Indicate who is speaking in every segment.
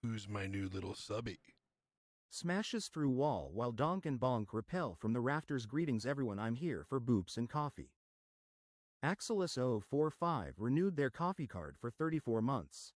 Speaker 1: Who's my new little subby?
Speaker 2: Smashes through wall while donk and bonk repel from the rafters. Greetings everyone, I'm here for boops and coffee. Axelis 045 renewed their coffee card for 34 months.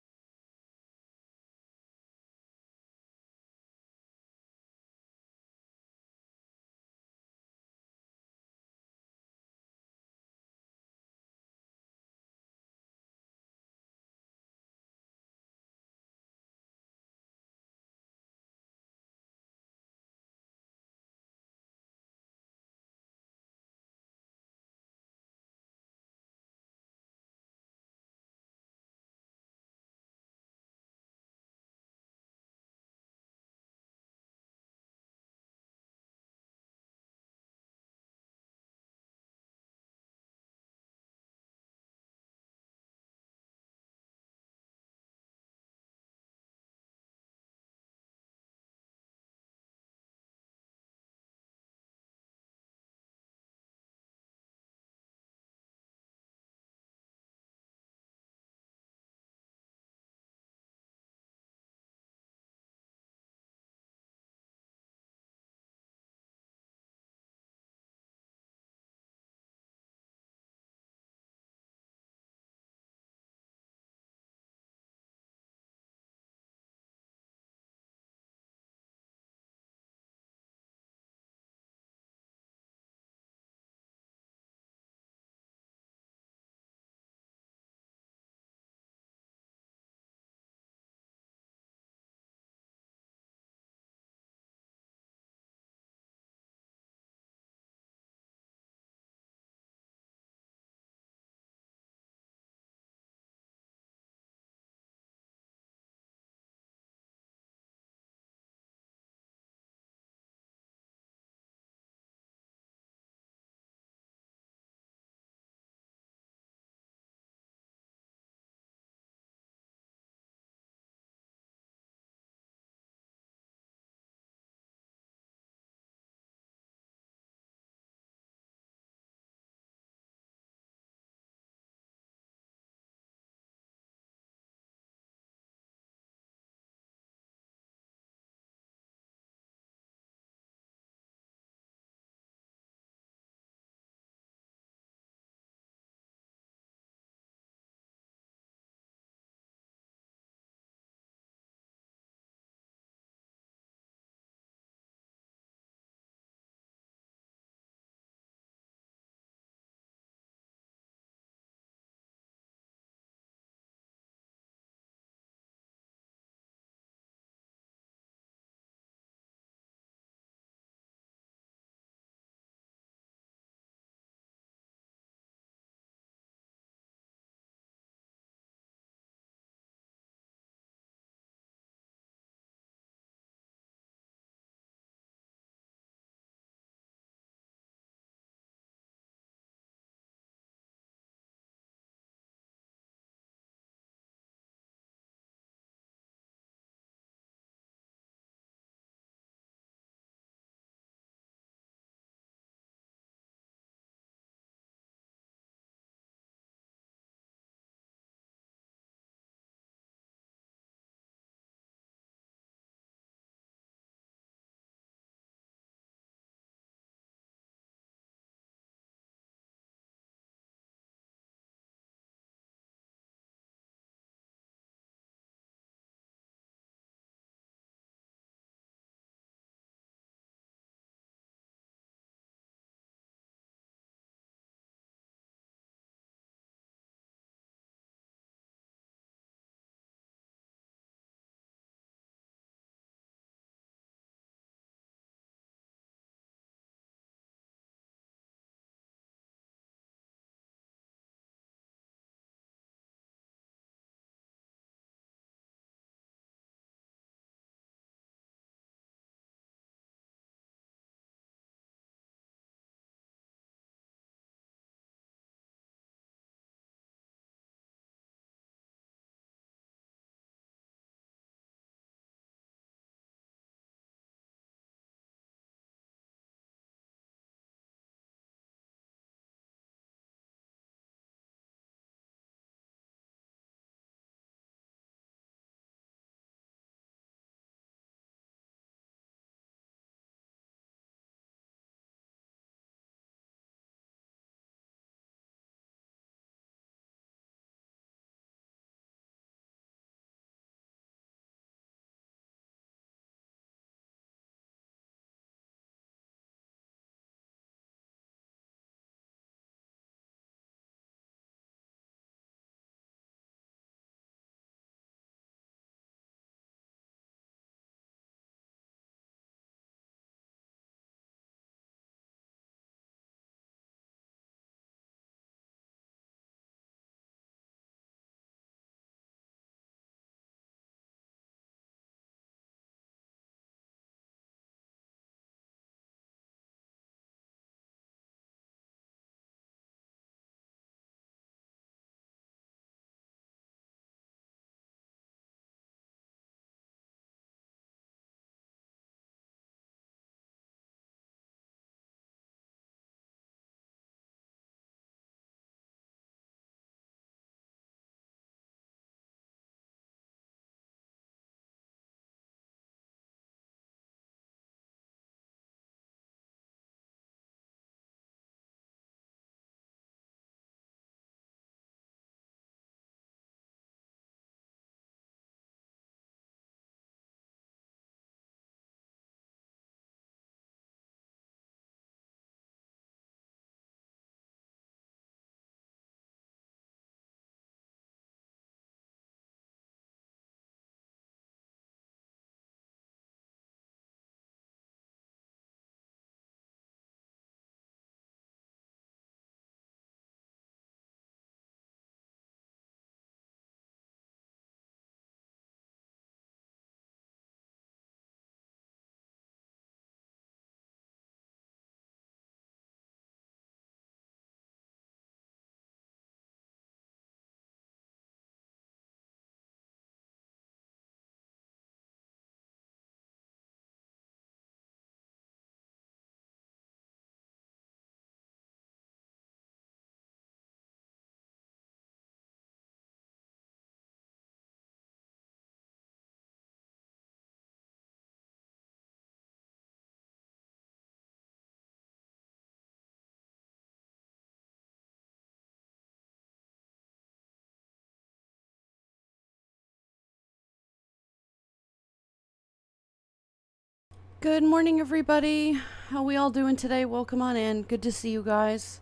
Speaker 1: Good morning, everybody. How we all doing today? Welcome on in. Good to see you guys.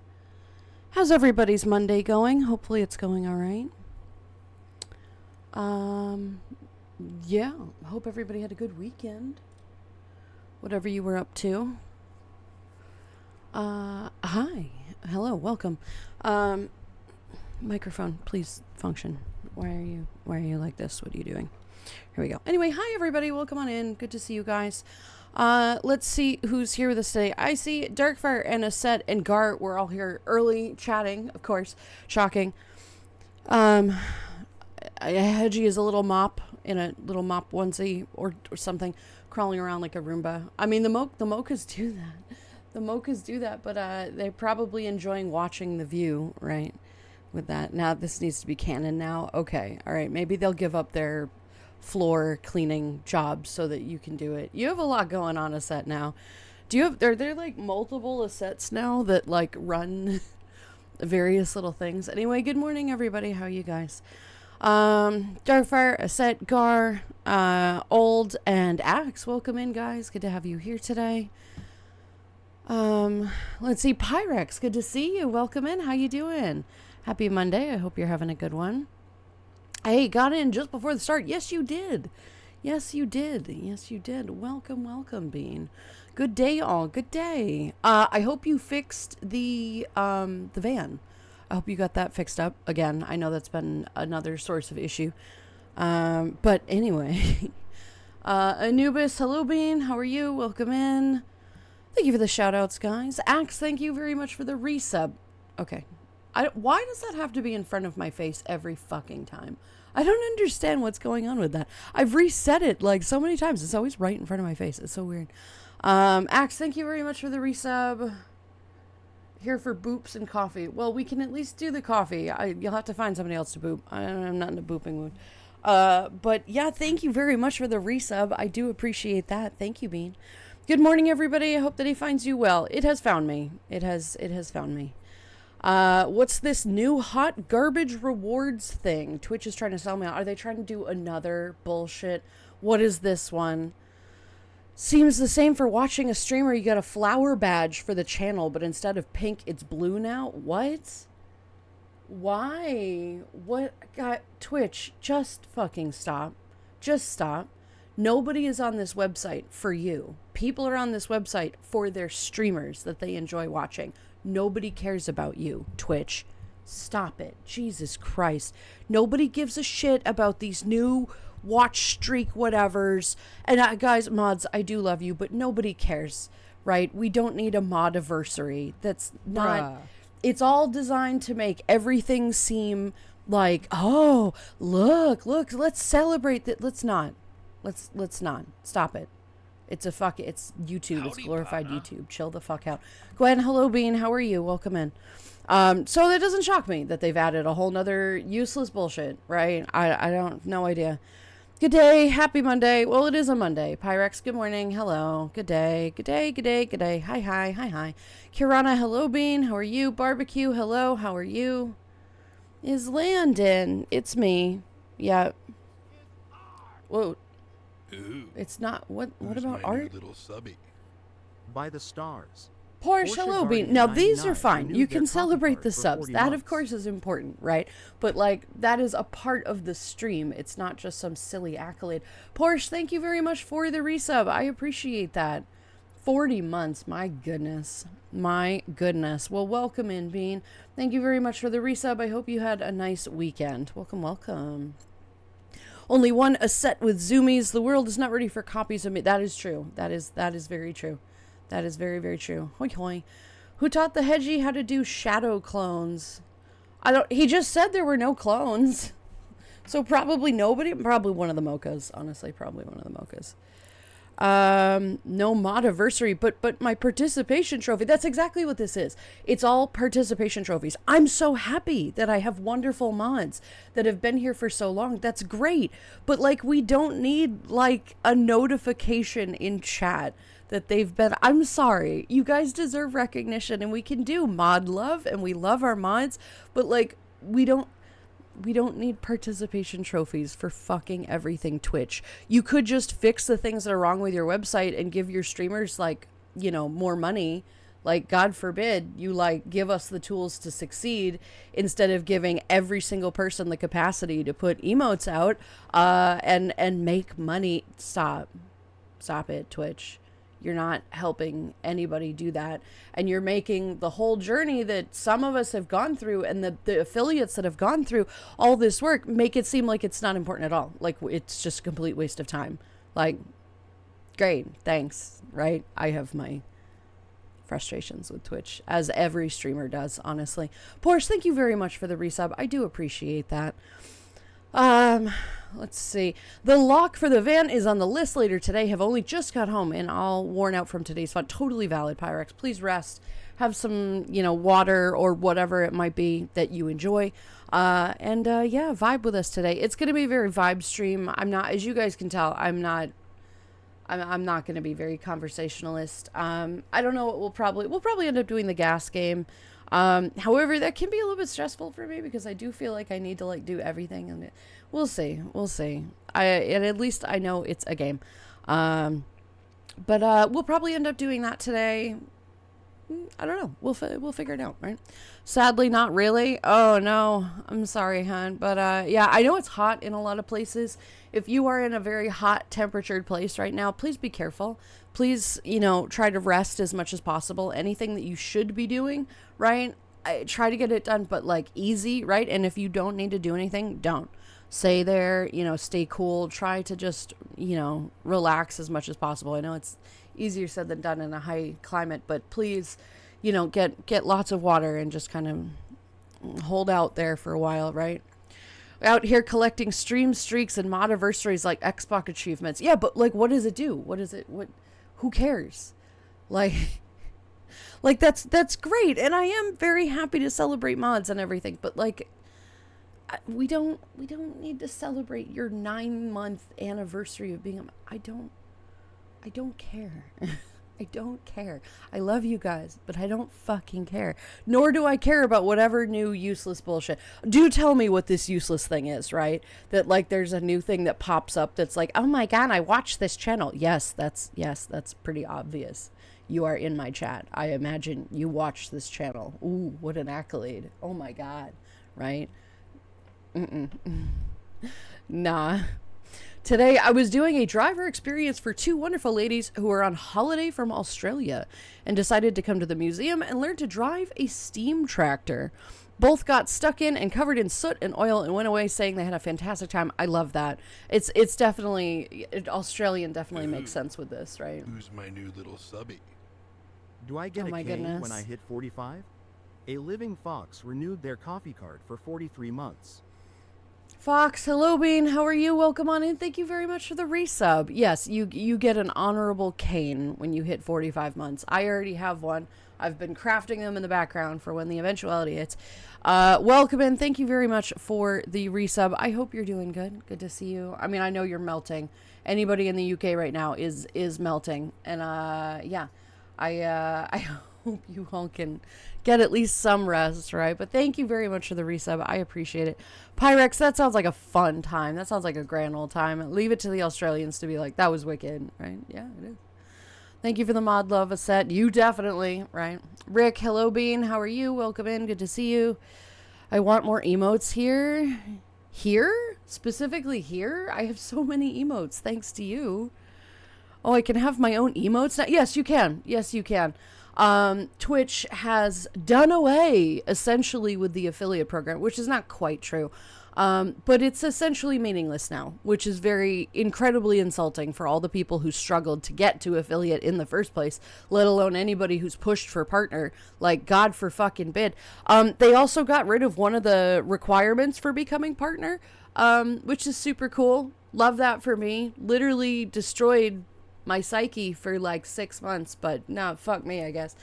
Speaker 1: How's everybody's Monday going? Hopefully it's going all right. Yeah, hope everybody had a good weekend. Whatever you were up to. Hi. Hello, welcome. Microphone, please function. Why are you like this? What are you doing? Here we go. Anyway, hi everybody. Welcome on in. Good to see you guys. Let's see who's here with us today. I see Darkfire and Aset and Gar. We're all here early chatting, of course. Shocking. Hedgie is a little mop in a little mop onesie or something, crawling around like a Roomba. I mean, the mochas do that. The mochas do that, but they're probably enjoying watching the view, right? With that. Now this needs to be canon now. Okay, all right. Maybe they'll give up their floor cleaning jobs so that you can do it. You have a lot going on, Aset, now. Do you have, are there like multiple Asets now that like run various little things? Anyway, good morning everybody. How are you guys? Darkfire, Aset, Gar, Old, and Axe. Welcome in, guys. Good to have you here today. Let's see, Pyrex, good to see you. Welcome in. How you doing? Happy Monday. I hope you're having a good one. Hey, got in just before the start. Yes, you did. Yes, you did. Yes, you did. Welcome, welcome, Bean. Good day, all. Good day. I hope you fixed the van. I hope you got that fixed up. Again, I know that's been another source of issue. But anyway. Anubis, hello, Bean. How are you? Welcome in. Thank you for the shout-outs, guys. Axe, thank you very much for the resub. Okay. Why does that have to be in front of my face every fucking time? I don't understand what's going on with that. I've reset it like so many times. It's always right in front of my face. It's so weird. Axe, thank you very much for the resub. Here for boops and coffee. Well, we can at least do the coffee. You'll have to find somebody else to boop. I'm not in a booping mood. But yeah, thank you very much for the resub. I do appreciate that. Thank you, Bean. Good morning, everybody. I hope that he finds you well. It has found me. It has found me. What's this new hot garbage rewards thing? Twitch is trying to sell me out. Are they trying to do another bullshit? What is this one? Seems the same for watching a streamer. You get a flower badge for the channel, but instead of pink, it's blue now. What? Why? What? God, Twitch, just fucking stop. Just stop. Nobody is on this website for you. People are on this website for their streamers that they enjoy watching. Nobody cares about you, Twitch. Stop it. Jesus Christ. Nobody gives a shit about these new watch streak whatevers. And guys, mods, I do love you, but nobody cares, right? We don't need a mod-iversary. That's not... Bruh. It's all designed to make everything seem like, oh, look, let's celebrate that. Let's not. Let's not. Stop it. It's YouTube. Howdy, it's glorified partner. YouTube. Chill the fuck out. Gwen, hello, Bean. How are you? Welcome in. So that doesn't shock me that they've added a whole nother useless bullshit, right? I don't, no idea. Good day. Happy Monday. Well, it is a Monday. Pyrex, good morning. Hello. Good day. Good day. Good day. Good day. Hi. Kirana, hello, Bean. How are you? Barbecue, hello. How are you? Is Landon? It's me. Yeah. Whoa.
Speaker 3: Ooh,
Speaker 1: it's not. What about art?
Speaker 3: Little subby.
Speaker 2: By the stars.
Speaker 1: Porsche, hello, Bean. Now, these are fine. You can celebrate the subs. That, of course, is important, right? But, like, that is a part of the stream. It's not just some silly accolade. Porsche, thank you very much for the resub. I appreciate that. 40 months. My goodness. My goodness. Well, welcome in, Bean. Thank you very much for the resub. I hope you had a nice weekend. Welcome. Only one Aset with zoomies. The world is not ready for copies of me. That is true. That is very true. That is very, very true. Hoi hoi. Who taught the Hedgie how to do shadow clones? He just said there were no clones. So probably nobody. Probably one of the mochas. Honestly, probably one of the mochas. No mod-iversary, but my participation trophy. That's exactly what this is. It's all participation trophies. I'm so happy that I have wonderful mods that have been here for so long. That's great. But like, we don't need like a notification in chat that they've been. I'm sorry. You guys deserve recognition, and we can do mod love, and we love our mods, but like, we don't. we don't need participation trophies for fucking everything Twitch. You could just fix the things that are wrong with your website and give your streamers, like, you know, more money. Like, God forbid you, like, give us the tools to succeed instead of giving every single person the capacity to put emotes out and make money. Stop it, Twitch. You're not helping anybody do that. And you're making the whole journey that some of us have gone through and the affiliates that have gone through all this work, make it seem like it's not important at all. Like, it's just a complete waste of time. Like, great, thanks, right? I have my frustrations with Twitch, as every streamer does, honestly. Porsche, thank you very much for the resub. I do appreciate that. Let's see. The lock for the van is on the list later today. Have only just got home and all worn out from today's fun. Totally valid, Pyrex. Please rest. Have some, you know, water or whatever it might be that you enjoy. Yeah, vibe with us today. It's going to be a very vibe stream. I'm not, as you guys can tell, I'm not going to be very conversationalist. I don't know what we'll probably end up doing the gas game. However, that can be a little bit stressful for me because I do feel like I need to, like, do everything, and we'll see. And at least I know it's a game. But we'll probably end up doing that today. I don't know. We'll figure it out, right? Sadly, not really. Oh no, I'm sorry, hon. But yeah, I know it's hot in a lot of places. If you are in a very hot temperatured place right now, please be careful. Please, you know, try to rest as much as possible. Anything that you should be doing, right? Try to get it done, but, like, easy, right? And if you don't need to do anything, don't. Stay there, you know, stay cool. Try to just, you know, relax as much as possible. I know it's easier said than done in a high climate, but please, you know, get lots of water and just kind of hold out there for a while, right? Out here collecting stream streaks and modiversaries like Xbox achievements. Yeah, but, like, what does it do? Who cares? Like that's great, and I am very happy to celebrate mods and everything, but, like, we don't need to celebrate your 9-month anniversary of being I don't care. I don't care. I love you guys, but I don't fucking care. Nor do I care about whatever new useless bullshit. Do tell me what this useless thing is, right? That, like, there's a new thing that pops up that's like, oh my god, I watched this channel. Yes, that's pretty obvious. You are in my chat. I imagine you watch this channel. Ooh, what an accolade. Oh my god, right? Nah. Today, I was doing a driver experience for 2 wonderful ladies who were on holiday from Australia and decided to come to the museum and learn to drive a steam tractor. Both got stuck in and covered in soot and oil and went away saying they had a fantastic time. I love that. It's definitely, Australian definitely makes sense with this, right?
Speaker 3: Who's my new little subby?
Speaker 2: Do I get
Speaker 1: Oh
Speaker 2: a
Speaker 1: my
Speaker 2: cane
Speaker 1: goodness.
Speaker 2: when I hit 45? A living fox renewed their coffee card for 43 months.
Speaker 1: Fox, hello Bean, how are you? Welcome on in. Thank you very much for the resub. Yes, you get an honorable cane when you hit 45 months. I already have one. I've been crafting them in the background for when the eventuality hits. Welcome in. Thank you very much for the resub. I hope you're doing good. Good to see you. I mean, I know you're melting. Anybody in the UK right now is melting. And yeah, I hope you all can get at least some rest, right? But thank you very much for the resub. I appreciate it. Pyrex, that sounds like a fun time. That sounds like a grand old time. Leave it to the Australians to be like, that was wicked, right? Yeah, it is. Thank you for the mod love, Aset. You definitely, right? Rick, hello Bean. How are you? Welcome in. Good to see you. I want more emotes here. Here? Specifically here? I have so many emotes thanks to you. Oh, I can have my own emotes now? Yes, you can. Yes, you can. Twitch has done away essentially with the affiliate program, which is not quite true. But it's essentially meaningless now, which is very incredibly insulting for all the people who struggled to get to affiliate in the first place, let alone anybody who's pushed for partner, like God for fucking bid. They also got rid of one of the requirements for becoming partner, which is super cool. Love that for me. Literally destroyed my psyche for like 6 months, but no, fuck me, I guess.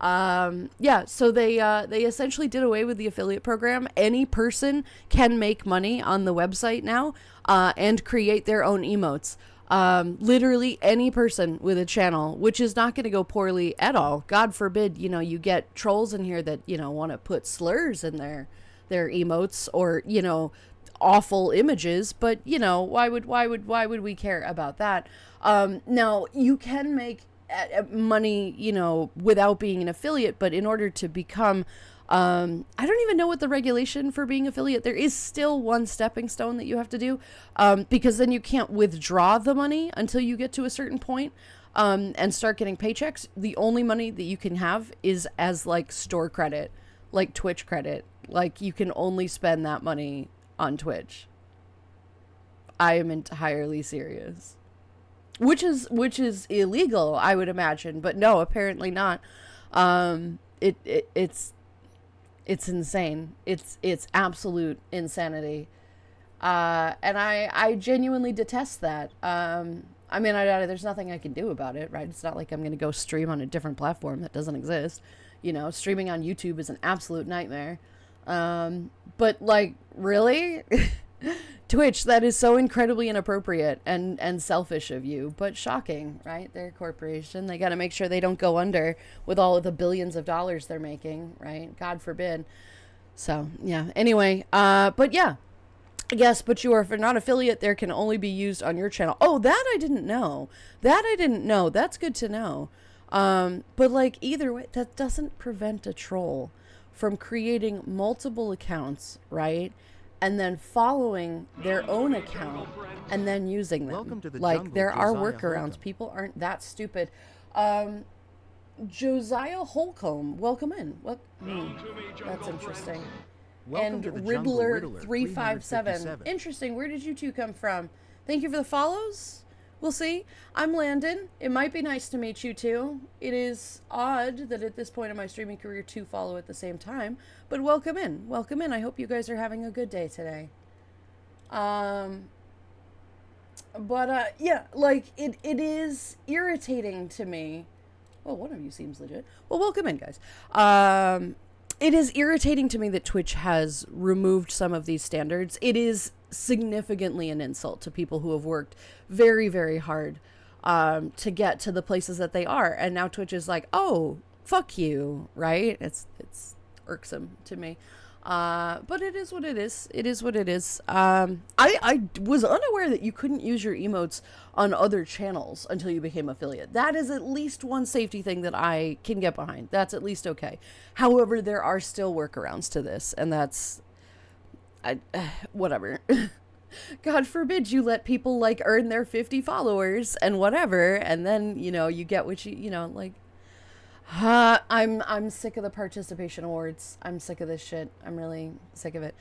Speaker 1: Yeah, so they essentially did away with the affiliate program. Any person can make money on the website now, and create their own emotes. Literally any person with a channel, which is not going to go poorly at all. God forbid, you know, you get trolls in here that, you know, want to put slurs in their their emotes or, awful images, but why would we care about that? Now you can make money, without being an affiliate, but in order to become, I don't even know what the regulation for being affiliate. There is still one stepping stone that you have to do, because then you can't withdraw the money until you get to a certain point, and start getting paychecks. The only money that you can have is as like store credit, like Twitch credit. Like you can only spend that money on Twitch. I am entirely serious. Which is illegal, I would imagine, but no, apparently not. It's insane. It's absolute insanity. And I genuinely detest that. There's nothing I can do about it, right? It's not like I'm going to go stream on a different platform that doesn't exist. Streaming on YouTube is an absolute nightmare. But like, really? Twitch, that is so incredibly inappropriate and selfish of you, but shocking, right? They're a corporation. They got to make sure they don't go under with all of the billions of dollars they're making, right? God forbid. So, yeah. Anyway, but yeah. Yes, but you are not affiliate. There can only be used on your channel. Oh, that I didn't know. That's good to know. But like either way, that doesn't prevent a troll from creating multiple accounts, right? And then following their own account and then using them.
Speaker 2: Welcome to the
Speaker 1: like
Speaker 2: jungle,
Speaker 1: there are
Speaker 2: Josiah
Speaker 1: workarounds.
Speaker 2: Holcomb.
Speaker 1: People aren't that stupid. Josiah Holcomb, welcome in. That's interesting.
Speaker 2: Welcome
Speaker 1: And
Speaker 2: to the jungle,
Speaker 1: Riddler
Speaker 2: Riddler
Speaker 1: 357. Interesting. Where did you two come from? Thank you for the follows. We'll see. I'm Landon. It might be nice to meet you too. It is odd that at this point in my streaming career, two follow at the same time. But welcome in. Welcome in. I hope you guys are having a good day today. Yeah, like it is irritating to me. Well, one of you seems legit. Well, welcome in, guys. It is irritating to me that Twitch has removed some of these standards. It is significantly an insult to people who have worked very, very hard to get to the places that they are. And now Twitch is like, oh, fuck you, right? It's irksome to me. But it is what it is. It is what it is. I was unaware that you couldn't use your emotes on other channels until you became affiliate. That is at least one safety thing that I can get behind. That's at least okay. However, there are still workarounds to this, and that's whatever. God forbid you let people like earn their 50 followers and whatever, and then you get what like. I'm sick of the participation awards. I'm sick of this shit. I'm really sick of it.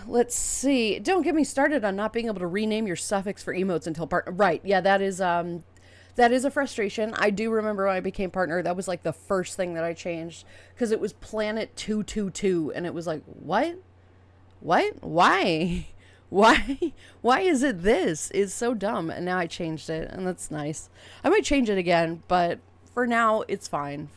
Speaker 1: Let's see. Don't get me started on not being able to rename your suffix for emotes until partner. Right. Yeah, that is a frustration. I do remember when I became partner, that was like the first thing that I changed because it was Planet 222 and it was like, what? Why? Why is it this? It's so dumb. And now I changed it and that's nice. I might change it again, but for now, it's fine.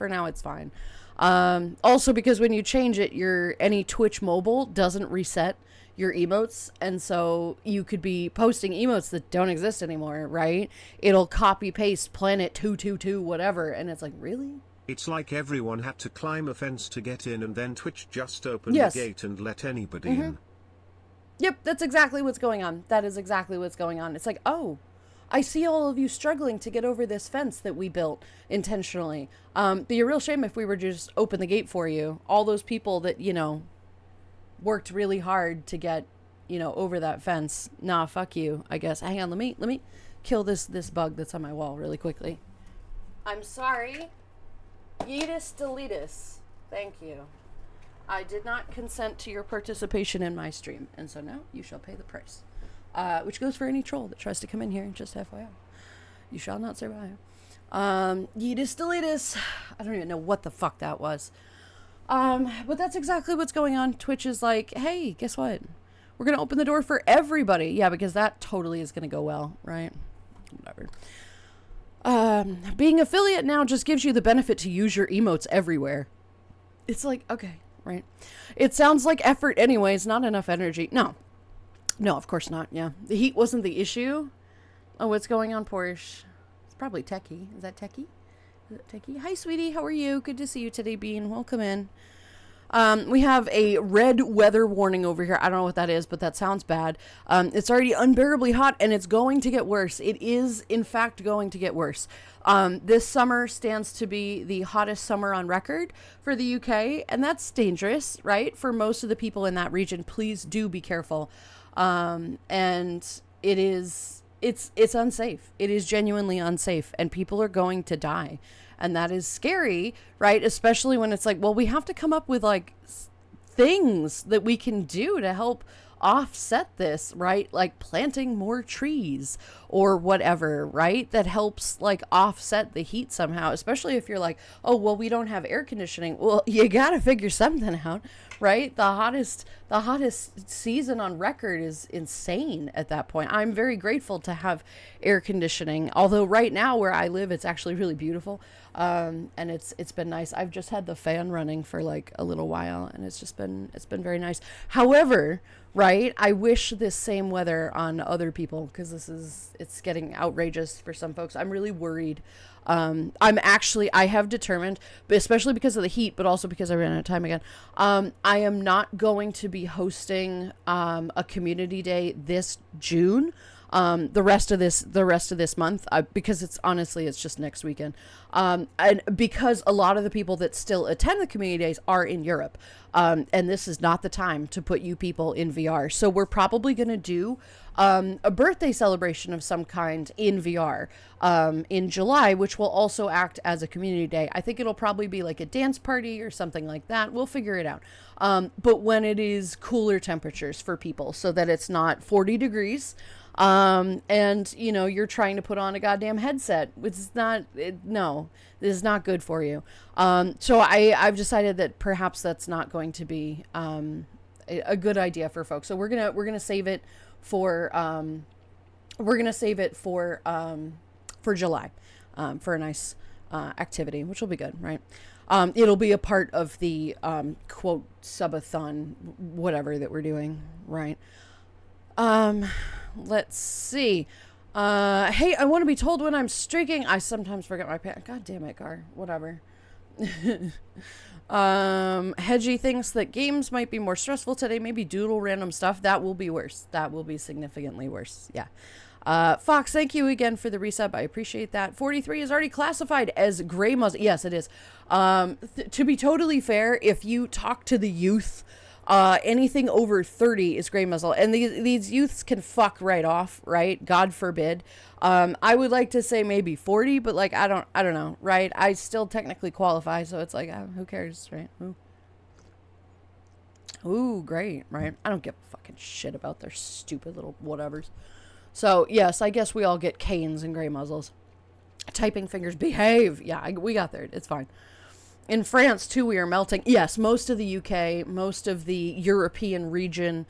Speaker 1: Also, because when you change it, any Twitch mobile doesn't reset your emotes. And so you could be posting emotes that don't exist anymore, right? It'll copy paste Planet 222, whatever. And it's like, really?
Speaker 3: It's like everyone had to climb a fence to get in and then Twitch just opened
Speaker 1: Yes.
Speaker 3: the gate and let anybody in.
Speaker 1: Yep, that's exactly what's going on. That is exactly what's going on. It's like, oh, I see all of you struggling to get over this fence that we built intentionally. Be a real shame if we were to just open the gate for you. All those people that, worked really hard to get, over that fence. Nah, fuck you, I guess. Hang on, let me kill this bug that's on my wall really quickly. I'm sorry. Yeetus deletus. Thank you. I did not consent to your participation in my stream, and so now you shall pay the price. Which goes for any troll that tries to come in here, just FYI. You shall not survive. Yeetus deletus. I don't even know what the fuck that was. But that's exactly what's going on. Twitch is like, hey, guess what? We're going to open the door for everybody. Yeah, because that totally is going to go well, right? Whatever. Being affiliate now just gives you the benefit to use your emotes everywhere. It's like, okay, right? It sounds like effort anyways, not enough energy. No, of course not. Yeah. The heat wasn't the issue. Oh, what's going on, Porsche? It's probably techie. Is that techie? Is it techie? Hi, sweetie. How are you? Good to see you today, Bean. Welcome in. We have a red weather warning over here. I don't know what that is, but that sounds bad. It's already unbearably hot, and it's going to get worse. It is, in fact, going to get worse. This summer stands to be the hottest summer on record for the UK, and that's dangerous, right? For most of the people in that region, please do be careful. And it's unsafe. It is genuinely unsafe, and people are going to die. And that is scary, right? Especially when it's like, well, we have to come up with like things that we can do to help offset this, right? Like planting more trees or whatever, right? That helps like offset the heat somehow, especially if you're like, oh, well, we don't have air conditioning. Well, you got to figure something out, right? The hottest season on record is insane at that point. I'm very grateful to have air conditioning, although right now where I live, it's actually really beautiful. And it's been nice. I've just had the fan running for like a little while, and it's been very nice. However, right, I wish this same weather on other people, because it's getting outrageous for some folks. I'm really worried. I have determined, but especially because of the heat, but also because I ran out of time again. I am not going to be hosting a community day this June. The rest of this month, because it's just next weekend. And because a lot of the people that still attend the community days are in Europe. And this is not the time to put you people in VR. So we're probably going to do, a birthday celebration of some kind in VR, in July, which will also act as a community day. I think it'll probably be like a dance party or something like that. We'll figure it out. But when it is cooler temperatures for people, so that it's not 40 degrees, and you're trying to put on a goddamn headset. No, this is not good for you. So I've decided that perhaps that's not going to be, a good idea for folks. So we're going to save it for July, for a nice, activity, which will be good, right? It'll be a part of the, quote, subathon, whatever that we're doing, right? Let's see. Hey, I want to be told when I'm streaking. I sometimes forget my pants. God damn it, Gar. Whatever. Hedgie thinks that games might be more stressful today. Maybe doodle random stuff. That will be worse. That will be significantly worse. Yeah. Fox, thank you again for the resub. I appreciate that. 43 is already classified as gray muzzle. Yes, it is. To be totally fair, if you talk to the youth, anything over 30 is gray muzzle, and these youths can fuck right off, right? God forbid. I would like to say maybe 40, but like, I don't know, right? I still technically qualify, so it's like, who cares, right? Ooh, great, right? I don't give a fucking shit about their stupid little whatevers. So yes, I guess we all get canes and gray muzzles. Typing fingers behave. Yeah, we got there. It's fine. In France, too, we are melting. Yes, most of the UK, most of the European region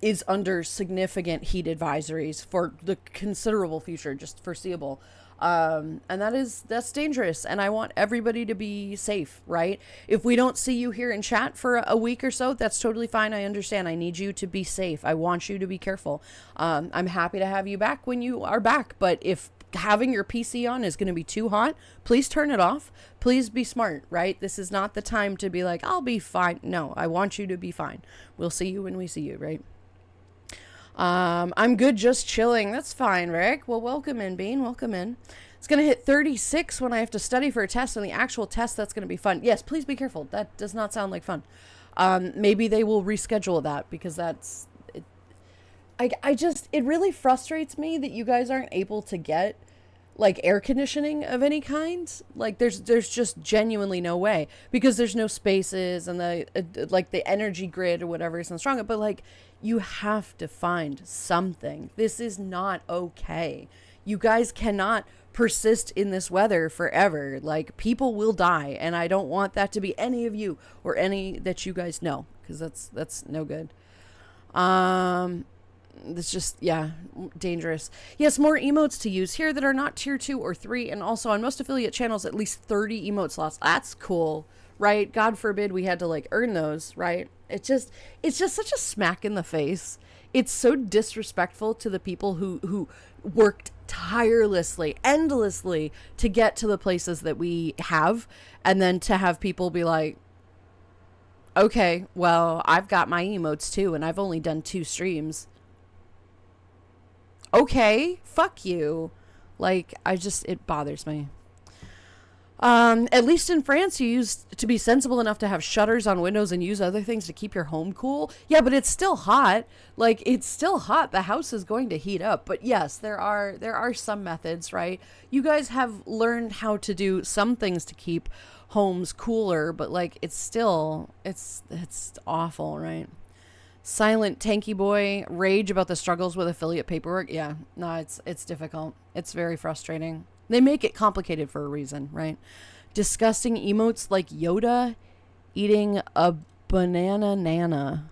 Speaker 1: is under significant heat advisories for the considerable future, just foreseeable. And that's dangerous. And I want everybody to be safe, right? If we don't see you here in chat for a week or so, that's totally fine. I understand. I need you to be safe. I want you to be careful. I'm happy to have you back when you are back. But if having your PC on is going to be too hot, please turn it off. Please be smart, right? This is not the time to be like, I'll be fine. No, I want you to be fine. We'll see you when we see you, right? I'm good, just chilling. That's fine, Rick. Well, welcome in, Bean. Welcome in. It's going to hit 36 when I have to study for a test, and the actual test, that's going to be fun. Yes, please be careful. That does not sound like fun. Maybe they will reschedule that, because that's... it really frustrates me that you guys aren't able to get like air conditioning of any kind. Like there's just genuinely no way, because there's no spaces, and the energy grid or whatever isn't strong. But like, you have to find something. This is not okay. You guys cannot persist in this weather forever. Like, people will die, and I don't want that to be any of you or any that you guys know, because that's no good. It's just, yeah, dangerous. Yes, more emotes to use here that are not tier 2 or 3, and also on most affiliate channels, at least 30 emote slots. That's cool, right? God forbid we had to like earn those, right? It's just such a smack in the face. It's so disrespectful to the people who worked tirelessly, endlessly to get to the places that we have, and then to have people be like, Okay, well, I've got my emotes too, and I've only done 2 streams. Okay, fuck you. Like, it bothers me. At least in France, you used to be sensible enough to have shutters on windows and use other things to keep your home cool. Yeah, but it's still hot. Like, it's still hot. The house is going to heat up. But yes, there are some methods, right? You guys have learned how to do some things to keep homes cooler, but like, it's still, it's awful, right? Silent Tanky Boy, rage about the struggles with affiliate paperwork. Yeah, no, it's difficult. It's very frustrating. They make it complicated for a reason, right? Disgusting emotes like Yoda eating a banana nana.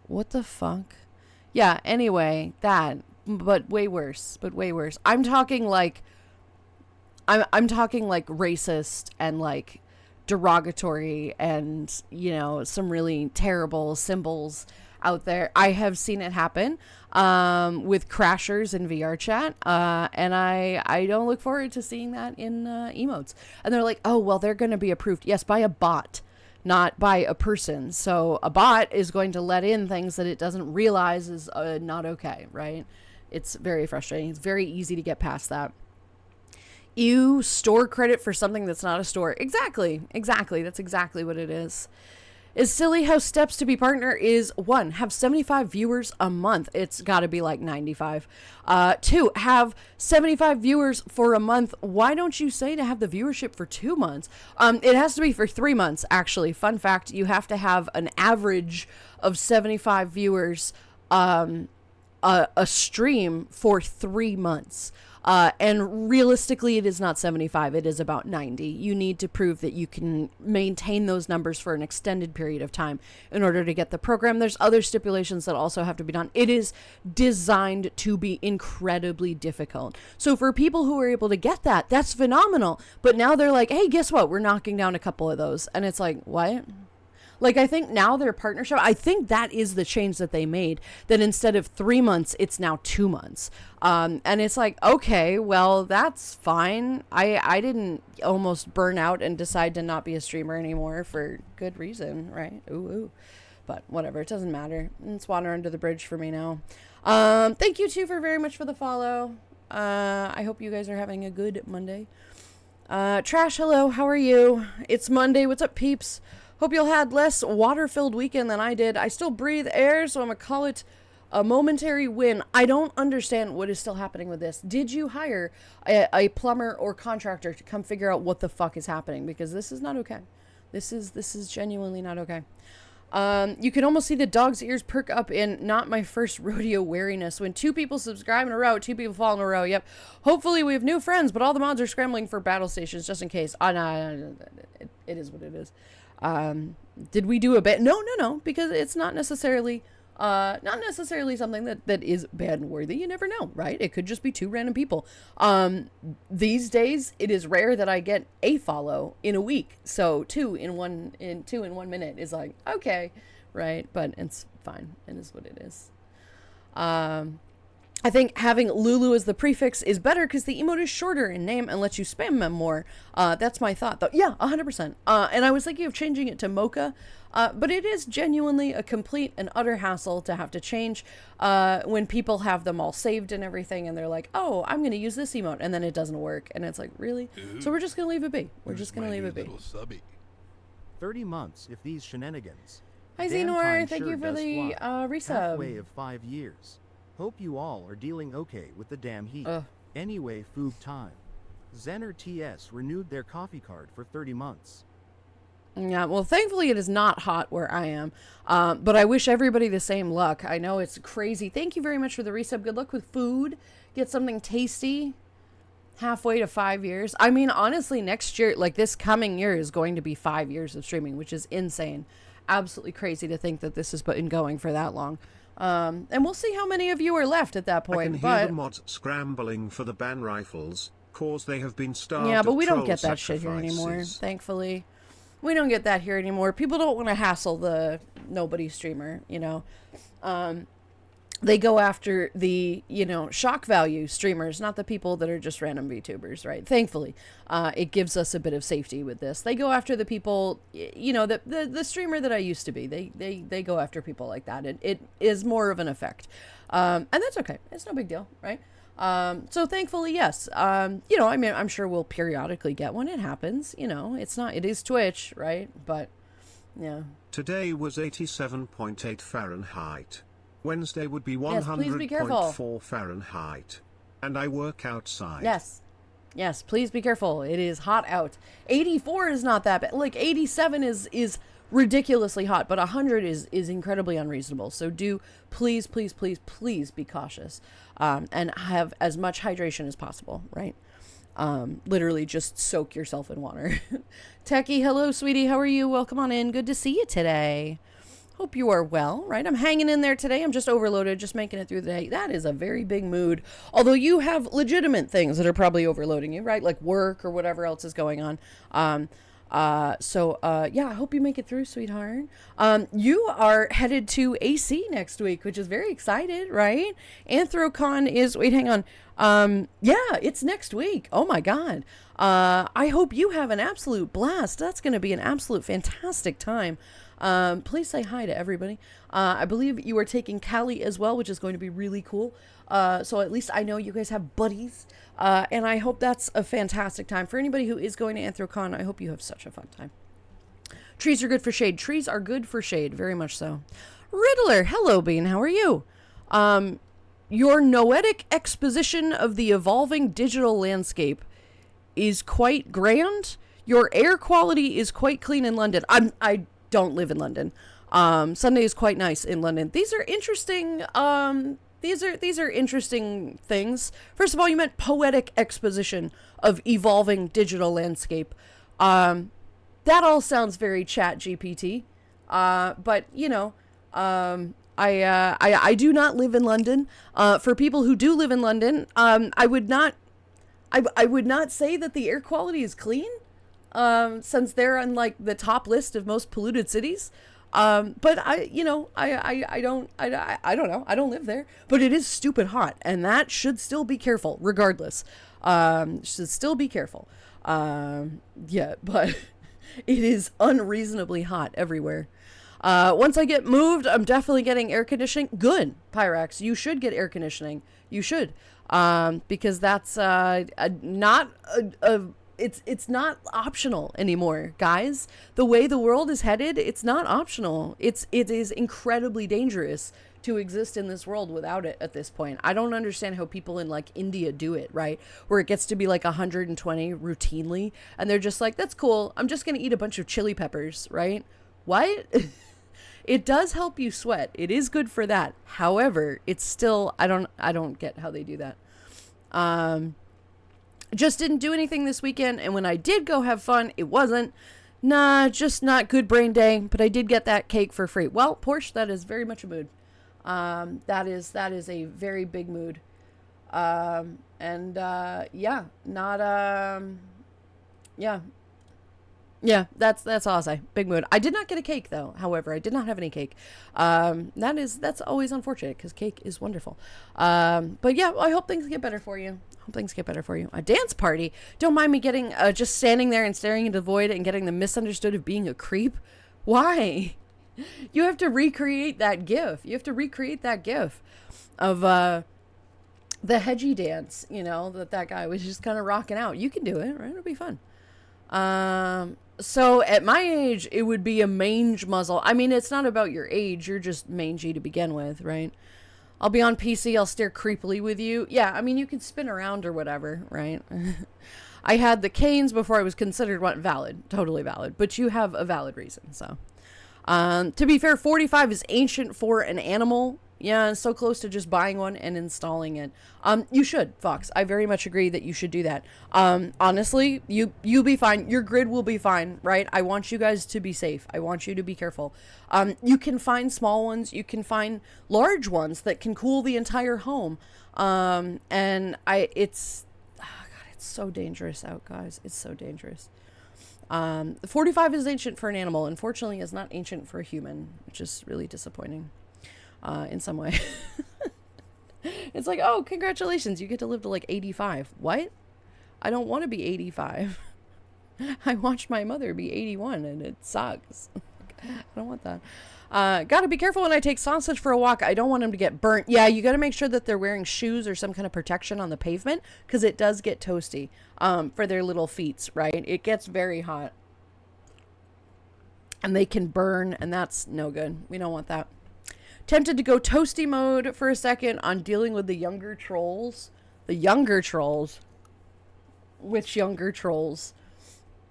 Speaker 1: What the fuck? Yeah, anyway, that, but way worse, I'm talking like racist and like derogatory and, you know, some really terrible symbols out there. I have seen it happen with crashers in VR chat, and I don't look forward to seeing that in emotes. And they're like, oh, well, they're going to be approved. Yes, by a bot, not by a person. So a bot is going to let in things that it doesn't realize is not okay, right? It's very frustrating. It's very easy to get past that. You store credit for something that's not a store. Exactly. That's exactly what it is. Is silly how steps to be partner is 1, have 75 viewers a month. It's got to be like 95. 2, have 75 viewers for a month. Why don't you say to have the viewership for 2 months? It has to be for 3 months, actually. Fun fact, you have to have an average of 75 viewers a stream for 3 months. And realistically, it is not 75. It is about 90. You need to prove that you can maintain those numbers for an extended period of time in order to get the program. There's other stipulations that also have to be done. It is designed to be incredibly difficult. So for people who are able to get that, that's phenomenal. But now they're like, hey, guess what? We're knocking down a couple of those. And it's like, what? Like, I think now their partnership, I think that is the change that they made, that instead of 3 months, it's now 2 months. And it's like, okay, well, that's fine. I didn't almost burn out and decide to not be a streamer anymore for good reason, right? Ooh. But whatever, it doesn't matter. It's water under the bridge for me now. Thank you, too, very much for the follow. I hope you guys are having a good Monday. Trash, hello, how are you? It's Monday. What's up, peeps? Hope you'll had less water-filled weekend than I did. I still breathe air, so I'm going to call it a momentary win. I don't understand what is still happening with this. Did you hire a plumber or contractor to come figure out what the fuck is happening? Because this is not okay. This is genuinely not okay. You can almost see the dog's ears perk up in not my first rodeo wariness. When 2 people subscribe in a row, 2 people fall in a row. Yep. Hopefully we have new friends, but all the mods are scrambling for battle stations just in case. No, it is what it is. Did we do a bit? No, because it's not necessarily something that is ban worthy. You never know, right? It could just be 2 random people. These days it is rare that I get a follow in a week. So 2 in 1 minute is like, okay, right? But it's fine. It is what it is. I think having Lulu as the prefix is better because the emote is shorter in name and lets you spam them more. That's my thought, though. Yeah, 100%. And I was thinking of changing it to Mocha, but it is genuinely a complete and utter hassle to have to change when people have them all saved and everything, and they're like, oh, I'm going to use this emote, and then it doesn't work. And it's like, really?
Speaker 4: Ooh,
Speaker 1: so we're just going to leave it be. We're just going to leave it be.
Speaker 2: 30 months if these shenanigans.
Speaker 1: Hi,
Speaker 2: Damn
Speaker 1: Xenor.
Speaker 2: time
Speaker 1: Thank
Speaker 2: sure
Speaker 1: you for
Speaker 2: does
Speaker 1: the
Speaker 2: fly.
Speaker 1: resub.
Speaker 2: Halfway of 5 years. Hope you all are dealing okay with the damn heat. Anyway, food time. Zener TS renewed their coffee card for 30 months.
Speaker 1: Yeah, well, thankfully it is not hot where I am, but I wish everybody the same luck. I know it's crazy. Thank you very much for the resub. Good luck with food. Get something tasty. Halfway to 5 years. I mean, honestly, next year, like this coming year, is going to be 5 years of streaming, which is insane. Absolutely crazy to think that this has been going for that long. And we'll see how many of you are left at that point.
Speaker 3: I can hear the mods scrambling for the ban rifles, cause they have been starved.
Speaker 1: Yeah, but we don't
Speaker 3: troll
Speaker 1: get that shit here anymore,
Speaker 3: sacrifices.
Speaker 1: thankfully. We don't get that here anymore. People don't want to hassle the nobody streamer, you know. they go after the, shock value streamers, not the people that are just random VTubers, right? Thankfully, it gives us a bit of safety with this. They go after the people, the streamer that I used to be. They go after people like that. It is more of an effect. And that's okay. It's no big deal, right? So thankfully, yes. I'm sure we'll periodically get one. It happens, it is Twitch, right? But yeah.
Speaker 3: Today was 87.8 Fahrenheit. Wednesday would be
Speaker 1: Yes, please be careful.
Speaker 3: 100.4 Fahrenheit. And I work outside.
Speaker 1: Yes, please be careful. It is hot out. 84 is not that bad. Like 87 is ridiculously hot, but 100 is incredibly unreasonable. So do please be cautious. And have as much hydration as possible, right? Literally just soak yourself in water. Techie, hello, sweetie. How are you? Welcome on in. Good to see you today. Hope you are well, right? I'm hanging in there today. I'm just overloaded, just making it through the day. That is a very big mood. Although you have legitimate things that are probably overloading you, right? Like work or whatever else is going on. I hope you make it through, sweetheart. You are headed to AC next week, which is very excited, right? Anthrocon is, wait, hang on. It's next week. Oh my God. I hope you have an absolute blast. That's going to be an absolute fantastic time. Please say hi to everybody. I believe you are taking Callie as well, which is going to be really cool. So at least I know you guys have buddies. And I hope that's a fantastic time. For anybody who is going to Anthrocon, I hope you have such a fun time. Trees are good for shade. Trees are good for shade. Very much so. Riddler, hello, Bean. How are you? Your noetic exposition of the evolving digital landscape is quite grand. Your air quality is quite clean in London. I don't live in London. Sunday is quite nice in London. These are interesting. These are interesting things. First of all, you meant poetic exposition of evolving digital landscape. That all sounds very Chat GPT. But I do not live in London. For people who do live in London, I would not say that the air quality is clean. Since they're on like the top list of most polluted cities. But I don't know. I don't live there, but it is stupid hot, and that should still be careful regardless. Should still be careful. But it is unreasonably hot everywhere. Once I get moved, I'm definitely getting air conditioning. Good, Pyrax. You should get air conditioning. You should. Because that's, it's not optional anymore, guys. The way the world is headed, it's not optional. It is incredibly dangerous to exist in this world without it at this point. I don't understand how people in like India do it, right? Where it gets to be like 120 routinely and they're just like, that's cool. I'm just going to eat a bunch of chili peppers, right? What? It does help you sweat. It is good for that. However, it's still, I don't get how they do that. Just didn't do anything this weekend, and when I did go have fun, it wasn't. Just not good brain day, but I did get that cake for free. Well, Porsche, that is very much a mood. That is a very big mood. Yeah, that's all I'll say. Big mood. I did not get a cake though. However, I did not have any cake. That's always unfortunate because cake is wonderful. But yeah, I hope things get better for you. A dance party. Don't mind me getting just standing there and staring into the void and getting the misunderstood of being a creep. Why? You have to recreate that gif. Of the hedgy dance. That guy was just kind of rocking out. You can do it, right? It'll be fun. So at my age, it would be a mange muzzle. I mean, it's not about your age. You're just mangy to begin with, right? I'll be on PC. I'll stare creepily with you. Yeah, I mean, you can spin around or whatever, right? I had the canes before I was considered valid. Totally valid. But you have a valid reason, so. To be fair, 45 is ancient for an animal. Yeah, so close to just buying one and installing it. You should, Fox. I very much agree that you should do that. Honestly, you'll be fine. Your grid will be fine, right? I want you guys to be safe. I want you to be careful. You can find small ones. You can find large ones that can cool the entire home. It's so dangerous out, guys. It's so dangerous. 45 is ancient for an animal. Unfortunately, it's not ancient for a human, which is really disappointing. In some way. It's like, oh, congratulations, you get to live to like 85. What? I don't want to be 85. I watched my mother be 81 and it sucks. I don't want that. Gotta be careful when I take sausage for a walk. I don't want him to get burnt. Yeah, you gotta make sure that they're wearing shoes or some kind of protection on the pavement, because it does get toasty for their little feet, right? It gets very hot. And they can burn, and that's no good. We don't want that. Tempted to go toasty mode for a second on dealing with the younger trolls. The younger trolls? Which younger trolls?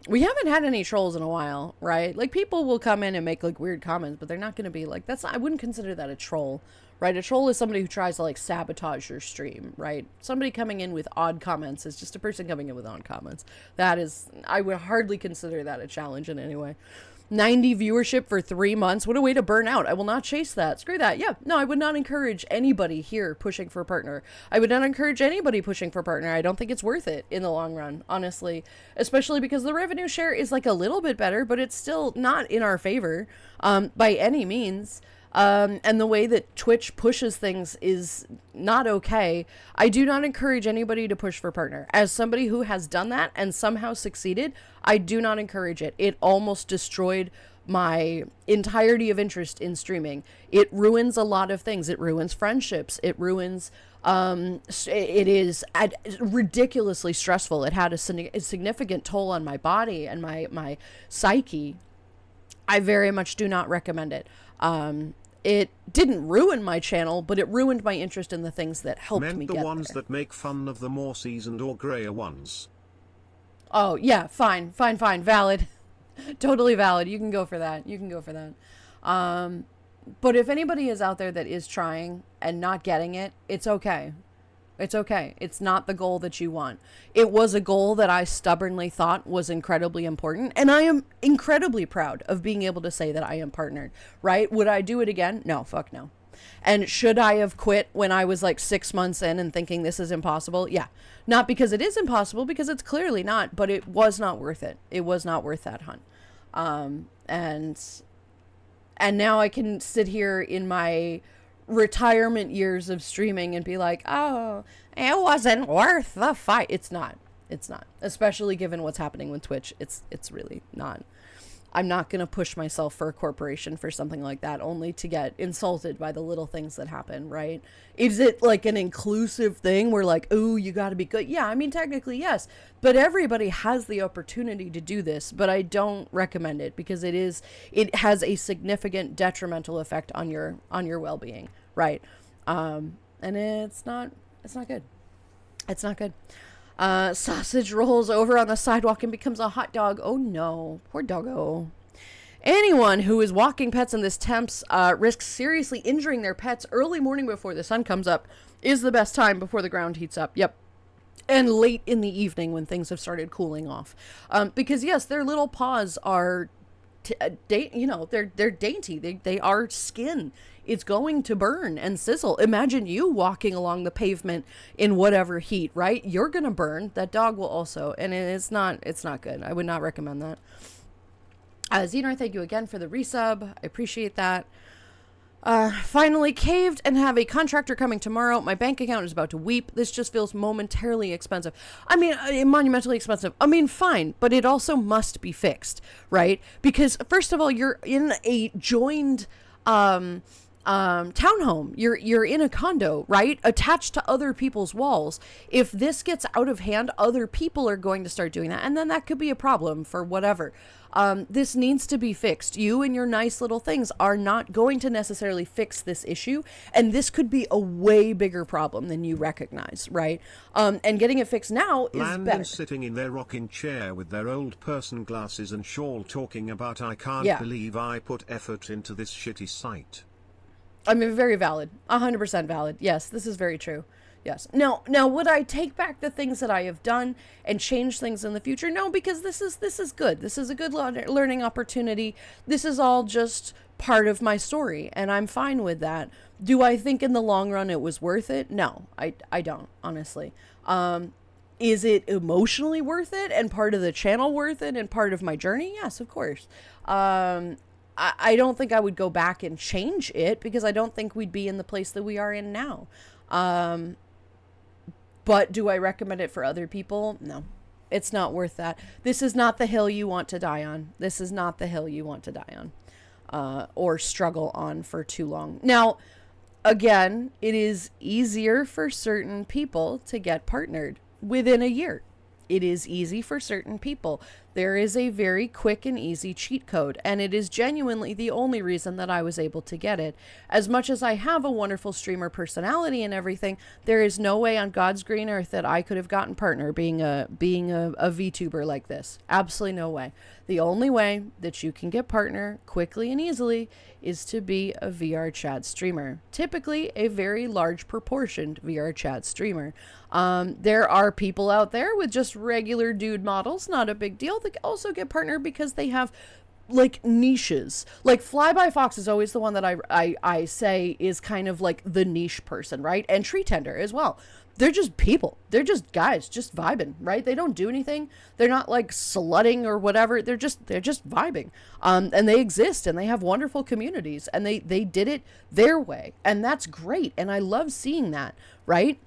Speaker 1: We haven't had any trolls in a while, right? Like, people will come in and make, like, weird comments, but they're not going to be, like, I wouldn't consider that a troll, right? A troll is somebody who tries to, like, sabotage your stream, right? Somebody coming in with odd comments is just a person coming in with odd comments. That is, I would hardly consider that a challenge in any way. 90 viewership for 3 months. What a way to burn out. I will not chase that. Screw that. Yeah, no, I would not encourage anybody here pushing for a partner. I would not encourage anybody pushing for a partner. I don't think it's worth it in the long run, honestly, especially because the revenue share is like a little bit better, but it's still not in our favor by any means. And the way that Twitch pushes things is not okay. I do not encourage anybody to push for partner. As somebody who has done that and somehow succeeded, I do not encourage it. It almost destroyed my entirety of interest in streaming. It ruins a lot of things. It ruins friendships. It ruins, it is ridiculously stressful. It had a significant toll on my body and my psyche. I very much do not recommend it. It didn't ruin my channel, but it ruined my interest in the things that helped me get there.
Speaker 3: The ones that make fun of the more seasoned or grayer ones.
Speaker 1: Oh, yeah, fine, valid. Totally valid. You can go for that. But if anybody is out there that is trying and not getting it, it's okay. It's okay. It's not the goal that you want. It was a goal that I stubbornly thought was incredibly important. And I am incredibly proud of being able to say that I am partnered, right? Would I do it again? No, fuck no. And should I have quit when I was like 6 months in and thinking this is impossible? Yeah. Not because it is impossible, because it's clearly not, but it was not worth it. It was not worth that hunt. And now I can sit here in my retirement years of streaming and be like, oh, it wasn't worth the fight. It's not, especially given what's happening with Twitch. It's really not. I'm not going to push myself for a corporation for something like that, only to get insulted by the little things that happen, right? Is it like an inclusive thing where like, oh, you got to be good? Yeah, I mean, technically, yes, but everybody has the opportunity to do this, but I don't recommend it because it has a significant detrimental effect on your well-being, right? And it's not good. It's not good. Sausage rolls over on the sidewalk and becomes a hot dog. Oh no, poor doggo. Anyone who is walking pets in this temps risks seriously injuring their pets early morning before the sun comes up is the best time before the ground heats up. Yep. And late in the evening when things have started cooling off. Because yes, their little paws are, they're dainty. They are skin. It's going to burn and sizzle. Imagine you walking along the pavement in whatever heat, right? You're going to burn. That dog will also. And it's not good. I would not recommend that. Xenar, thank you again for the resub. I appreciate that. Finally caved and have a contractor coming tomorrow. My bank account is about to weep. This just feels momentarily expensive. I mean, monumentally expensive. I mean, fine, but it also must be fixed, right? Because first of all, you're in a joined, townhome. You're in a condo, right? Attached to other people's walls. If this gets out of hand, other people are going to start doing that. And then that could be a problem for whatever. This needs to be fixed. You and your nice little things are not going to necessarily fix this issue. And this could be a way bigger problem than you recognize, right? And getting it fixed now is
Speaker 3: Landon
Speaker 1: better.
Speaker 3: Sitting in their rocking chair with their old person glasses and shawl talking about I can't believe I put effort into this shitty site.
Speaker 1: I mean, very valid. 100% valid. Yes, this is very true. Yes. Now, would I take back the things that I have done and change things in the future? No, because this is good. This is a good learning opportunity. This is all just part of my story, and I'm fine with that. Do I think in the long run it was worth it? No, I don't, honestly. Is it emotionally worth it and part of the channel worth it and part of my journey? Yes, of course. I don't think I would go back and change it because I don't think we'd be in the place that we are in now. But do I recommend it for other people? No, it's not worth that. This is not the hill you want to die on. This is not the hill you want to die on, or struggle on for too long. Now, again, it is easier for certain people to get partnered within a year. It is easy for certain people. There is a very quick and easy cheat code, and it is genuinely the only reason that I was able to get it. As much as I have a wonderful streamer personality and everything, there is no way on God's green earth that I could have gotten partner being a VTuber like this. Absolutely no way. The only way that you can get partner quickly and easily is to be a VR chat streamer. Typically a very large proportioned VR chat streamer. There are people out there with just regular dude models, not a big deal. They also get partnered because they have like niches. Like Flyby Fox is always the one that I say is kind of like the niche person, right? And Tree Tender as well. They're just people. They're just guys, just vibing, right? They don't do anything. They're not like slutting or whatever. They're just vibing. And they exist and they have wonderful communities and they did it their way. And that's great. And I love seeing that, right?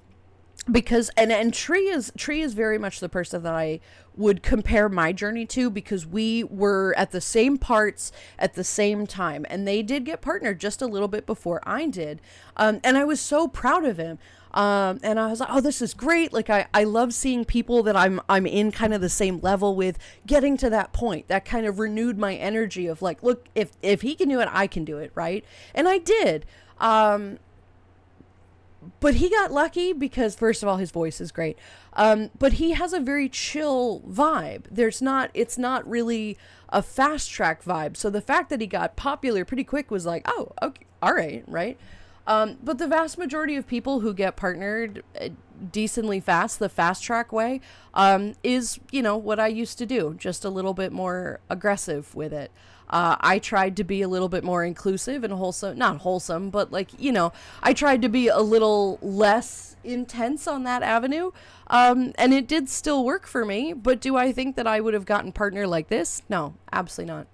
Speaker 1: Because and Tree is very much the person that I would compare my journey to, because we were at the same parts at the same time, and they did get partnered just a little bit before I did, and I was so proud of him, and I was like, oh, this is great. Like I love seeing people that I'm in kind of the same level with getting to that point. That kind of renewed my energy of like, look, if he can do it, I can do it, right? And I did. But he got lucky because, first of all, his voice is great. But he has a very chill vibe. It's not really a fast track vibe. So the fact that he got popular pretty quick was like, oh, okay, all right, right? But the vast majority of people who get partnered decently fast, the fast track way, is, what I used to do, just a little bit more aggressive with it. I tried to be a little bit more inclusive and wholesome, not wholesome, but like, I tried to be a little less intense on that avenue. And it did still work for me, but do I think that I would have gotten partner like this? No, absolutely not.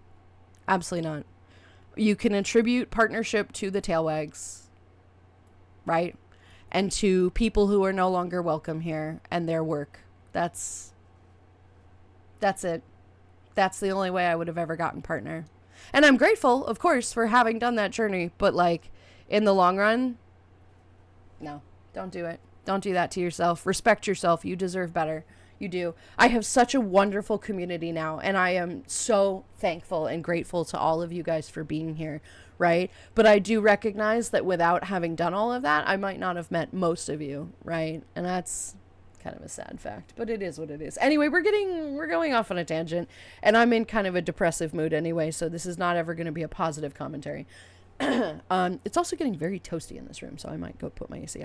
Speaker 1: Absolutely not. You can attribute partnership to the tailwags, right? And to people who are no longer welcome here and their work. That's it. That's the only way I would have ever gotten partner. And I'm grateful, of course, for having done that journey. But like in the long run, no, don't do it. Don't do that to yourself. Respect yourself. You deserve better. You do. I have such a wonderful community now. And I am so thankful and grateful to all of you guys for being here. Right. But I do recognize that without having done all of that, I might not have met most of you. Right. And that's kind of a sad fact, but it is what it is. Anyway, we're going off on a tangent, and I'm in kind of a depressive mood anyway, so this is not ever going to be a positive commentary. It's also getting very toasty in this room, so I might go put my AC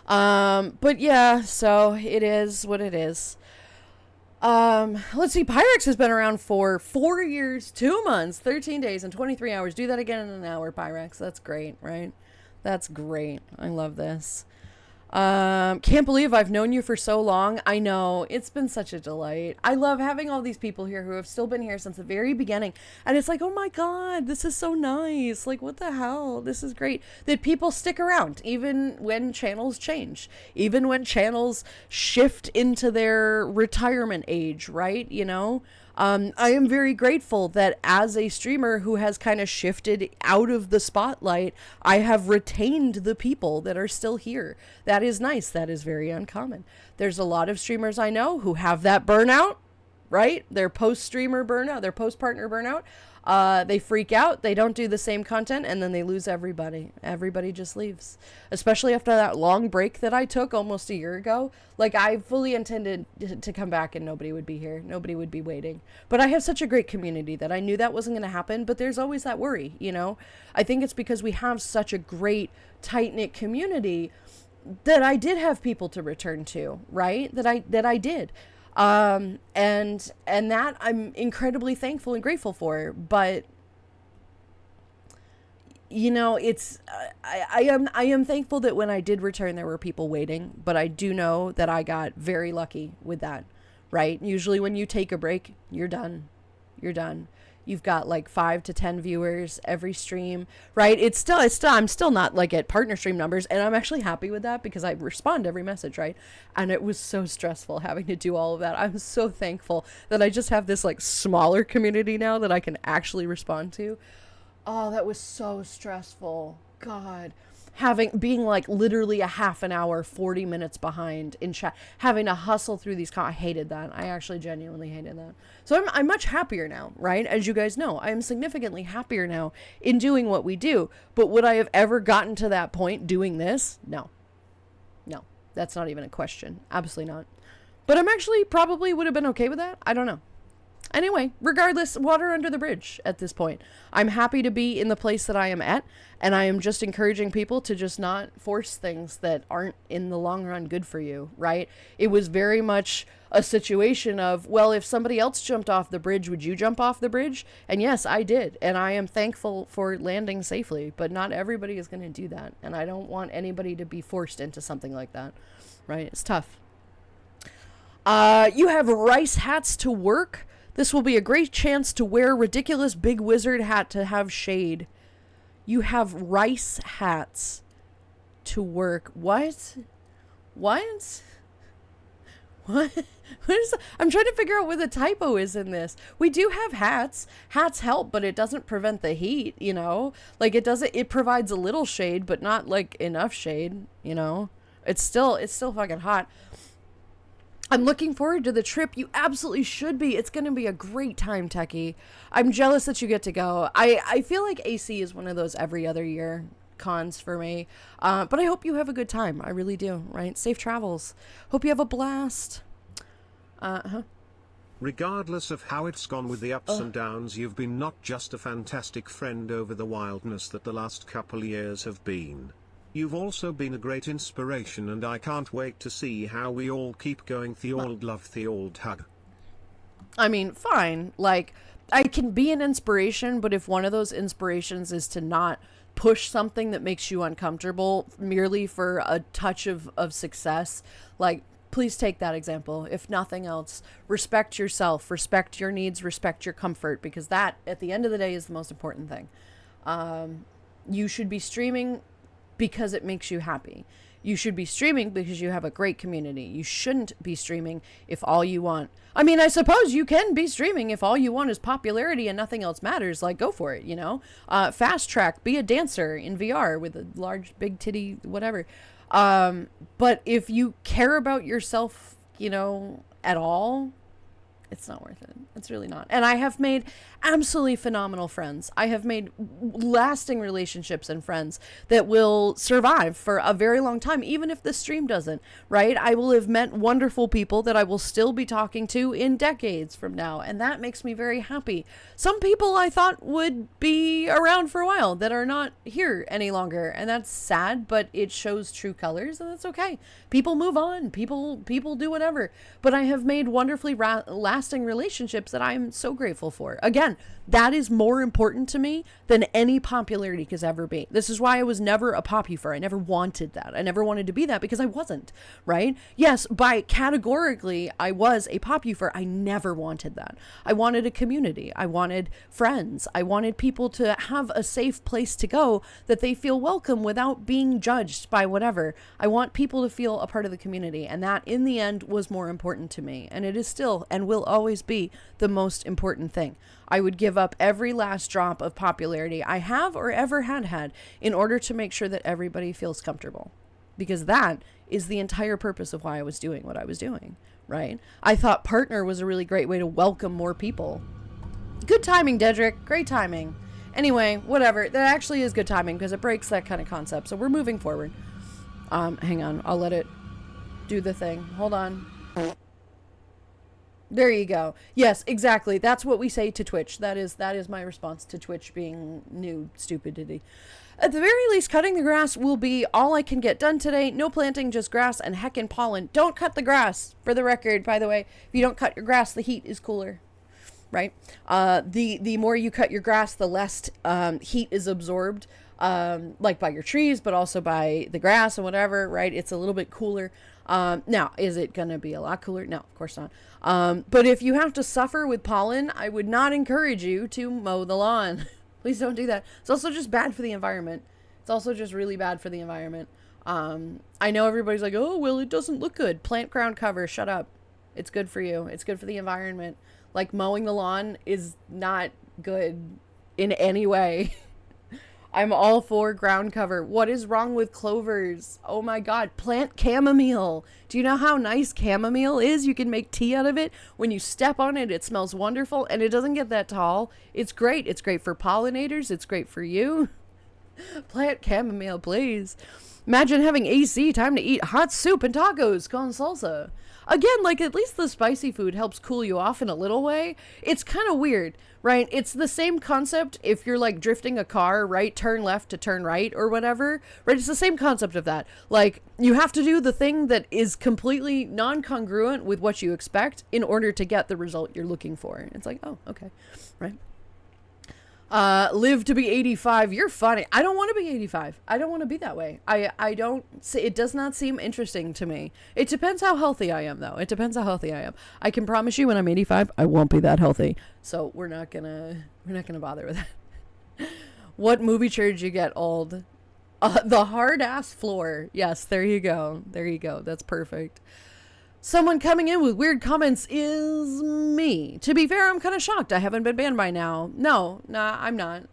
Speaker 1: on. But yeah, so it is what it is. Let's see, Pyrex has been around for 4 years, 2 months, 13 days, and 23 hours. Do that again in an hour, Pyrex. That's great, right? That's great. I love this. Can't believe I've known you for so long. I know, it's been such a delight. I love having all these people here who have still been here since the very beginning. And it's like, oh my God, this is so nice. Like, what the hell? This is great that people stick around, even when channels change, even when channels shift into their retirement age, right? I am very grateful that as a streamer who has kind of shifted out of the spotlight, I have retained the people that are still here. That is nice. That is very uncommon. There's a lot of streamers I know who have that burnout, right? Their post-streamer burnout, their post-partner burnout. They freak out, they don't do the same content, and then they lose everybody. Everybody just leaves. Especially after that long break that I took almost a year ago. Like, I fully intended to come back and nobody would be here. Nobody would be waiting. But I have such a great community that I knew that wasn't going to happen, but there's always that worry, I think it's because we have such a great, tight-knit community that I did have people to return to, right? That I did. And that I'm incredibly thankful and grateful for, but it's, I am thankful that when I did return, there were people waiting, but I do know that I got very lucky with that, right? Usually when you take a break, you're done. You've got like 5 to 10 viewers every stream, right? I'm still not like at partner stream numbers, and I'm actually happy with that because I respond to every message, right? And it was so stressful having to do all of that. I'm so thankful that I just have this like smaller community now that I can actually respond to. Oh, that was so stressful. God. Being like literally a half an hour, 40 minutes behind in chat, having to hustle through these I hated that. I actually genuinely hated that. So I'm much happier now, right? As you guys know, I am significantly happier now in doing what we do. But would I have ever gotten to that point doing this? No, that's not even a question. Absolutely not. But I'm actually probably would have been okay with that. I don't know. Anyway, regardless, water under the bridge at this point. I'm happy to be in the place that I am at, and I am just encouraging people to just not force things that aren't in the long run good for you, right? It was very much a situation of, well, if somebody else jumped off the bridge, would you jump off the bridge? And yes, I did, and I am thankful for landing safely, but not everybody is going to do that, and I don't want anybody to be forced into something like that, right? It's tough. You have rice hats to work. This will be a great chance to wear a ridiculous big wizard hat to have shade. You have rice hats to work. What? What? What? What is that? I'm trying to figure out where the typo is in this. We do have hats. Hats help, but it doesn't prevent the heat, you know? Like it provides a little shade, but not like enough shade, you know? It's still fucking hot. I'm looking forward to the trip. You absolutely should be. It's going to be a great time, Techie. I'm jealous that you get to go. I feel like AC is one of those every other year cons for me. But I hope you have a good time. I really do, right? Safe travels. Hope you have a blast.
Speaker 3: Regardless of how it's gone with the ups and downs, you've been not just a fantastic friend over the wildness that the last couple years have been. You've also been a great inspiration, and I can't wait to see how we all keep going. The old love, the old hug.
Speaker 1: I mean, fine. Like, I can be an inspiration, but if one of those inspirations is to not push something that makes you uncomfortable merely for a touch of success, like, please take that example. If nothing else, respect yourself, respect your needs, respect your comfort, because that, at the end of the day, is the most important thing. You should be streaming because it makes you happy. You should be streaming because you have a great community. You shouldn't be streaming if all you want... I mean, I suppose you can be streaming if all you want is popularity and nothing else matters. Like, go for it, you know? Fast track, be a dancer in VR with a large, big titty, whatever. But if you care about yourself, you know, at all, it's not worth it. It's really not. And I have made absolutely phenomenal friends. I have made lasting relationships and friends that will survive for a very long time, even if the stream doesn't, right? I will have met wonderful people that I will still be talking to in decades from now, and that makes me very happy. Some people I thought would be around for a while that are not here any longer, and that's sad, but it shows true colors, and that's okay. People move on. People do whatever. But I have made wonderfully lasting relationships that I'm so grateful for. Again, that is more important to me than any popularity could ever be. This is why I was never a popufer. I never wanted that. I never wanted to be that because I wasn't, right? Yes, categorically, I was a popufer. I never wanted that. I wanted a community. I wanted friends. I wanted people to have a safe place to go that they feel welcome without being judged by whatever. I want people to feel a part of the community, and that in the end was more important to me, and it is still and will always be the most important thing. I would give up every last drop of popularity I have or ever had in order to make sure that everybody feels comfortable, because that is the entire purpose of why I was doing what I was doing, right? I thought partner was a really great way to welcome more people. Good timing, Dedrick. Great timing. Anyway, whatever. That actually is good timing because it breaks that kind of concept. So we're moving forward. Hang on. I'll let it do the thing. Hold on. There you go. Yes, exactly. That's what we say to Twitch. That is my response to Twitch being new stupidity. At the very least, cutting the grass will be all I can get done today. No planting, just grass and heckin' pollen. Don't cut the grass, for the record, by the way. If you don't cut your grass, the heat is cooler, right? The more you cut your grass, the less heat is absorbed, like by your trees, but also by the grass and whatever, right? It's a little bit cooler. Now, is it going to be a lot cooler? No, of course not. But if you have to suffer with pollen, I would not encourage you to mow the lawn. Please don't do that. It's also just bad for the environment. It's also just really bad for the environment. I know everybody's like, oh, well, it doesn't look good. Plant ground cover. Shut up. It's good for you. It's good for the environment. Like, mowing the lawn is not good in any way. I'm all for ground cover. What is wrong with clovers? Oh my God. Plant chamomile. Do you know how nice chamomile is? You can make tea out of it. When you step on it, it smells wonderful, and it doesn't get that tall. It's great. It's great for pollinators. It's great for you. Plant chamomile, please. Imagine having AC, time to eat hot soup and tacos con salsa. Again, like, at least the spicy food helps cool you off in a little way. It's kind of weird, right? It's the same concept if you're, like, drifting a car, right? Turn left to turn right or whatever, right? It's the same concept of that. Like, you have to do the thing that is completely non-congruent with what you expect in order to get the result you're looking for. It's like, oh, okay, right? Live to be 85. You're funny. I don't want to be 85. I don't want to be that way. I don't say, it does not seem interesting to me. It depends how healthy I am, though. It depends how healthy I am. I can promise you when I'm 85, I won't be that healthy. So we're not gonna bother with that. What movie chair did you get, old? The hard ass floor. Yes, there you go. There you go. That's perfect. Someone coming in with weird comments is me. To be fair, I'm kind of shocked I haven't been banned by now. No, I'm not.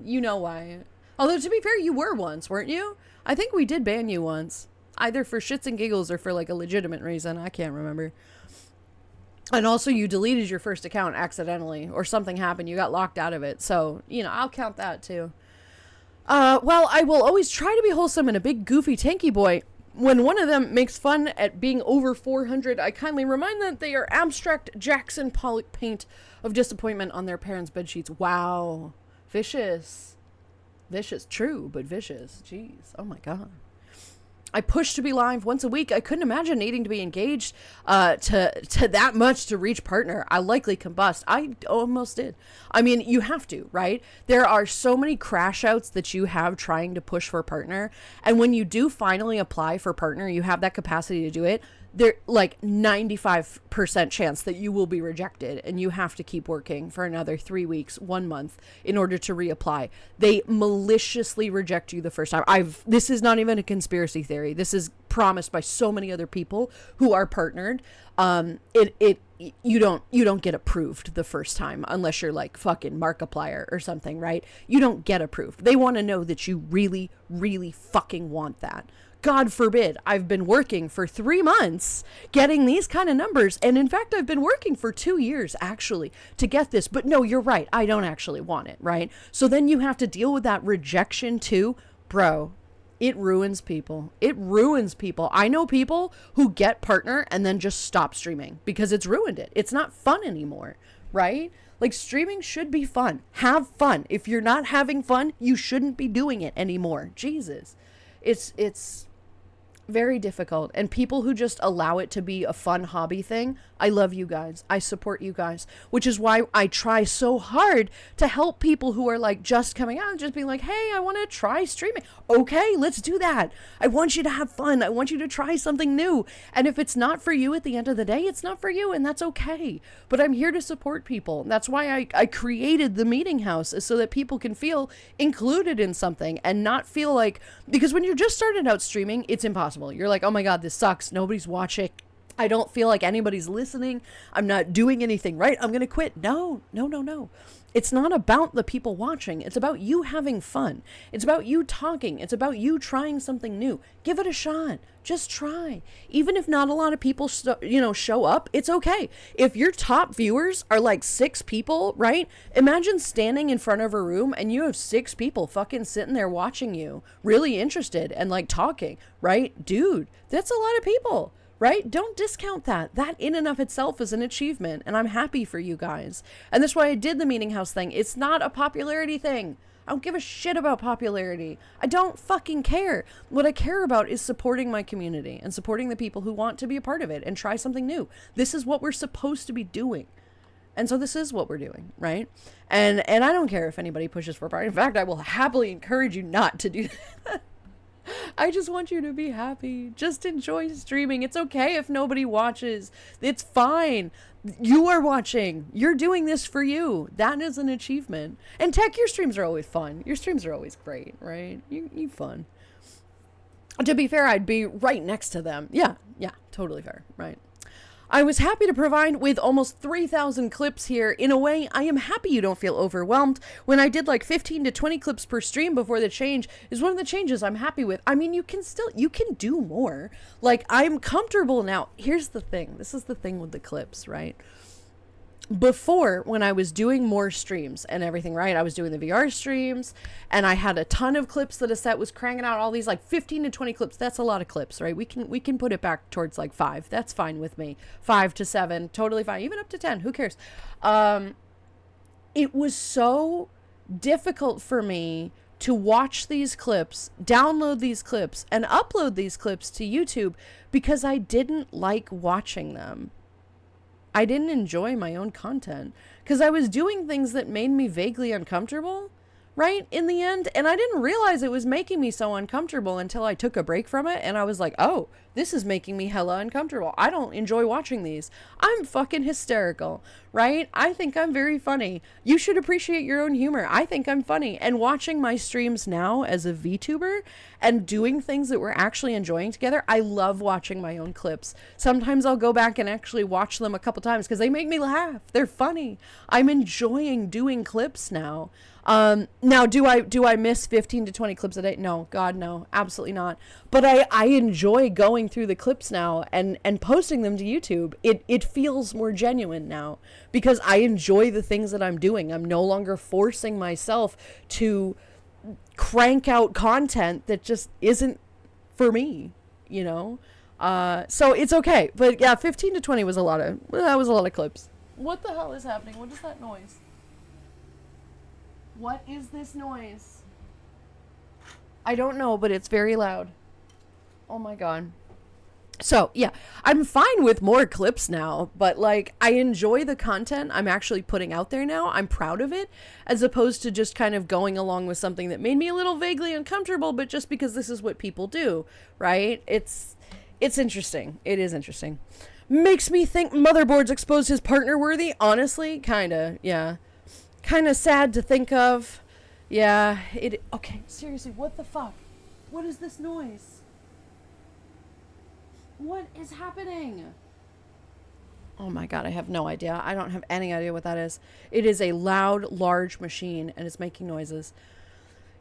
Speaker 1: You know why. Although, to be fair, you were once, weren't you? I think we did ban you once. Either for shits and giggles or for, like, a legitimate reason. I can't remember. And also, you deleted your first account accidentally. Or something happened. You got locked out of it. So, you know, I'll count that, too. Well, I will always try to be wholesome and a big, goofy, tanky boy. When one of them makes fun at being over 400, I kindly remind them that they are abstract Jackson Pollock paint of disappointment on their parents' bedsheets. Wow. Vicious. Vicious. True, but vicious. Jeez. Oh my God. I push to be live once a week. I couldn't imagine needing to be engaged to that much to reach partner. I likely combust. I almost did. I mean, you have to, right? There are so many crash outs that you have trying to push for partner. And when you do finally apply for partner, you have that capacity to do it. There, like, 95% chance that you will be rejected, and you have to keep working for another 3 weeks, 1 month in order to reapply. They maliciously reject you the first time. This is not even a conspiracy theory. This is promised by so many other people who are partnered. You don't get approved the first time unless you're like fucking Markiplier or something, right? You don't get approved. They want to know that you really, really fucking want that. God forbid, I've been working for 3 months getting these kind of numbers. And in fact, I've been working for 2 years actually to get this. But no, you're right. I don't actually want it, right? So then you have to deal with that rejection too. Bro, it ruins people. It ruins people. I know people who get partner and then just stop streaming because it's ruined it. It's not fun anymore, right? Like, streaming should be fun. Have fun. If you're not having fun, you shouldn't be doing it anymore. Jesus. It's very difficult. And people who just allow it to be a fun hobby thing, I love you guys. I support you guys, which is why I try so hard to help people who are like just coming out and just being like, hey, I want to try streaming. Okay, let's do that. I want you to have fun. I want you to try something new. And if it's not for you at the end of the day, it's not for you, and that's okay. But I'm here to support people. That's why I created the meeting house, is so that people can feel included in something and not feel like, because when you're just starting out streaming, it's impossible. You're like, oh my God, this sucks. Nobody's watching. I don't feel like anybody's listening. I'm not doing anything right. I'm going to quit. No. It's not about the people watching. It's about you having fun. It's about you talking. It's about you trying something new. Give it a shot. Just try. Even if not a lot of people, show up, it's okay. If your top viewers are like 6 people, right? Imagine standing in front of a room and you have 6 people fucking sitting there watching you, really interested and like talking, right? Dude, that's a lot of people. Right? Don't discount that. That in and of itself is an achievement, and I'm happy for you guys. And that's why I did the meeting house thing. It's not a popularity thing. I don't give a shit about popularity. I don't fucking care. What I care about is supporting my community and supporting the people who want to be a part of it and try something new. This is what we're supposed to be doing. And so this is what we're doing, right? And I don't care if anybody pushes for part. In fact, I will happily encourage you not to do that. I just want you to be happy. Just enjoy streaming. It's okay if nobody watches. It's fine. You are watching. You're doing this for you. That is an achievement. And Tech, your streams are always fun. Your streams are always great, right? You fun. To be fair, I'd be right next to them. Yeah, totally fair, right? I was happy to provide with almost 3,000 clips here. In a way, I am happy you don't feel overwhelmed. When I did like 15 to 20 clips per stream before the change is one of the changes I'm happy with. I mean, you can do more. Like, I'm comfortable now. Here's the thing. This is the thing with the clips, right? Before, when I was doing more streams and everything, right? I was doing the VR streams and I had a ton of clips that a set was cranking out, all these like 15 to 20 clips. That's a lot of clips, right? We can put it back towards like 5. That's fine with me. 5 to 7, totally fine. Even up to 10, who cares? It was so difficult for me to watch these clips, download these clips, and upload these clips to YouTube because I didn't like watching them. I didn't enjoy my own content because I was doing things that made me vaguely uncomfortable, right? In the end. And I didn't realize it was making me so uncomfortable until I took a break from it. And I was like, oh, this is making me hella uncomfortable. I don't enjoy watching these. I'm fucking hysterical, right? I think I'm very funny. You should appreciate your own humor. I think I'm funny. And watching my streams now as a VTuber and doing things that we're actually enjoying together, I love watching my own clips. Sometimes I'll go back and actually watch them a couple times because they make me laugh. They're funny. I'm enjoying doing clips now. Now, do I miss 15 to 20 clips a day? No, God, no, absolutely not. But I enjoy going through the clips now and posting them to YouTube. It feels more genuine now because I enjoy the things that I'm doing. I'm no longer forcing myself to crank out content that just isn't for me, you know? So it's okay. But yeah, 15 to 20 was a lot of clips. What the hell is happening? What is that noise? What is this noise? I don't know, but it's very loud. Oh my God. So, yeah, I'm fine with more clips now, but like, I enjoy the content I'm actually putting out there now. I'm proud of it, as opposed to just kind of going along with something that made me a little vaguely uncomfortable, but just because this is what people do, right? It's interesting. It is interesting. Makes me think Motherboards exposed his partner worthy. Honestly, kinda, yeah. Kind of sad to think of. Yeah, okay, seriously, what the fuck? What is this noise? What is happening? Oh my God, I have no idea. I don't have any idea what that is. It is a loud, large machine and it's making noises.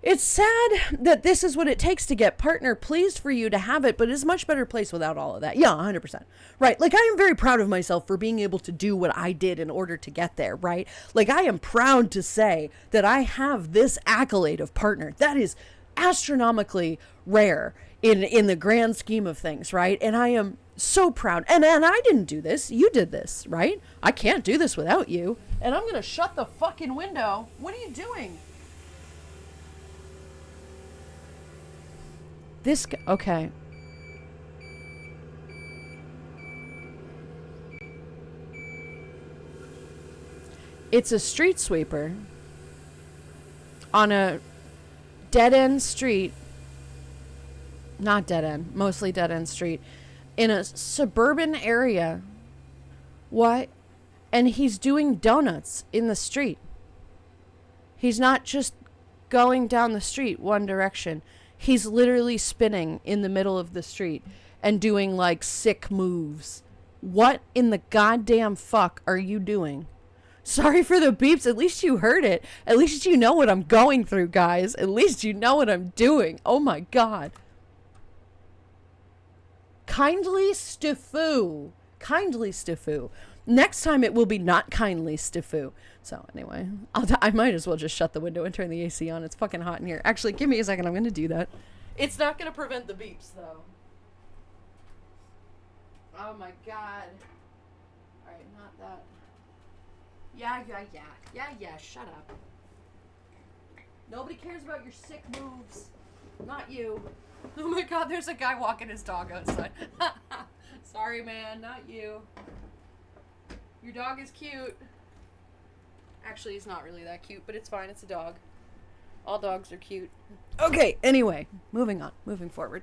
Speaker 1: It's sad that this is what it takes to get partner. Pleased for you to have it, but it's a much better place without all of that. Yeah, 100%. Right. Like, I am very proud of myself for being able to do what I did in order to get there, right? Like, I am proud to say that I have this accolade of partner. That is astronomically rare in the grand scheme of things, right? And I am so proud. And I didn't do this. You did this, right? I can't do this without you. And I'm going to shut the fucking window. What are you doing? Okay. It's a street sweeper on a dead-end street. Not dead-end, mostly dead-end street. In a suburban area. What? And he's doing donuts in the street. He's not just going down the street one direction. He's literally spinning in the middle of the street and doing like sick moves. What in the goddamn fuck are you doing? Sorry for the beeps. At least you heard it. At least you know what I'm going through, guys. At least you know what I'm doing. Oh my God. Kindly Stifu. Kindly Stifu. Next time it will be not kindly Stifu. So anyway, I might as well just shut the window and turn the AC on. It's fucking hot in here. Actually, give me a second. I'm going to do that. It's not going to prevent the beeps, though. Oh my God. Alright, not that. Yeah, shut up. Nobody cares about your sick moves. Not you. Oh my God, there's a guy walking his dog outside. Sorry, man, not you. Your dog is cute. Actually, he's not really that cute, but it's fine. It's a dog. All dogs are cute. Okay, anyway, moving on. moving forward.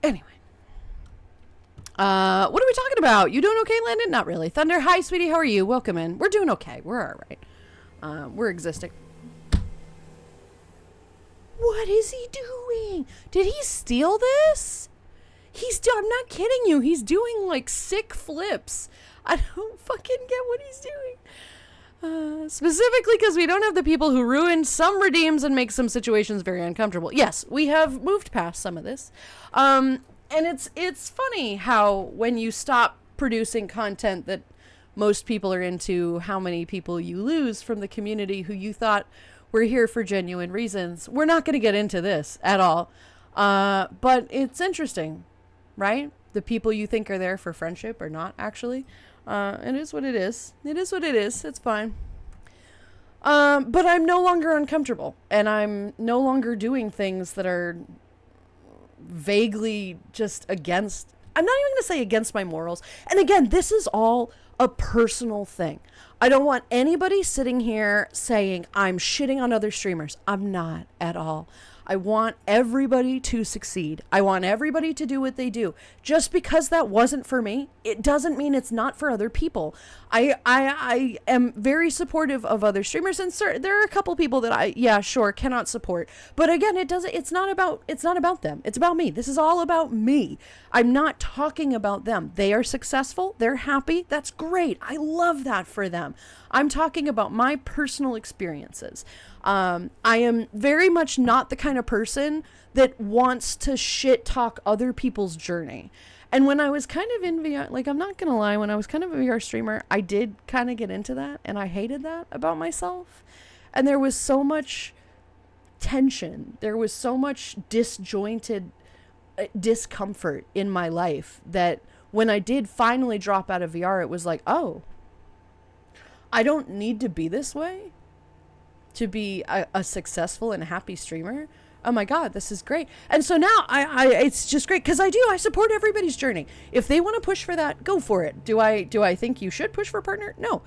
Speaker 1: Anyway. What are we talking about? You doing okay, Landon? Not really. Thunder, hi, sweetie. How are you? Welcome in. We're doing okay. We're all right. We're existing. What is he doing? Did he steal this? I'm not kidding you. He's doing like sick flips. I don't fucking get what he's doing. Specifically because we don't have the people who ruin some redeems and make some situations very uncomfortable. Yes, we have moved past some of this. And it's funny how when you stop producing content that most people are into, how many people you lose from the community who you thought were here for genuine reasons. We're not going to get into this at all. But it's interesting, right? The people you think are there for friendship are not actually. It is what it is. It is what it is. It's fine. But I'm no longer uncomfortable, and I'm no longer doing things that are vaguely just against, I'm not even going to say against my morals. And again, this is all a personal thing. I don't want anybody sitting here saying I'm shitting on other streamers. I'm not at all. I want everybody to succeed. I want everybody to do what they do. Just because that wasn't for me, it doesn't mean it's not for other people. I am very supportive of other streamers, and there are a couple people that cannot support. But again, it's not about them. It's about me. This is all about me. I'm not talking about them. They are successful. They're happy. That's great. I love that for them. I'm talking about my personal experiences. I am very much not the kind of person that wants to shit talk other people's journey. And when I was kind of in VR, like, I'm not going to lie, when I was kind of a VR streamer, I did kind of get into that, and I hated that about myself. And there was so much tension. There was so much disjointed discomfort in my life that when I did finally drop out of VR, it was like, oh, I don't need to be this way to be a successful and happy streamer. Oh my God, this is great. And so now it's just great because I support everybody's journey. If they want to push for that, go for it. Do I think you should push for a partner? No.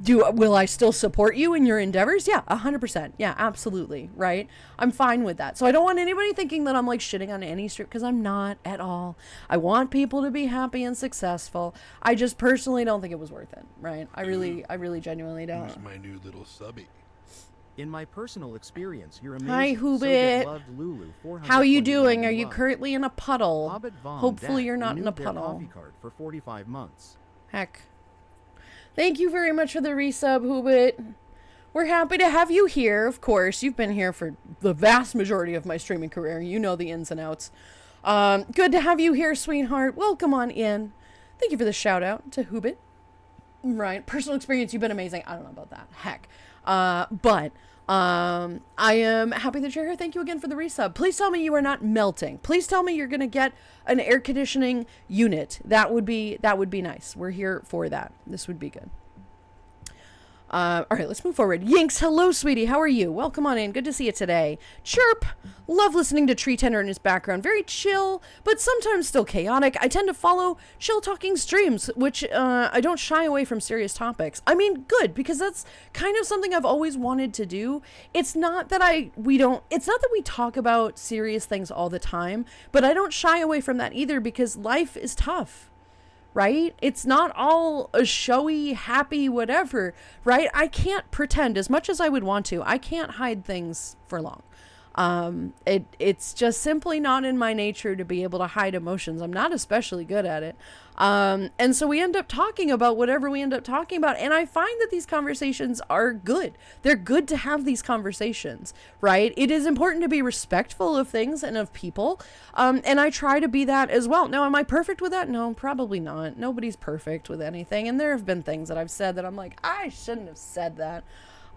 Speaker 1: Will I still support you in your endeavors? Yeah, 100%. Yeah, absolutely. Right. I'm fine with that. So I don't want anybody thinking that I'm like shitting on any stream, because I'm not at all. I want people to be happy and successful. I just personally don't think it was worth it. Right. I really genuinely don't.
Speaker 4: Here's my new little subby.
Speaker 2: In my personal experience, you're amazing.
Speaker 1: Hi, Hoobit. How you doing? Are you currently in a puddle? Hopefully you're not in a puddle.
Speaker 2: Coffee card for 45 months.
Speaker 1: Heck. Thank you very much for the resub, Hoobit. We're happy to have you here, of course. You've been here for the vast majority of my streaming career. You know the ins and outs. Good to have you here, sweetheart. Welcome on in. Thank you for the shout out to Hoobit. Right. Personal experience, you've been amazing. I don't know about that. Heck. But I am happy that you're here. Thank you again for the resub. Please tell me you are not melting. Please tell me you're going to get an air conditioning unit. That would be nice. We're here for that. This would be good. All right, let's move forward. Yinks, hello, sweetie. How are you? Welcome on in. Good to see you today. Chirp. Love listening to Tree Tender in his background. Very chill, but sometimes still chaotic. I tend to follow chill talking streams, which I don't shy away from serious topics. I mean, good, because that's kind of something I've always wanted to do. It's not that it's not that we talk about serious things all the time, but I don't shy away from that either, because life is tough. Right? It's not all a showy, happy, whatever, right? I can't pretend as much as I would want to. I can't hide things for long. It's just simply not in my nature to be able to hide emotions. I'm not especially good at it. And so we end up talking about whatever we end up talking about. And I find that these conversations are good. They're good to have these conversations, right? It is important to be respectful of things and of people. And I try to be that as well. Now, am I perfect with that? No, probably not. Nobody's perfect with anything. And there have been things that I've said that I'm like, I shouldn't have said that.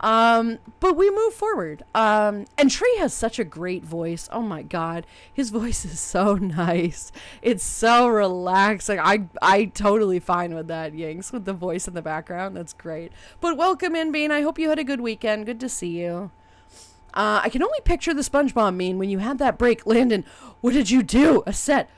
Speaker 1: But we move forward. And Trey has such a great voice. Oh my God. His voice is so nice. It's so relaxing. I totally fine with that, Yinks, with the voice in the background. That's great. But welcome in, Bean. I hope you had a good weekend. Good to see you. I can only picture the SpongeBob meme when you had that break. Landon, what did you do? A set.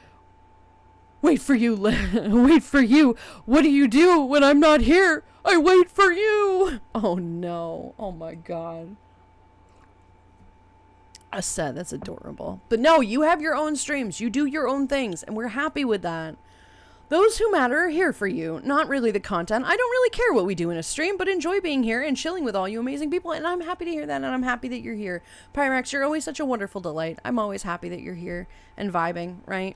Speaker 1: Wait for you. Wait for you. What do you do when I'm not here? I wait for you. Oh no. Oh my God. I said, that's adorable. But no, you have your own streams. You do your own things, and we're happy with that. Those who matter are here for you, not really the content. I don't really care what we do in a stream, but enjoy being here and chilling with all you amazing people, and I'm happy to hear that, and I'm happy that you're here. Pyrex, you're always such a wonderful delight. I'm always happy that you're here and vibing, right?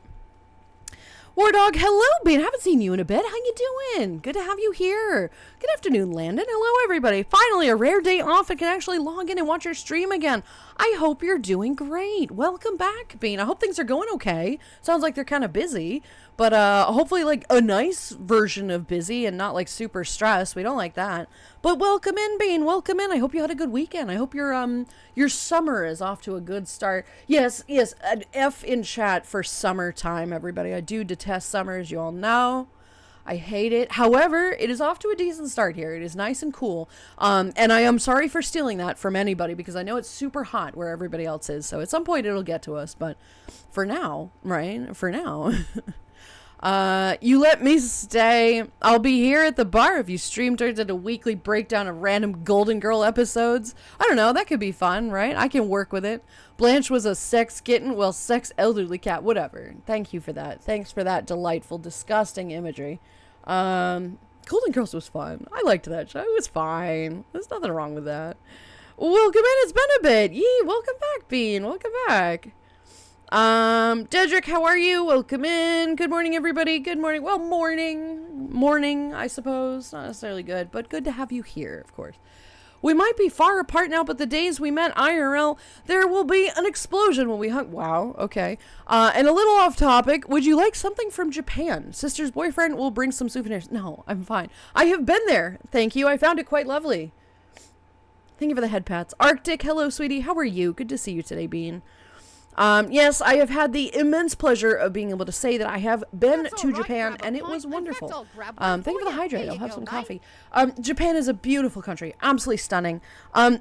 Speaker 1: War Dog, hello, Bean. Haven't seen you in a bit. How you doing? Good to have you here. Good afternoon, Landon. Hello, everybody. Finally, a rare day off and can actually log in and watch your stream again. I hope you're doing great. Welcome back, Bean. I hope things are going okay. Sounds like they're kind of busy, but hopefully like a nice version of busy and not like super stressed. We don't like that. But welcome in, Bean. Welcome in. I hope you had a good weekend. I hope your summer is off to a good start. Yes, an F in chat for summertime, everybody. I do detest summer, as you all know. I hate it. However, it is off to a decent start here. It is nice and cool. And I am sorry for stealing that from anybody because I know it's super hot where everybody else is. So at some point it'll get to us. But for now, right? For now. You let me stay. I'll be here at the bar if you stream turns into a weekly breakdown of random Golden Girl episodes. I don't know. That could be fun, right? I can work with it. Blanche was a sex kitten. Well, sex elderly cat. Whatever. Thank you for that. Thanks for that delightful, disgusting imagery. Golden Girls was fun. I liked that show. It was fine. There's nothing wrong with that. Welcome in. It's been a bit. Yee, welcome back, Bean. Welcome back. Dedrick, how are you? Welcome in. Good morning, everybody. Good morning. Well, morning, I suppose. Not necessarily good, but good to have you here, of course. We might be far apart now, but the days we met IRL, there will be an explosion when we hung. Wow, okay. And a little off topic, would you like something from Japan? Sister's boyfriend will bring some souvenirs. No, I'm fine. I have been there. Thank you. I found it quite lovely. Thank you for the head pats. Arctic, hello, sweetie. How are you? Good to see you today, Bean. Yes, I have had the immense pleasure of being able to say that I have been to Japan, and it was wonderful. Thank you for the hydrate. I'll have some coffee. Japan is a beautiful country, absolutely stunning.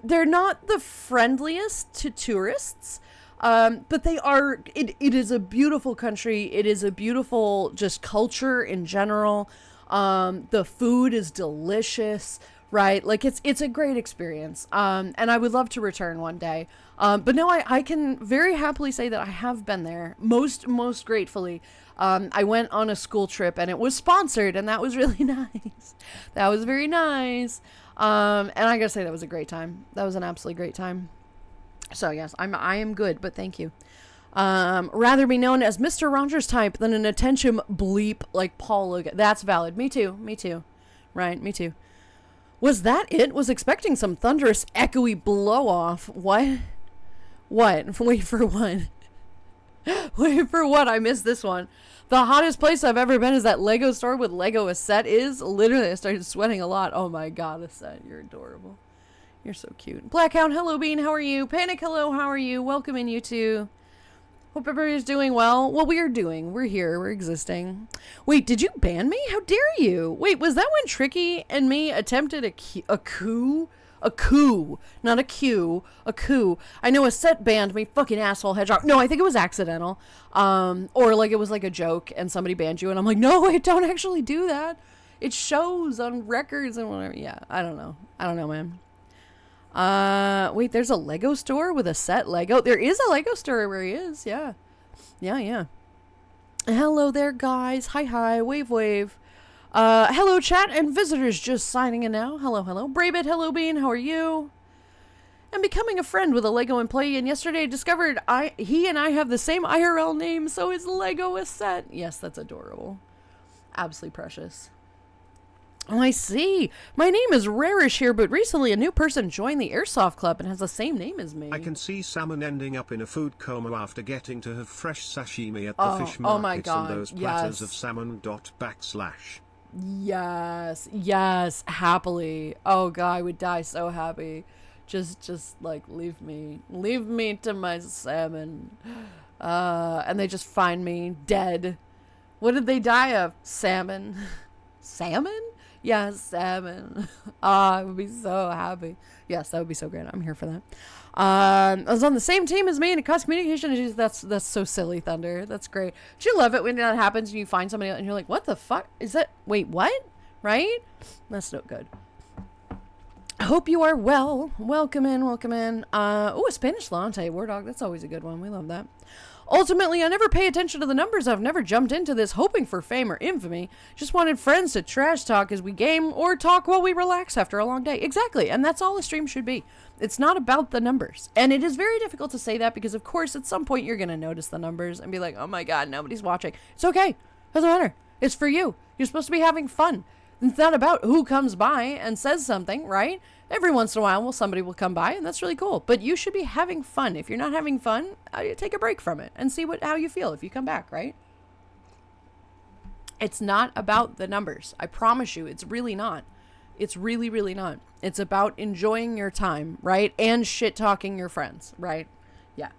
Speaker 1: They're not the friendliest to tourists, but they are. It is a beautiful country. It is a beautiful just culture in general. The food is delicious. Right, like it's a great experience, and I would love to return one day. But no, I can very happily say that I have been there. Most gratefully, I went on a school trip, and it was sponsored, and that was really nice. That was very nice. And I gotta say that was a great time. That was an absolutely great time. So yes, I am good, but thank you. Rather be known as Mr. Rogers type than an attention bleep like Paul Logan. That's valid. Me too. Right, me too. Was that it? Was expecting some thunderous, echoey blow-off. What? Wait for what? Wait for what? I missed this one. The hottest place I've ever been is that Lego store with Lego a set is. Literally, I started sweating a lot. Oh my god, a set. You're adorable. You're so cute. Blackhound, hello, Bean. How are you? Panic, hello. How are you? Welcome in, you two. Hope everybody's doing well. Well, we are doing. We're here. We're existing. Wait, did you ban me? How dare you? Wait, was that when Tricky and me attempted a coup? A coup. Not a Q. A coup. I know a set banned me. Fucking asshole hedgehog. No, I think it was accidental. Or like it was like a joke and somebody banned you and I'm like, no, wait, don't actually do that. It shows on records and whatever. Yeah, I don't know. Man. Wait, there's a Lego store with a set Lego. There is a Lego store where he is. Yeah. Hello there, guys. Hi. Wave. Hello, chat and visitors just signing in now. Hello. Brabit, hello, Bean. How are you? I'm becoming a friend with a Lego employee, and yesterday I discovered he and I have the same IRL name, so it's Lego a set. Yes, that's adorable. Absolutely precious. Oh, I see. My name is Rarish here, but recently a new person joined the Airsoft Club and has the same name as me.
Speaker 3: I can see salmon ending up in a food coma after getting to have fresh sashimi at the fish markets
Speaker 1: my God.
Speaker 3: and those platters of salmon.
Speaker 1: Yes, happily. Oh god, I would die so happy. Just like leave me to my salmon. And they just find me dead. What did they die of? Salmon? Yeah, salmon. I would be so happy. Yes, that would be so great. I'm here for that. I was on the same team as me in cost communication. That's so silly, Thunder. That's great. Do you love it when that happens and you find somebody and you're like, what the fuck is that? Wait, what? Right? That's no good. I hope you are well. Welcome in, welcome in. Oh, a Spanish latte, War Dog. That's always a good one. We love that. Ultimately, I never pay attention to the numbers. I've never jumped into this hoping for fame or infamy. Just wanted friends to trash talk as we game or talk while we relax after a long day. Exactly, and that's all a stream should be. It's not about the numbers. And it is very difficult to say that because, of course, at some point you're going to notice the numbers and be like, oh my god, nobody's watching. It's okay. Doesn't matter. It's for you. You're supposed to be having fun. It's not about who comes by and says something, right? Every once in a while, somebody will come by, and that's really cool. But you should be having fun. If you're not having fun, take a break from it and see how you feel if you come back, right? It's not about the numbers. I promise you, it's really not. It's really, really not. It's about enjoying your time, right? And shit-talking your friends, right? Yeah.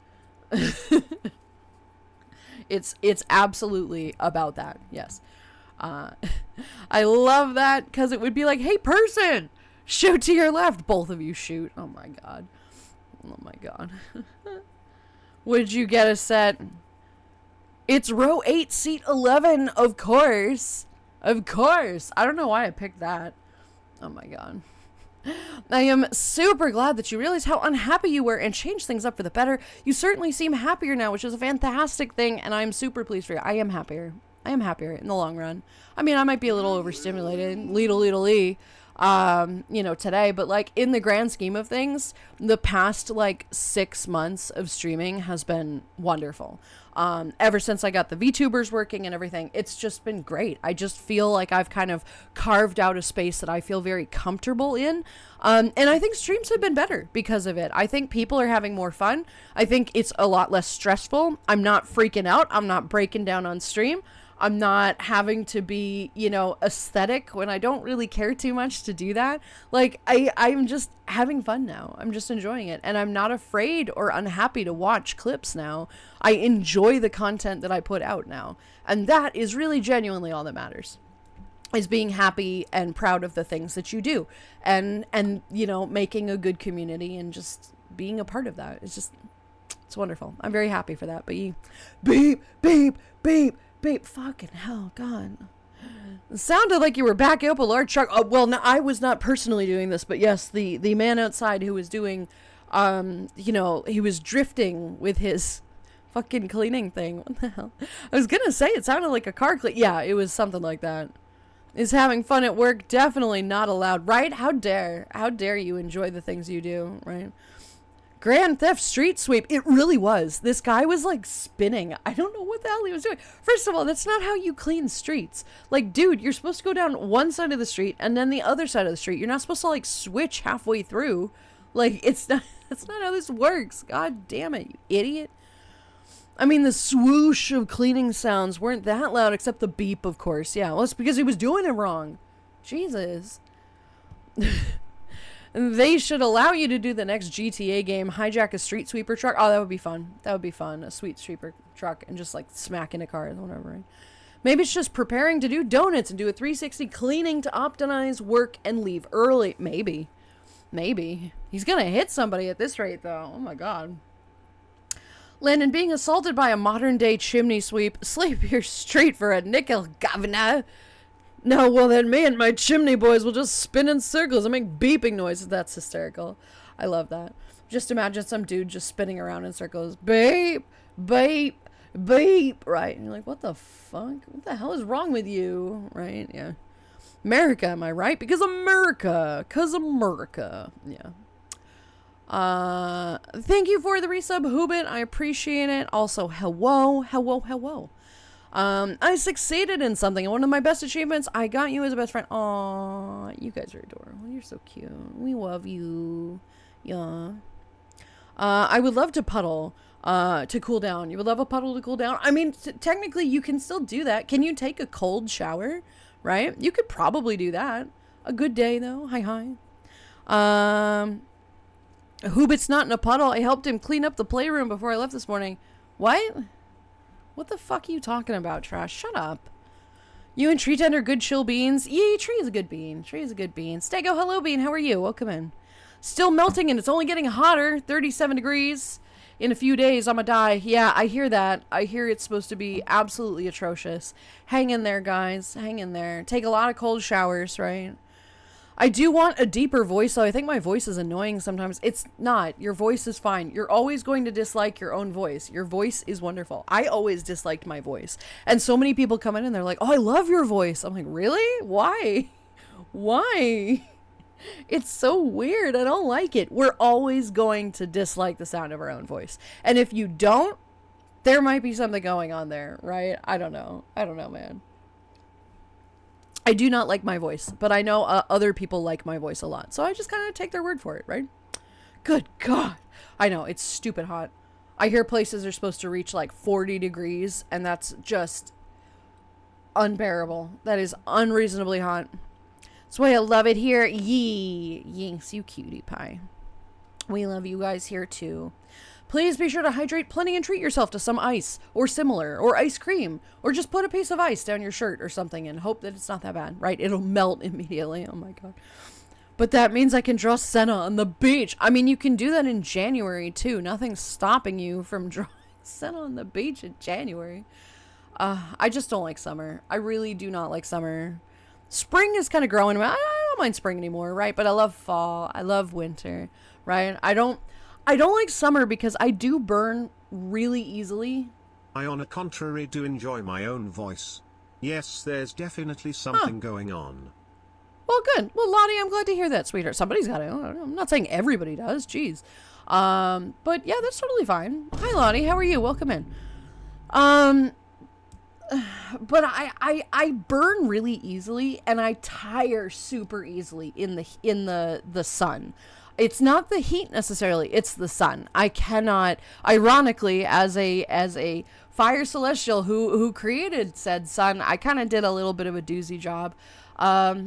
Speaker 1: It's absolutely about that, yes. I love that because it would be like, hey, person, shoot to your left. Both of you shoot. Oh, my God. Oh, my God. Would you get a set? It's row 8, seat 11, of course. Of course. I don't know why I picked that. Oh, my God. I am super glad that you realized how unhappy you were and changed things up for the better. You certainly seem happier now, which is a fantastic thing, and I'm super pleased for you. I am happier. I am happier in the long run. I mean, I might be a little overstimulated, today, but like in the grand scheme of things, the past like 6 months of streaming has been wonderful. Ever since I got the VTubers working and everything, it's just been great. I just feel like I've kind of carved out a space that I feel very comfortable in. And I think streams have been better because of it. I think people are having more fun. I think it's a lot less stressful. I'm not freaking out. I'm not breaking down on stream. I'm not having to be, aesthetic when I don't really care too much to do that. Like, I'm just having fun now. I'm just enjoying it. And I'm not afraid or unhappy to watch clips now. I enjoy the content that I put out now. And that is really genuinely all that matters. Is being happy and proud of the things that you do. And making a good community and just being a part of that. It's wonderful. I'm very happy for that. But beep, beep, beep. Babe, fucking hell, God. It sounded like you were backing up a large truck. Oh, well, no, I was not personally doing this, but yes, the man outside who was doing, he was drifting with his fucking cleaning thing. What the hell? I was gonna say it sounded like a car clean. Yeah, it was something like that. Is having fun at work definitely not allowed, right? How dare you enjoy the things you do, right? Grand Theft Street Sweep. It really was. This guy was like spinning. I don't know what the hell he was doing. First of all, that's not how you clean streets. Like, dude, you're supposed to go down one side of the street and then the other side of the street. You're not supposed to like switch halfway through. Like, that's not how this works. God damn it, you idiot. I mean, the swoosh of cleaning sounds weren't that loud except the beep, of course. Yeah, well, it's because he was doing it wrong. Jesus. They should allow you to do the next GTA game, hijack a street sweeper truck. Oh, that would be fun. That would be fun. A sweet sweeper truck and just like smack into cars or whatever. Right? Maybe it's just preparing to do donuts and do a 360 cleaning to optimize work and leave early. Maybe. He's going to hit somebody at this rate, though. Oh, my God. Landon, being assaulted by a modern-day chimney sweep. Sleep your street for a nickel, governor. No, well then me and my chimney boys will just spin in circles and make beeping noises. That's hysterical. I love that. Just imagine some dude just spinning around in circles. Beep, beep, beep. Right. And you're like, what the fuck? What the hell is wrong with you? Right? Yeah. America, am I right? Because America. Yeah. Thank you for the resub, Hoobit. I appreciate it. Also, hello. I succeeded in something. One of my best achievements, I got you as a best friend. Aw, you guys are adorable. You're so cute. We love you. Yeah. I would love to puddle to cool down. You would love a puddle to cool down? I mean, technically, you can still do that. Can you take a cold shower? Right? You could probably do that. A good day, though. Hi. Hoobit's not in a puddle. I helped him clean up the playroom before I left this morning. What? What the fuck are you talking about, Trash? Shut up. You and Tree Tender good chill beans? Yee, Tree is a good bean. Stego, hello bean. How are you? Welcome in. Still melting and it's only getting hotter. 37 degrees. In a few days, I'm gonna die. Yeah, I hear that. I hear it's supposed to be absolutely atrocious. Hang in there, guys. Hang in there. Take a lot of cold showers, right? I do want a deeper voice, so I think my voice is annoying sometimes. It's not. Your voice is fine. You're always going to dislike your own voice. Your voice is wonderful. I always disliked my voice. And so many people come in and they're like, oh, I love your voice. I'm like, really? Why? Why? It's so weird. I don't like it. We're always going to dislike the sound of our own voice. And if you don't, there might be something going on there, right? I don't know. I don't know, man. I do not like my voice, but I know other people like my voice a lot. So I just kind of take their word for it, right? Good God. I know, it's stupid hot. I hear places are supposed to reach like 40 degrees, and that's just unbearable. That is unreasonably hot. That's why I love it here. Yee. Yinks, you cutie pie. We love you guys here too. Please be sure to hydrate plenty and treat yourself to some ice or similar or ice cream, or just put a piece of ice down your shirt or something and hope that it's not that bad, right? It'll melt immediately. Oh my God. But that means I can draw Senna on the beach. I mean, you can do that in January too. Nothing's stopping you from drawing Senna on the beach in January. I just don't like summer. I really do not like summer. Spring is kind of growing. I don't mind spring anymore, right? But I love fall. I love winter, right? I don't like summer because I do burn really easily.
Speaker 3: I, on the contrary, do enjoy my own voice. Yes, there's definitely something going on.
Speaker 1: Well, good. Well, Lottie, I'm glad to hear that, sweetheart. Somebody's got it. I'm not saying everybody does. Jeez. But yeah, that's totally fine. Hi, Lottie. How are you? Welcome in. But I burn really easily, and I tire super easily in the sun. It's not the heat necessarily, it's the sun. I cannot, ironically, as a fire celestial who created said sun, I kind of did a little bit of a doozy job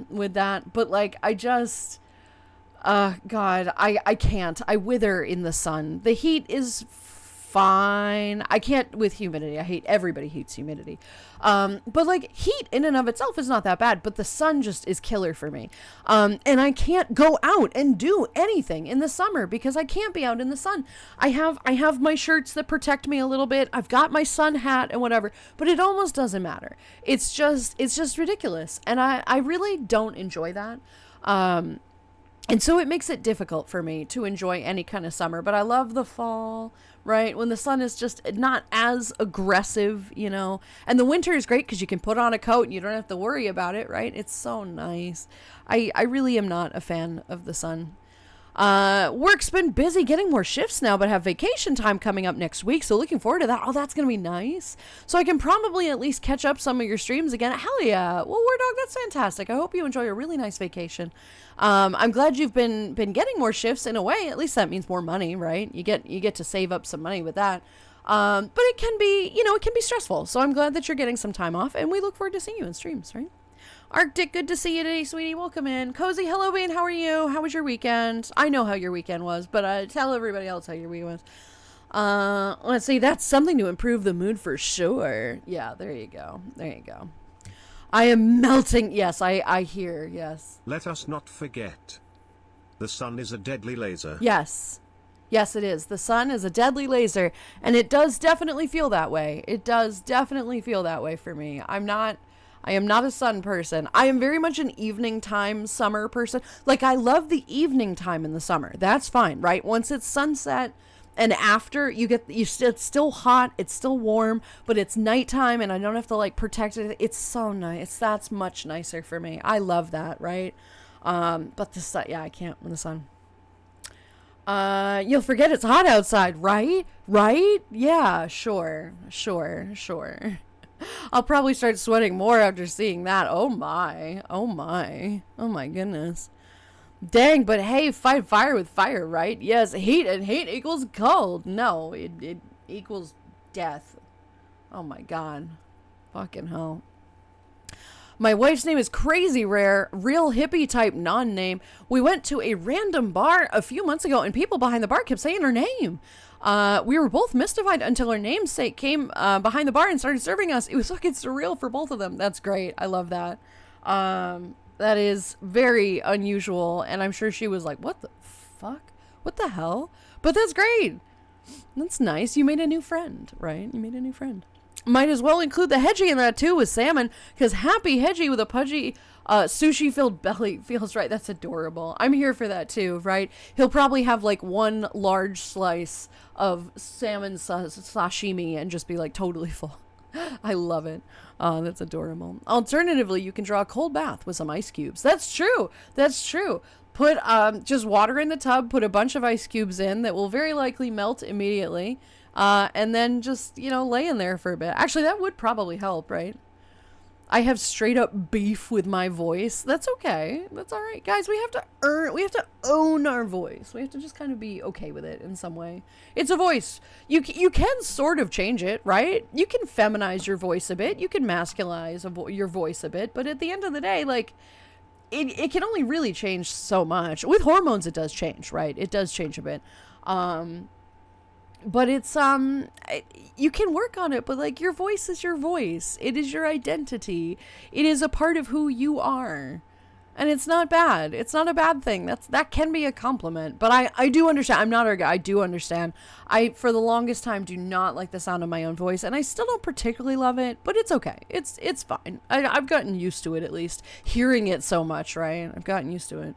Speaker 1: with that. But like, I just, God, I can't. I wither in the sun. The heat is fine. I can't with humidity. Everybody hates humidity. But like, heat in and of itself is not that bad, but the sun just is killer for me. And I can't go out and do anything in the summer because I can't be out in the sun. I have my shirts that protect me a little bit. I've got my sun hat and whatever, but it almost doesn't matter. It's just ridiculous. And I really don't enjoy that. And so it makes it difficult for me to enjoy any kind of summer, but I love the fall, right? When the sun is just not as aggressive, you know, and the winter is great because you can put on a coat and you don't have to worry about it, right? It's so nice. I really am not a fan of the sun. Work's been busy getting more shifts now, but have vacation time coming up next week. So looking forward to that. Oh, that's going to be nice. So I can probably at least catch up some of your streams again. Hell yeah. Well, War Dog, that's fantastic. I hope you enjoy a really nice vacation. I'm glad you've been getting more shifts in a way. At least that means more money, right? You get to save up some money with that. But it can be, it can be stressful. So I'm glad that you're getting some time off, and we look forward to seeing you in streams, right? Arctic, good to see you today, sweetie. Welcome in. Cozy, hello, Bean. How are you? How was your weekend? I know how your weekend was, but tell everybody else how your weekend was. Let's see. That's something to improve the mood for sure. Yeah, there you go. There you go. I am melting. Yes, I hear. Yes.
Speaker 3: Let us not forget. The sun is a deadly laser.
Speaker 1: Yes. Yes, it is. The sun is a deadly laser, and it does definitely feel that way. It does definitely feel that way for me. I am not a sun person. I am very much an evening time summer person. Like, I love the evening time in the summer. That's fine, right? Once it's sunset and after, it's still hot, it's still warm, but it's nighttime and I don't have to like protect it. It's so nice. That's much nicer for me. I love that, right? But the sun, yeah, I can't in the sun. You'll forget it's hot outside, right? Right? Yeah, sure. I'll probably start sweating more after seeing that. Oh my goodness. Dang, but hey, fight fire with fire, right? Yes, heat and heat equals cold. No, it equals death. Oh my God. Fucking hell. My wife's name is Crazy Rare, real hippie type non-name. We went to a random bar a few months ago and people behind the bar kept saying her name. We were both mystified until her namesake came behind the bar and started serving us. It was fucking surreal for both of them. That's great. I love that. That is very unusual. And I'm sure she was like, what the fuck? What the hell? But that's great. That's nice. You made a new friend, right? You made a new friend. Might as well include the hedgie in that too with salmon, because happy hedgie with a pudgy Sushi filled belly feels right. That's adorable. I'm here for that too, right? He'll probably have like one large slice of salmon sashimi and just be like totally full. I love it. That's adorable. Alternatively, you can draw a cold bath with some ice cubes. That's true. That's true. Put just water in the tub, put a bunch of ice cubes in that will very likely melt immediately. And then just, lay in there for a bit. Actually, that would probably help, right? I have straight up beef with my voice. That's okay. That's all right. Guys, we have to own our voice. We have to just kind of be okay with it in some way. It's a voice. You can sort of change it, right? You can feminize your voice a bit. You can masculinize your voice a bit. But at the end of the day, like, it can only really change so much. With hormones, it does change, right? It does change a bit. But it's, you can work on it, but like your voice is your voice. It is your identity. It is a part of who you are. And it's not bad. It's not a bad thing. That can be a compliment. But I do understand. I'm not a guy. I do understand. I, for the longest time, do not like the sound of my own voice. And I still don't particularly love it, but it's okay. It's fine. I've gotten used to it, at least. Hearing it so much, right? I've gotten used to it.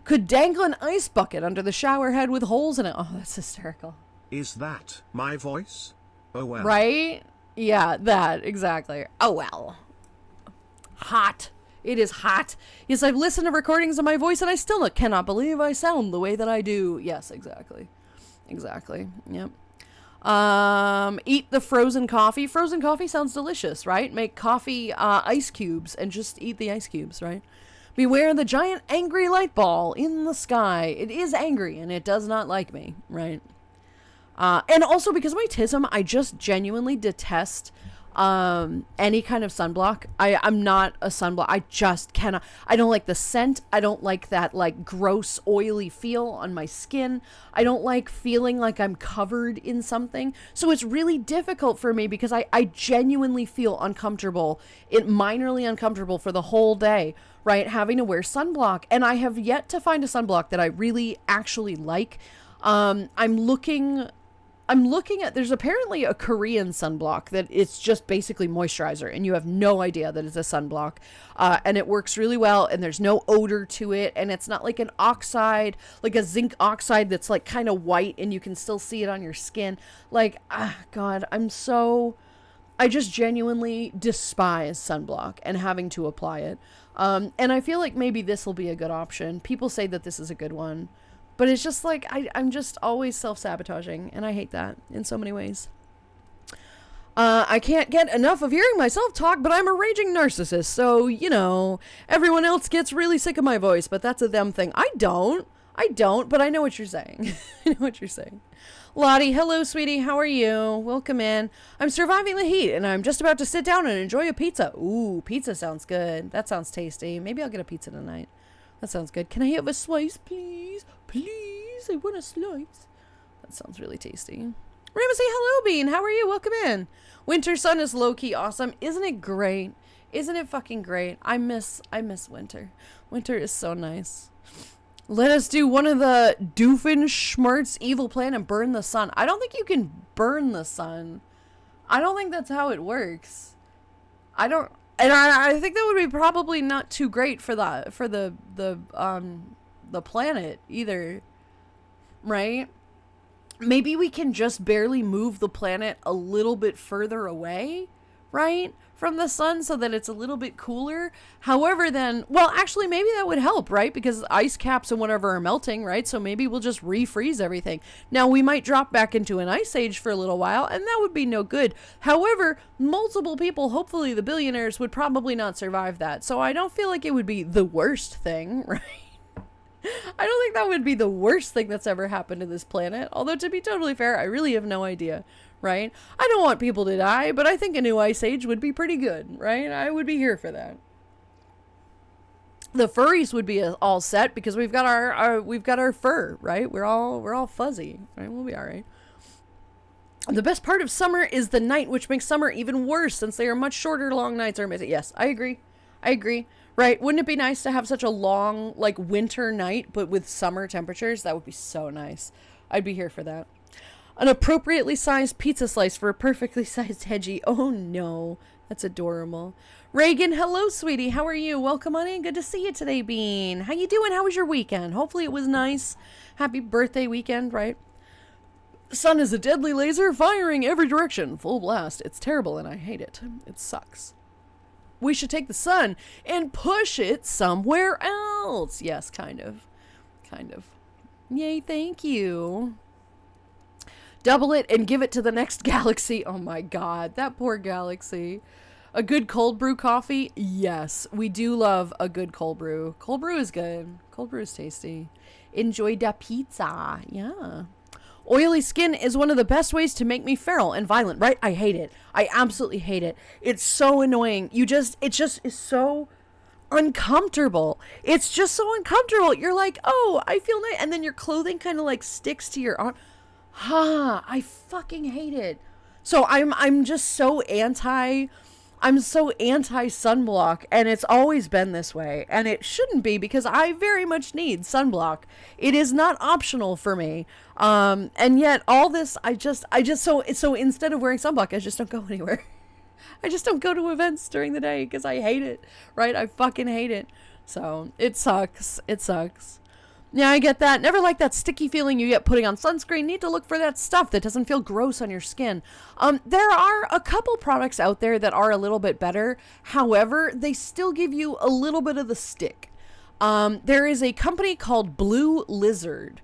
Speaker 1: Could dangle an ice bucket under the shower head with holes in it. Oh, that's hysterical.
Speaker 3: Is that my voice? Oh well.
Speaker 1: Right? Yeah, that, exactly. Oh well. Hot. It is hot. Yes, I've listened to recordings of my voice and I still cannot believe I sound the way that I do. Yes, exactly. Exactly. Yep. Eat the frozen coffee. Frozen coffee sounds delicious, right? Make coffee ice cubes and just eat the ice cubes, right? Beware the giant angry light ball in the sky. It is angry and it does not like me, right? And also because of my tism, I just genuinely detest any kind of sunblock. I'm not a sunblock. I just cannot. I don't like the scent. I don't like that like gross oily feel on my skin. I don't like feeling like I'm covered in something. So it's really difficult for me because I genuinely feel uncomfortable, minorly uncomfortable for the whole day, right? Having to wear sunblock. And I have yet to find a sunblock that I really actually like. I'm looking at, there's apparently a Korean sunblock that it's just basically moisturizer and you have no idea that it's a sunblock. And it works really well and there's no odor to it. And it's not like an oxide, like a zinc oxide that's like kind of white and you can still see it on your skin. Like, God, I just genuinely despise sunblock and having to apply it. And I feel like maybe this will be a good option. People say that this is a good one. But it's just like, I'm just always self-sabotaging, and I hate that in so many ways. I can't get enough of hearing myself talk, but I'm a raging narcissist, so, everyone else gets really sick of my voice, but that's a them thing. I don't, but I know what you're saying. I know what you're saying. Lottie, hello, sweetie, how are you? Welcome in. I'm surviving the heat, and I'm just about to sit down and enjoy a pizza. Ooh, pizza sounds good. That sounds tasty. Maybe I'll get a pizza tonight. That sounds good. Can I have a slice, please? Please, I want a slice. That sounds really tasty. Ramsey, hello, Bean. How are you? Welcome in. Winter sun is low-key awesome. Isn't it great? Isn't it fucking great? I miss winter. Winter is so nice. Let us do one of the Doofenshmirtz evil plan and burn the sun. I don't think you can burn the sun. I don't think that's how it works. And I think that would be probably not too great for the planet either, right? Maybe we can just barely move the planet a little bit further away, right, from the sun so that it's a little bit cooler. However, then, well, actually, maybe that would help, right? Because ice caps and whatever are melting, right? So maybe we'll just refreeze everything. Now, we might drop back into an ice age for a little while, and that would be no good. However, multiple people, hopefully the billionaires, would probably not survive that. So I don't feel like it would be the worst thing, right? I don't think that would be the worst thing that's ever happened to this planet. Although, to be totally fair, I really have no idea, right? I don't want people to die, but I think a new ice age would be pretty good, right? I would be here for that. The furries would be all set because we've got our fur, right? We're all fuzzy, right? We'll be all right. The best part of summer is the night, which makes summer even worse since they are much shorter. Long nights are amazing. Yes, I agree. Right? Wouldn't it be nice to have such a long, like, winter night, but with summer temperatures? That would be so nice. I'd be here for that. An appropriately sized pizza slice for a perfectly sized hedgie. Oh, no. That's adorable. Reagan, hello, sweetie. How are you? Welcome on in. Good to see you today, Bean. How you doing? How was your weekend? Hopefully it was nice. Happy birthday weekend, right? Sun is a deadly laser firing every direction. Full blast. It's terrible and I hate it. It sucks. We should take the sun and push it somewhere else. Yes, kind of. Kind of. Yay, thank you. Double it and give it to the next galaxy. Oh my god, that poor galaxy. A good cold brew coffee? Yes, we do love a good cold brew. Cold brew is good. Cold brew is tasty. Enjoy da pizza. Yeah. Oily skin is one of the best ways to make me feral and violent, right? I hate it. I absolutely hate it. It's so annoying. It just is so uncomfortable. It's just so uncomfortable. You're like, oh, I feel nice. And then your clothing kind of like sticks to your arm. I fucking hate it. So I'm just so I'm so anti sunblock, and it's always been this way, and it shouldn't be because I very much need sunblock. It is not optional for me. And yet all this, so instead of wearing sunblock, I just don't go anywhere. I just don't go to events during the day because I hate it, right? I fucking hate it. So it sucks. It sucks. Yeah, I get that. Never like that sticky feeling you get putting on sunscreen. Need to look for that stuff that doesn't feel gross on your skin. There are a couple products out there that are a little bit better. However, they still give you a little bit of the stick. There is a company called Blue Lizard,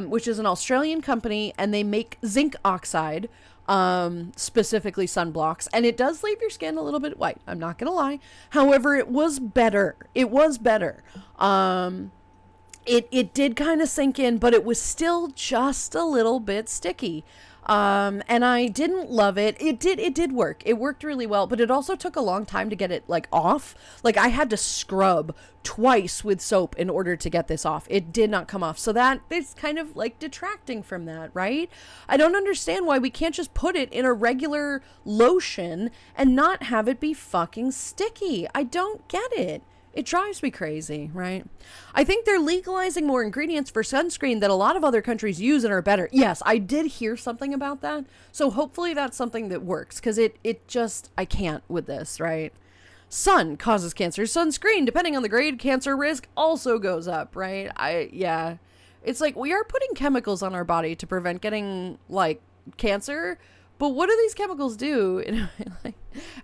Speaker 1: which is an Australian company, and they make zinc oxide, specifically sunblocks, and it does leave your skin a little bit white. I'm not gonna lie. However, it was better. It was better. It did kind of sink in, but it was still just a little bit sticky. And I didn't love it. It did work. It worked really well, but it also took a long time to get it like off. Like I had to scrub twice with soap in order to get this off. It did not come off. So that is kind of like detracting from that, right? I don't understand why we can't just put it in a regular lotion and not have it be fucking sticky. I don't get it. It drives me crazy, right? I think they're legalizing more ingredients for sunscreen that a lot of other countries use and are better. Yes, I did hear something about that. So hopefully that's something that works, because I can't with this, right? Sun causes cancer. Sunscreen, depending on the grade, cancer risk also goes up, right? Yeah. It's like we are putting chemicals on our body to prevent getting, like, cancer. But what do these chemicals do? Like,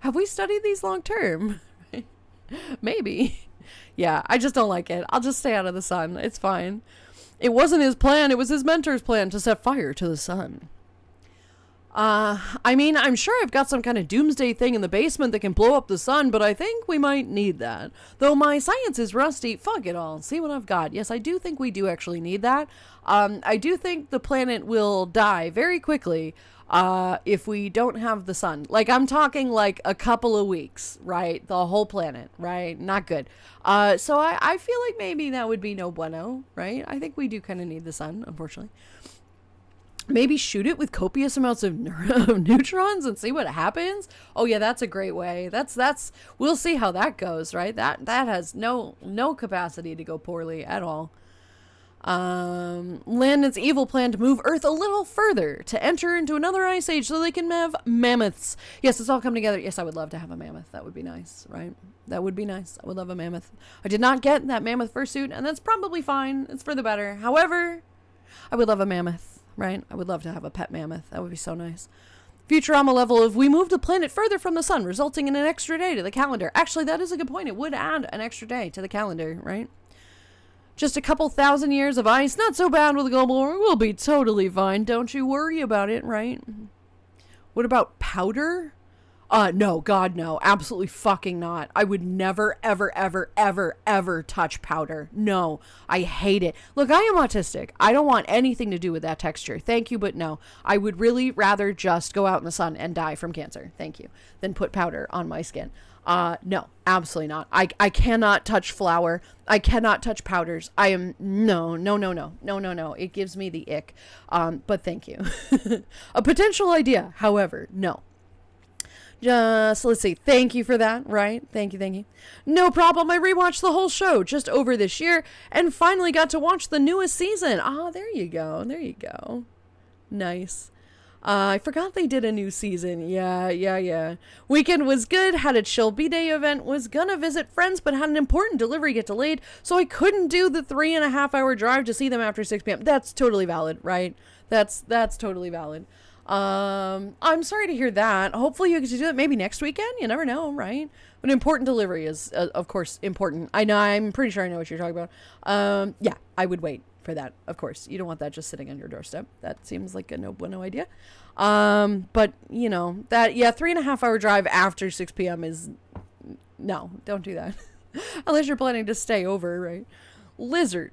Speaker 1: have we studied these long term? Maybe. Yeah, I just don't like it. I'll just stay out of the sun. It's fine. It wasn't his plan. It was his mentor's plan to set fire to the sun. I mean, I'm sure I've got some kind of doomsday thing in the basement that can blow up the sun, but I think we might need that. Though my science is rusty, fuck it all. See what I've got. Yes, I do think we do actually need that. I do think the planet will die very quickly if we don't have the sun. Like, I'm talking like a couple of weeks, right? The whole planet, right? Not good. So I feel like maybe that would be no bueno, right? I think we do kind of need the sun, unfortunately. Maybe shoot it with copious amounts of neutrons and see what happens. Oh yeah, that's a great way. That's we'll see how that goes, right? That has no capacity to go poorly at all. Landon's evil plan to move Earth a little further to enter into another ice age so they can have mammoths. Yes, it's all come together. Yes, I would love to have a mammoth. That would be nice, right? That would be nice. I would love a mammoth. I did not get that mammoth fursuit, and that's probably fine. It's for the better. However, I would love a mammoth, right? I would love to have a pet mammoth. That would be so nice. Futurama level of we moved the planet further from the sun, resulting in an extra day to the calendar. Actually, that is a good point. It would add an extra day to the calendar, right? Just a couple thousand years of ice. Not so bad with the global warming. We'll be totally fine. Don't you worry about it, right? What about powder? No, God, no. Absolutely fucking not. I would never, ever, ever, ever, ever touch powder. No, I hate it. Look, I am autistic. I don't want anything to do with that texture. Thank you, but no. I would really rather just go out in the sun and die from cancer. Thank you. Than put powder on my skin. No, absolutely not. I cannot touch flour. I cannot touch powders. No. It gives me the ick. But thank you. A potential idea, however, no. So let's see. Thank you for that, right? Thank you. No problem. I rewatched the whole show just over this year and finally got to watch the newest season. There you go. Nice. I forgot they did a new season. Yeah. Weekend was good. Had a chill B-Day event. Was gonna visit friends, but had an important delivery get delayed, so I couldn't do the 3.5 hour drive to see them after 6 p.m. That's totally valid, right? That's totally valid. I'm sorry to hear that. Hopefully you get to do it maybe next weekend. You never know, right? An important delivery is, of course, important. I know. I'm pretty sure I know what you're talking about. Yeah, I would wait for that. Of course, you don't want that just sitting on your doorstep. That seems like a no bueno idea. But you know that, yeah, 3.5 hour drive after 6 p.m. is no, don't do that. Unless you're planning to stay over, right? Lizard.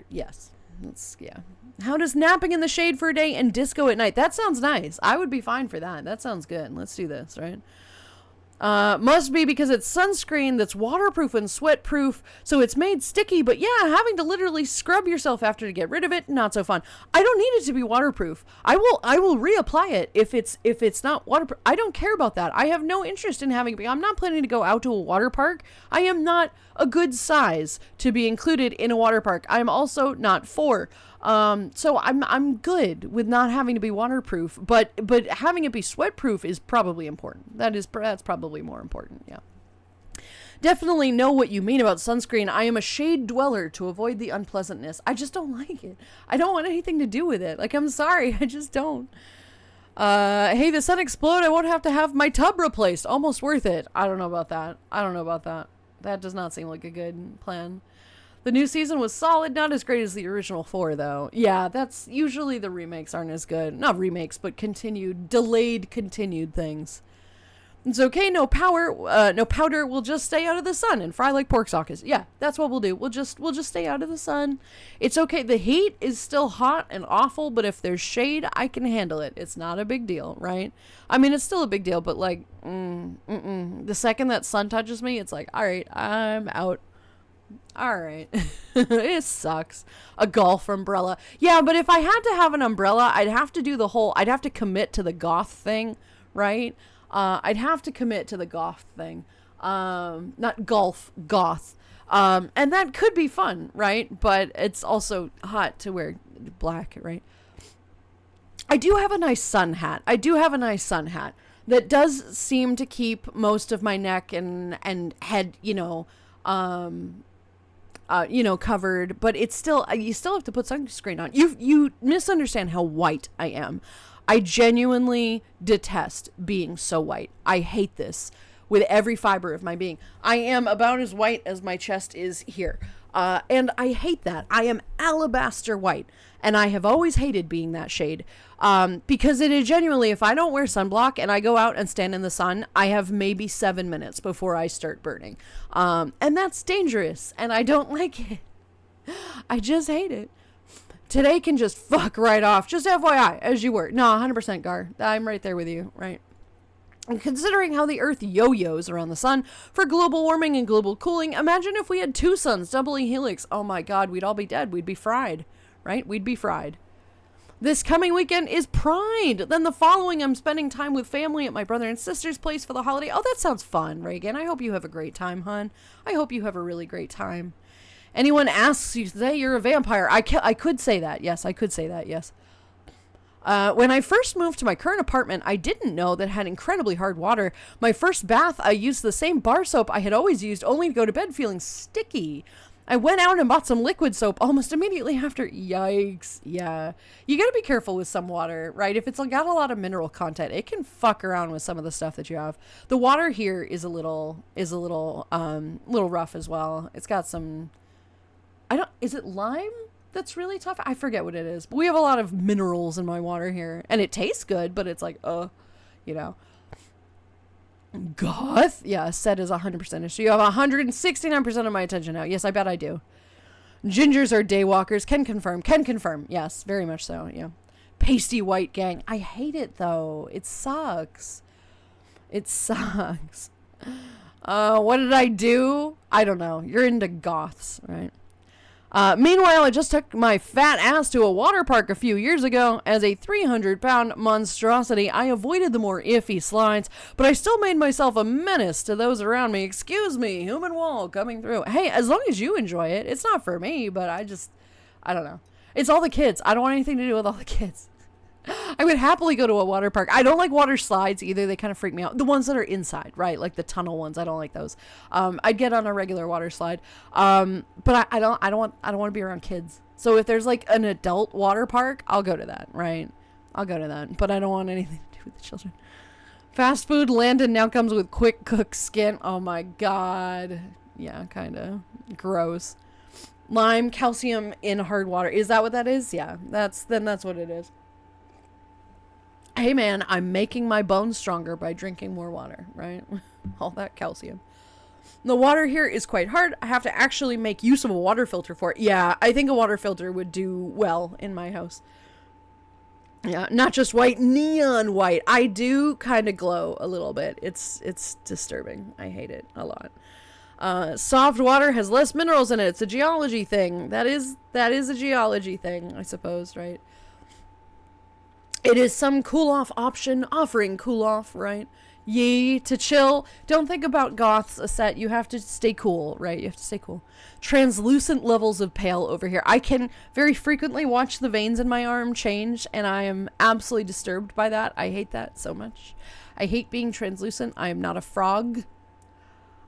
Speaker 1: Yes, yeah. How does napping in the shade for a day and disco at night? That sounds nice. I would be fine for that. That sounds good. Let's do this, right? Must be because it's sunscreen that's waterproof and sweat-proof, so it's made sticky, but yeah, having to literally scrub yourself after to get rid of it, not so fun. I don't need it to be waterproof. I will reapply it if it's not waterproof. I don't care about that. I have no interest in having it. I'm not planning to go out to a water park. I am not a good size to be included in a water park. I'm also not 4. So I'm good with not having to be waterproof, but having it be sweat-proof is probably important. That's probably more important. Yeah. Definitely know what you mean about sunscreen. I am a shade dweller to avoid the unpleasantness. I just don't like it. I don't want anything to do with it. Like, I'm sorry. I just don't. Hey, the sun explode. I won't have to have my tub replaced. Almost worth it. I don't know about that. That does not seem like a good plan. The new season was solid, not as great as the original 4, though. Yeah, that's usually the remakes aren't as good. Not remakes, but delayed continued things. It's okay, no powder. We'll just stay out of the sun and fry like pork sockets. Yeah, that's what we'll do. We'll just stay out of the sun. It's okay. The heat is still hot and awful, but if there's shade, I can handle it. It's not a big deal, right? I mean, it's still a big deal, but like, the second that sun touches me, it's like, all right, I'm out. All right. It sucks. A golf umbrella. Yeah, but if I had to have an umbrella, I'd have to commit to the goth thing, right? I'd have to commit to the goth thing. Not golf, goth. And that could be fun, right? But it's also hot to wear black, right? I do have a nice sun hat. That does seem to keep most of my neck and head, covered, but it's still, you still have to put sunscreen on. You misunderstand how white I am. I genuinely detest being so white. I hate this with every fiber of my being. I am about as white as my chest is here. And I hate that. I am alabaster white, and I have always hated being that shade. Because it is genuinely, if I don't wear sunblock and I go out and stand in the sun, I have maybe 7 minutes before I start burning. And that's dangerous, and I don't like it. I just hate it. Today can just fuck right off. Just FYI, as you were. No, 100% Gar. I'm right there with you, right? And considering how the Earth yo-yos around the sun for global warming and global cooling, imagine if we had 2 suns doubling helix. Oh my god, we'd all be dead. We'd be fried, right? We'd be fried. This coming weekend is Pride. Then the following, I'm spending time with family at my brother and sister's place for the holiday. Oh, that sounds fun, Reagan. I hope you have a great time, hon. I hope you have a really great time. Anyone asks you, say you're a vampire. I could say that. Yes, I could say that. Yes. When I first moved to my current apartment, I didn't know that it had incredibly hard water. My first bath, I used the same bar soap I had always used, only to go to bed feeling sticky. I went out and bought some liquid soap almost immediately after. Yikes. Yeah. You gotta be careful with some water, right? If it's got a lot of mineral content, it can fuck around with some of the stuff that you have. The water here is a little rough as well. It's got some, is it lime that's really tough? I forget what it is. But we have a lot of minerals in my water here. And it tastes good, but it's like, Goth? Yeah, set is 100% issue. You have 169% of my attention now. Yes, I bet I do. Gingers are daywalkers. Can confirm. Yes, very much so, yeah. Pasty white gang. I hate it, though. It sucks. What did I do? I don't know. You're into goths, right? Meanwhile, I just took my fat ass to a water park a few years ago. As a 300-pound monstrosity, I avoided the more iffy slides, but I still made myself a menace to those around me. Excuse me, human wall coming through. Hey, as long as you enjoy it, it's not for me, but I don't know. It's all the kids. I don't want anything to do with all the kids. I would happily go to a water park. I don't like water slides either. They kind of freak me out. The ones that are inside, right? Like the tunnel ones. I don't like those. I'd get on a regular water slide. But I don't want to be around kids. So if there's like an adult water park, I'll go to that, right? I'll go to that. But I don't want anything to do with the children. Fast food Landon now comes with quick cook skin. Oh my God. Yeah, kind of gross. Lime, calcium in hard water. Is that what that is? Yeah, that's what it is. Hey man, I'm making my bones stronger by drinking more water, right? All that calcium. The water here is quite hard. I have to actually make use of a water filter for it. Yeah, I think a water filter would do well in my house. Yeah, not just white, neon white. I do kind of glow a little bit. It's disturbing. I hate it a lot. Soft water has less minerals in it. It's a geology thing. That is a geology thing, I suppose, right? It is some cool off option offering cool off, right? Yee, to chill. Don't think about goths a set. You have to stay cool, right? You have to stay cool. Translucent levels of pale over here. I can very frequently watch the veins in my arm change, and I am absolutely disturbed by that. I hate that so much. I hate being translucent. I am not a frog.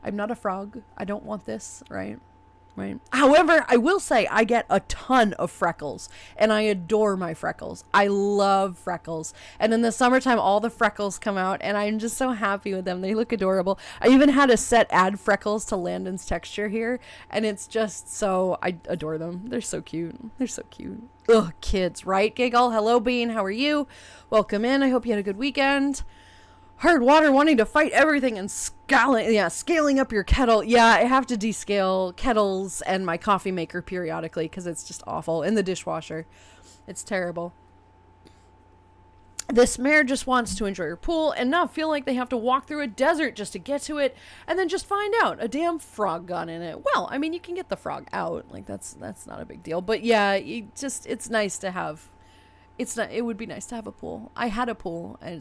Speaker 1: I'm not a frog. I don't want this, right? Right. However, I will say I get a ton of freckles, and I adore my freckles. I love freckles. And in the summertime, all the freckles come out, and I'm just so happy with them. They look adorable. I even had a set add freckles to Landon's texture here, and it's just so, I adore them. They're so cute. They're so cute. Ugh, kids, right? Giggle. Hello, Bean. How are you? Welcome in. I hope you had a good weekend. Hard water wanting to fight everything and scaling up your kettle. Yeah, I have to descale kettles and my coffee maker periodically because it's just awful. In the dishwasher. It's terrible. This mare just wants to enjoy her pool and not feel like they have to walk through a desert just to get to it and then just find out a damn frog got in it. Well, I mean, you can get the frog out. Like, that's not a big deal. But yeah, it's nice to have... it would be nice to have a pool. I had a pool, and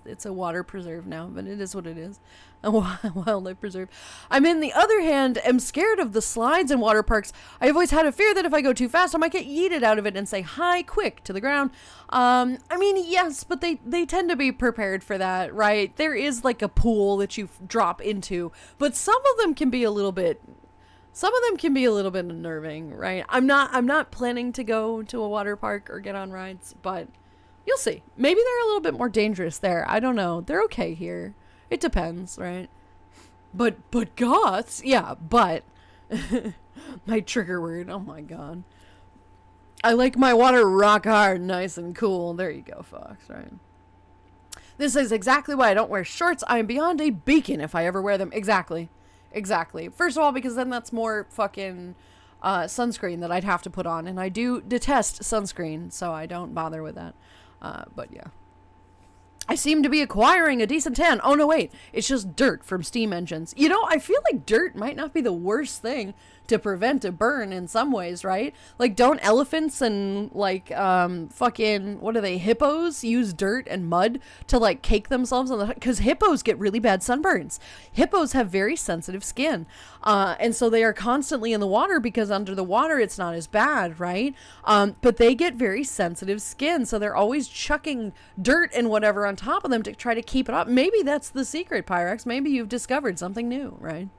Speaker 1: it's a water preserve now, but it is what it is. A wildlife preserve. I'm in the other hand, am scared of the slides in water parks. I've always had a fear that if I go too fast, I might get yeeted out of it and say hi quick to the ground. I mean, yes, but they tend to be prepared for that, right? There is like a pool that you drop into, but some of them can be a little bit unnerving, right? I'm not planning to go to a water park or get on rides, but you'll see. Maybe they're a little bit more dangerous there. I don't know. They're okay here. It depends, right? But goths, yeah, but my trigger word. Oh my God. I like my water rock hard, nice and cool. There you go, Fox, right? This is exactly why I don't wear shorts. I am beyond a beacon if I ever wear them. Exactly. First of all, because then that's more fucking sunscreen that I'd have to put on, and I do detest sunscreen, so I don't bother with that. But yeah. I seem to be acquiring a decent tan. Oh no, wait. It's just dirt from steam engines. You know, I feel like dirt might not be the worst thing to prevent a burn in some ways, right? Like, don't elephants and like fucking, what are they, hippos use dirt and mud to like cake themselves on the, because hippos get really bad sunburns. Hippos have very sensitive skin, and so they are constantly in the water because under the water it's not as bad, right? But they get very sensitive skin, so they're always chucking dirt and whatever on top of them to try to keep it up. Maybe that's the secret, Pyrex. Maybe you've discovered something new, right?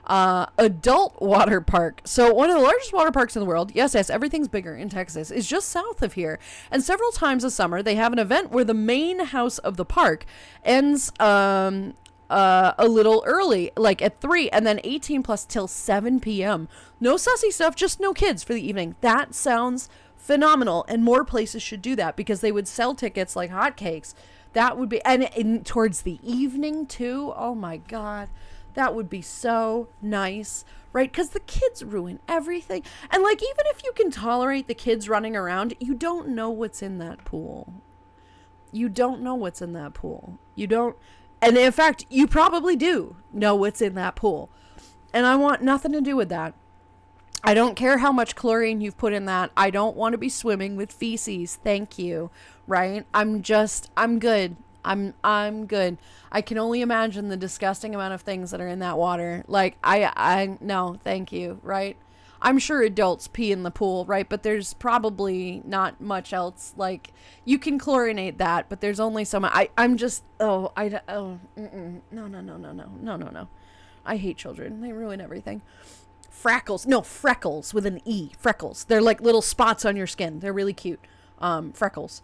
Speaker 1: Adult water park. So one of the largest water parks in the world, yes, everything's bigger in Texas, is just south of here. And several times a summer, they have an event where the main house of the park ends a little early, like at 3, and then 18 plus till 7 p.m. No sussy stuff, just no kids for the evening. That sounds phenomenal, and more places should do that because they would sell tickets like hotcakes. That would be, and towards the evening too. Oh my God. That would be so nice, right? Because the kids ruin everything. And like, even if you can tolerate the kids running around, you don't know what's in that pool. You don't know what's in that pool. You don't. And in fact, you probably do know what's in that pool. And I want nothing to do with that. I don't care how much chlorine you've put in that. I don't want to be swimming with feces. Thank you. Right? I'm good. I'm good. I can only imagine the disgusting amount of things that are in that water. Like, no, thank you, right? I'm sure adults pee in the pool, right? But there's probably not much else. Like, you can chlorinate that, but there's only so much. I'm just, no. I hate children. They ruin everything. Freckles with an E. Freckles. They're like little spots on your skin. They're really cute. Freckles.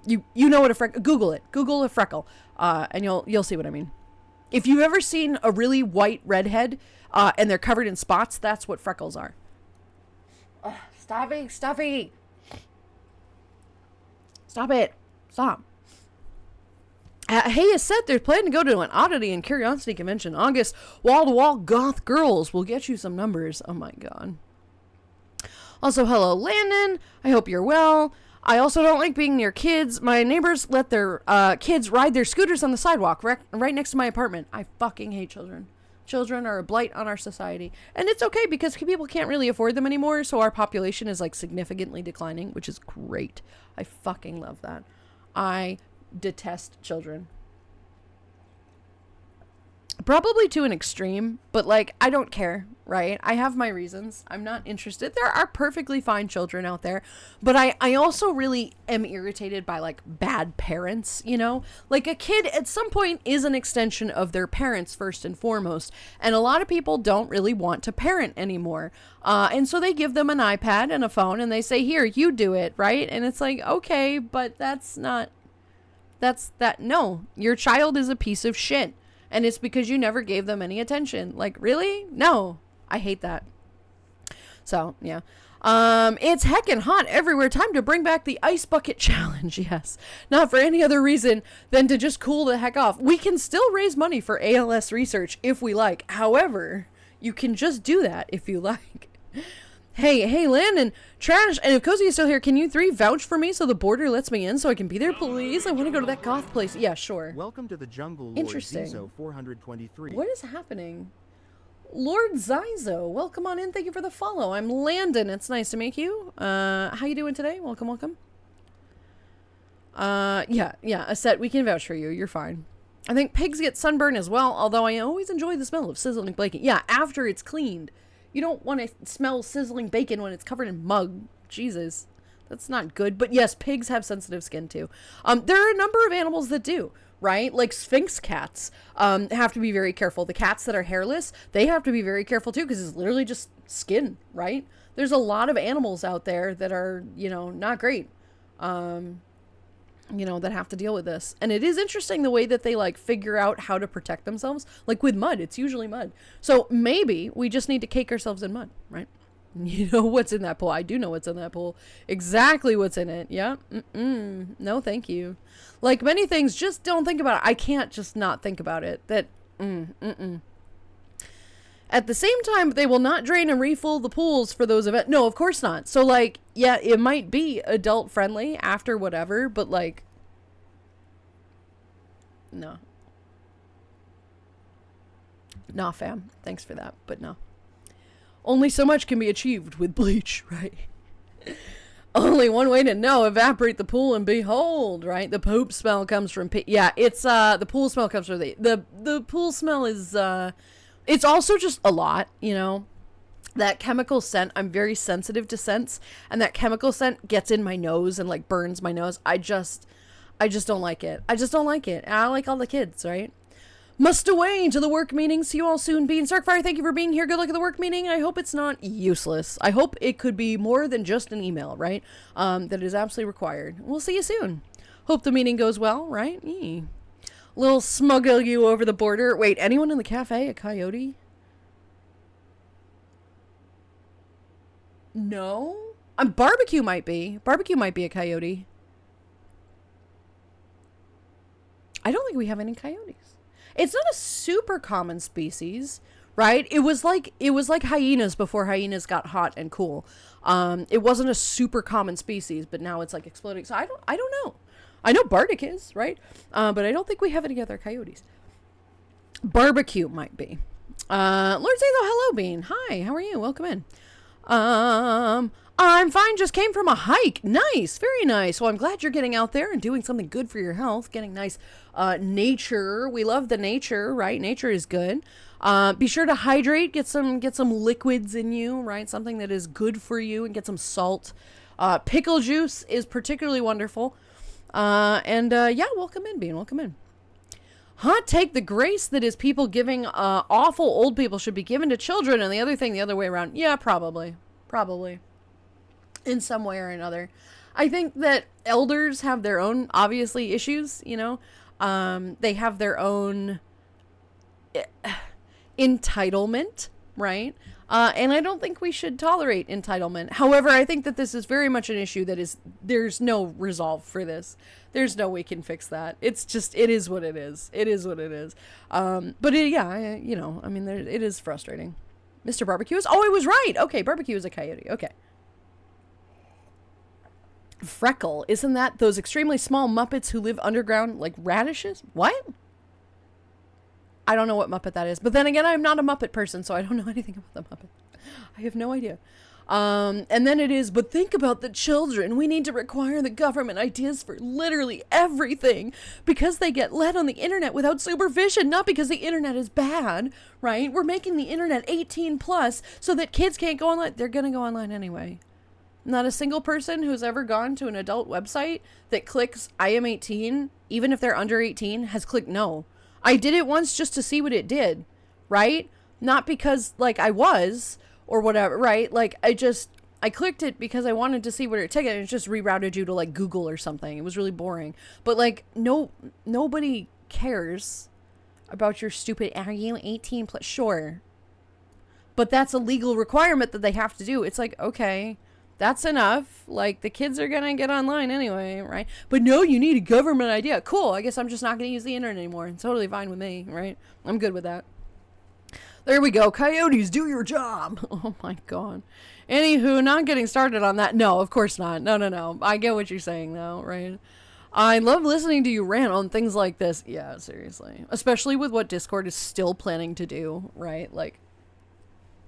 Speaker 1: You know what a freckle, Google it. Google a freckle. And you'll see what I mean. If you've ever seen a really white redhead, and they're covered in spots, that's what freckles are. Stuffy. Stop it. Stop. Hey, it's said they're planning to go to an oddity and curiosity convention August. Wall-to-wall goth girls will get you some numbers. Oh my god. Also, hello, Landon. I hope you're well. I also don't like being near kids. My neighbors let their kids ride their scooters on the sidewalk right next to my apartment. I fucking hate children. Children are a blight on our society. And it's okay because people can't really afford them anymore, so our population is like significantly declining, which is great. I fucking love that. I detest children. Probably to an extreme, but like, I don't care, right? I have my reasons. I'm not interested. There are perfectly fine children out there, but I also really am irritated by like bad parents, you know? Like, a kid at some point is an extension of their parents first and foremost, and a lot of people don't really want to parent anymore. And so they give them an iPad and a phone and they say, here, you do it, right? And it's like, okay, but no, your child is a piece of shit. And it's because you never gave them any attention. Like, really? No. I hate that. So, yeah. It's heckin' hot everywhere. Time to bring back the ice bucket challenge. Yes. Not for any other reason than to just cool the heck off. We can still raise money for ALS research if we like. However, you can just do that if you like. Hey, Landon, Trash, and if Cozy is still here, can you three vouch for me so the border lets me in so I can be there, please? I want to go to that goth place. Yeah, sure.
Speaker 2: Welcome to the jungle, Lord
Speaker 1: Interesting.
Speaker 2: Zizo 423.
Speaker 1: What is happening? Lord Zizo, welcome on in. Thank you for the follow. I'm Landon. It's nice to meet you. How you doing today? Welcome. Yeah, Aset, we can vouch for you. You're fine. I think pigs get sunburn as well, although I always enjoy the smell of sizzling bacon. Yeah, after it's cleaned. You don't want to smell sizzling bacon when it's covered in mud. Jesus. That's not good. But yes, pigs have sensitive skin too. There are a number of animals that do, right? Like Sphinx cats have to be very careful. The cats that are hairless, they have to be very careful too because it's literally just skin, right? There's a lot of animals out there that are, not great. That have to deal with this. And it is interesting the way that they like figure out how to protect themselves. Like with mud, it's usually mud. So maybe we just need to cake ourselves in mud, right? You know what's in that pool. I do know what's in that pool. Exactly what's in it. Yeah. No, thank you. Like many things, just don't think about it. I can't just not think about it. At the same time, they will not drain and refill the pools for those events. No, of course not. So, like, yeah, it might be adult friendly after whatever, but, like, no. Nah, fam. Thanks for that, but no. Only so much can be achieved with bleach, right? Only one way to know. Evaporate the pool and behold, right? The poop smell comes from... Yeah, it's, the pool smell comes from... The pool smell is, it's also just a lot, that chemical scent. I'm very sensitive to scents, and that chemical scent gets in my nose and like burns my nose. I just don't like it. And I like all the kids, right? Must away to the work meeting. See you all soon. Bean Starkfire, thank you for being here. Good luck at the work meeting. I hope it's not useless. I hope it could be more than just an email, right? That is absolutely required. We'll see you soon. Hope the meeting goes well, right? Little smuggle you over the border. Wait, anyone in the cafe a coyote? No? Barbecue might be. Barbecue might be a coyote. I don't think we have any coyotes. It's not a super common species, right? It was like hyenas before hyenas got hot and cool. It wasn't a super common species, but now it's like exploding. So I don't know. I know Bardic is, right? But I don't think we have any other coyotes. Barbecue might be. Lord Zazo, hello, Bean. Hi, how are you? Welcome in. I'm fine, just came from a hike. Nice, very nice. Well, I'm glad you're getting out there and doing something good for your health, getting nice nature. We love the nature, right? Nature is good. Be sure to hydrate, get some liquids in you, right? Something that is good for you, and get some salt. Pickle juice is particularly wonderful. Yeah, welcome in, Bean, welcome in. Hot take, the grace that is people giving awful old people should be given to children, and the other thing the other way around. Yeah, probably. In some way or another. I think that elders have their own, obviously, issues, you know. They have their own entitlement, right? And I don't think we should tolerate entitlement. However, I think that this is very much an issue that there's no resolve for this. There's no way we can fix that. It's just, it is what it is. It is what it is. But it is frustrating. Mr. Barbecue is, I was right. Okay, Barbecue is a coyote. Okay. Freckle, isn't that those extremely small Muppets who live underground like radishes? What? I don't know what Muppet that is. But then again, I'm not a Muppet person, so I don't know anything about the Muppet. I have no idea. And then it is, but think about the children. We need to require the government ideas for literally everything because they get led on the internet without supervision, not because the internet is bad, right? We're making the internet 18 plus so that kids can't go online. They're going to go online anyway. Not a single person who's ever gone to an adult website that clicks I am 18, even if they're under 18, has clicked no. I did it once just to see what it did, right? Not because, like, I was or whatever, right? Like, I clicked it because I wanted to see what it took, and it just rerouted you to, like, Google or something. It was really boring. But, like, nobody cares about your stupid, are you 18 plus? Sure. But that's a legal requirement that they have to do. It's like, okay, that's enough. Like, the kids are going to get online anyway, right? But no, you need a government idea. Cool. I guess I'm just not going to use the internet anymore. It's totally fine with me, right? I'm good with that. There we go. Coyotes, do your job. Oh, my God. Anywho, not getting started on that. No, of course not. No. I get what you're saying, though, right? I love listening to you rant on things like this. Yeah, seriously. Especially with what Discord is still planning to do, right? Like,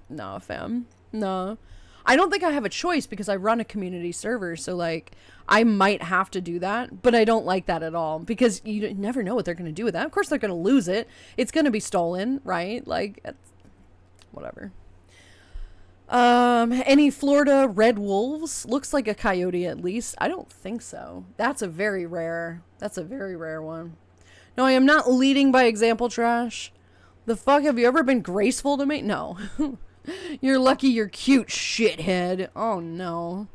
Speaker 1: no, fam. No. I don't think I have a choice because I run a community server, so, like, I might have to do that, but I don't like that at all because you never know what they're going to do with that. Of course, they're going to lose it. It's going to be stolen, right? Like, whatever. Any Florida red wolves? Looks like a coyote at least. I don't think so. That's a very rare one. No, I am not leading by example, Trash. The fuck, have you ever been graceful to me? No. You're lucky you're cute, shithead. Oh, no.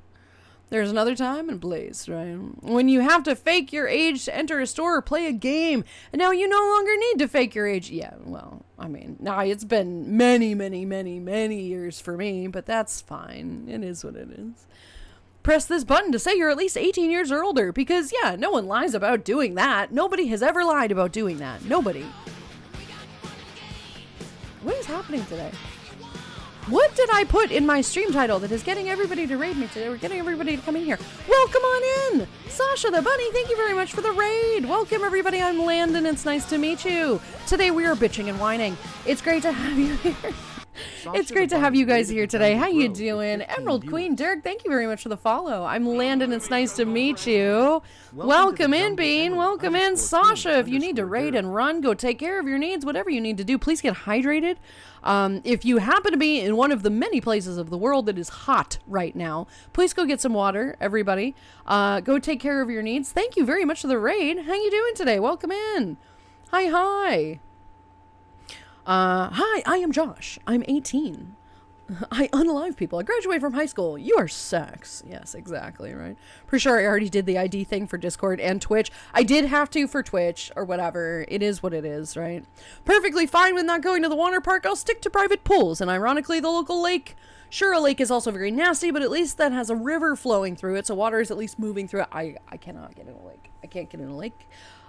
Speaker 1: There's another time and place, right? When you have to fake your age to enter a store or play a game, and now you no longer need to fake your age. Yeah, well, I mean, now it's been many, many, many, many years for me, but that's fine. It is what it is. Press this button to say you're at least 18 years or older, because, yeah, no one lies about doing that. Nobody has ever lied about doing that. Nobody. What is happening today? What did I put in my stream title that is getting everybody to raid me today? We're getting everybody to come in here. Welcome on in! Sasha the Bunny, thank you very much for the raid. Welcome everybody, I'm Landon. It's nice to meet you. Today we are bitching and whining. It's great to have you here. It's great to have you guys here today. How you doing? Emerald Queen Dirk, thank you very much for the follow. I'm Landon. It's nice to meet you. Welcome in, Bean. Welcome in, Sasha. If you need to raid and run, go take care of your needs, whatever you need to do. Please get hydrated. If you happen to be in one of the many places of the world that is hot right now, please go get some water, everybody. Go take care of your needs. Thank you very much for the raid. How you doing today? Welcome in. Hi. Hi, I am Josh. I'm 18. I unalive people. I graduated from high school. You are sex. Yes, exactly, right? Pretty sure I already did the ID thing for Discord and Twitch. I did have to for Twitch or whatever. It is what it is, right? Perfectly fine with not going to the water park. I'll stick to private pools. And ironically, the local lake. Sure, a lake is also very nasty, but at least that has a river flowing through it, so water is at least moving through it. I cannot get in a lake. I can't get in a lake.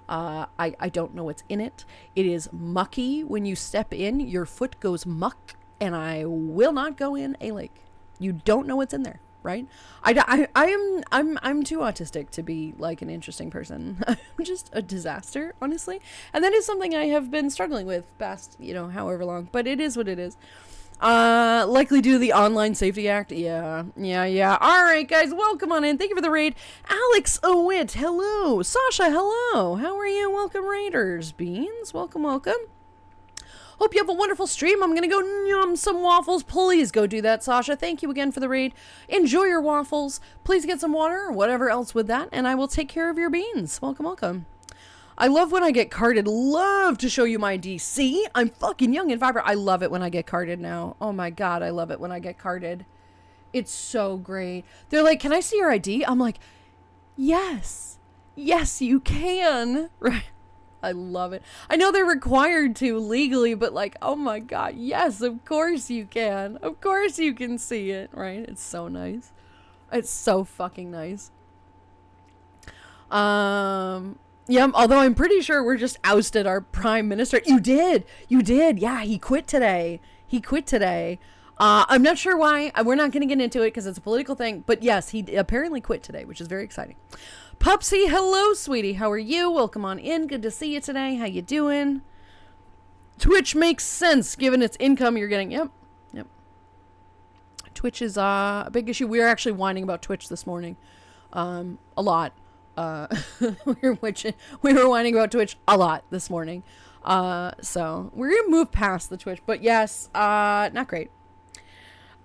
Speaker 1: I don't know what's in it. It is mucky. When you step in, your foot goes muck, and I will not go in a lake. You don't know what's in there, right? I'm too autistic to be like an interesting person. I'm just a disaster, honestly. And that is something I have been struggling with past, however long, but it is what it is. Likely due to the Online Safety Act. Yeah. All right, guys, welcome on in. Thank you for the raid. Alex Owit, hello. Sasha, hello. How are you? Welcome, Raiders. Beans, welcome. Hope you have a wonderful stream. I'm gonna go yum some waffles. Please go do that, Sasha. Thank you again for the raid. Enjoy your waffles. Please get some water or whatever else with that, and I will take care of your beans. Welcome. I love when I get carded. Love to show you my DC. I'm fucking young and vibrant. I love it when I get carded now. Oh my God, I love it when I get carded. It's so great. They're like, can I see your ID? I'm like, yes, you can. Right. I love it. I know they're required to legally, but like, oh my God, yes, of course you can. Of course you can see it, right? It's so nice. It's so fucking nice. Yeah, although I'm pretty sure we're just ousted our prime minister. You did. Yeah, he quit today. I'm not sure why. We're not going to get into it because it's a political thing. But yes, he apparently quit today, which is very exciting. Pupsy, hello, sweetie. How are you? Welcome on in. Good to see you today. How you doing? Twitch makes sense given its income you're getting. Yep. Twitch is a big issue. We were actually whining about Twitch this morning. A lot. We were whining about Twitch a lot this morning. So we're gonna move past the Twitch, but yes, not great.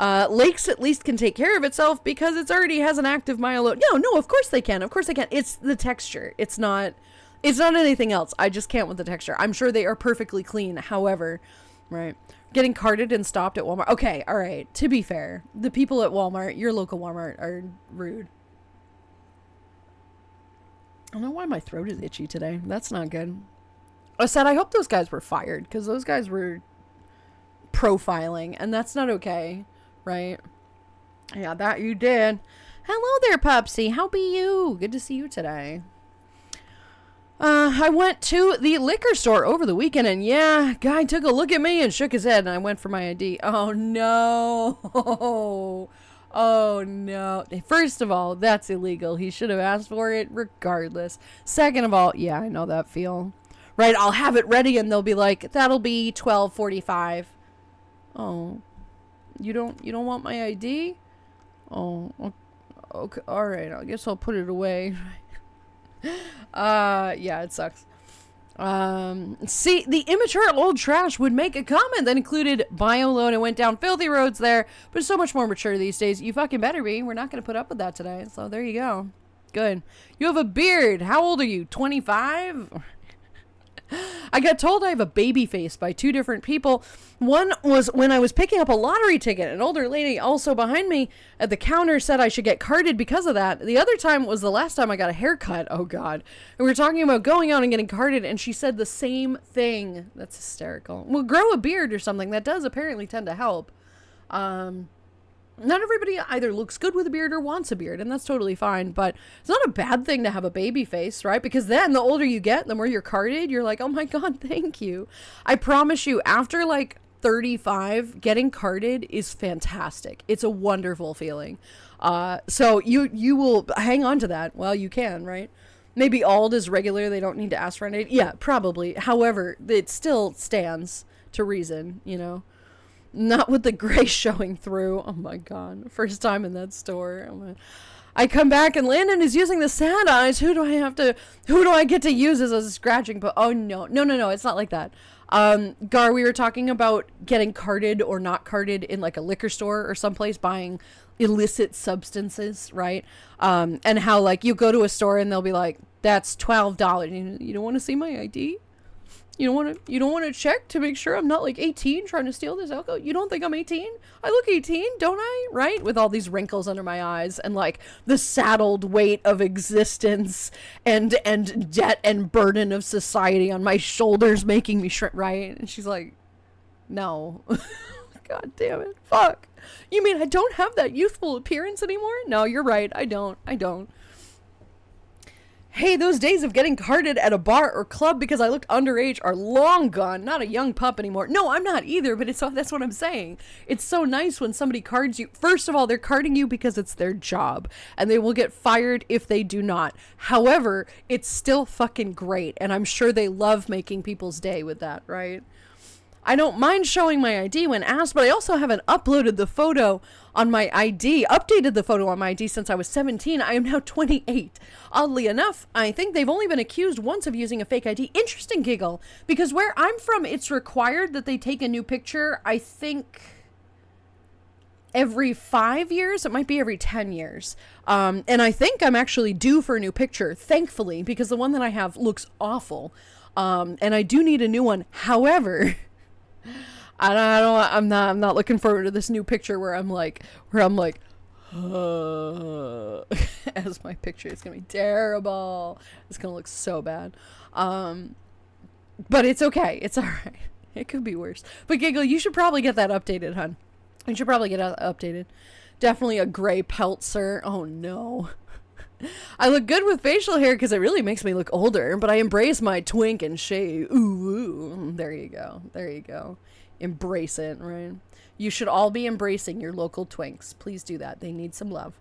Speaker 1: Lakes at least can take care of itself because it's already has an active milo. No, of course they can. It's the texture. It's not anything else. I just can't with the texture. I'm sure they are perfectly clean. However, right. Getting carded and stopped at Walmart. Okay. All right. To be fair, the people at Walmart, your local Walmart, are rude. I don't know why my throat is itchy today. That's not good. I said I hope those guys were fired because those guys were profiling and that's not okay, right? Yeah, that you did. Hello there, Pupsy. How be you? Good to see you today. I went to the liquor store over the weekend and yeah, guy took a look at me and shook his head and I went for my ID. Oh no. Oh no. First of all, that's illegal. He should have asked for it regardless. Second of all, yeah, I know that feel. Right, I'll have it ready and they'll be like, that'll be $12.45. Oh. You don't want my ID? Oh, okay. All right. I guess I'll put it away. Yeah, it sucks. See, the immature old trash would make a comment that included bio loan and went down filthy roads there, but it's so much more mature these days. You fucking better be. We're not going to put up with that today. So there you go. Good. You have a beard. How old are you? 25? I got told I have a baby face by two different people. One was when I was picking up a lottery ticket. An older lady also behind me at the counter said I should get carded because of that. The other time was the last time I got a haircut. Oh, God. And we were talking about going out and getting carded, and she said the same thing. That's hysterical. Well, grow a beard or something. That does apparently tend to help. Not everybody either looks good with a beard or wants a beard, and that's totally fine, but it's not a bad thing to have a baby face, right? Because then the older you get, the more you're carded, you're like, oh my God, thank you. I promise you, after like 35, getting carded is fantastic. It's a wonderful feeling. So you will hang on to that while you can, right? Maybe Ald is regular, they don't need to ask for an ID. Yeah, probably. However, it still stands to reason, you know? Not with the gray showing through. Oh my God. First time in that store. I come back and Landon is using the sad eyes. Who do I get to use as a scratching? But oh no. It's not like that. Gar, we were talking about getting carded or not carded in like a liquor store or someplace buying illicit substances, right? And how like you go to a store and they'll be like, that's $12. You don't want to see my ID? You don't want to check to make sure I'm not like 18 trying to steal this alcohol? You don't think I'm 18? I look 18, don't I? Right? With all these wrinkles under my eyes and like the saddled weight of existence and debt and burden of society on my shoulders making me shrink, right? And she's like, no. God damn it. Fuck. You mean I don't have that youthful appearance anymore? No, you're right. I don't. Hey, those days of getting carded at a bar or club because I looked underage are long gone. Not a young pup anymore. No, I'm not either, but that's what I'm saying. It's so nice when somebody cards you. First of all, they're carding you because it's their job, and they will get fired if they do not. However, it's still fucking great, and I'm sure they love making people's day with that, right? I don't mind showing my ID when asked, but I also haven't uploaded the photo on my ID, updated the photo on my ID since I was 17. I am now 28. Oddly enough, I think they've only been accused once of using a fake ID. Interesting giggle, because where I'm from, it's required that they take a new picture, I think, every 5 years. It might be every 10 years. And I think I'm actually due for a new picture, thankfully, because the one that I have looks awful. And I do need a new one. However, I'm not looking forward to this new picture where I'm like, as my picture. It's gonna be terrible. It's gonna look so bad. But it's okay. It's all right. It could be worse. But Giggle, you should probably get that updated, hun. You should probably get it updated. Definitely a gray pelt, sir. Oh no. I look good with facial hair because it really makes me look older, but I embrace my twink and shave. Ooh, there you go. There you go. Embrace it, right? You should all be embracing your local twinks. Please do that. They need some love.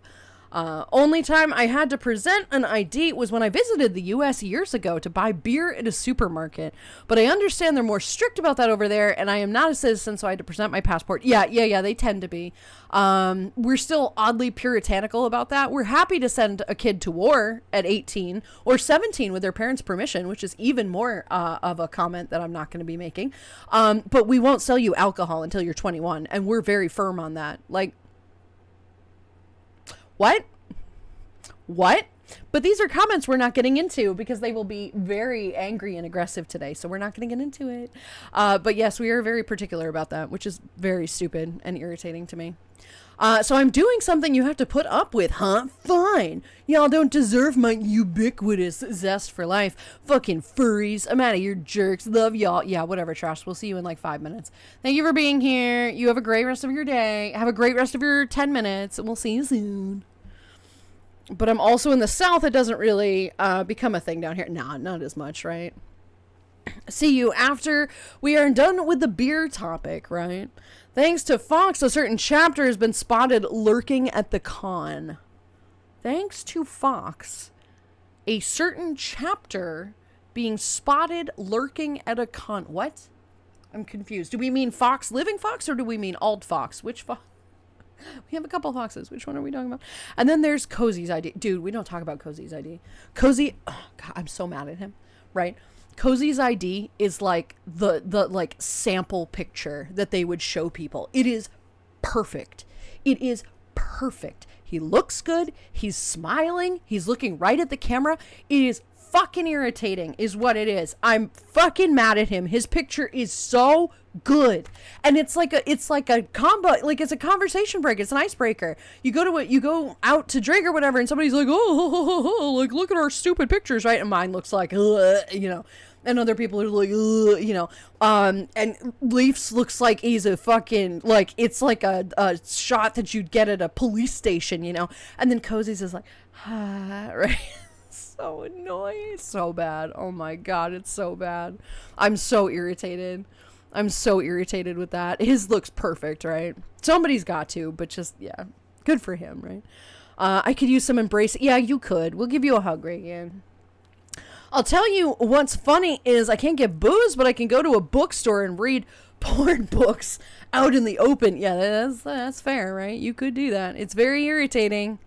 Speaker 1: Only time I had to present an ID was when I visited the US years ago to buy beer at a supermarket. But I understand they're more strict about that over there, and I am not a citizen, so I had to present my passport. Yeah, they tend to be. We're still oddly puritanical about that. We're happy to send a kid to war at 18 or 17 with their parents' permission, which is even more of a comment that I'm not going to be making. But we won't sell you alcohol until you're 21, and we're very firm on that. Like, What? But these are comments we're not getting into because they will be very angry and aggressive today. So we're not going to get into it. But yes, we are very particular about that, which is very stupid and irritating to me. So I'm doing something you have to put up with, huh? Fine. Y'all don't deserve my ubiquitous zest for life. Fucking furries. I'm out of here, jerks. Love y'all. Yeah, whatever, trash. We'll see you in like 5 minutes. Thank you for being here. You have a great rest of your day. Have a great rest of your 10 minutes. And we'll see you soon. But I'm also in the South. It doesn't really become a thing down here. Nah, not as much, right? See you after we are done with the beer topic, right? Thanks to Fox, a certain chapter has been spotted lurking at the con. Thanks to Fox, a certain chapter being spotted lurking at a con. What? I'm confused. Do we mean Fox, Living Fox, or do we mean Alt Fox? Which Fox? We have a couple foxes. Which one are we talking about? And then there's Cozy's ID. Dude, we don't talk about Cozy's ID. Cozy, oh God, I'm so mad at him, right? Cozy's ID is like the like sample picture that they would show people. It is perfect. It is perfect. He looks good. He's smiling. He's looking right at the camera. It is fucking irritating is what it is. I'm fucking mad at him. His picture is so good. And it's like a combo, like it's a conversation break. It's an icebreaker. You go out to drink or whatever, and somebody's like, oh, like, look at our stupid pictures, right? And mine looks like, you know, and other people are like, you know, and Leafs looks like he's a fucking, like, it's like a shot that you'd get at a police station, you know, and then Cozy's is like, right? So annoying. So bad. Oh my God, it's so bad. I'm so irritated with that. His looks perfect, right? Somebody's got to, but just, yeah, good for him, right? I could use some embrace. Yeah, you could. We'll give you a hug right here. I'll tell you what's funny is I can't get booze, but I can go to a bookstore and read porn books out in the open. Yeah, that's fair, right? You could do that. It's very irritating.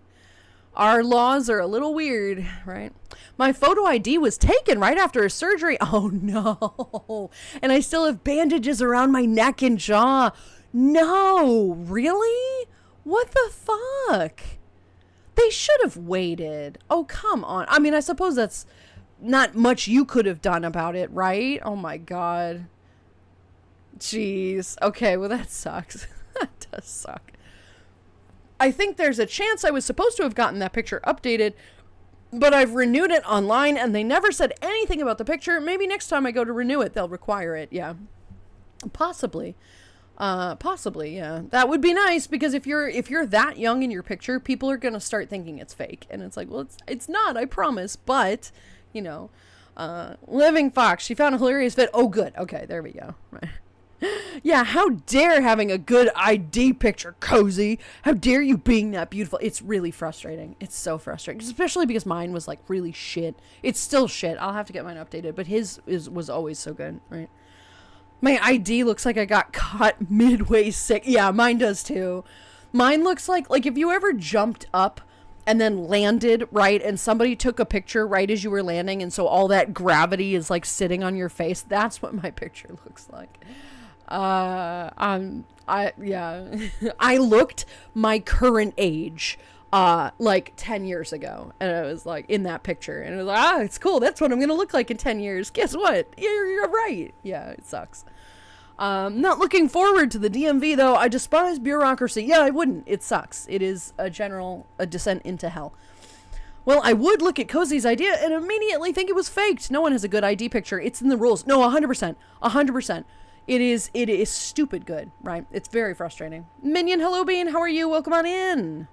Speaker 1: Our laws are a little weird, right? My photo ID was taken right after a surgery. Oh, no. And I still have bandages around my neck and jaw. No, really? What the fuck? They should have waited. Oh, come on. I mean, I suppose that's not much you could have done about it, right? Oh, my God. Jeez. Okay, well, that sucks. That does suck. I think there's a chance I was supposed to have gotten that picture updated, but I've renewed it online and they never said anything about the picture. Maybe next time I go to renew it, they'll require it. Yeah, possibly. Yeah, that would be nice, because if you're that young in your picture, people are going to start thinking it's fake. And it's like, well, it's not, I promise. But, you know, Living Fox, she found a hilarious fit. Oh, good. Okay, there we go. Right. Yeah, how dare having a good ID picture, Cozy. How dare you being that beautiful. It's really frustrating. It's so frustrating, especially because mine was like really shit. It's still shit. I'll have to get mine updated, but his was always so good, right? My ID looks like I got caught midway sick. Yeah, mine does too. Mine looks like if you ever jumped up and then landed, right, and somebody took a picture right as you were landing, and so all that gravity is like sitting on your face. That's what my picture looks like. Yeah. I looked my current age like 10 years ago, and I was like in that picture, and it was like, it's cool, that's what I'm gonna look like in 10 years. Guess what, you're right. Yeah, it sucks. Not looking forward to the DMV though. I despise bureaucracy. Yeah, I wouldn't. It sucks. It is a descent into hell. Well, I would look at Cozy's idea and immediately think it was faked. No one has a good ID picture. It's in the rules. No, 100%. 100%. It is stupid good, right? It's very frustrating. Minion, hello Bean, how are you? Welcome on in.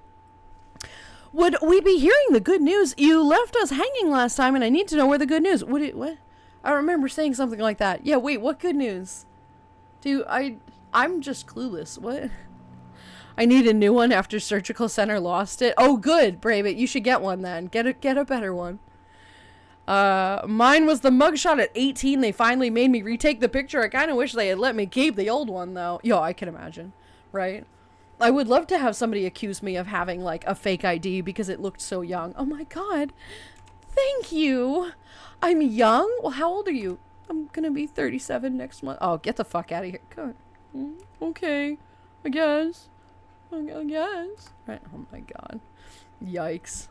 Speaker 1: Would we be hearing the good news? You left us hanging last time and I need to know where the good news. What? I remember saying something like that. Yeah, wait, what good news? I'm just clueless. What? I need a new one after Surgical Center lost it. Oh, good, Brave It. You should get one then. Get a better one. Mine was the mugshot at 18. They finally made me retake the picture. I kind of wish they had let me keep the old one though. Yo, I can imagine, right? I would love to have somebody accuse me of having like a fake ID because it looked so young. Oh my god. Thank you. I'm young? Well, how old are you? I'm gonna be 37 next month. Oh, get the fuck out of here. God. Okay. I guess. I guess. Right. Oh my god. Yikes.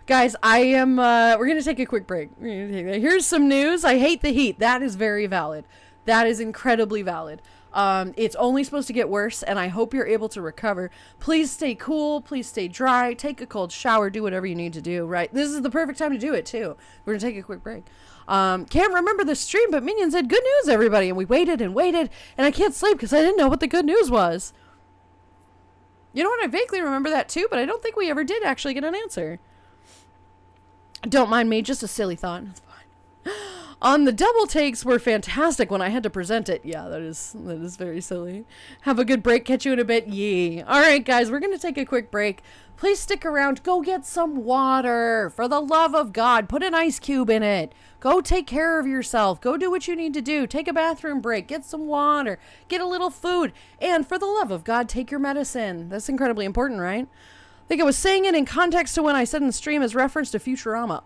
Speaker 1: Guys, we're gonna take a quick break. Here's some news. I hate the heat. That is very valid. That is incredibly valid. It's only supposed to get worse, and I hope you're able to recover. Please stay cool. Please stay dry. Take a cold shower. Do whatever you need to do, right? This is the perfect time to do it, too. We're gonna take a quick break. Can't remember the stream, but Minion said, good news, everybody. And we waited and waited, and I can't sleep because I didn't know what the good news was. You know what? I vaguely remember that, too, but I don't think we ever did actually get an answer. Don't mind me, just a silly thought. It's fine. The double takes were fantastic when I had to present it. Yeah, that is very silly. Have a good break. Catch you in a bit. Yee. All right, guys, we're going to take a quick break. Please stick around. Go get some water. For the love of God, put an ice cube in it. Go take care of yourself. Go do what you need to do. Take a bathroom break. Get some water. Get a little food. And for the love of God, take your medicine. That's incredibly important, right? I think I was saying it in context to when I said in the stream as reference to Futurama.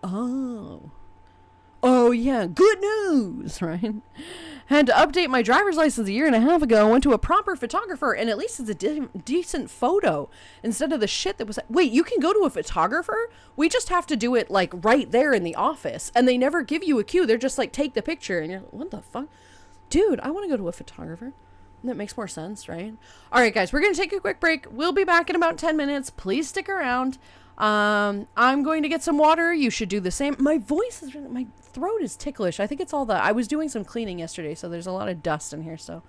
Speaker 1: Oh yeah, good news, right? Had to update my driver's license a year and a half ago. Went to a proper photographer, and at least it's a decent photo instead of the shit that was. Wait, you can go to a photographer? We just have to do it like right there in the office, and they never give you a cue. They're just like, take the picture, and you're like, what the fuck, dude? I want to go to a photographer. That makes more sense, right? All right, guys, we're going to take a quick break. We'll be back in about 10 minutes. Please stick around. I'm going to get some water. You should do the same. My throat is ticklish. I think it's all I was doing some cleaning yesterday, so there's a lot of dust in here, so.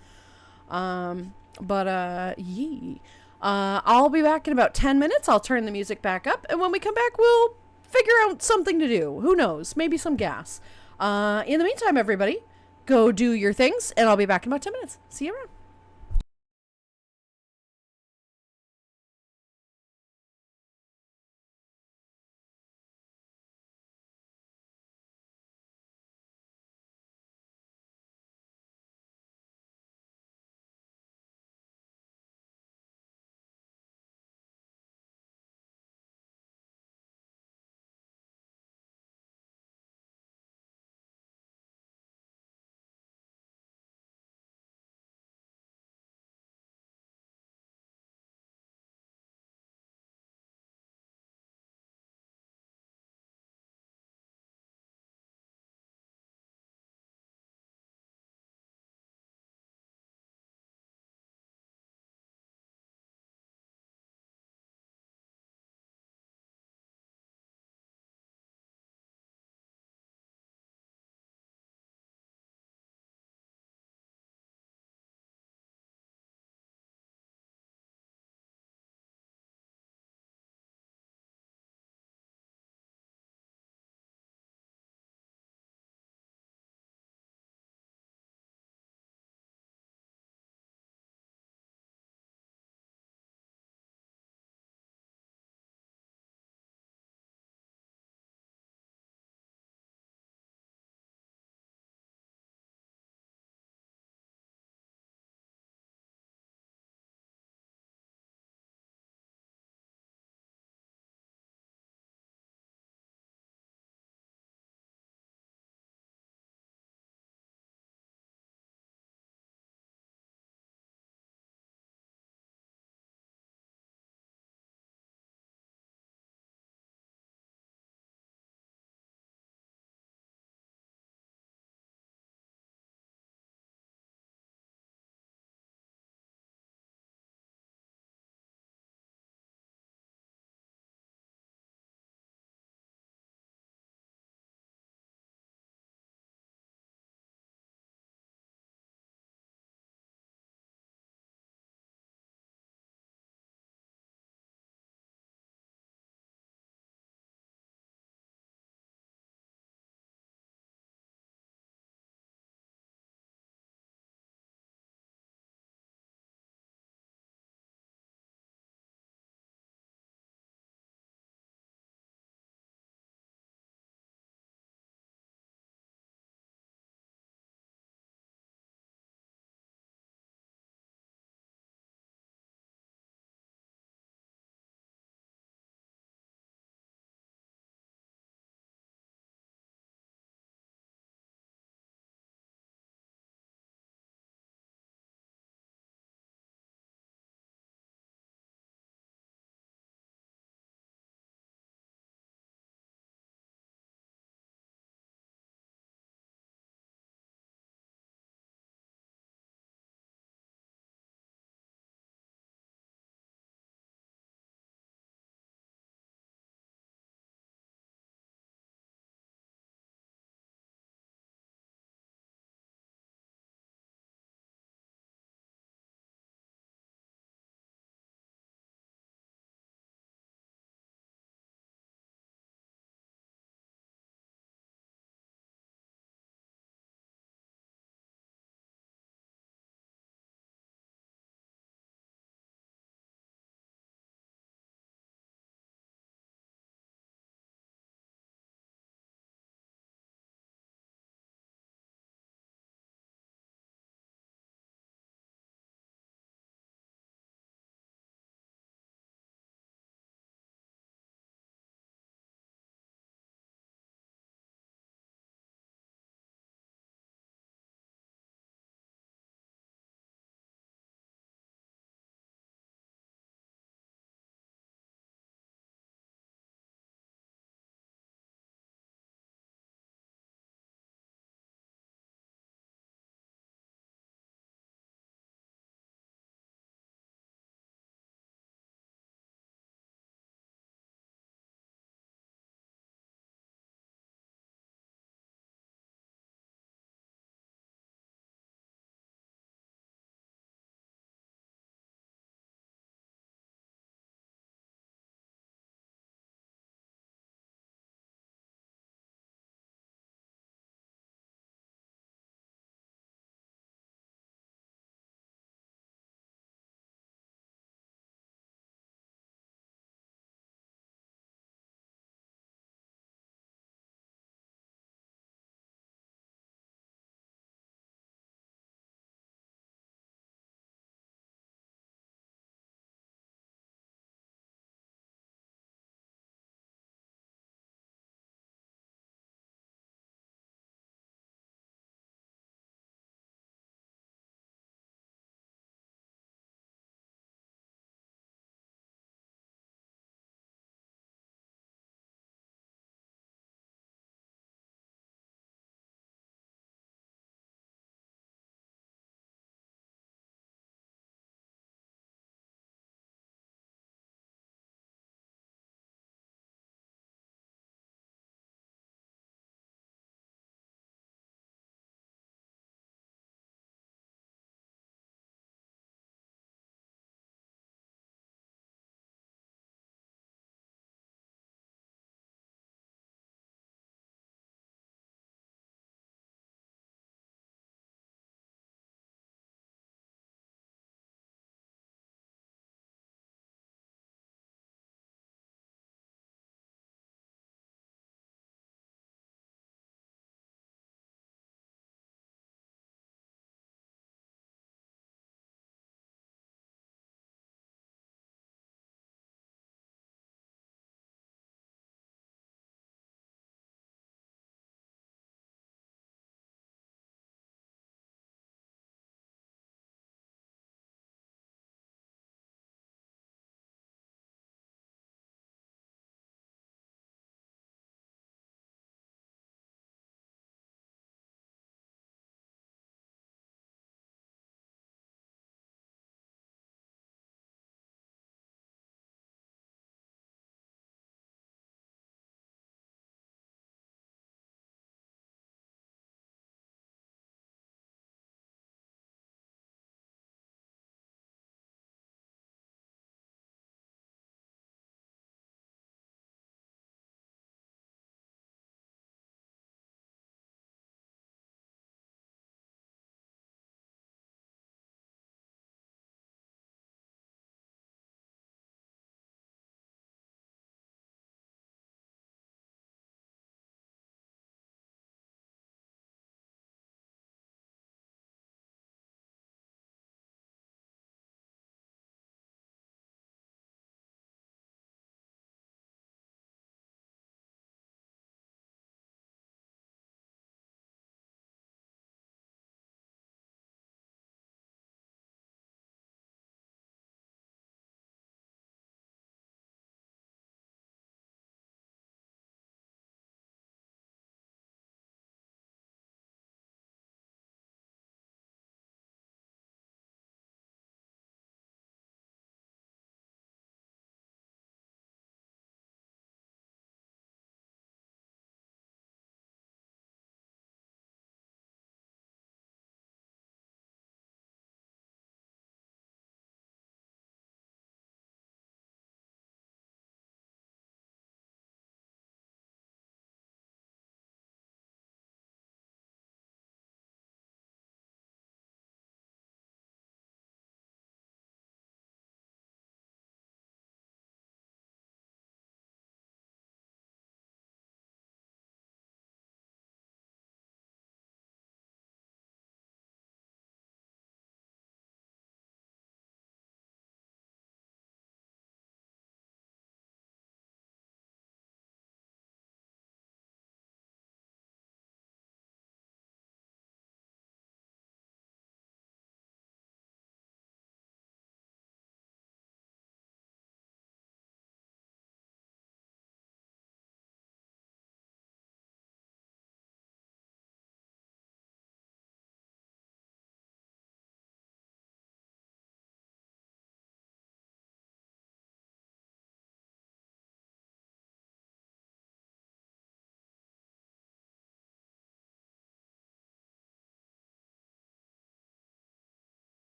Speaker 1: Yee. I'll be back in about 10 minutes. I'll turn the music back up, and when we come back, we'll figure out something to do. Who knows? Maybe some gas. In the meantime, everybody, go do your things, and I'll be back in about 10 minutes. See you around.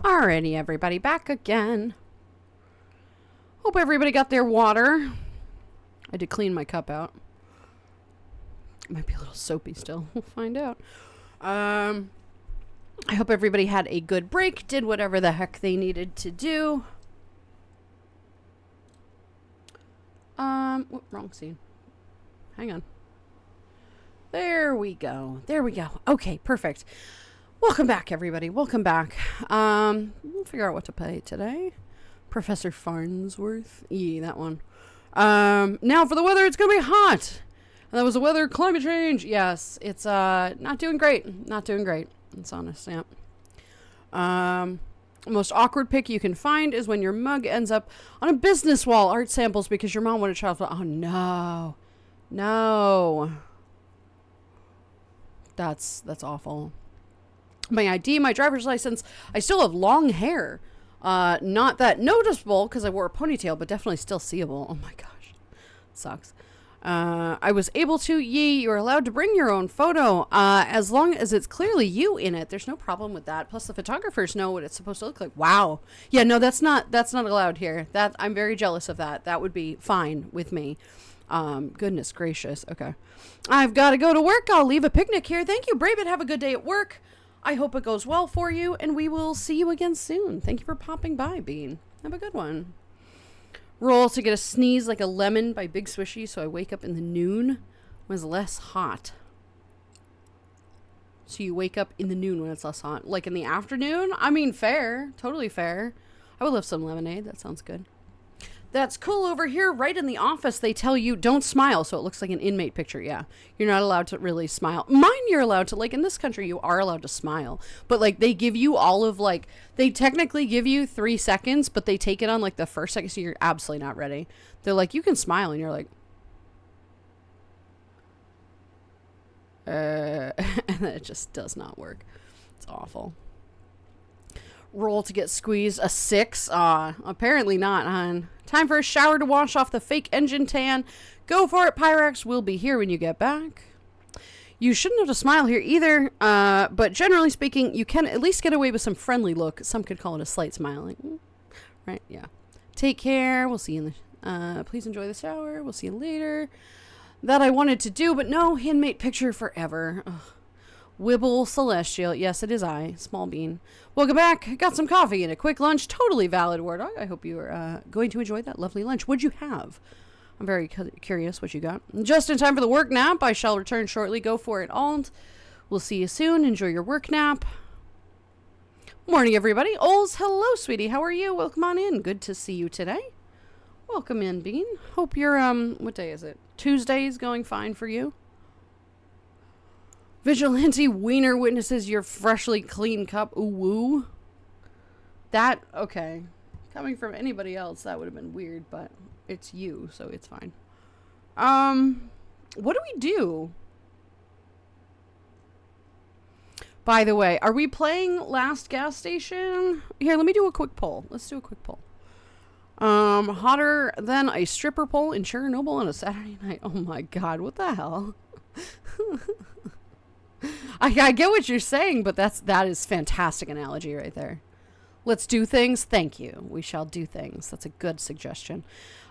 Speaker 1: Alrighty, everybody, back again. Hope everybody got their water. I did clean my cup out. It might be a little soapy still. We'll find out. I hope everybody had a good break, did whatever the heck they needed to do. Wrong scene. Hang on. There we go. There we go. Okay, perfect. Welcome back, everybody. Welcome back. We'll figure out what to play today. Professor Farnsworth. That one. Now for the weather, it's going to be hot. And that was the weather, climate change. Yes, it's not doing great. Not doing great. It's honest, yeah. Most awkward pic you can find is when your mug ends up on a business wall. Art samples because your mom wanted a child. Oh, no. No. That's awful. My ID, my driver's license. I still have long hair. Not that noticeable because I wore a ponytail, but definitely still seeable. Oh my gosh. Sucks. I was able to. You're allowed to bring your own photo as long as it's clearly you in it. There's no problem with that. Plus the photographers know what it's supposed to look like. Wow. Yeah, no, that's not allowed here. That I'm very jealous of that. That would be fine with me. Goodness gracious. Okay. I've got to go to work. I'll leave a picnic here. Thank you, Brave It. Have a good day at work. I hope it goes well for you, and we will see you again soon. Thank you for popping by, Bean. Have a good one. Roll to get a sneeze like a lemon by Big Swishy, so I wake up in the noon when it's less hot. So you wake up in the noon when it's less hot. Like in the afternoon? I mean, fair. Totally fair. I would love some lemonade. That sounds good. That's cool. Over here, right in the office, they tell you don't smile, so it looks like an inmate picture. Yeah, you're not allowed to really smile. Mine, you're allowed to. Like in this country, you are allowed to smile, but like they give you all of like they technically give you 3 seconds, but they take it on like the first second, so you're absolutely not ready. They're like, you can smile, and you're like, and then it just does not work. It's awful. Roll to get squeezed a 6. Apparently not, hon. Time for a shower to wash off the fake engine tan. Go for it, Pyrex. We'll be here when you get back. You shouldn't have to smile here either, but generally speaking, you can at least get away with some friendly look. Some could call it a slight smile. Like, right, yeah. Take care. We'll see you in the... please enjoy the shower. We'll see you later. That I wanted to do, but no, inmate picture forever. Ugh. Wibble Celestial. Yes, it is I. Small Bean. Welcome back. Got some coffee and a quick lunch. Totally valid, War Dog. I hope you are going to enjoy that lovely lunch. What'd you have? I'm very curious what you got. Just in time for the work nap. I shall return shortly. Go for it, Alt. We'll see you soon. Enjoy your work nap. Morning, everybody. Ols, hello, sweetie. How are you? Welcome on in. Good to see you today. Welcome in, Bean. Hope your, what day is it? Tuesday is going fine for you. Vigilante Wiener witnesses your freshly clean cup. Ooh, woo. That, okay. Coming from anybody else, that would have been weird, but it's you, so it's fine. What do we do? By the way, are we playing Last Gas Station? Here, let me do a quick poll. Let's do a quick poll. Hotter than a stripper pole in Chernobyl on a Saturday night. Oh my god, what the hell? I get what you're saying, but that is fantastic analogy right there. Let's do things. Thank you. We shall do things. That's a good suggestion.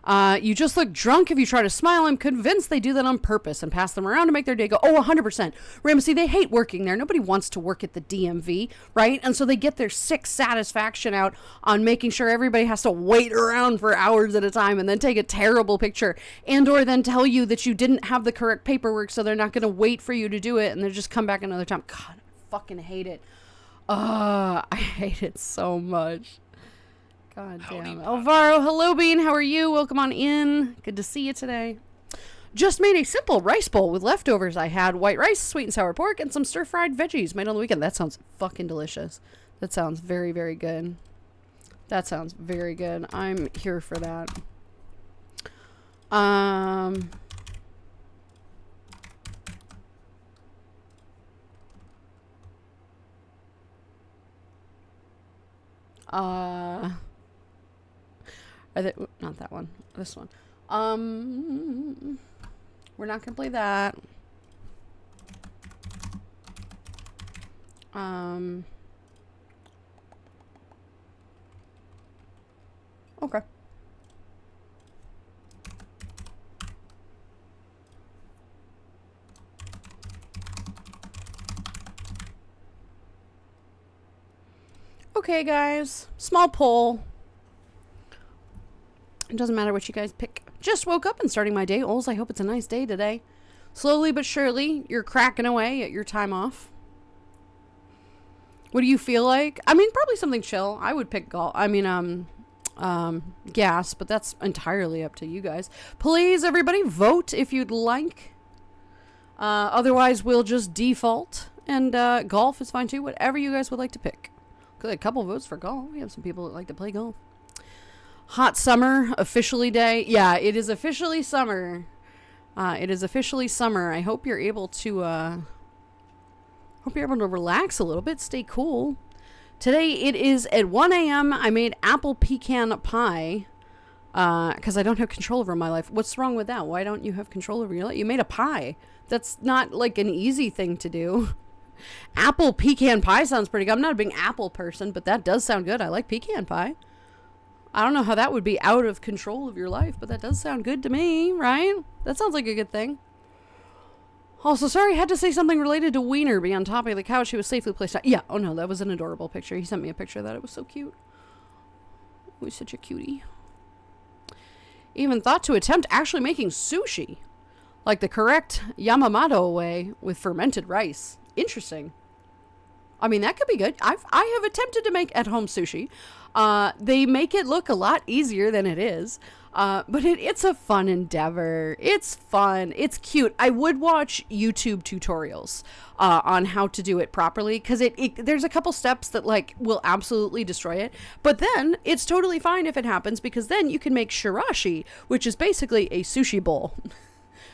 Speaker 1: You just look drunk if you try to smile. I'm convinced they do that on purpose and pass them around to make their day go, oh, 100%. Ramsey, they hate working there. Nobody wants to work at the DMV, right? And so they get their sick satisfaction out on making sure everybody has to wait around for hours at a time and then take a terrible picture and or then tell you that you didn't have the correct paperwork, so they're not going to wait for you to do it and they'll just come back another time. God, I fucking hate it. I hate it so much. God damn. Alvaro, hello, Bean. How are you? Welcome on in. Good to see you today. Just made a simple rice bowl with leftovers. I had white rice, sweet and sour pork, and some stir-fried veggies made on the weekend. That sounds fucking delicious. That sounds very, very good. That sounds very good. I'm here for that. Not that one. This one. We're not gonna play that. Okay. Okay, guys. Small poll. It doesn't matter what you guys pick. Just woke up and starting my day. Ols, I hope it's a nice day today. Slowly but surely, you're cracking away at your time off. What do you feel like? I mean, probably something chill. I would pick golf. I mean, gas, but that's entirely up to you guys. Please, everybody, vote if you'd like. Otherwise, we'll just default. And golf is fine too. Whatever you guys would like to pick. Got a couple votes for golf. We have some people that like to play golf. Hot summer, officially day. Yeah, it is officially summer. It is officially summer. I hope you're able to relax a little bit, stay cool. Today it is at 1 a.m. I made apple pecan pie because I don't have control over my life. What's wrong with that? Why don't you have control over your life? You made a pie. That's not like an easy thing to do. Apple pecan pie sounds pretty good. I'm not a big apple person, but that does sound good. I like pecan pie. I don't know how that would be out of control of your life, but that does sound good to me, right? That sounds like a good thing. Also, sorry, I had to say something related to Wiener being on top of the couch. He was safely placed out. Yeah, oh no, that was an adorable picture. He sent me a picture of that. It was so cute. He was such a cutie. Even thought to attempt actually making sushi. Like the correct Yamamoto way with fermented rice. Interesting. I mean, that could be good. I have attempted to make at-home sushi. They make it look a lot easier than it is. But it's a fun endeavor. It's fun. It's cute. I would watch YouTube tutorials on how to do it properly because there's a couple steps that like will absolutely destroy it. But then it's totally fine if it happens because then you can make shirashi, which is basically a sushi bowl,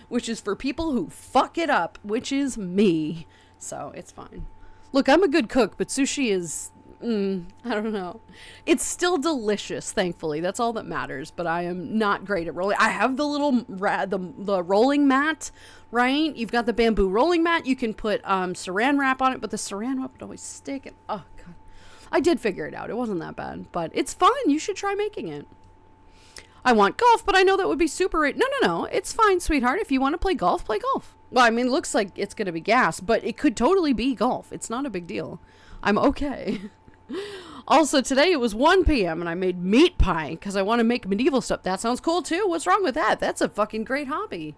Speaker 1: which is for people who fuck it up, which is me. So it's fine. Look, I'm a good cook, but sushi is, I don't know. It's still delicious, thankfully. That's all that matters, but I am not great at rolling. I have the little, the rolling mat, right? You've got the bamboo rolling mat. You can put saran wrap on it, but the saran wrap would always stick. And, oh, God. I did figure it out. It wasn't that bad, but it's fun. You should try making it. I want golf, but I know that would be super... No. It's fine, sweetheart. If you want to play golf, play golf. Well, I mean, it looks like it's going to be gas, but it could totally be golf. It's not a big deal. I'm okay. Also, today it was 1 p.m. and I made meat pie because I want to make medieval stuff. That sounds cool, too. What's wrong with that? That's a fucking great hobby.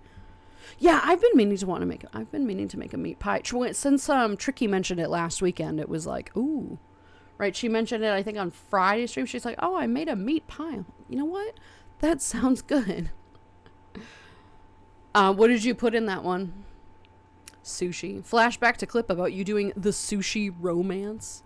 Speaker 1: Yeah, I've been meaning to make a meat pie. Since Tricky mentioned it last weekend, it was like, ooh. Right, she mentioned it, I think, on Friday stream. She's like, oh, I made a meat pie. You know what? That sounds good. What did you put in that one? Sushi. Flashback to clip about you doing the sushi romance.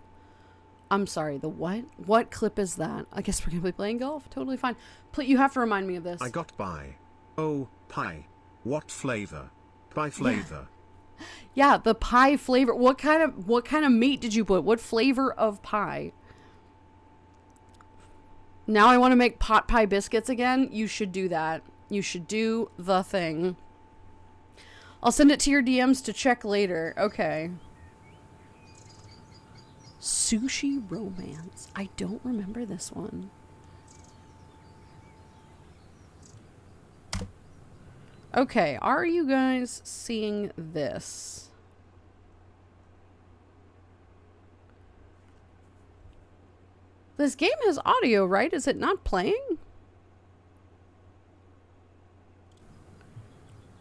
Speaker 1: I'm sorry, the what? What clip is that? I guess we're going to be playing golf. Totally fine. You have to remind me of this.
Speaker 3: I got pie. Oh, pie. What flavor? Pie flavor.
Speaker 1: Yeah, the pie flavor. What kind of meat did you put? What flavor of pie? Now I want to make pot pie biscuits again. You should do that. You should do the thing. I'll send it to your DMs to check later. Okay. Sushi romance. I don't remember this one. Okay, are you guys seeing this? This game has audio, right? Is it not playing?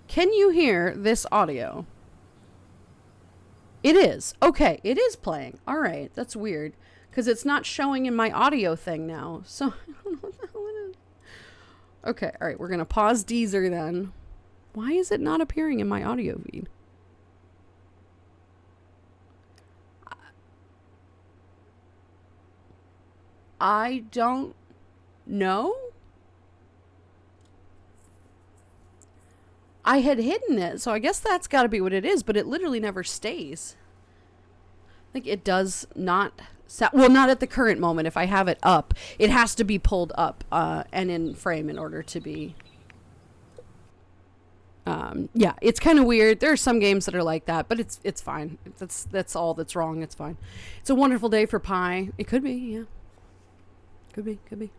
Speaker 1: Can you hear this audio? It is. Okay, it is playing. All right, that's weird. Because it's not showing in my audio thing now. So, I don't know what the hell it is. Okay, all right, we're going to pause Deezer then. Why is it not appearing in my audio feed? I don't know. I had hidden it, so I guess that's got to be what it is, but it literally never stays. Like, it does not... well, not at the current moment. If I have it up, it has to be pulled up and in frame in order to be... yeah, it's kind of weird. There are some games that are like that, but it's fine. That's all that's wrong. It's fine. It's a wonderful day for pie. It could be, yeah. Could be.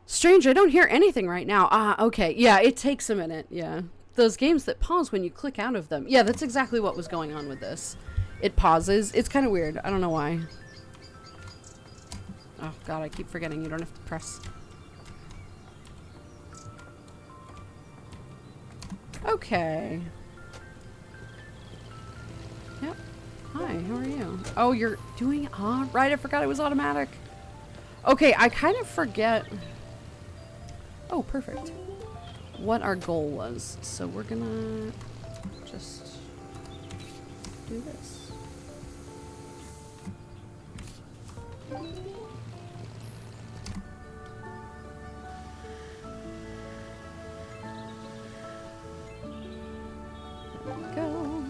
Speaker 1: Strange, I don't hear anything right now. Ah, okay. Yeah, it takes a minute. Yeah. Those games that pause when you click out of them. Yeah, that's exactly what was going on with this. It pauses. It's kind of weird. I don't know why. Oh, God, I keep forgetting. You don't have to press. Okay. Yep. Hi, how are you? Oh, you're doing... right, I forgot it was automatic. Okay, I kind of forget... Oh, perfect. What our goal was. So we're gonna just do this. There we go.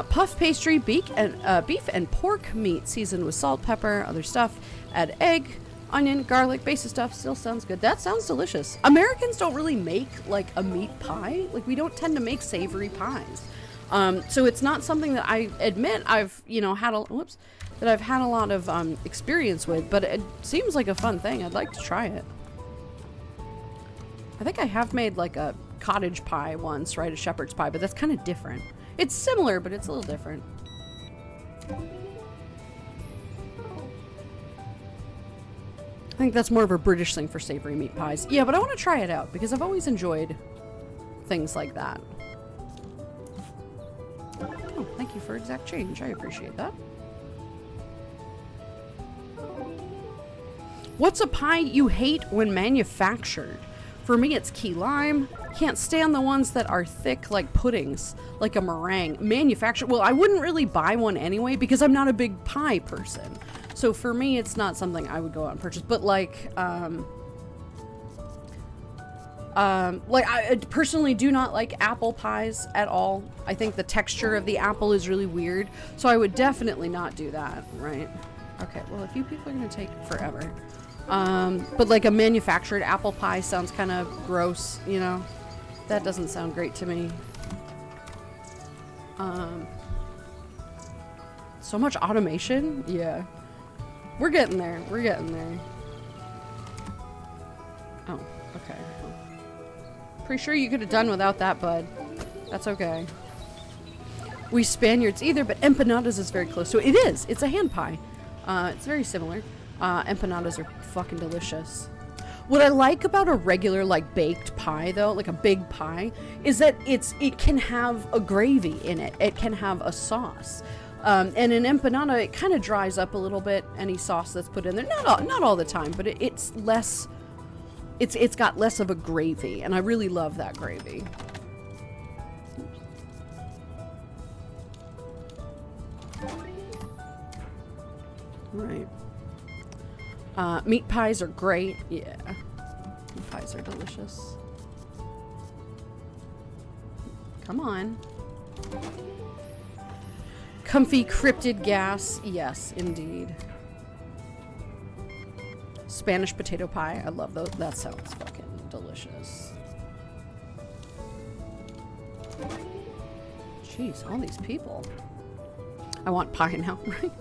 Speaker 1: Puff pastry, beef and pork meat seasoned with salt, pepper, other stuff. Add egg, onion, garlic, basic stuff. Still sounds good. That sounds delicious. Americans don't really make like a meat pie. Like we don't tend to make savory pies. So it's not something that I admit I've had a lot of experience with. But it seems like a fun thing. I'd like to try it. I think I have made like a cottage pie once, right? A shepherd's pie, but that's kind of different. It's similar, but it's a little different. I think that's more of a British thing for savory meat pies. Yeah, but I want to try it out because I've always enjoyed things like that. Oh, thank you for exact change. I appreciate that. What's a pie you hate when manufactured? For me, it's key lime. Can't stand the ones that are thick like puddings, like a meringue. Manufactured, well, I wouldn't really buy one anyway because I'm not a big pie person. So for me, it's not something I would go out and purchase. But like I personally do not like apple pies at all. I think the texture of the apple is really weird. So I would definitely not do that, right? Okay, well, a few people are gonna take forever. But like a manufactured apple pie sounds kind of gross, you know? That doesn't sound great to me. So much automation? Yeah. We're getting there. We're getting there. Oh, okay. Pretty sure you could have done without that, bud. That's okay. We Spaniards either, but empanadas is very close. So it is. It's a hand pie. It's very similar. Empanadas are fucking delicious. What I like about a regular like baked pie though, like a big pie, is that it can have a gravy in it. It can have a sauce. And an empanada, it kind of dries up a little bit, any sauce that's put in there. Not all the time, but it's less, it's got less of a gravy, and I really love that gravy. Right. Meat pies are great. Yeah. Meat pies are delicious. Come on. Comfy cryptid gas. Yes, indeed. Spanish potato pie. I love those. That sounds fucking delicious. Jeez, all these people. I want pie now, right?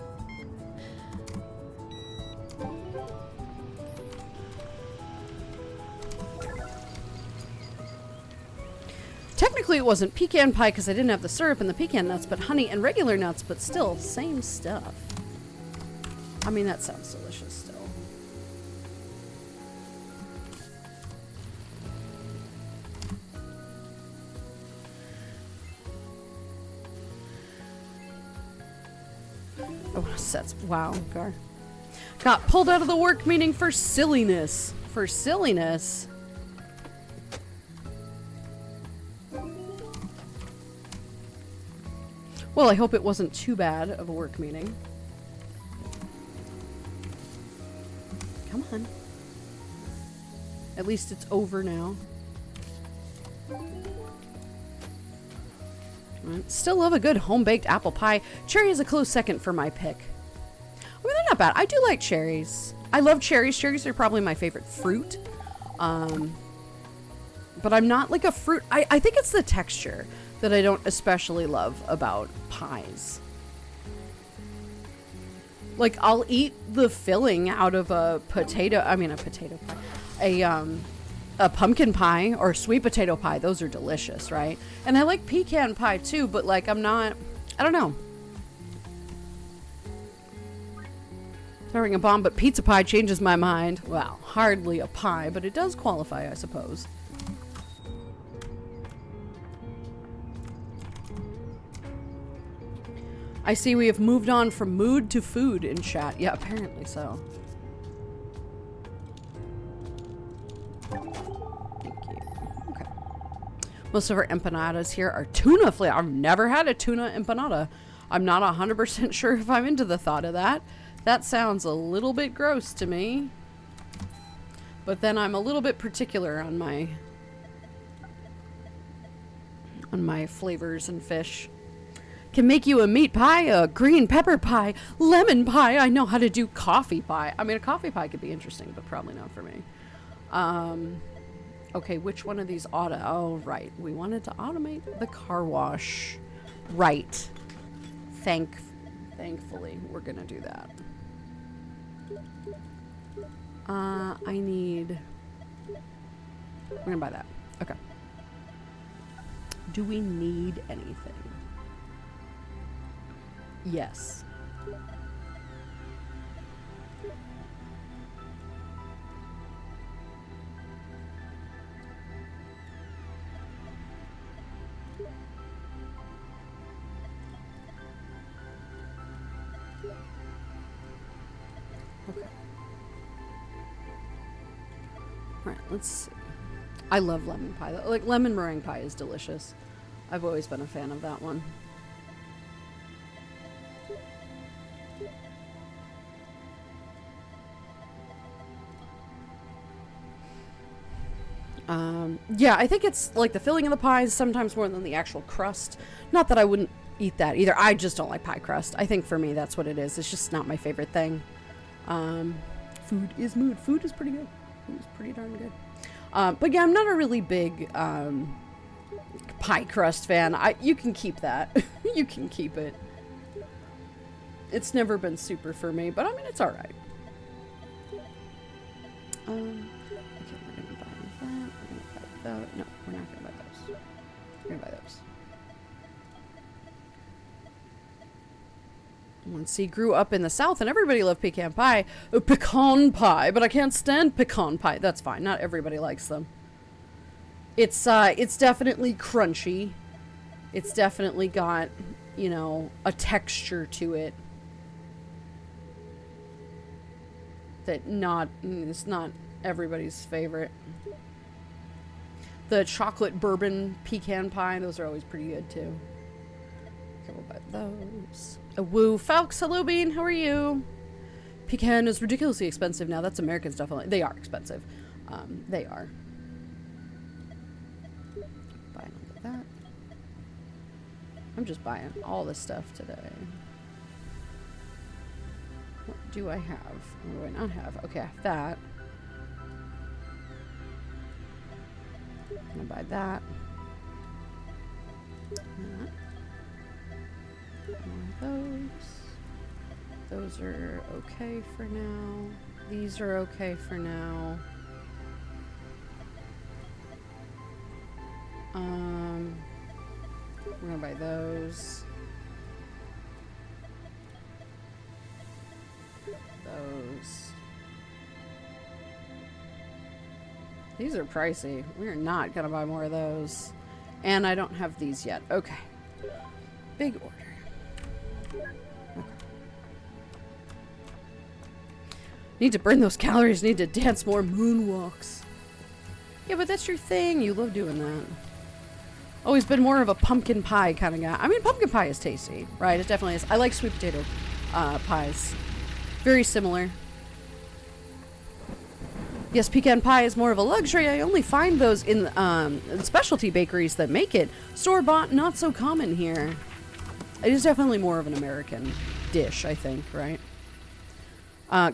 Speaker 1: Technically it wasn't pecan pie because I didn't have the syrup and the pecan nuts, but honey and regular nuts, but still, same stuff. I mean, that sounds delicious still. Oh, sets. Wow, Gar. Got pulled out of the work meeting for silliness. For silliness? Well, I hope it wasn't too bad of a work meeting. Come on. At least it's over now. Right. Still love a good home-baked apple pie. Cherry is a close second for my pick. I mean, they're not bad. I do like cherries. I love cherries. Cherries are probably my favorite fruit. But I'm not like a fruit. I think it's the texture that I don't especially love about pies. Like, I'll eat the filling out of a potato pie. A pumpkin pie or sweet potato pie. Those are delicious, right? And I like pecan pie too, but like I don't know. Throwing a bomb, but pizza pie changes my mind. Well, hardly a pie, but it does qualify, I suppose. I see we have moved on from mood to food in chat. Yeah, apparently so. Thank you. Okay. Most of our empanadas here are tuna flavor. I've never had a tuna empanada. I'm not 100% sure if I'm into the thought of that. That sounds a little bit gross to me. But then I'm a little bit particular on my flavors and fish. Can make you a meat pie, a green pepper pie, lemon pie. I know how to do coffee pie. I mean, a coffee pie could be interesting, but probably not for me. Okay, which one of these oh, right. We wanted to automate the car wash. Right. Thankfully, we're going to do that. We're gonna buy that. Okay. Do we need anything? Yes. Okay. Alright, let's see. I love lemon pie. Like, lemon meringue pie is delicious. I've always been a fan of that one. Yeah, I think it's like the filling of the pies sometimes more than the actual crust. Not that I wouldn't eat that either. I just don't like pie crust. I think for me that's what it is. It's just not my favorite thing. Food is mood. Food is pretty good. Food is pretty darn good. But yeah, I'm not a really big pie crust fan. You can keep that. You can keep it. It's never been super for me, but I mean, it's alright. Okay, we're gonna buy that. We're gonna buy that. No, we're not gonna buy those. We're gonna buy those. See, grew up in the South and everybody loved pecan pie. Pecan pie, but I can't stand pecan pie. That's fine. Not everybody likes them. It's definitely crunchy. It's definitely got, you know, a texture to it that it's not everybody's favorite. The chocolate bourbon pecan pie, those are always pretty good too. Okay, we'll buy those. Woo, Falks, hello Bean, how are you? Pecan is ridiculously expensive now. That's American stuff. They are expensive. They are. Buying all of that. I'm just buying all this stuff today. What do I have? What do I not have? Okay, I have that. I'm gonna buy that. Those are okay for now. These are okay for now. We're gonna buy those. Those. These are pricey. We're not gonna buy more of those. And I don't have these yet. Okay. Big order. Okay. Need to burn those calories. Need to dance more moonwalks. Yeah, but that's your thing. You love doing that. Always been more of a pumpkin pie kind of guy. I mean, pumpkin pie is tasty, right? It definitely is. I like sweet potato pies. Very similar. Yes, pecan pie is more of a luxury. I only find those in specialty bakeries that make it. Store-bought, not so common here. It is definitely more of an American dish, I think, right?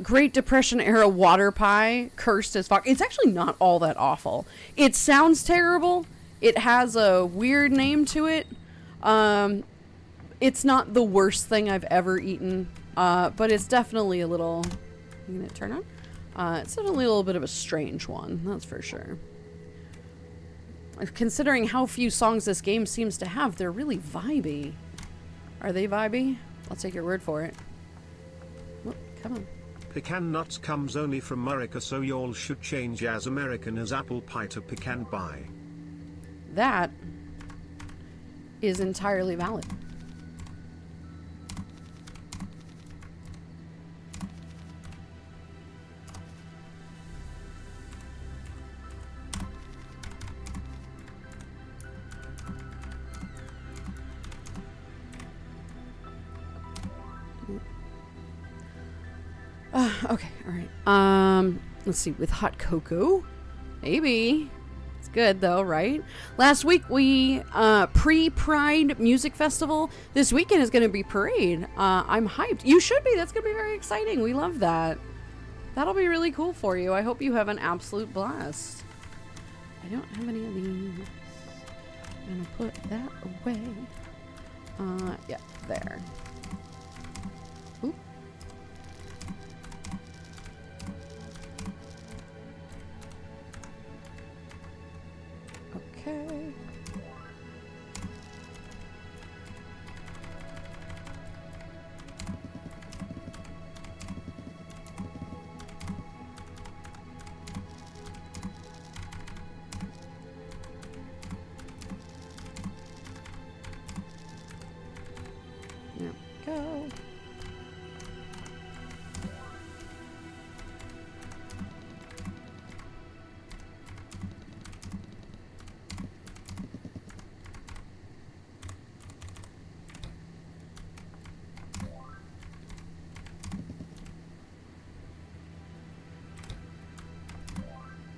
Speaker 1: Great Depression era water pie, cursed as fuck. It's actually not all that awful. It sounds terrible. It has a weird name to it. It's not the worst thing I've ever eaten. But it's definitely a little... You gonna turn on? It's definitely a little bit of a strange one, that's for sure. Considering how few songs this game seems to have, they're really vibey. Are they vibey? I'll take your word for it. Oh, come on.
Speaker 3: Pecan nuts comes only from America, so y'all should change as American as apple pie to pecan pie.
Speaker 1: That is entirely valid. Okay, all right. Let's see, with hot cocoa, maybe. It's good though, right? Last week we pre-Pride Music Festival. This weekend is going to be Parade. I'm hyped. You should be. That's going to be very exciting. We love that. That'll be really cool for you. I hope you have an absolute blast. I don't have any of these. I'm gonna put that away. Yeah, there. Ooh. Okay. There we go.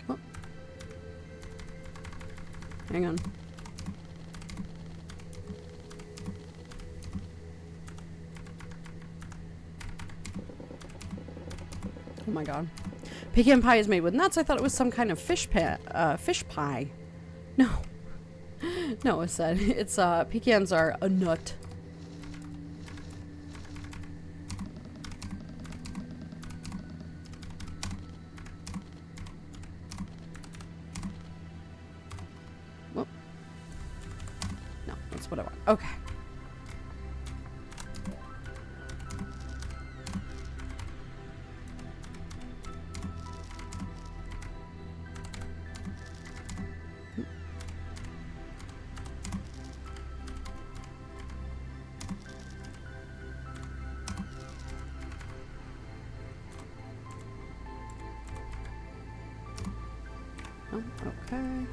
Speaker 1: Oh. Hang on. Oh my god. Pecan pie is made with nuts. I thought it was some kind of fish pie. No. No, it said. It's, pecans are a nut. Whoop. No, that's what I want. Okay. Oh, okay.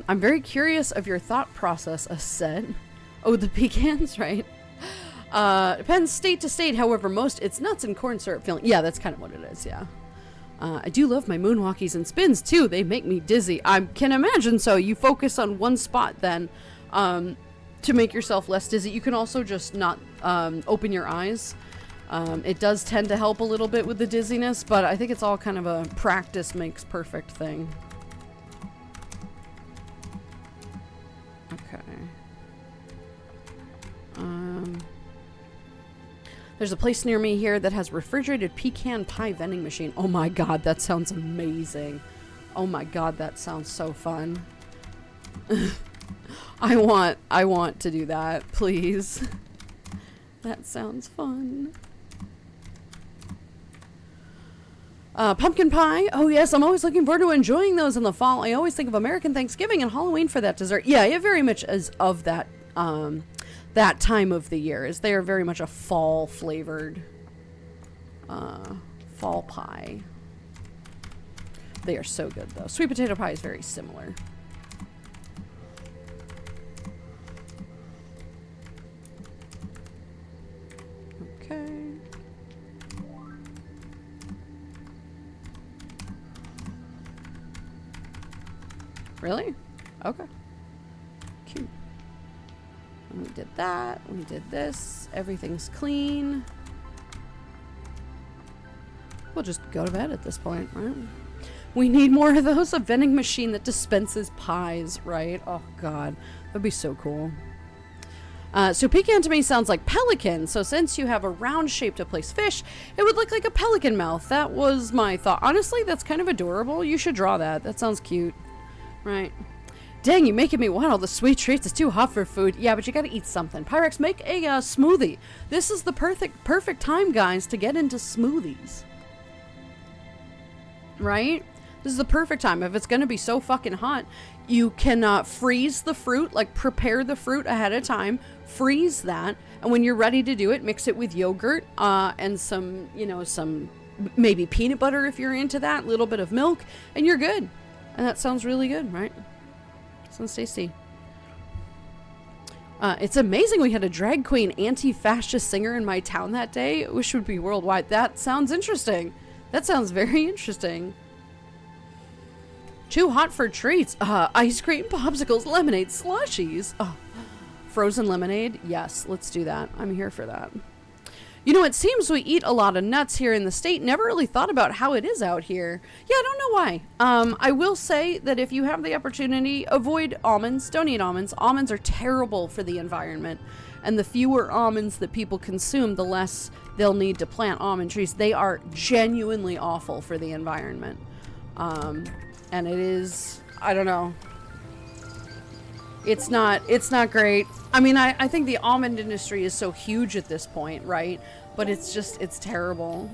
Speaker 1: I'm very curious of your thought process, said. Oh, the pecans, right? Depends state to state. However, most it's nuts and corn syrup filling. Yeah, that's kind of what it is. Yeah. I do love my moonwalkies and spins too. They make me dizzy. I can imagine so. You focus on one spot then to make yourself less dizzy. You can also just not open your eyes. It does tend to help a little bit with the dizziness, but I think it's all kind of a practice makes perfect thing. Okay. There's a place near me here that has refrigerated pecan pie vending machine. Oh my god, that sounds amazing. Oh my god, that sounds so fun. I want to do that, please. That sounds fun. Pumpkin pie. Oh yes, I'm always looking forward to enjoying those in the fall. I always think of American Thanksgiving and Halloween for that dessert. Yeah, it very much is of that that time of the year. Is they are very much a fall flavored fall pie. They are so good though. Sweet potato pie is very similar. Okay. Really? Okay. Cute. And we did that. We did this. Everything's clean. We'll just go to bed at this point, right? We need more of those. A vending machine that dispenses pies, right? Oh, God. That'd be so cool. So pecan to me sounds like pelican. So since you have a round shape to place fish, it would look like a pelican mouth. That was my thought. Honestly, that's kind of adorable. You should draw that. That sounds cute. Right. Dang, you making me want all the sweet treats. It's too hot for food. Yeah, but you gotta eat something. Pyrex, make a smoothie. This is the perfect time, guys, to get into smoothies. Right? This is the perfect time. If it's gonna be so fucking hot, you can freeze the fruit, like prepare the fruit ahead of time, freeze that, and when you're ready to do it, mix it with yogurt and some, some maybe peanut butter if you're into that, a little bit of milk, and you're good. And that sounds really good, right? Sounds tasty. It's amazing we had a drag queen anti-fascist singer in my town that day. I wish it would be worldwide. That sounds interesting. That sounds very interesting. Too hot for treats. Ice cream, popsicles, lemonade, slushies. Oh, frozen lemonade. Yes, let's do that. I'm here for that. It seems we eat a lot of nuts here in the state. Never really thought about how it is out here. Yeah, I don't know why. I will say that if you have the opportunity, avoid almonds. Don't eat almonds. Almonds are terrible for the environment. And the fewer almonds that people consume, the less they'll need to plant almond trees. They are genuinely awful for the environment. And it is, I don't know. It's not great. I mean, I think the almond industry is so huge at this point, right? But it's terrible.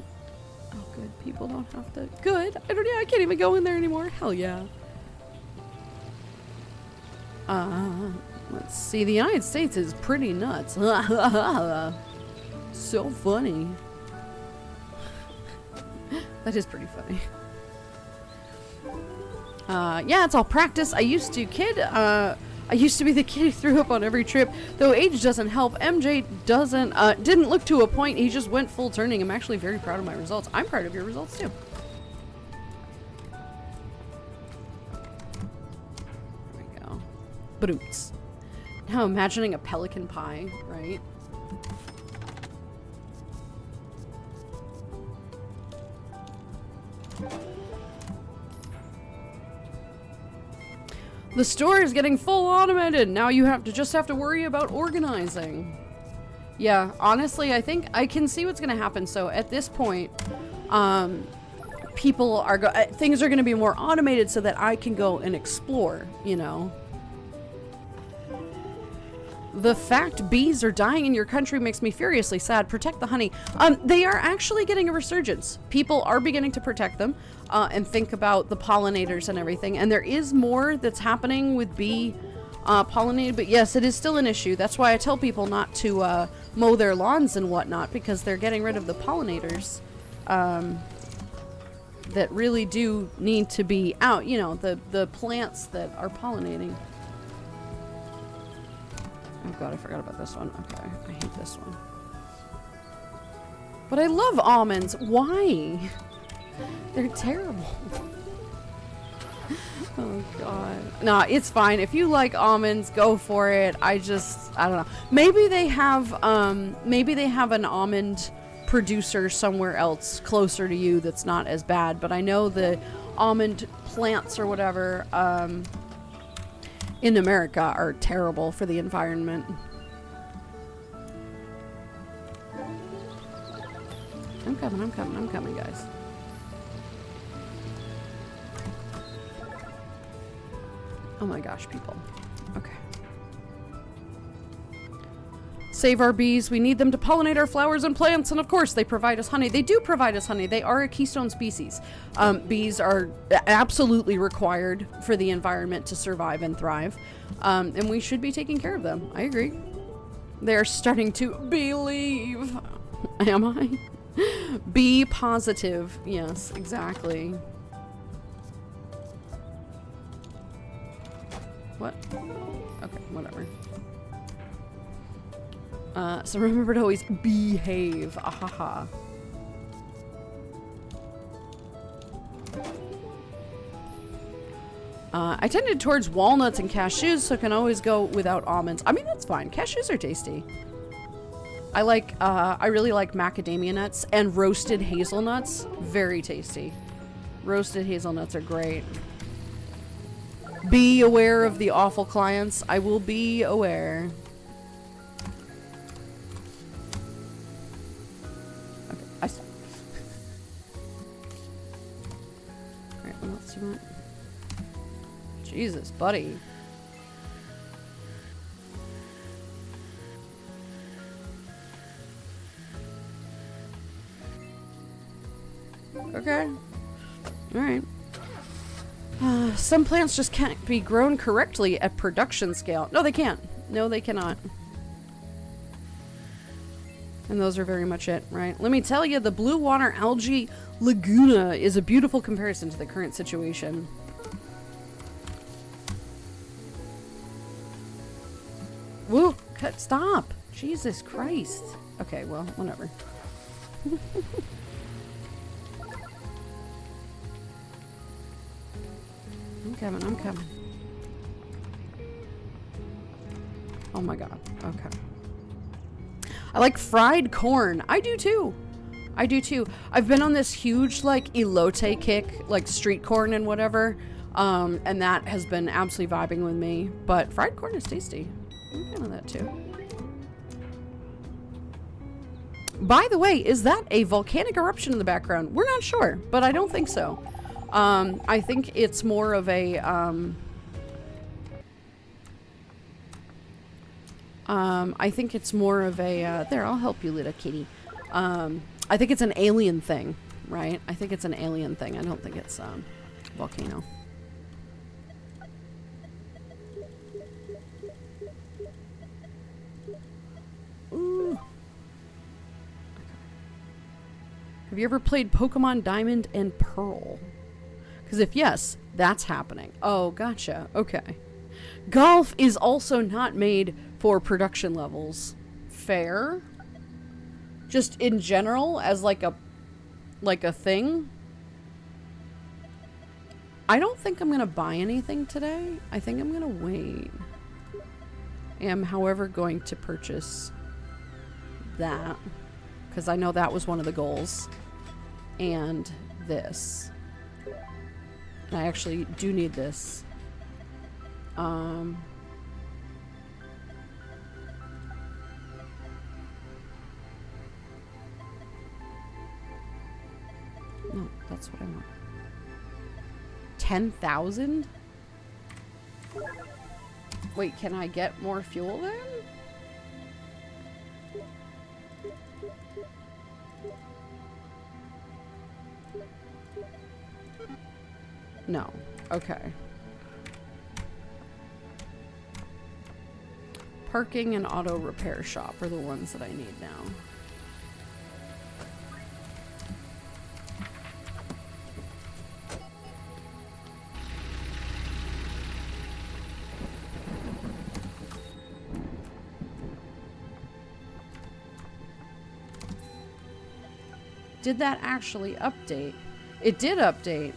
Speaker 1: Oh, good. People don't have to. Good. I can't even go in there anymore. Hell yeah. Let's see. The United States is pretty nuts. So funny. That is pretty funny. Yeah, it's all practice. I used to be the kid who threw up on every trip. Though age doesn't help, MJ didn't look to a point. He just went full turning. I'm actually very proud of my results. I'm proud of your results too. There we go. Boots. Now imagining a pelican pie, right? The store is getting full automated. Now you just have to worry about organizing. Yeah, honestly, I think I can see what's going to happen. So at this point, things are going to be more automated so that I can go and explore, The fact bees are dying in your country makes me furiously sad. Protect the honey. They are actually getting a resurgence. People are beginning to protect them and think about the pollinators and everything. And there is more that's happening with bee pollinated. But yes, it is still an issue. That's why I tell people not to mow their lawns and whatnot, because they're getting rid of the pollinators that really do need to be out. The plants that are pollinating. Oh god, I forgot about this one. Okay, I hate this one. But I love almonds. Why? They're terrible. Oh god. Nah, it's fine. If you like almonds, go for it. I don't know. Maybe they have an almond producer somewhere else closer to you that's not as bad, but I know the almond plants or whatever, in America are terrible for the environment. I'm coming, guys. Oh my gosh, people. Okay. Save our bees. We need them to pollinate our flowers and plants, and of course they provide us honey. They do provide us honey. They are a keystone species. Bees are absolutely required for the environment to survive and thrive, and we should be taking care of them. I agree. They are starting to believe. Am I? Be positive. Yes, exactly. What? Okay, whatever. So remember to always behave. Ahaha. I tended towards walnuts and cashews, so can always go without almonds. I mean, that's fine. Cashews are tasty. I really like macadamia nuts and roasted hazelnuts. Very tasty. Roasted hazelnuts are great. Be aware of the awful clients. I will be aware. Jesus, buddy. Okay. Alright. Some plants just can't be grown correctly at production scale. No, they can't. No, they cannot. And those are very much it, right? Let me tell you, the blue water algae laguna is a beautiful comparison to the current situation. Woo! Cut! Stop! Jesus Christ! Okay, well, whatever. I'm coming, I'm coming. Oh my god, okay. I like fried corn. I do too. I do too. I've been on this huge, like, elote kick, like street corn and whatever, and that has been absolutely vibing with me, but fried corn is tasty. I'm fan of that too. By the way, is that a volcanic eruption in the background? We're not sure, but I don't think so. I think it's more of a, I think it's more of a, there, I'll help you, little kitty. I think it's an alien thing, right? I think it's an alien thing. I don't think it's, volcano. Ooh. Have you ever played Pokemon Diamond and Pearl? Because if yes, that's happening. Oh, gotcha. Okay. Golf is also not made for production levels. Fair. Just in general, as like a thing. I don't think I'm gonna buy anything today. I think I'm gonna wait. Am, however, going to purchase that. Because I know that was one of the goals. And this. And I actually do need this. No, that's what I want. 10,000? Wait, can I get more fuel then? No. Okay. Parking and auto repair shop are the ones that I need now. Did that actually update? It did update.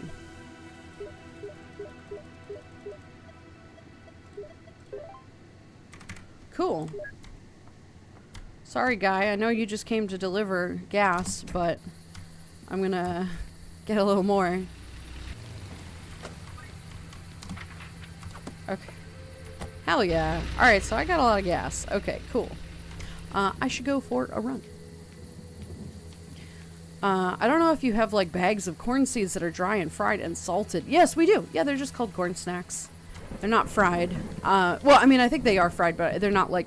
Speaker 1: Cool. Sorry, guy. I know you just came to deliver gas, but I'm gonna get a little more. Okay. Hell yeah. Alright, so I got a lot of gas. Okay, cool. I should go for a run. I don't know if you have, like, bags of corn seeds that are dry and fried and salted. Yes, we do. Yeah, they're just called corn snacks. They're not fried. Well, I mean, I think they are fried, but they're not, like,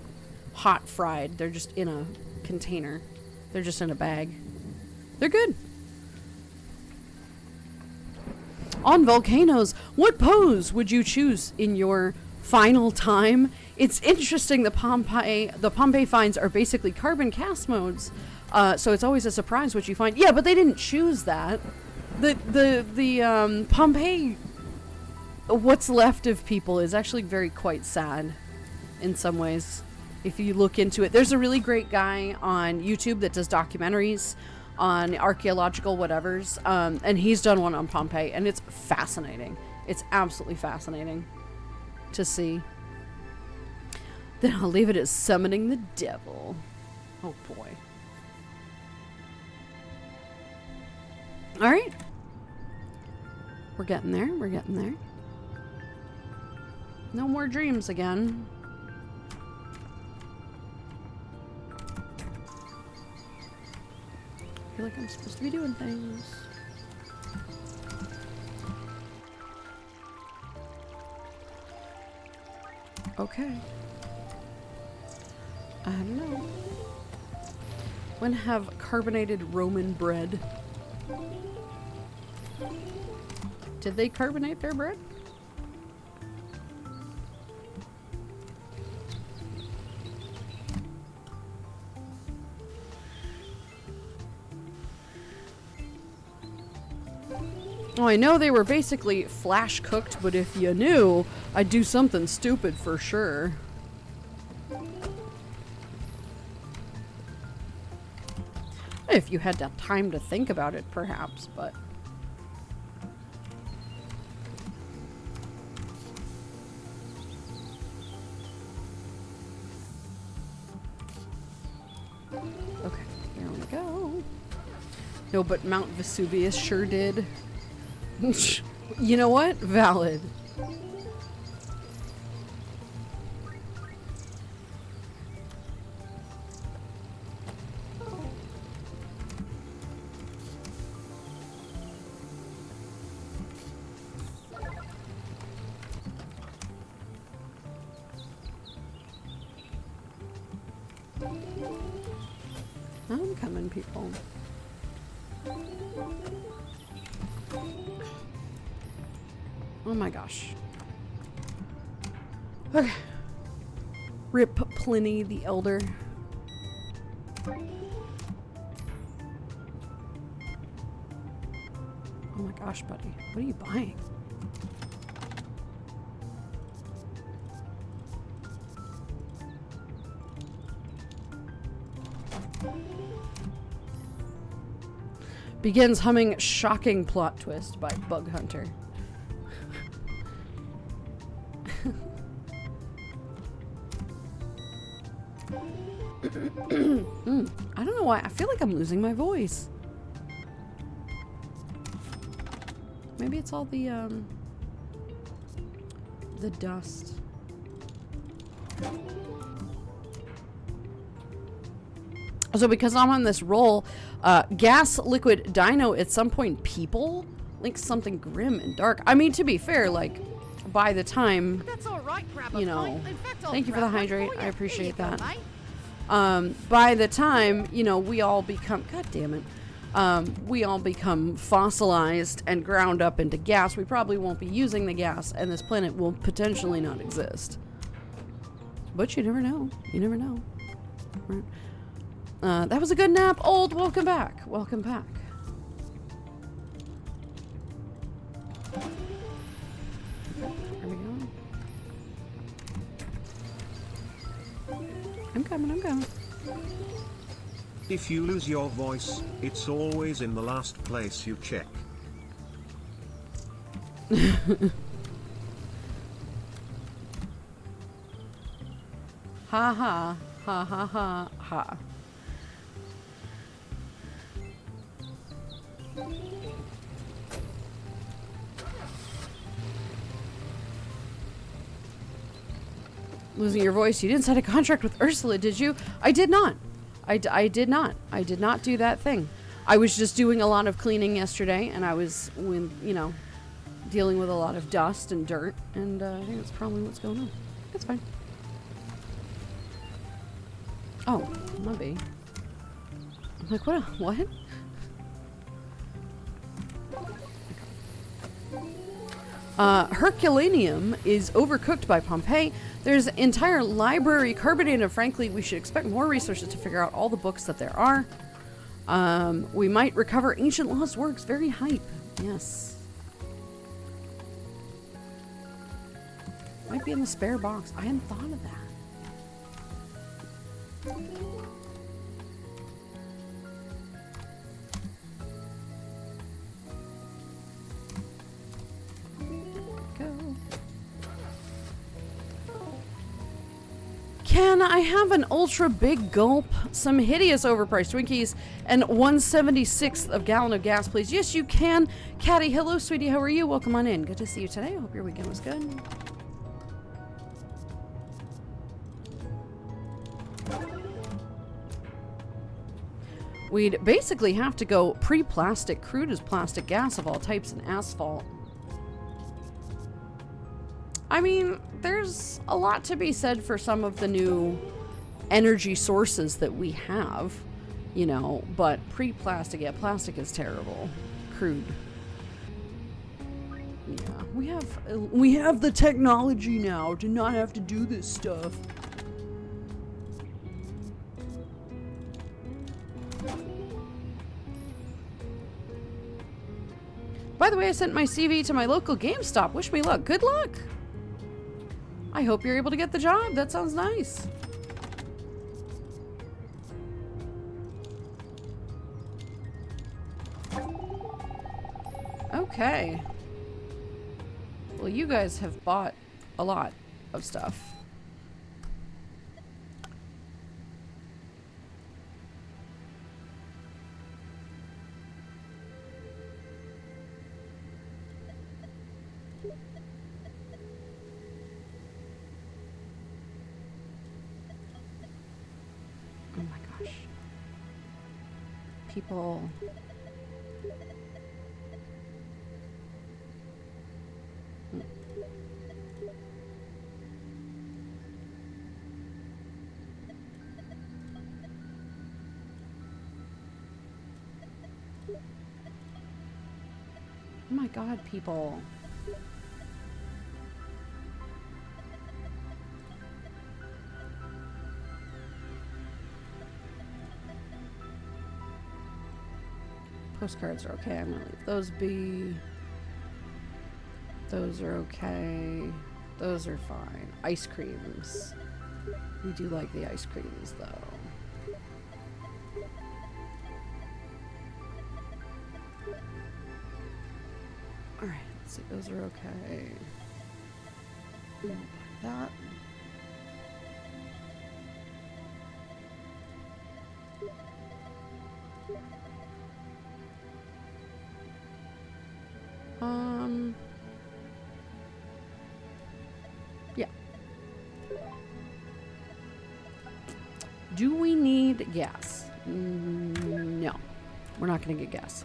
Speaker 1: hot fried. They're just in a container. They're just in a bag. They're good. On volcanoes, what pose would you choose in your final time? It's interesting. The Pompeii finds are basically carbon cast modes. So it's always a surprise what you find. Yeah, but they didn't choose that. The Pompeii, what's left of people is actually quite sad in some ways. If you look into it, there's a really great guy on YouTube that does documentaries on archaeological whatevers, and he's done one on Pompeii, and it's fascinating. It's absolutely fascinating to see. Then I'll leave it as summoning the devil. Oh boy. Alright. We're getting there. We're getting there. No more dreams again. I feel like I'm supposed to be doing things. Okay. I don't know. When have carbonated Roman bread? Did they carbonate their bread? Oh, I know they were basically flash cooked, but if you knew, I'd do something stupid for sure. If you had that time to think about it, perhaps, but... Okay, here we go. No, but Mount Vesuvius sure did. You know what? Valid. I'm coming, people. Oh my gosh. Okay. Rip Pliny the Elder. Oh my gosh, buddy. What are you buying? Begins humming Shocking Plot Twist by Bug Hunter. I don't know why. I feel like I'm losing my voice. Maybe it's all the dust. So because I'm on this roll, gas, liquid, dino, at some point people, like something grim and dark. I mean, to be fair, like, by the time,
Speaker 4: That's all right,
Speaker 1: you know, thank you for the hydrate. I appreciate that.
Speaker 4: Mate.
Speaker 1: By the time, you know, we all become, god damn it, we all become fossilized and ground up into gas, we probably won't be using the gas, and this planet will potentially not exist. But you never know. You never know. Right. That was a good nap. Old, welcome back. Welcome back. There we go. I'm coming, I'm coming.
Speaker 3: If you lose your voice, it's always in the last place you check.
Speaker 1: Ha ha. Ha ha ha ha. Losing your voice. You didn't sign a contract with Ursula, did you? I did not. I did not. I did not do that thing. I was just doing a lot of cleaning yesterday, and I was, you know, dealing with a lot of dust and dirt, and I think that's probably what's going on. It's fine. Oh, maybe. I'm like, what? Herculaneum is overcooked by Pompeii. There's an entire library carbonated, and frankly, we should expect more resources to figure out all the books that there are. We might recover ancient lost works. Very hype. Yes. Might be in the spare box. I hadn't thought of that. Can I have an ultra big gulp, some hideous overpriced Twinkies, and 1/76 of gallon of gas, please? Yes, you can. Caddy, hello, sweetie. How are you? Welcome on in. Good to see you today. I hope your weekend was good. We'd basically have to go pre-plastic, crude as plastic gas of all types, and asphalt. I mean, there's a lot to be said for some of the new energy sources that we have, you know, but pre-plastic, yeah, plastic is terrible. Crude. Yeah, we have the technology now to not have to do this stuff. By the way, I sent my CV to my local GameStop. Wish me luck. Good luck. I hope you're able to get the job. That sounds nice. Okay. Well, you guys have bought a lot of stuff. Oh my gosh. People... Oh my god, people. Postcards are okay. I'm gonna leave those be. Those are okay. Those are fine. Ice creams. We do like the ice creams, though. Alright, let's see. Those are okay. Like that. Yeah. Do we need gas? No. We're not going to get gas.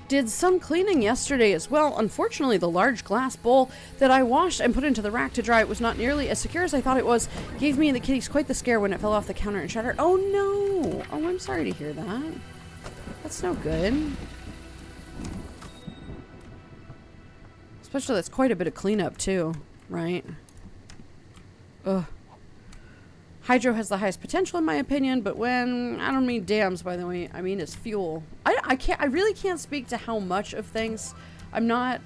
Speaker 1: Did some cleaning yesterday as well. Unfortunately, the large glass bowl that I washed and put into the rack to dry it was not nearly as secure as I thought it was. Gave me and the kitties quite the scare when it fell off the counter and shattered. Oh no! Oh, I'm sorry to hear that. That's no good. Especially that's quite a bit of cleanup too, right? Ugh. Hydro has the highest potential in my opinion, but when, I don't mean dams by the way, I mean it's fuel. I really can't speak to how much of things. I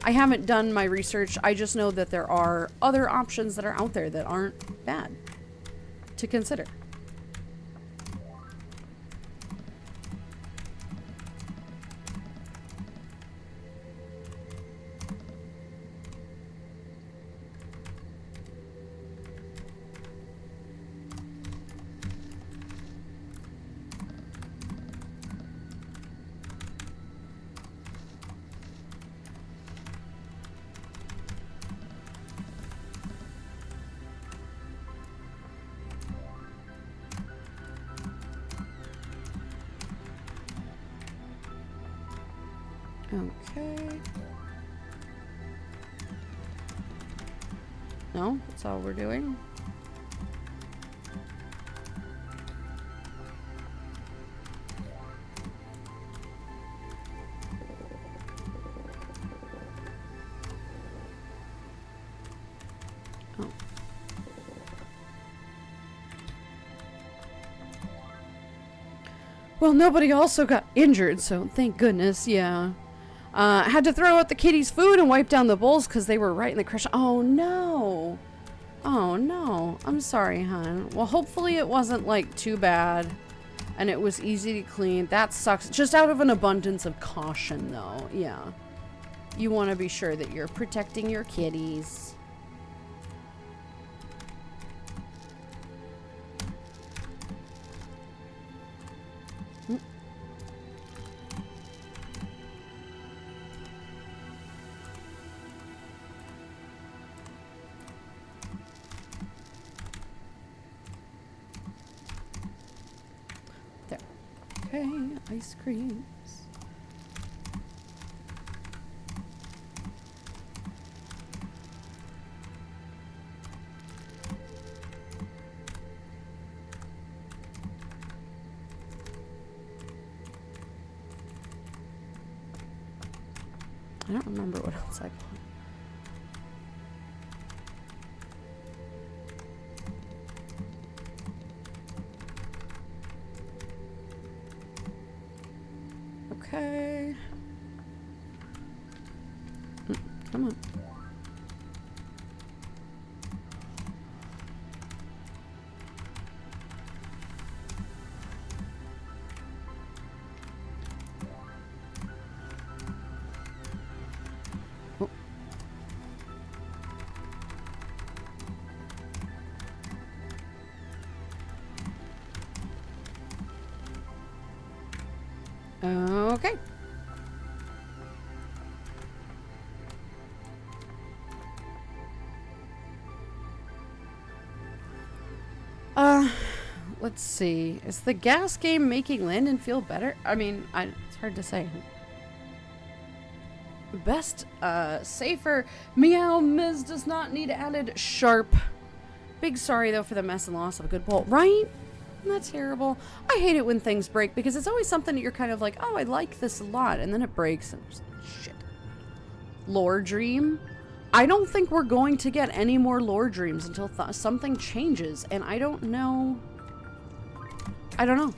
Speaker 1: haven't done my research. I just know that there are other options that are out there that aren't bad to consider. Okay. No, that's all we're doing. Oh. Well, nobody also got injured, so thank goodness, yeah. Had to throw out the kitties' food and wipe down the bowls because they were right in the crush. Oh, no. Oh, no. I'm sorry, hon. Well, hopefully it wasn't, like, too bad. And it was easy to clean. That sucks. Just out of an abundance of caution, though. Yeah. You want to be sure that you're protecting your kitties. Okay, ice creams. I don't remember what else I bought. Okay. Come on. Okay. Let's see. Is the gas game making Landon feel better? I mean, it's hard to say. Best, safer. Meow, Ms. does not need added sharp. Big sorry, though, for the mess and loss of a good bolt. Right? That's terrible. I hate it when things break because it's always something that you're kind of like, oh, I like this a lot. And then it breaks and just, shit. Lore Dream. I don't think we're going to get any more lore dreams until something changes. And I don't know. I don't know.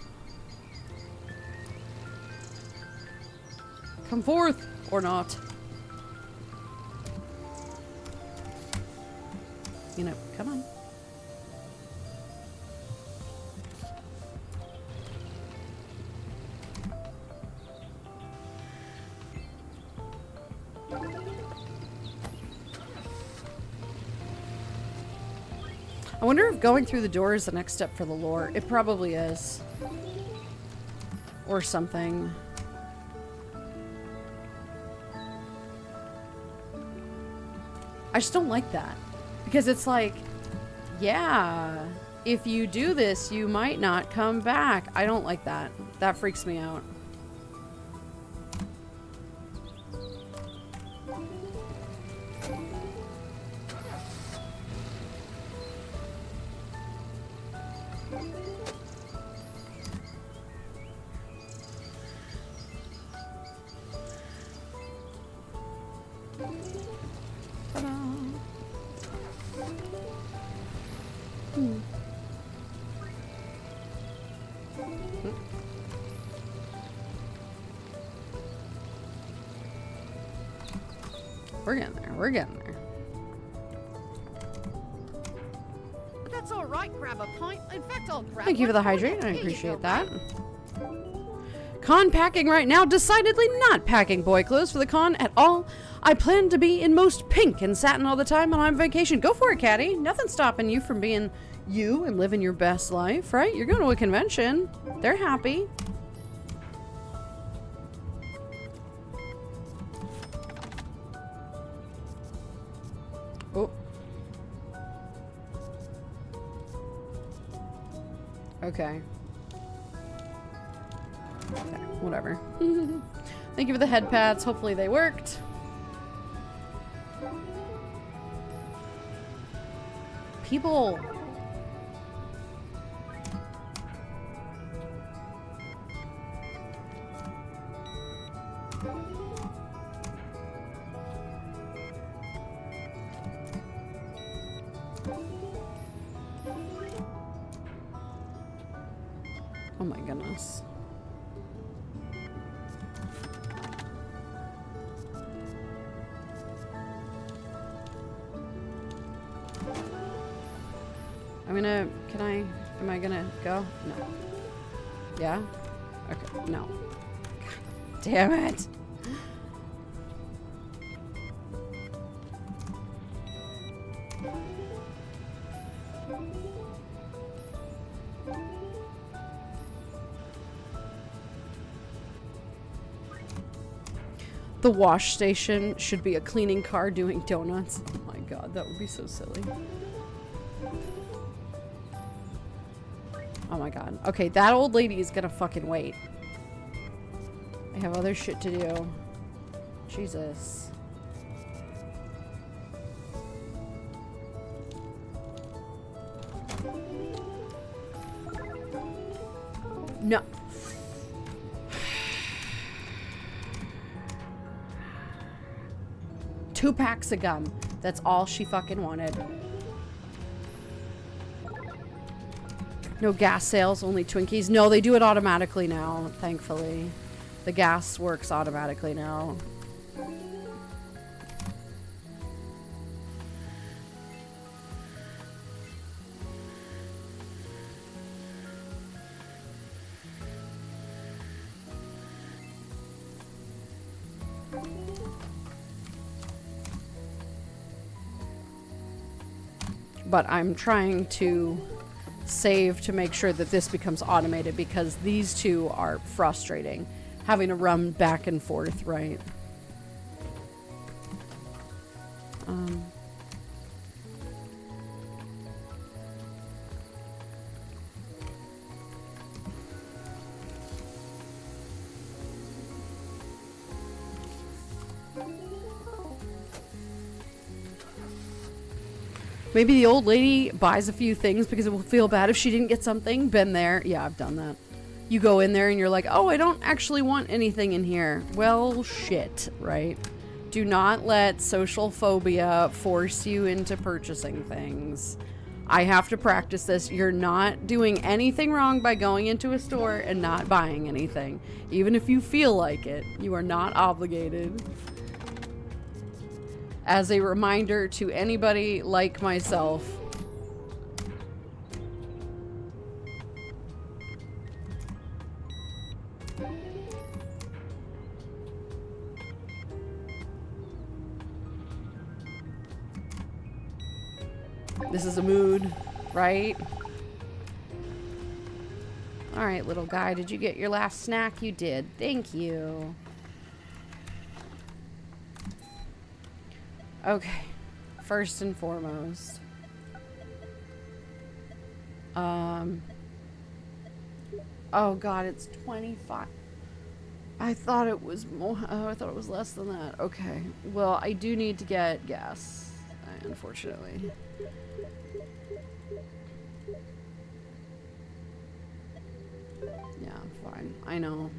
Speaker 1: Come forth or not. You know, come on. I wonder if going through the door is the next step for the lore. It probably is. Or something. I just don't like that. Because it's like, yeah, if you do this, you might not come back. I don't like that. That freaks me out. We're getting there. We're getting there.
Speaker 4: That's all right. Grab a pint. In fact, I'll grab.
Speaker 1: Thank you for the
Speaker 4: one
Speaker 1: hydrate. I
Speaker 4: Here you
Speaker 1: appreciate
Speaker 4: go,
Speaker 1: that.
Speaker 4: mate.
Speaker 1: Con packing right now. Decidedly not packing boy clothes for the con at all. I plan to be in most pink and satin all the time when I'm on vacation. Go for it, Caddy. Nothing's stopping you from being you and living your best life, right? You're going to a convention. They're happy. Oh. Okay. Okay, whatever. Thank you for the head pats. Hopefully they worked. People. Oh my goodness. Am I gonna go? No. Yeah? Okay, no. God damn it. The wash station should be a cleaning car doing donuts. Oh my god, that would be so silly. Oh my god. Okay, that old lady is gonna fucking wait. I have other shit to do. Jesus. No. 2 packs of gum. That's all she fucking wanted. No gas sales, only Twinkies. No, they do it automatically now, thankfully. The gas works automatically now. But I'm trying to save to make sure that this becomes automated because these two are frustrating. Having to run back and forth, right? Maybe the old lady buys a few things because it will feel bad if she didn't get something. Been there. Yeah, I've done that. You go in there and you're like, oh, I don't actually want anything in here. Well, shit, right? Do not let social phobia force you into purchasing things. I have to practice this. You're not doing anything wrong by going into a store and not buying anything. Even if you feel like it, you are not obligated. As a reminder to anybody like myself. This is a mood, right? All right, little guy, did you get your last snack? You did. Thank you. Okay, first and foremost, oh god, it's 25. I thought it was more, I thought it was less than that. Okay, well, I do need to get gas, unfortunately. Yeah, fine, I know.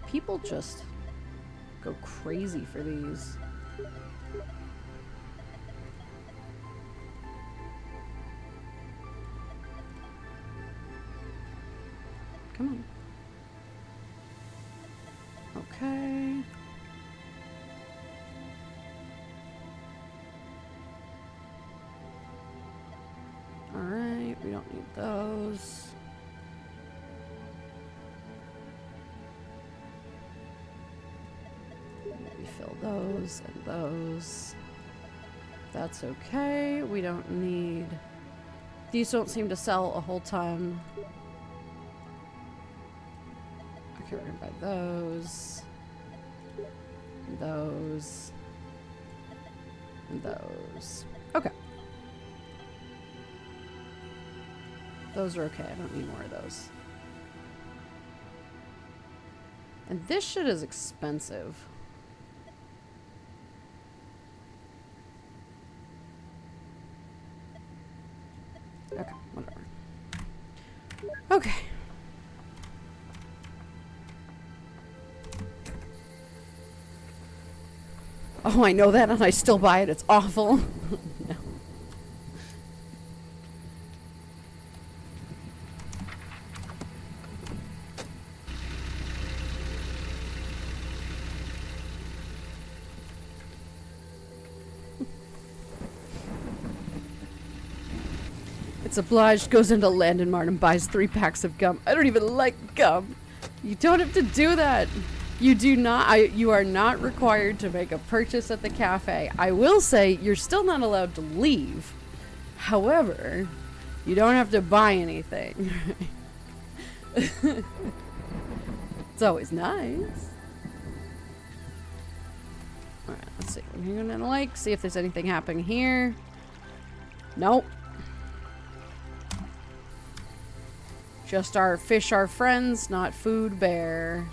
Speaker 1: People just go crazy for these. Come on. Okay. All right, we don't need those. Refill those and those. That's okay. We don't need... These don't seem to sell a whole ton. Okay, we're gonna buy those. And those. And those. Okay. Those are okay. I don't need more of those. And this shit is expensive. Okay, whatever. Okay. Oh, I know that and I still buy it. It's awful. No. It's obliged, goes into Landon Mart and buys 3 packs of gum. I don't even like gum. You don't have to do that. You do not, you are not required to make a purchase at the cafe. I will say you're still not allowed to leave. However, you don't have to buy anything. It's always nice. Alright, let's see. We're gonna like, see if there's anything happening here. Nope. Just our fish are friends, not food bear.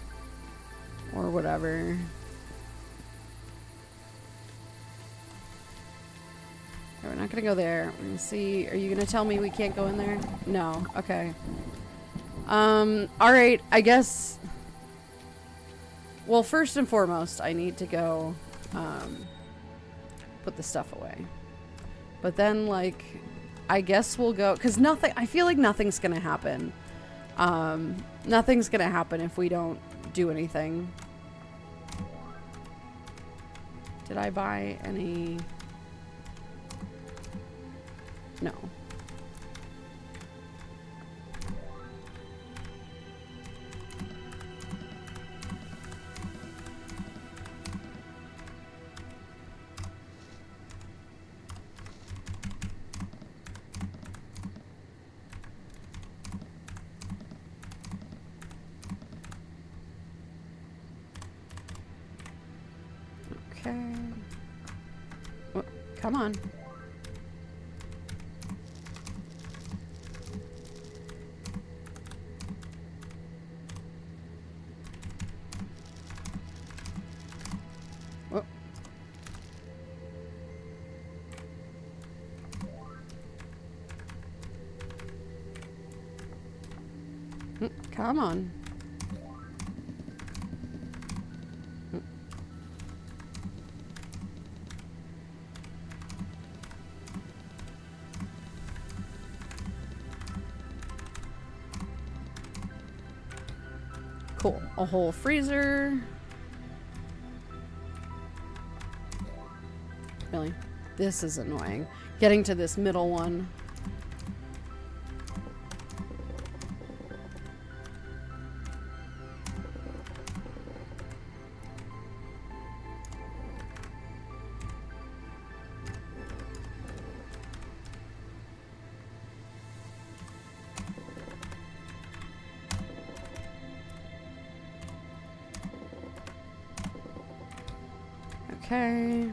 Speaker 1: Or whatever. We're not gonna go there. We're gonna see. Are you gonna tell me we can't go in there? No. Okay. Alright, I guess. Well, first and foremost, I need to go, put the stuff away. But then, like, I guess we'll go, because nothing, I feel like nothing's gonna happen. Nothing's gonna happen if we don't do anything. Did I buy any? No. Okay. Oh, come on. Oh. Come on. Cool. A whole freezer. Really? This is annoying. Getting to this middle one. Okay.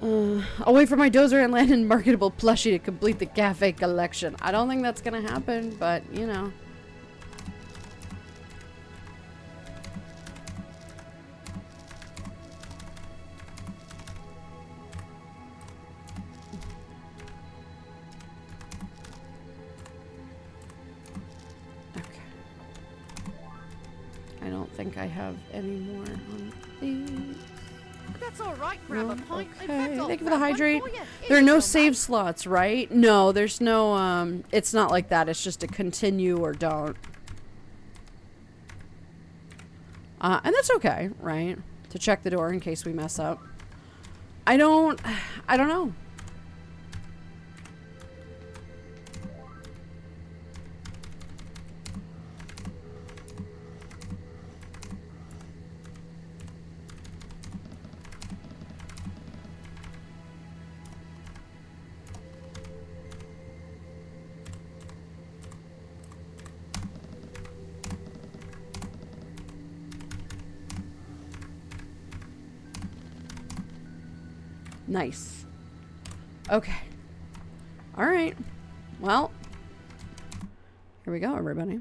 Speaker 1: I'll wait for my dozer and land in marketable plushie to complete the cafe collection. I don't think that's gonna happen, but you know. I don't think I have any more on these.
Speaker 4: That's all right. Grab a pint. In
Speaker 1: Okay.
Speaker 4: fact, I'll
Speaker 1: Thank you for the
Speaker 4: grab one
Speaker 1: hydrate.
Speaker 4: for you.
Speaker 1: There are
Speaker 4: Here's
Speaker 1: no
Speaker 4: your
Speaker 1: save
Speaker 4: mug.
Speaker 1: slots, right? No, there's no, it's not like that. It's just a continue or don't. And that's okay, right? To check the door in case we mess up. I don't know. Nice. Okay. All right. Well, here we go, everybody.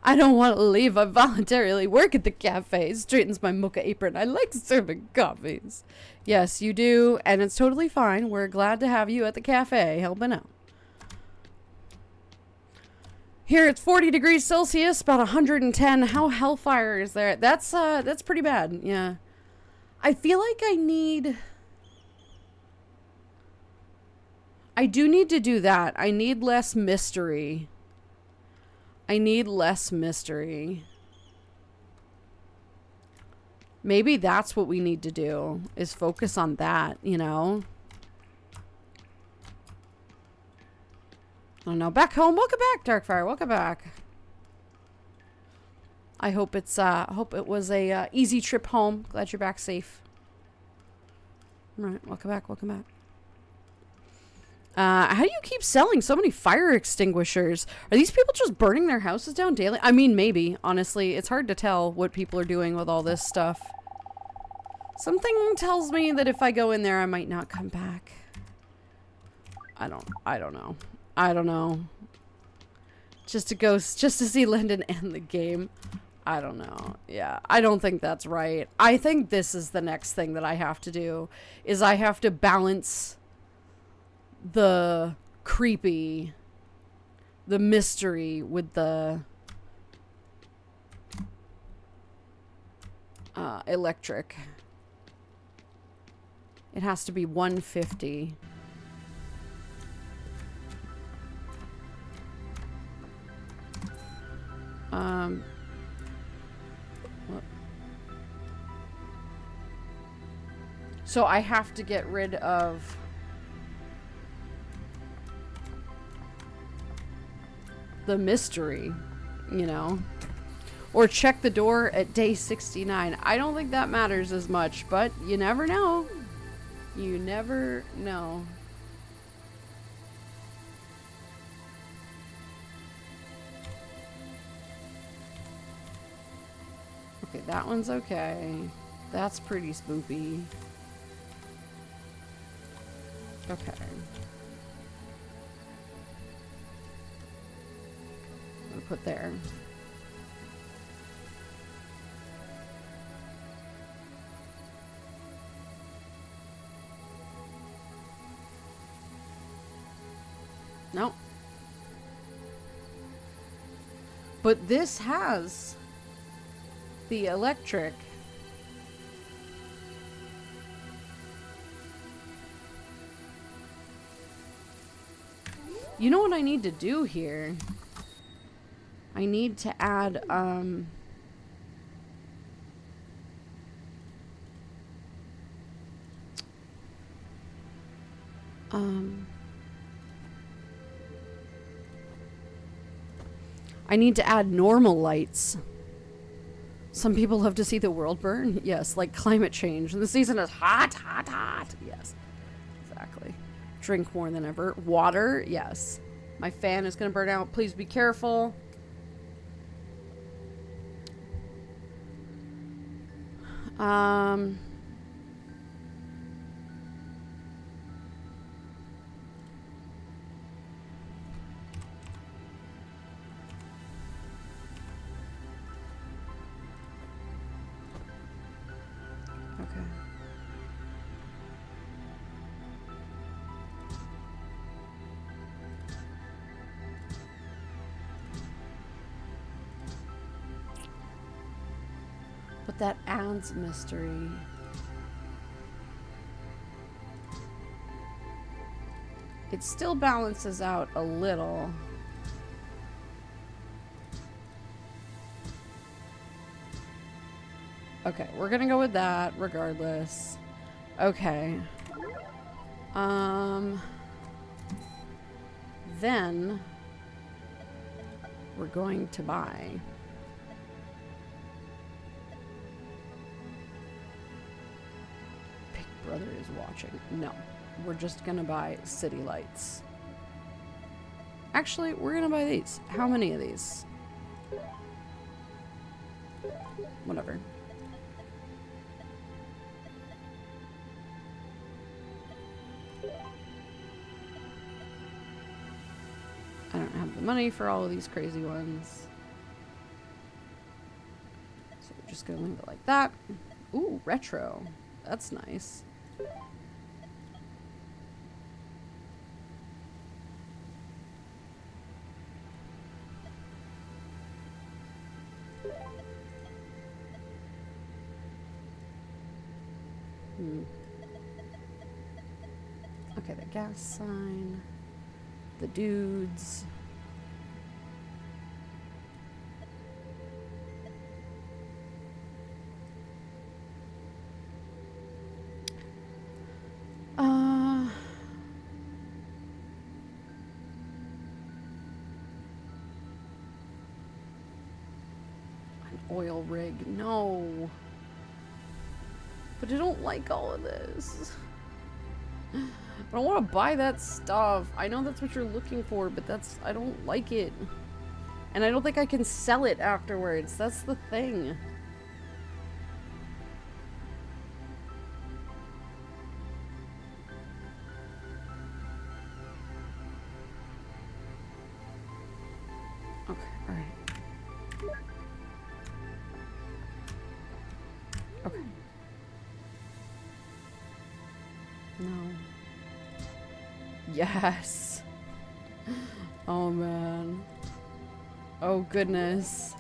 Speaker 1: I don't want to leave. I voluntarily work at the cafe. Straightens my mocha apron. I like serving coffees. Yes, you do, and it's totally fine. We're glad to have you at the cafe helping out. Here it's 40 degrees Celsius, about 110. How hellfire is there? That's pretty bad. Yeah. I feel like I do need to do that. I need less mystery. Maybe that's what we need to do, is focus on that, you know? Oh no, back home. Welcome back, Darkfire. Welcome back. I hope it was a easy trip home. Glad you're back safe. All right, welcome back. How do you keep selling so many fire extinguishers? Are these people just burning their houses down daily? I mean, maybe. Honestly, it's hard to tell what people are doing with all this stuff. Something tells me that if I go in there, I might not come back. I don't know. I don't know. Just to see Lyndon end the game. I don't know. Yeah, I don't think that's right. I think this is the next thing that I have to do, is I have to balance the creepy, the mystery with the electric. It has to be 150. So I have to get rid of the mystery, you know, or check the door at day 69. I don't think that matters as much, but you never know. You never know. Okay, that one's okay. That's pretty spoopy. Okay. I'm gonna put there. Nope. But this has the electric. You know what I need to do here? I need to add, I need to add normal lights. Some people love to see the world burn. Yes, like climate change. And the season is hot, hot, hot. Yes, exactly. Drink more than ever. Water, yes. My fan is going to burn out. Please be careful. Okay. But that adds mystery. It still balances out a little. Okay, we're gonna go with that regardless. Okay. Then we're going to buy Big Brother is watching. No, we're just gonna buy city lights. Actually, we're gonna buy these. How many of these? Whatever. I don't have the money for all of these crazy ones. So we're just gonna leave it like that. Ooh, retro. That's nice. Okay, the gas sign. The dudes. An oil rig. No. But I don't like all of this. I don't want to buy that stuff. I know that's what you're looking for, but I don't like it. And I don't think I can sell it afterwards. That's the thing. Alright. Okay. No. Yes. Oh man. Oh goodness.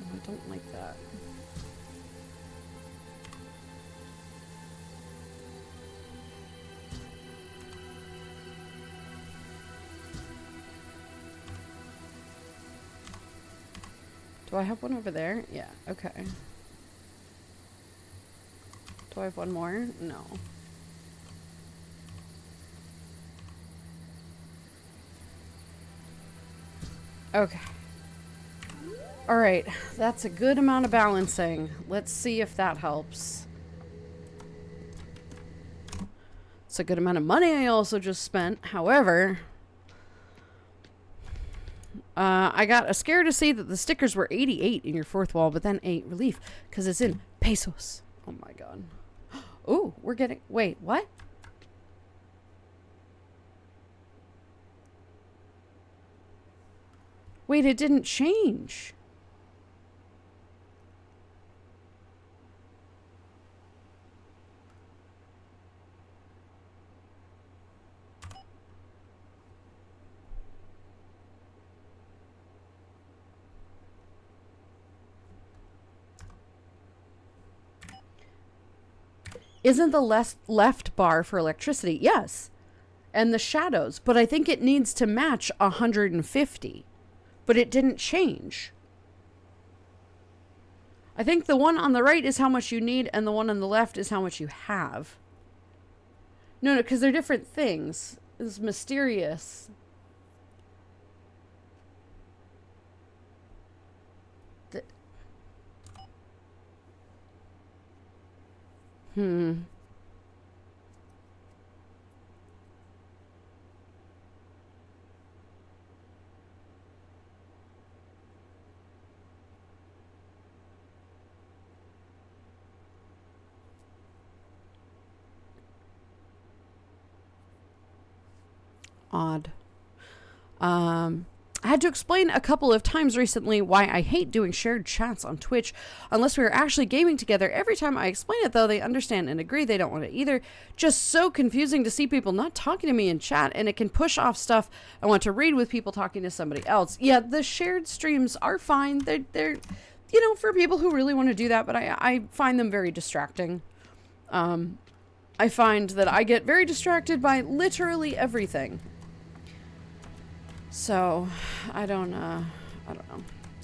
Speaker 1: I don't like that. Do I have one over there? Yeah, okay. Do I have one more? No. Okay. Alright, that's a good amount of balancing. Let's see if that helps. It's a good amount of money I also just spent. However, I got scared to see that the stickers were 88 in your fourth wall, but then 8 relief because it's in pesos. Oh my god. Ooh, we're getting... Wait, what? Wait, it didn't change. Isn't the left bar for electricity? Yes. And the shadows. But I think it needs to match 150. But it didn't change. I think the one on the right is how much you need, and the one on the left is how much you have. No, because they're different things. It's mysterious. Odd. I had to explain a couple of times recently why I hate doing shared chats on Twitch unless we are actually gaming together. Every time I explain it, though, they understand and agree they don't want it either. Just so confusing to see people not talking to me in chat, and it can push off stuff I want to read with people talking to somebody else. Yeah, the shared streams are fine. They're you know, for people who really want to do that, but I find them very distracting. I find that I get very distracted by literally everything. So, I don't know.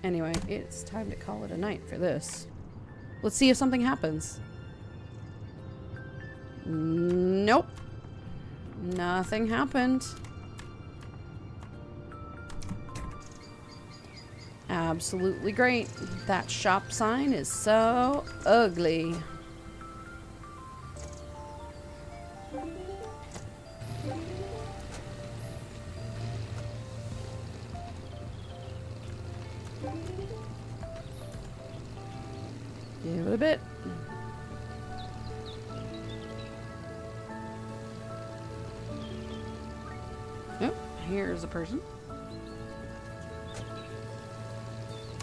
Speaker 1: Anyway, it's time to call it a night for this. Let's see if something happens. Nope. Nothing happened. Absolutely great. That shop sign is so ugly. Give it a bit. Oh, here's a person.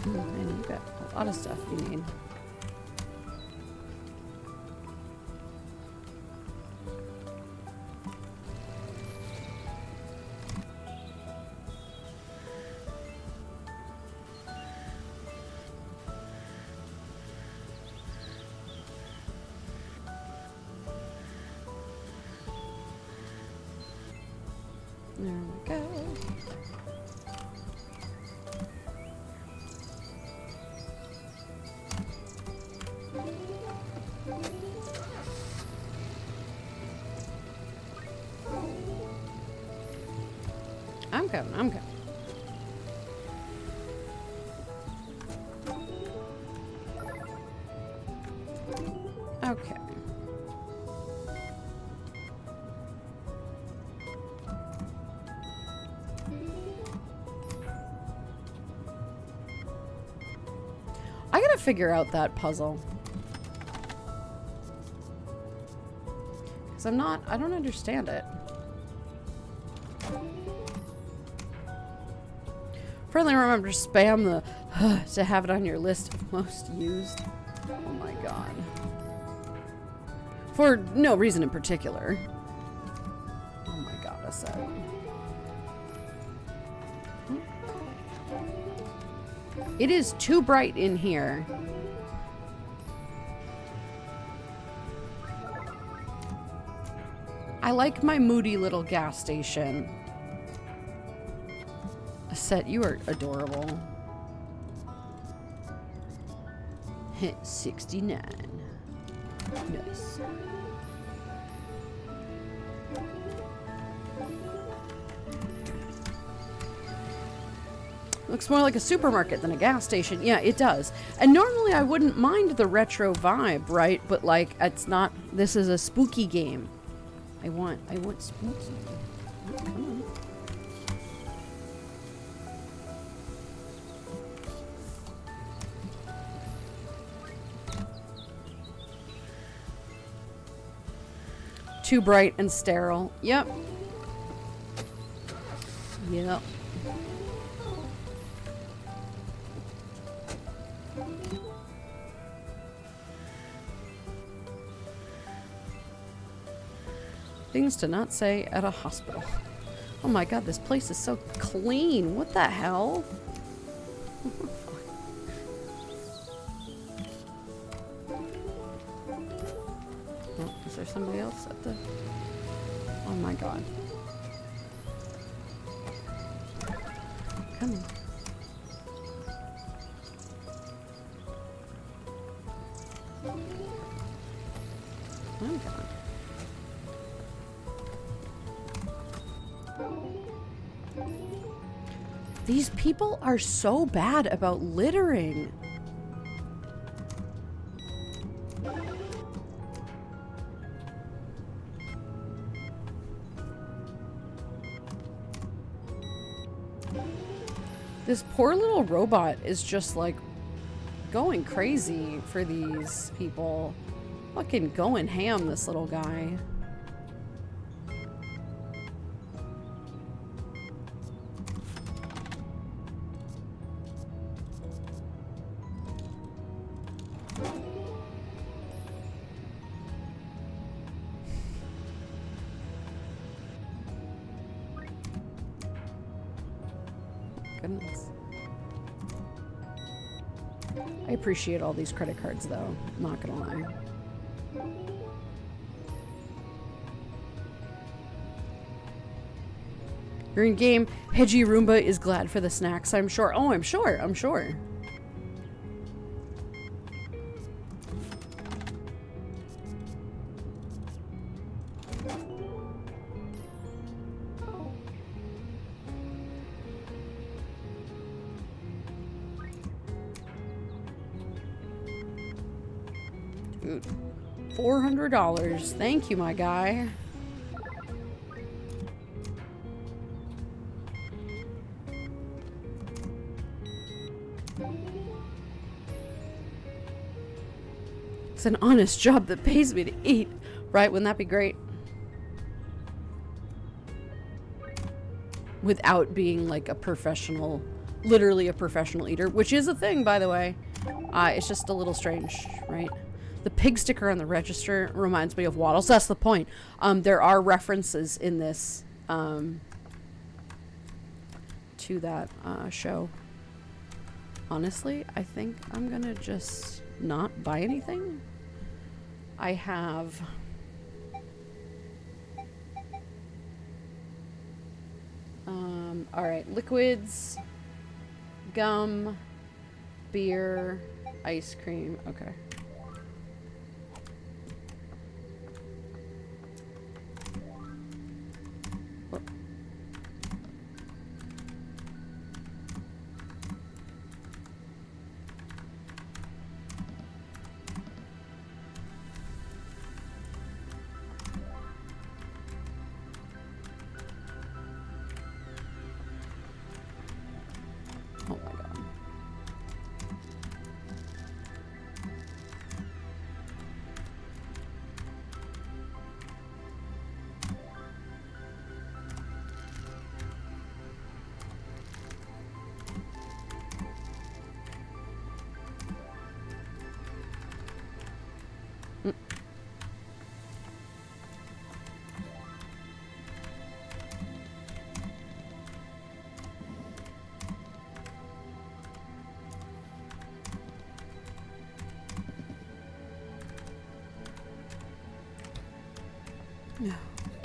Speaker 1: And you've got a lot of stuff you need. There we go. I'm coming. Okay. to figure out that puzzle. Because I don't understand it. Friendly remember to spam the to have it on your list of most used. Oh my god. For no reason in particular. Oh my god, I said. It is too bright in here. I like my moody little gas station. Set, you are adorable. Hit 69. Nice. Looks more like a supermarket than a gas station. Yeah, it does. And normally I wouldn't mind the retro vibe, right? But like, it's not. This is a spooky game. I want spooky. Oh, come on. Too bright and sterile. Yep. Yep. Things to not say at a hospital. Oh my god, this place is so clean. What the hell? Oh, is there somebody else at the... Oh my god. Come on. Oh god. These people are so bad about littering. This poor little robot is just like going crazy for these people. Fucking going ham, this little guy. Goodness. I appreciate all these credit cards though, not gonna lie. You're in game. Hedgie Roomba is glad for the snacks, I'm sure. Oh, I'm sure. I'm sure. Dude, $400. Thank you, my guy. It's an honest job that pays me to eat. Right? Wouldn't that be great? Without being like a professional, literally a professional eater, which is a thing, by the way. It's just a little strange, right? The pig sticker on the register reminds me of Waddles. That's the point. There are references in this to that show. Honestly, I think I'm gonna just not buy anything. I have all right, liquids, gum, beer, ice cream. Okay.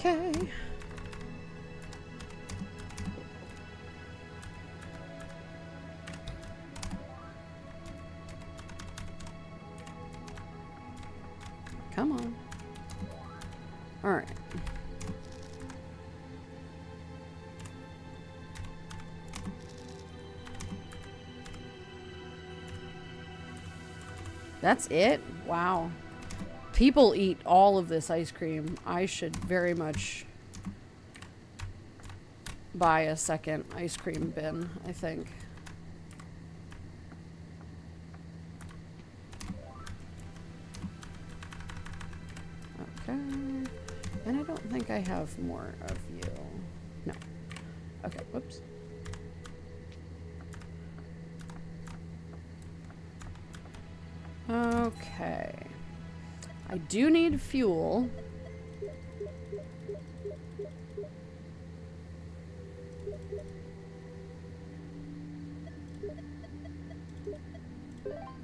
Speaker 1: Okay. Come on. All right. That's it? Wow. People eat all of this ice cream. I should very much buy a second ice cream bin, I think. Okay. And I don't think I have more of you. No. Okay, whoops. Okay. I do need fuel.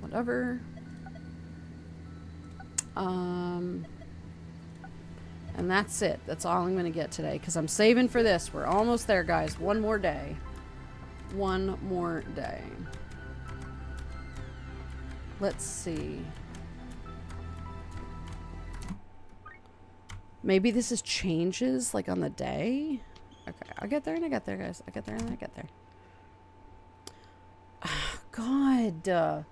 Speaker 1: Whatever. And that's it. That's all I'm going to get today because I'm saving for this. We're almost there, guys. One more day. One more day. Let's see. Maybe this is changes like on the day. Okay, I'll get there and I get there, guys. I get there and I get there. Oh, God.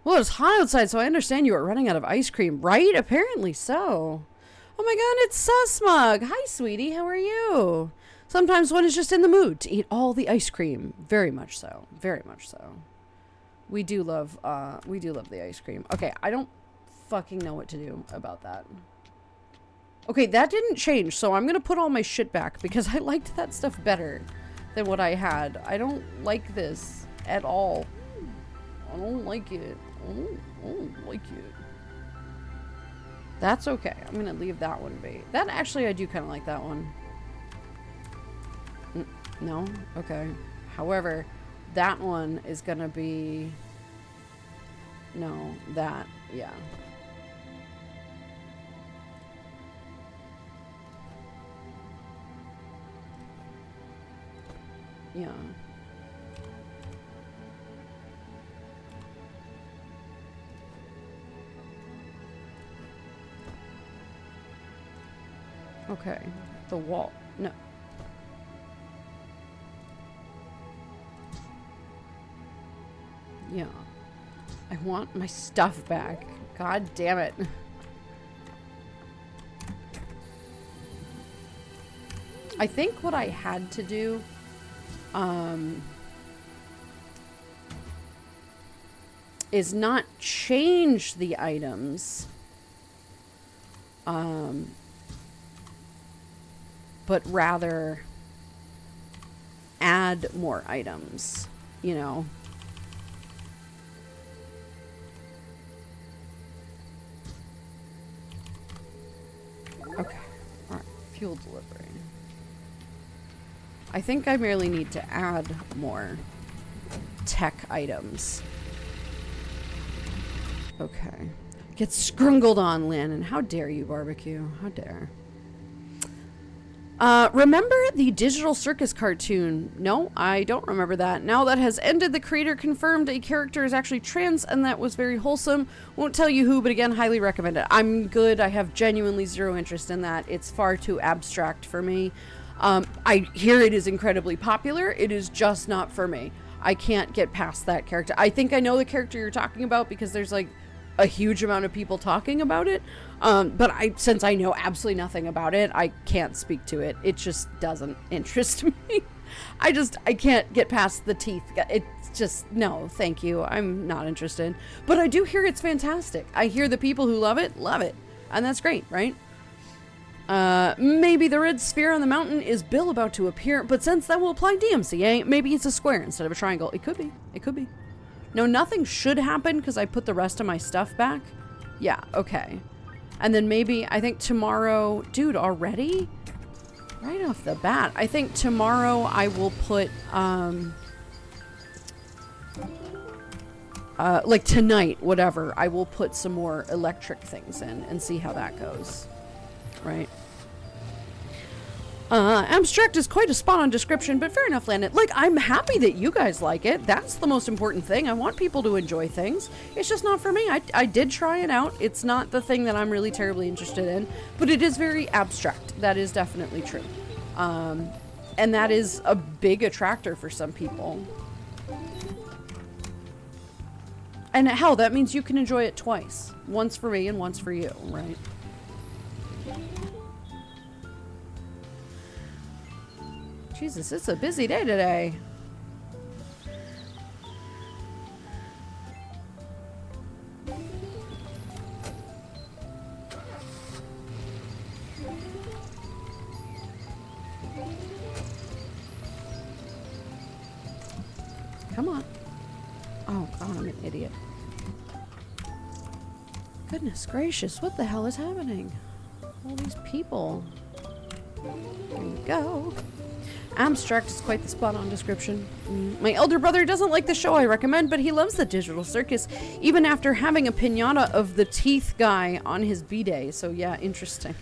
Speaker 1: Well, it's hot outside, so I understand you are running out of ice cream, right? Apparently so. Oh my God, it's Susmug. Hi, sweetie. How are you? Sometimes one is just in the mood to eat all the ice cream. Very much so. Very much so. We do love the ice cream. Okay, I don't fucking know what to do about that. Okay, that didn't change, so I'm gonna put all my shit back because I liked that stuff better than what I had. I don't like this at all. I don't like it. I don't like it. That's okay. I'm gonna leave that one be. That actually, I do kind of like that one. No? Okay. However, that one is gonna be... No, that. Yeah. Yeah. Okay. The wall. No. Yeah. I want my stuff back. God damn it. I think what I had to do is not change the items, but rather add more items, you know. Okay, all right, fuel delivery. I think I merely need to add more tech items. Okay. Get scrungled on, Lynn, and how dare you, barbecue? How dare. Remember the Digital Circus cartoon? No, I don't remember that. Now that has ended, the creator confirmed a character is actually trans, and that was very wholesome. Won't tell you who, but again, highly recommend it. I'm good. I have genuinely zero interest in that. It's far too abstract for me. I hear it is incredibly popular. It is just not for me. I can't get past that character. I think I know the character you're talking about because there's like a huge amount of people talking about it. But since I know absolutely nothing about it, I can't speak to it. It just doesn't interest me. I can't get past the teeth. It's just, no, thank you. I'm not interested. But I do hear it's fantastic. I hear the people who love it. And that's great, right? Maybe the red sphere on the mountain is Bill about to appear, but since that will apply DMCA, maybe it's a square instead of a triangle. It could be. It could be. No, nothing should happen because I put the rest of my stuff back. Yeah, okay. And then maybe, I think tomorrow... Dude, already? Right off the bat. I think tomorrow I will put, like tonight, whatever, I will put some more electric things in and see how that goes. Right? Abstract is quite a spot-on description, but fair enough, Landon. Like, I'm happy that you guys like it. That's the most important thing. I want people to enjoy things. It's just not for me. I did try it out. It's not the thing that I'm really terribly interested in, but it is very abstract. That is definitely true. And that is a big attractor for some people. And hell, that means you can enjoy it twice. Once for me and once for you, right? Jesus, it's a busy day today. Come on. Oh, God, I'm an idiot. Goodness gracious, what the hell is happening? All these people. There you go. Abstract is quite the spot-on description. My elder brother doesn't like the show I recommend, but he loves the digital circus, even after having a piñata of the teeth guy on his B-day. So yeah, interesting.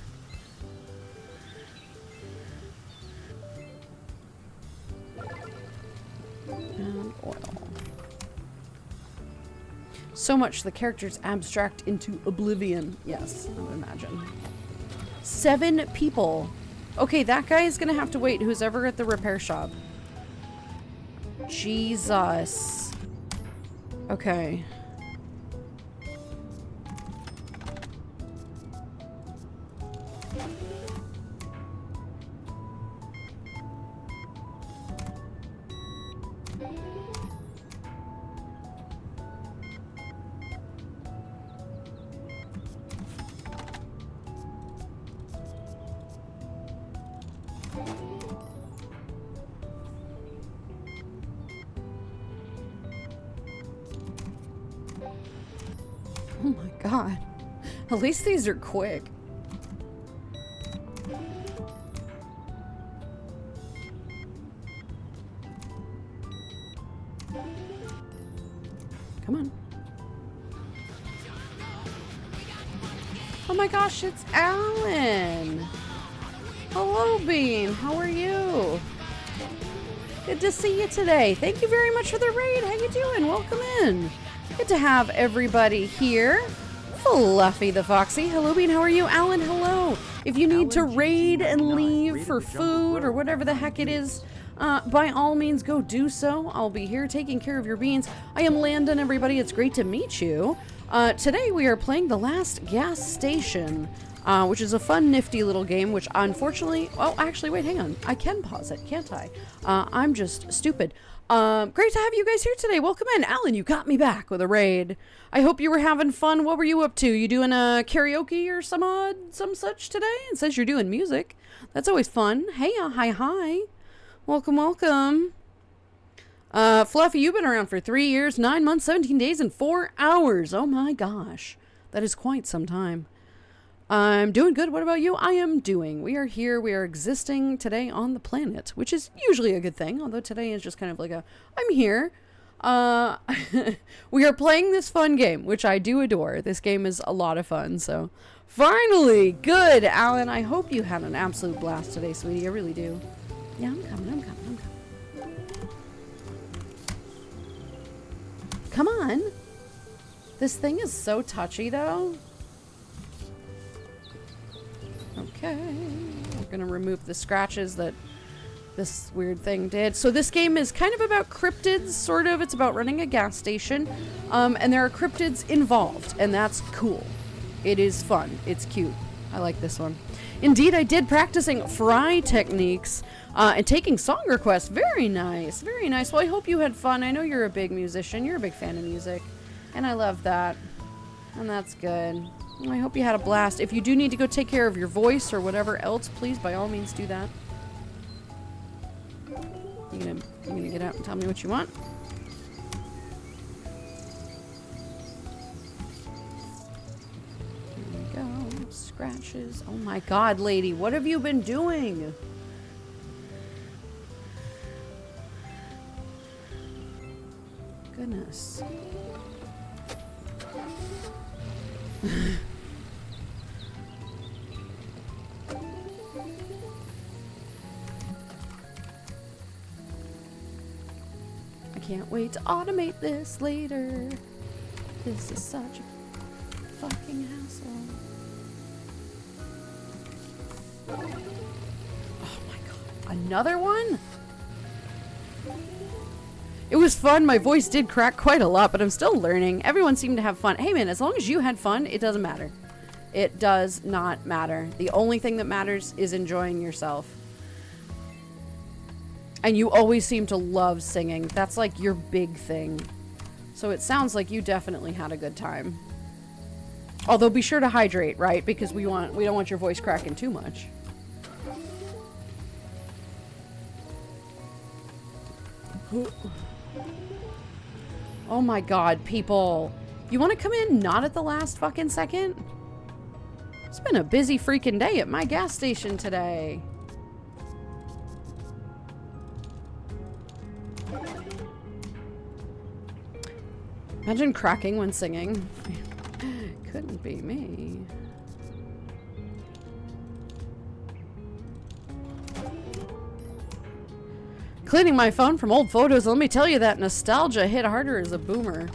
Speaker 1: And oil. So much the characters abstract into oblivion. Yes, I would imagine. 7 people. Okay, that guy is gonna have to wait, who's ever at the repair shop. Jesus. Okay. Oh my God. At least these are quick. Come on. Oh my gosh, it's Alan. Hello, Bean. How are you? Good to see you today. Thank you very much for the raid. How you doing? Welcome in. Good to have everybody here. Fluffy the Foxy. Hello, Bean. How are you? Alan, hello. If you need to raid and leave for food or whatever the heck it is, by all means, go do so. I'll be here taking care of your beans. I am Landon, everybody. It's great to meet you. Today we are playing The Last Gas Station, which is a fun, nifty little game, which unfortunately... Oh, actually, wait, hang on. I can pause it, can't I? I'm just stupid. Great to have you guys here today. Welcome in. Alan, you got me back with a raid. I hope you were having fun. What were you up to? You doing a karaoke or some such today? It says you're doing music. That's always fun. Hey, hi. Welcome, welcome. Fluffy, you've been around for 3 years, 9 months, 17 days, and 4 hours. Oh my gosh. That is quite some time. I'm doing good. What about you? I am doing. We are here. We are existing today on the planet, which is usually a good thing. Although today is just kind of like a, I'm here. We are playing this fun game, which I do adore. This game is a lot of fun. So finally, good, Alan. I hope you had an absolute blast today, sweetie. I really do. Yeah, I'm coming. Come on. This thing is so touchy, though. Okay, we're gonna remove the scratches that this weird thing did. So this game is kind of about cryptids, sort of. It's about running a gas station, and there are cryptids involved, and that's cool. It is fun. It's cute. I like this one. Indeed, I did practicing fry techniques and taking song requests. Very nice, very nice. Well, I hope you had fun. I know you're a big musician. You're a big fan of music, and I love that, and that's good. I hope you had a blast. If you do need to go take care of your voice or whatever else, please, by all means, do that. You gonna get out and tell me what you want? Scratches. Oh my god, lady, what have you been doing? Goodness. I can't wait to automate this later. This is such a fucking hassle. Oh my god. Another one? It was fun. My voice did crack quite a lot, but I'm still learning. Everyone seemed to have fun. Hey man, as long as you had fun, it doesn't matter. It does not matter. The only thing that matters is enjoying yourself. And you always seem to love singing. That's like your big thing. So it sounds like you definitely had a good time. Although be sure to hydrate, right? Because we don't want your voice cracking too much. Oh my god, people. You want to come in not at the last fucking second? It's been a busy freaking day at my gas station today. Imagine cracking when singing. Couldn't be me. Cleaning my phone from old photos. Let me tell you that nostalgia hit harder as a boomer.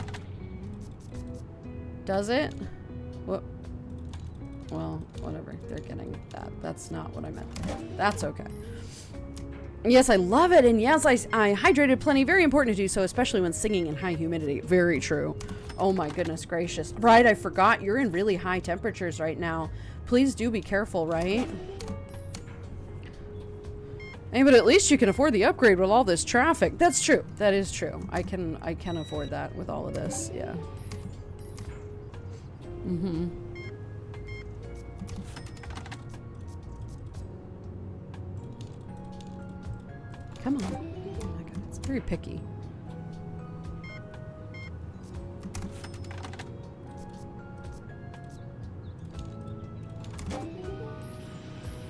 Speaker 1: Does it? What? Well, whatever. They're getting that. That's not what I meant. That's okay. Yes, I love it. And yes, I hydrated plenty. Very important to do so, especially when singing in high humidity. Very true. Oh my goodness gracious. Right, I forgot. You're in really high temperatures right now. Please do be careful, right? Hey, but at least you can afford the upgrade with all this traffic. That's true. That is true. I can afford that with all of this. Yeah. Mm-hmm. Come on. Oh my god, it's very picky.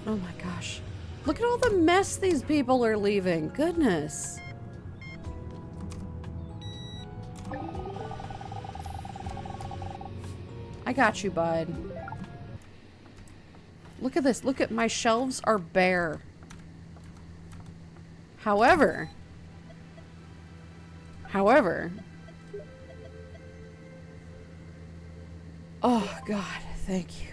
Speaker 1: Oh my gosh. Look at all the mess these people are leaving. Goodness. I got you, bud. Look at this. Look at my shelves are bare. However, oh god, thank you.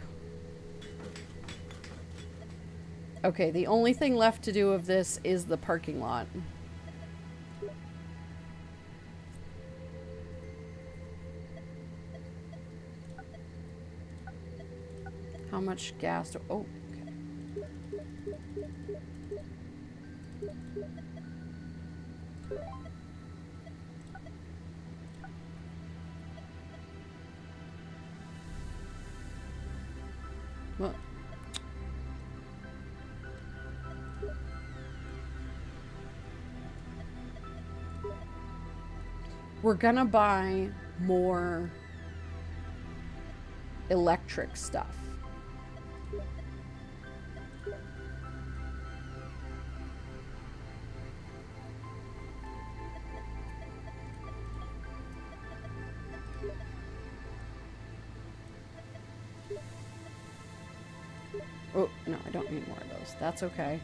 Speaker 1: Okay, the only thing left to do of this is the parking lot. How much gas do... Oh, okay. Well... We're gonna buy more electric stuff. Oh, no, I don't need more of those. That's okay.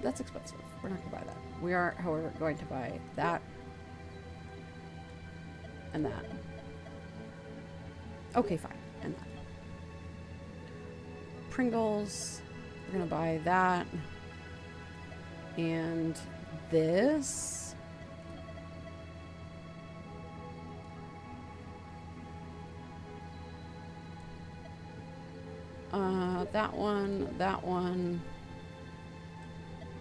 Speaker 1: That's expensive. We're not gonna buy that. We are, however, going to buy that and that. Okay, fine. And that. Pringles. We're gonna buy that. And this. That one.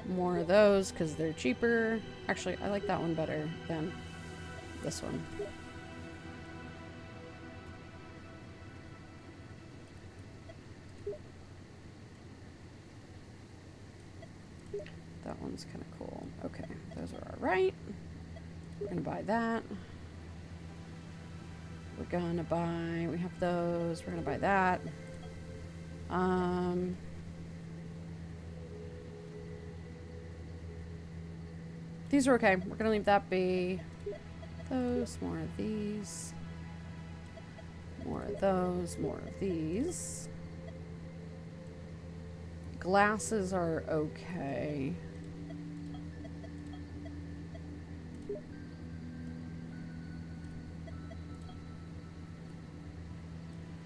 Speaker 1: More of those because they're cheaper. Actually, I like that one better than this one. That one's kind of cool. Okay, those are all right. We're gonna buy that. We're gonna buy, we have those, we're gonna buy that. These are okay. We're gonna leave that be. Those, more of these. More of those, more of these. Glasses are okay.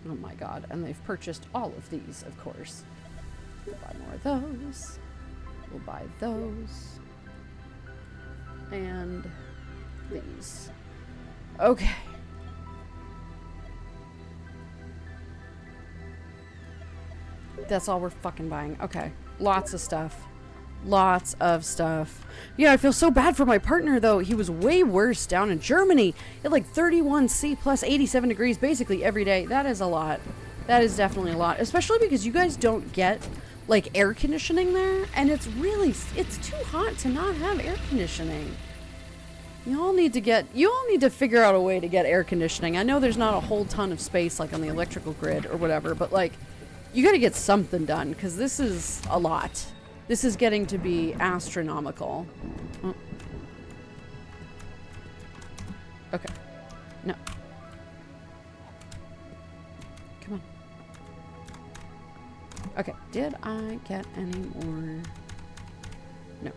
Speaker 1: Oh my god, and they've purchased all of these, of course. We'll buy more of those. We'll buy those. And these. Okay. That's all we're fucking buying. Okay. Lots of stuff. Lots of stuff. Yeah, I feel so bad for my partner, though. He was way worse down in Germany. He had like 31 C plus 87 degrees basically every day. That is a lot. That is definitely a lot. Especially because you guys don't get, like, air conditioning there. And it's really, it's too hot to not have air conditioning. You all need to figure out a way to get air conditioning. I know there's not a whole ton of space, like, on the electrical grid or whatever. But, like, you gotta get something done. Because this is a lot. This is getting to be astronomical. Oh. Okay. No. Come on. Okay. Did I get any more? No.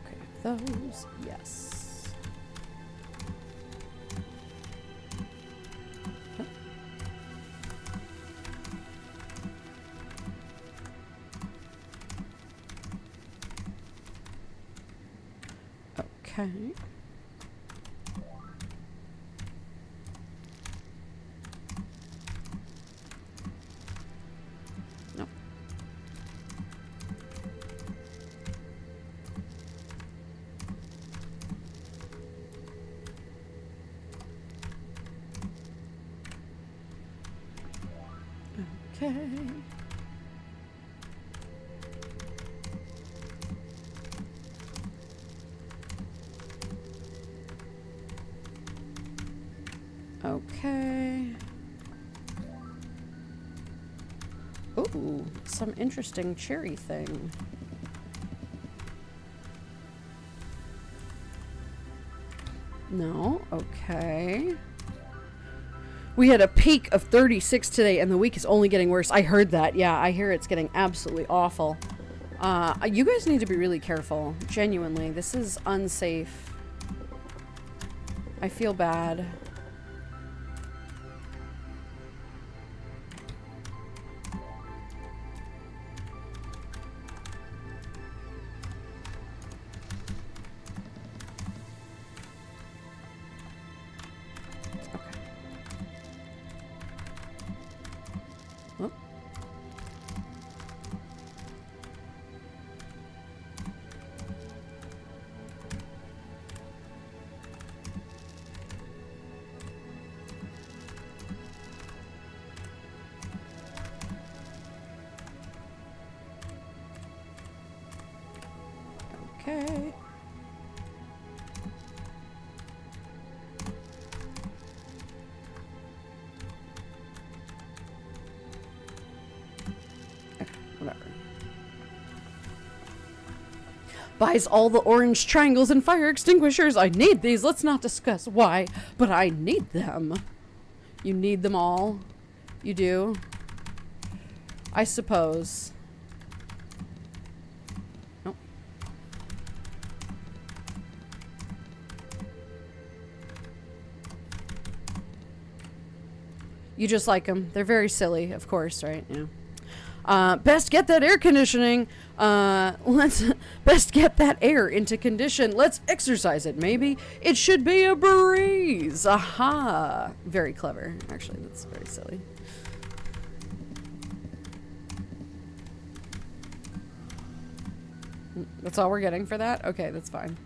Speaker 1: Okay. Those. Yes. Oh. Okay. No. Okay. Okay. Ooh, some interesting cherry thing. No, okay. We had a peak of 36 today, and the week is only getting worse. I heard that. Yeah, I hear it's getting absolutely awful. You guys need to be really careful. Genuinely. This is unsafe. I feel bad. Oh. Okay. Whatever. Buys all the orange triangles and fire extinguishers. I need these. Let's not discuss why, but I need them. You need them all? You do? I suppose. Nope. You just like them. They're very silly, of course, right? Yeah. Best get that air conditioning. Let's best get that air into condition. Let's exercise it, maybe. It should be a breeze. Aha. Very clever. Actually, that's very silly. That's all we're getting for that? Okay, that's fine.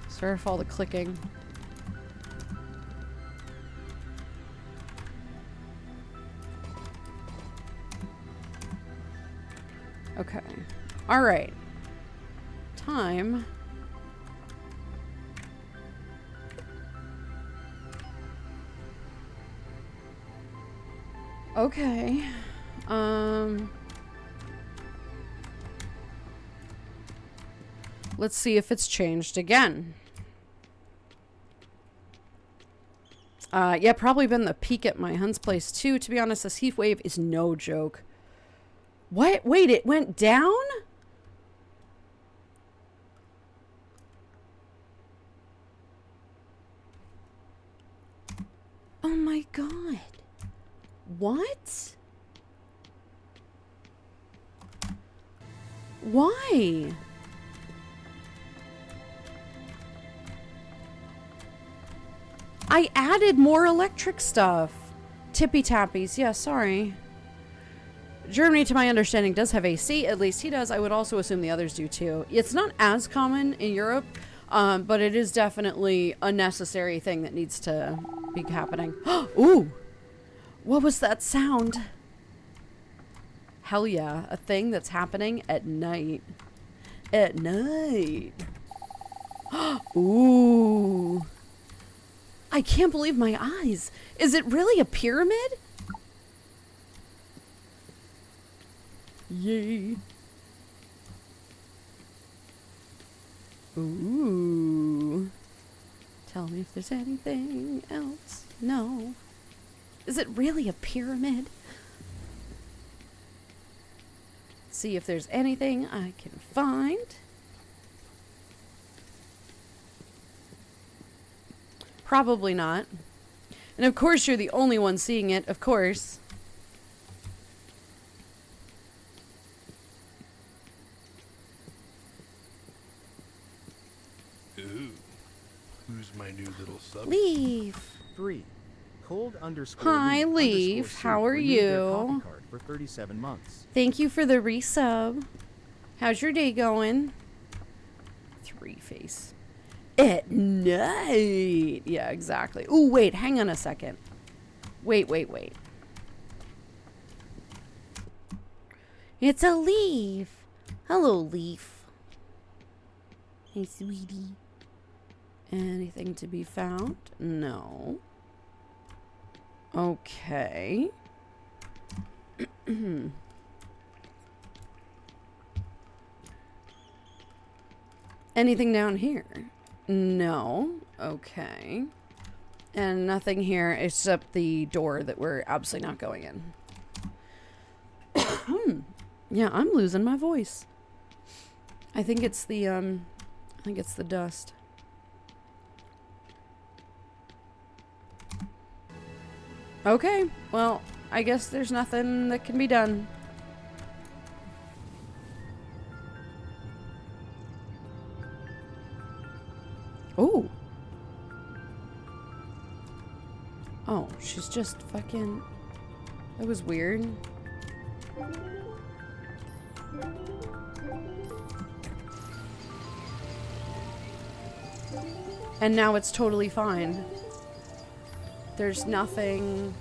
Speaker 1: Sorry for all the clicking. Okay. All right. time. Okay. Let's see if it's changed again. Yeah, probably been the peak at my Hunt's place too. To be honest, this heat wave is no joke. What? Wait, it went down? Oh my god. What? Why? I added more electric stuff. Tippy tappies. Yeah, sorry. Germany, to my understanding, does have AC. At least he does. I would also assume the others do too. It's not as common in Europe, but it is definitely a necessary thing that needs to be happening. Ooh! What was that sound? Hell yeah. A thing that's happening at night. At night. Ooh. I can't believe my eyes. Is it really a pyramid? Yay. Ooh. Tell me if there's anything else. No. Is it really a pyramid? See if there's anything I can find. Probably not. And of course you're the only one seeing it, of course.
Speaker 5: Ooh. Who's my new little sub?
Speaker 1: Leaf.
Speaker 2: 3. Cold _
Speaker 1: Hi,
Speaker 2: Leaf
Speaker 1: Leaf. How are
Speaker 2: renewed their
Speaker 1: you?
Speaker 2: coffee card for 37 months.
Speaker 1: Thank you for the resub. How's your day going? 3 face. At night. Yeah, exactly. Ooh, wait, hang on a second. Wait. It's a leaf. Hello, Leaf. Hey, sweetie. Anything to be found? No. Okay. Anything down here? No. Okay. And nothing here except the door that we're absolutely not going in. Yeah, I'm losing my voice. I think it's the dust. Okay, well, I guess there's nothing that can be done. Oh. Oh, she's just fucking... That was weird. And now it's totally fine. There's nothing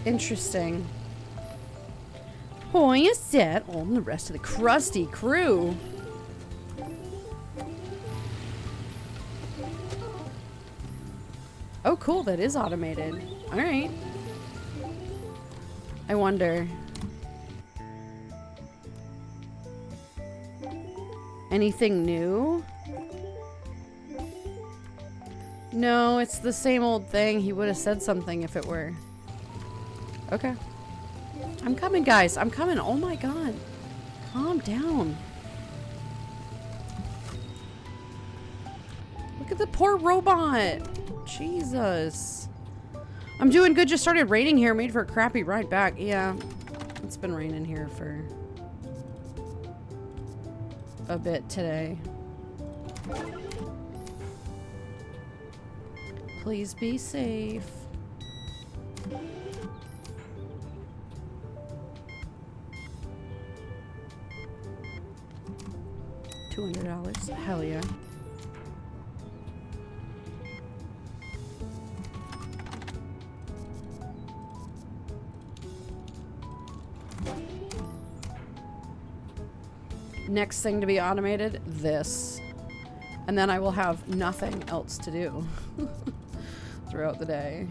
Speaker 1: interesting. Oh, you said, oh, and the rest of the crusty crew. Oh, cool. That is automated. All right. I wonder. Anything new? No, it's the same old thing. He would have said something if it were. Okay. I'm coming, guys. I'm coming. Oh my god. Calm down. Look at the poor robot. Jesus. I'm doing good. Just started raining here. Made for a crappy ride back. Yeah. It's been raining here for a bit today. Please be safe. $200. Hell yeah. Next thing to be automated, this. And then I will have nothing else to do throughout the day.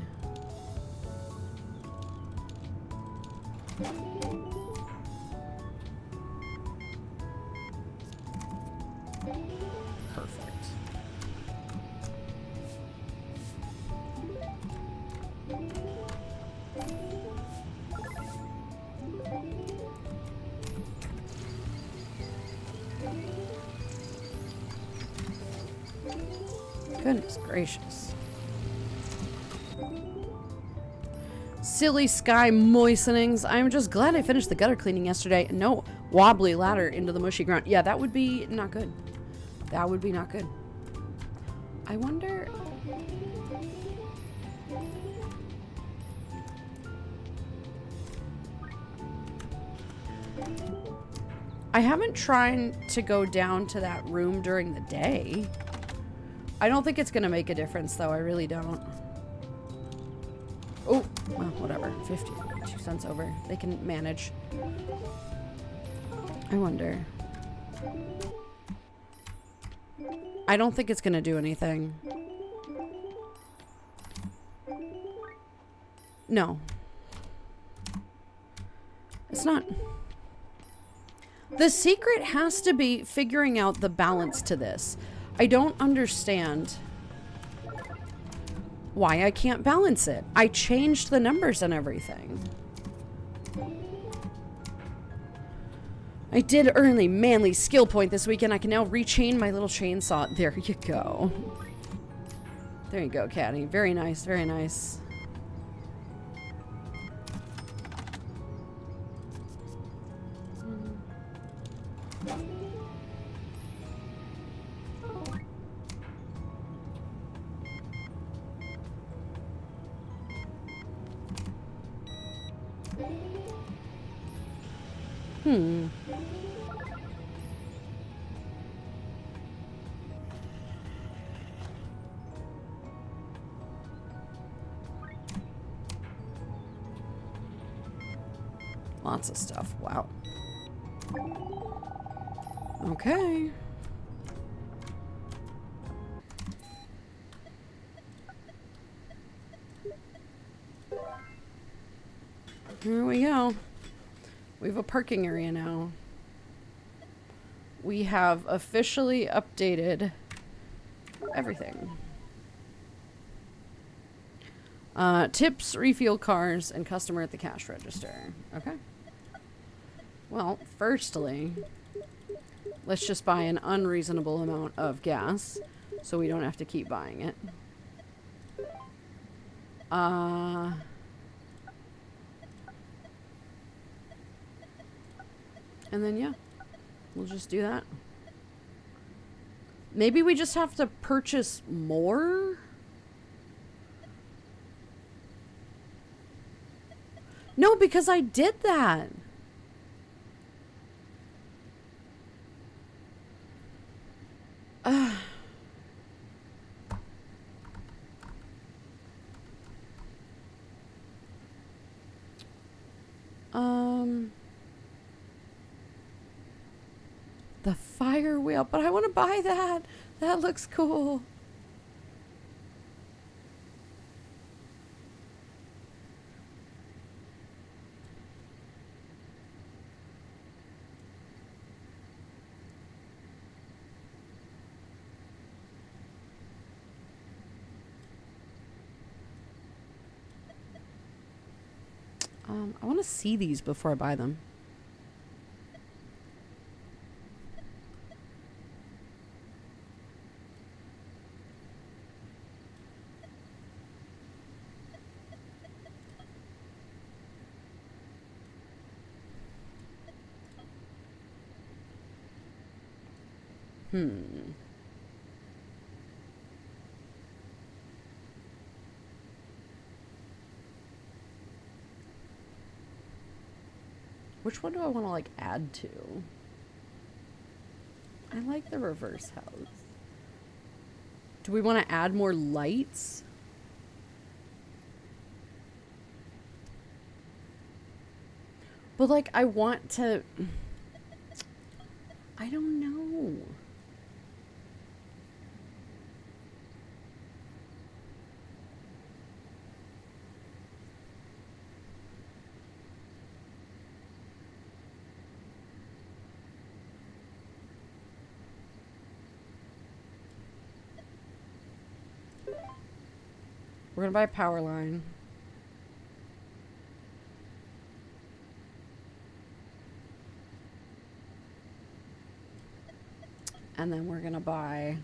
Speaker 1: Perfect. Goodness gracious. Silly sky moistenings. I'm just glad I finished the gutter cleaning yesterday. No wobbly ladder into the mushy ground. Yeah, that would be not good. That would be not good. I wonder... I haven't tried to go down to that room during the day. I don't think it's going to make a difference, though. I really don't. Oh, well, whatever. 52 cents over. They can manage. I wonder. I don't think it's going to do anything. No. It's not. The secret has to be figuring out the balance to this. I don't understand why I can't balance it. I changed the numbers and everything. I did earn a manly skill point this weekend. I can now rechain my little chainsaw. There you go. There you go, Caddy. Very nice, very nice. Lots of stuff. Wow. Okay. Here we go. We have a parking area now. We have officially updated everything. Tips, refuel cars, and customer at the cash register. Okay. Well, firstly, let's just buy an unreasonable amount of gas so we don't have to keep buying it. And then, yeah, we'll just do that. Maybe we just have to purchase more? No, because I did that. The fire wheel, but I want to buy that. That looks cool. I want to see these before I buy them. Which one do I want to, like, add to? I like the reverse house. Do we want to add more lights? But, like, I want I don't know. We're gonna buy a power line. And then we're gonna buy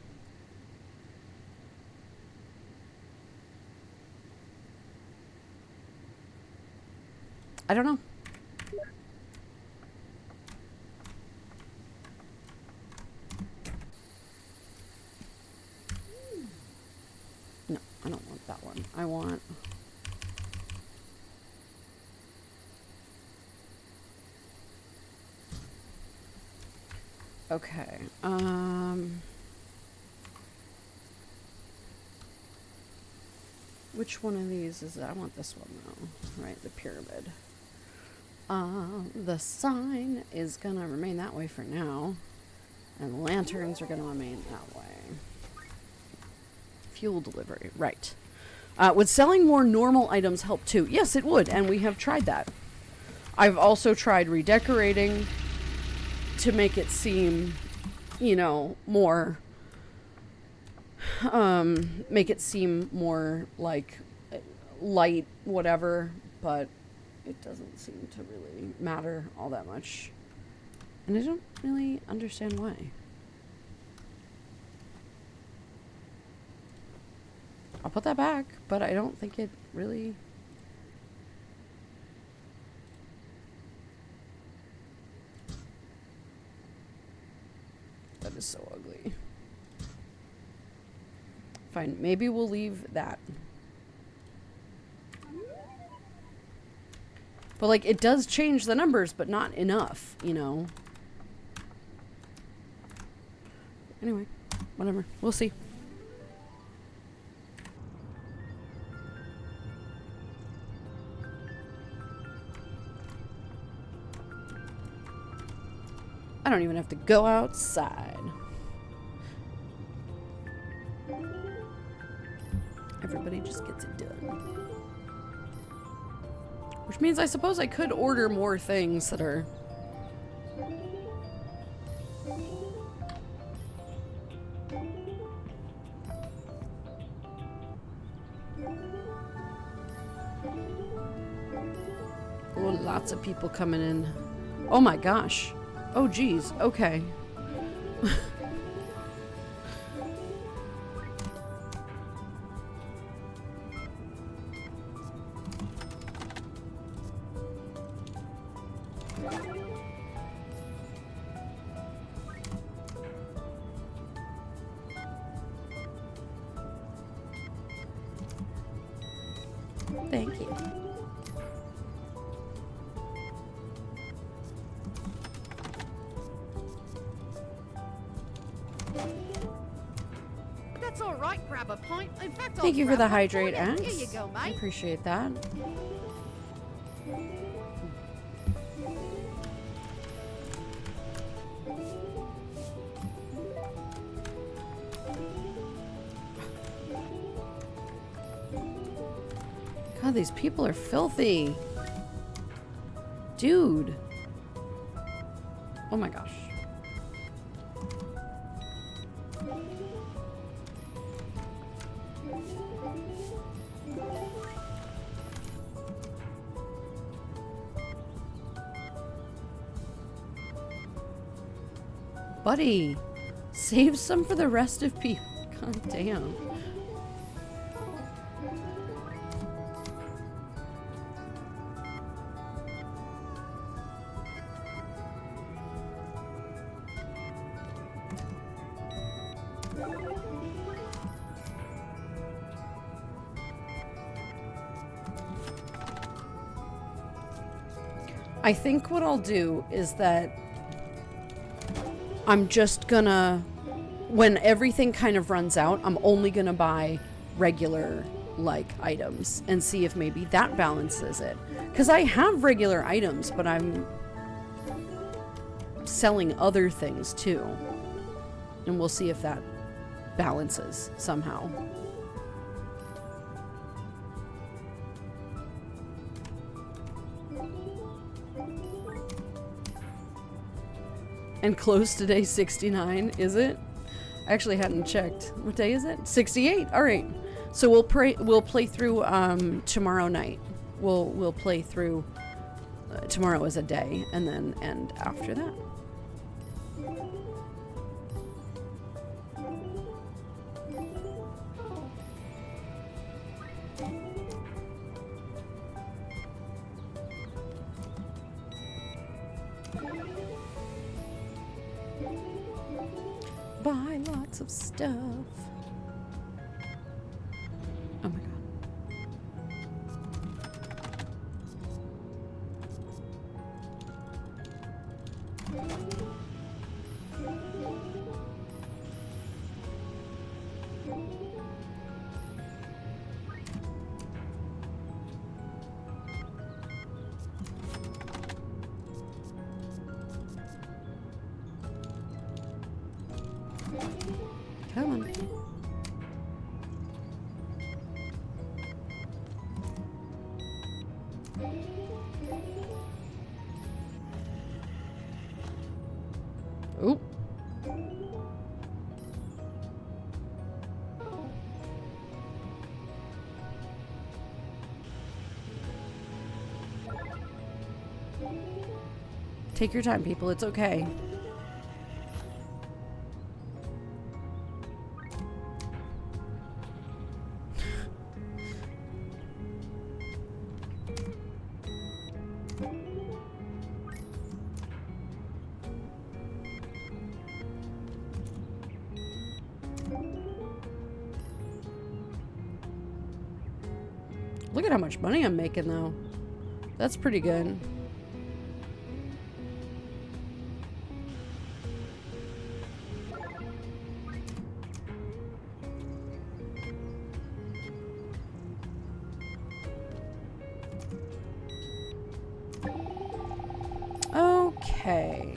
Speaker 1: I don't know. No, I don't want that one. I want okay. Which one of these is it? I want this one though. Right, the pyramid. The sign is gonna remain that way for now. And the lanterns are gonna remain that way. Fuel delivery, right. Would selling more normal items help too? Yes, it would, and we have tried that. I've also tried redecorating to make it seem, you know, more, make it seem more like light, whatever, but it doesn't seem to really matter all that much. And I don't really understand why. I'll put that back, but I don't think it really... That is so ugly. Fine, maybe we'll leave that. But, like, it does change the numbers, but not enough, you know? Anyway, whatever. We'll see. I don't even have to go outside. Everybody just gets it done. Which means I suppose I could order more things that are... Oh, lots of people coming in. Oh my gosh. Oh geez, okay. Thank you.
Speaker 4: That's all right, grab a pint. In fact, I'll
Speaker 1: Thank you for the
Speaker 4: grab one
Speaker 1: hydrate,
Speaker 4: you.
Speaker 1: Axe.
Speaker 4: Here you go,
Speaker 1: I
Speaker 4: mate.
Speaker 1: appreciate that. God, these people are filthy. Dude. Oh my gosh. Buddy, save some for the rest of people. God damn. I think what I'll do is that I'm just gonna, when everything kind of runs out, I'm only gonna buy regular, like, items and see if maybe that balances it. Because I have regular items, but I'm selling other things too. And we'll see if that balances somehow. And close today, 69, is it? I actually hadn't checked. What day is it? 68. All right. So we'll play through tomorrow night. We'll play through tomorrow as a day, and then end after that. Buy lots of stuff. Oh my god. Come on. Oop. Take your time, people. It's okay. Look at how much money I'm making, though. That's pretty good. Okay.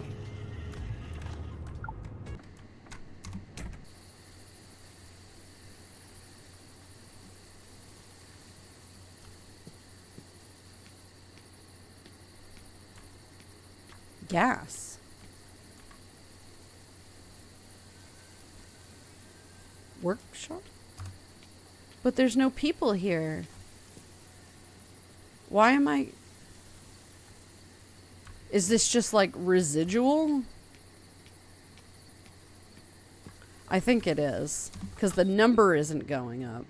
Speaker 1: Gas. Workshop? But there's no people here. Why am I... Is this just like residual? I think it is, because the number isn't going up.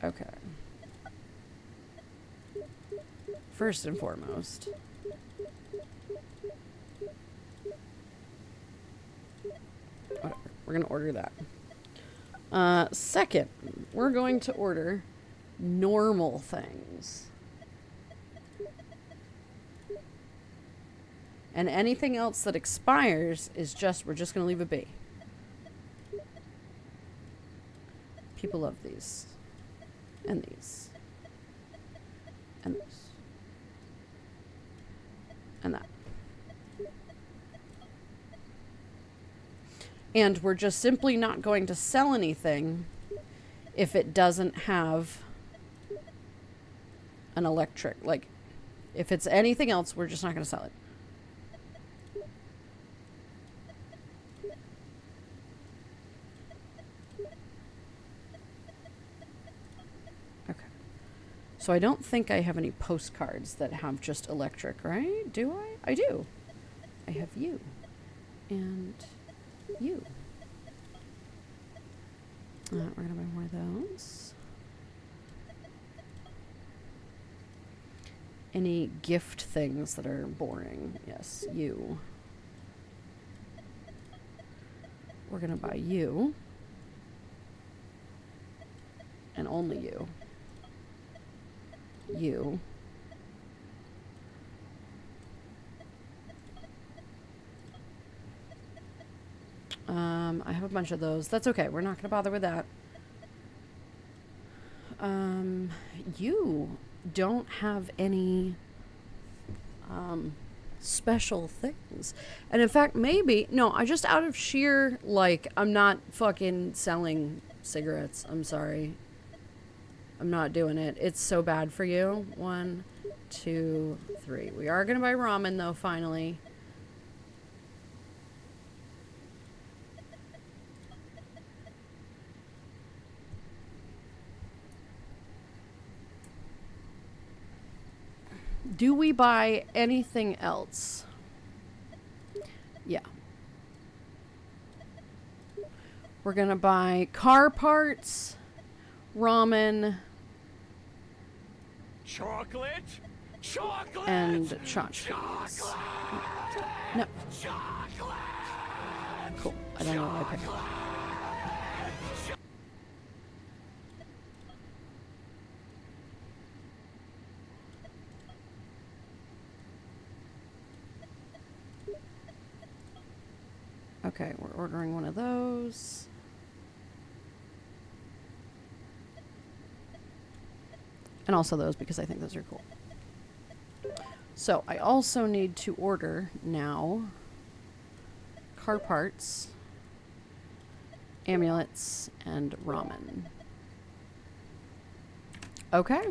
Speaker 1: Okay. First and foremost. Whatever. We're going to order that. Second, we're going to order normal things. And anything else that expires is just, we're just going to leave it be. People love these. And these. And this. And that. And we're just simply not going to sell anything if it doesn't have an electric. Like, if it's anything else, we're just not going to sell it. Okay. So I don't think I have any postcards that have just electric, right? Do I? I do. I have you. And you. We're going to buy more of those. Any gift things that are boring? Yes, you. We're going to buy you. And only you. You. I have a bunch of those. That's okay. We're not going to bother with that. You. don't have any special things. And in fact, maybe, no, I just out of sheer, like, I'm not fucking selling cigarettes. I'm sorry. I'm not doing it. It's so bad for you. 1, 2, 3. We are going to buy ramen, though, finally. Do we buy anything else? Yeah. We're gonna buy car parts, ramen,
Speaker 5: Chocolate? Chocolate!
Speaker 1: and tchotchkes. No.
Speaker 5: Chocolate!
Speaker 1: Cool. I don't know what I picked. Okay, we're ordering one of those. And also those because I think those are cool. So I also need to order now car parts, amulets, and ramen. Okay.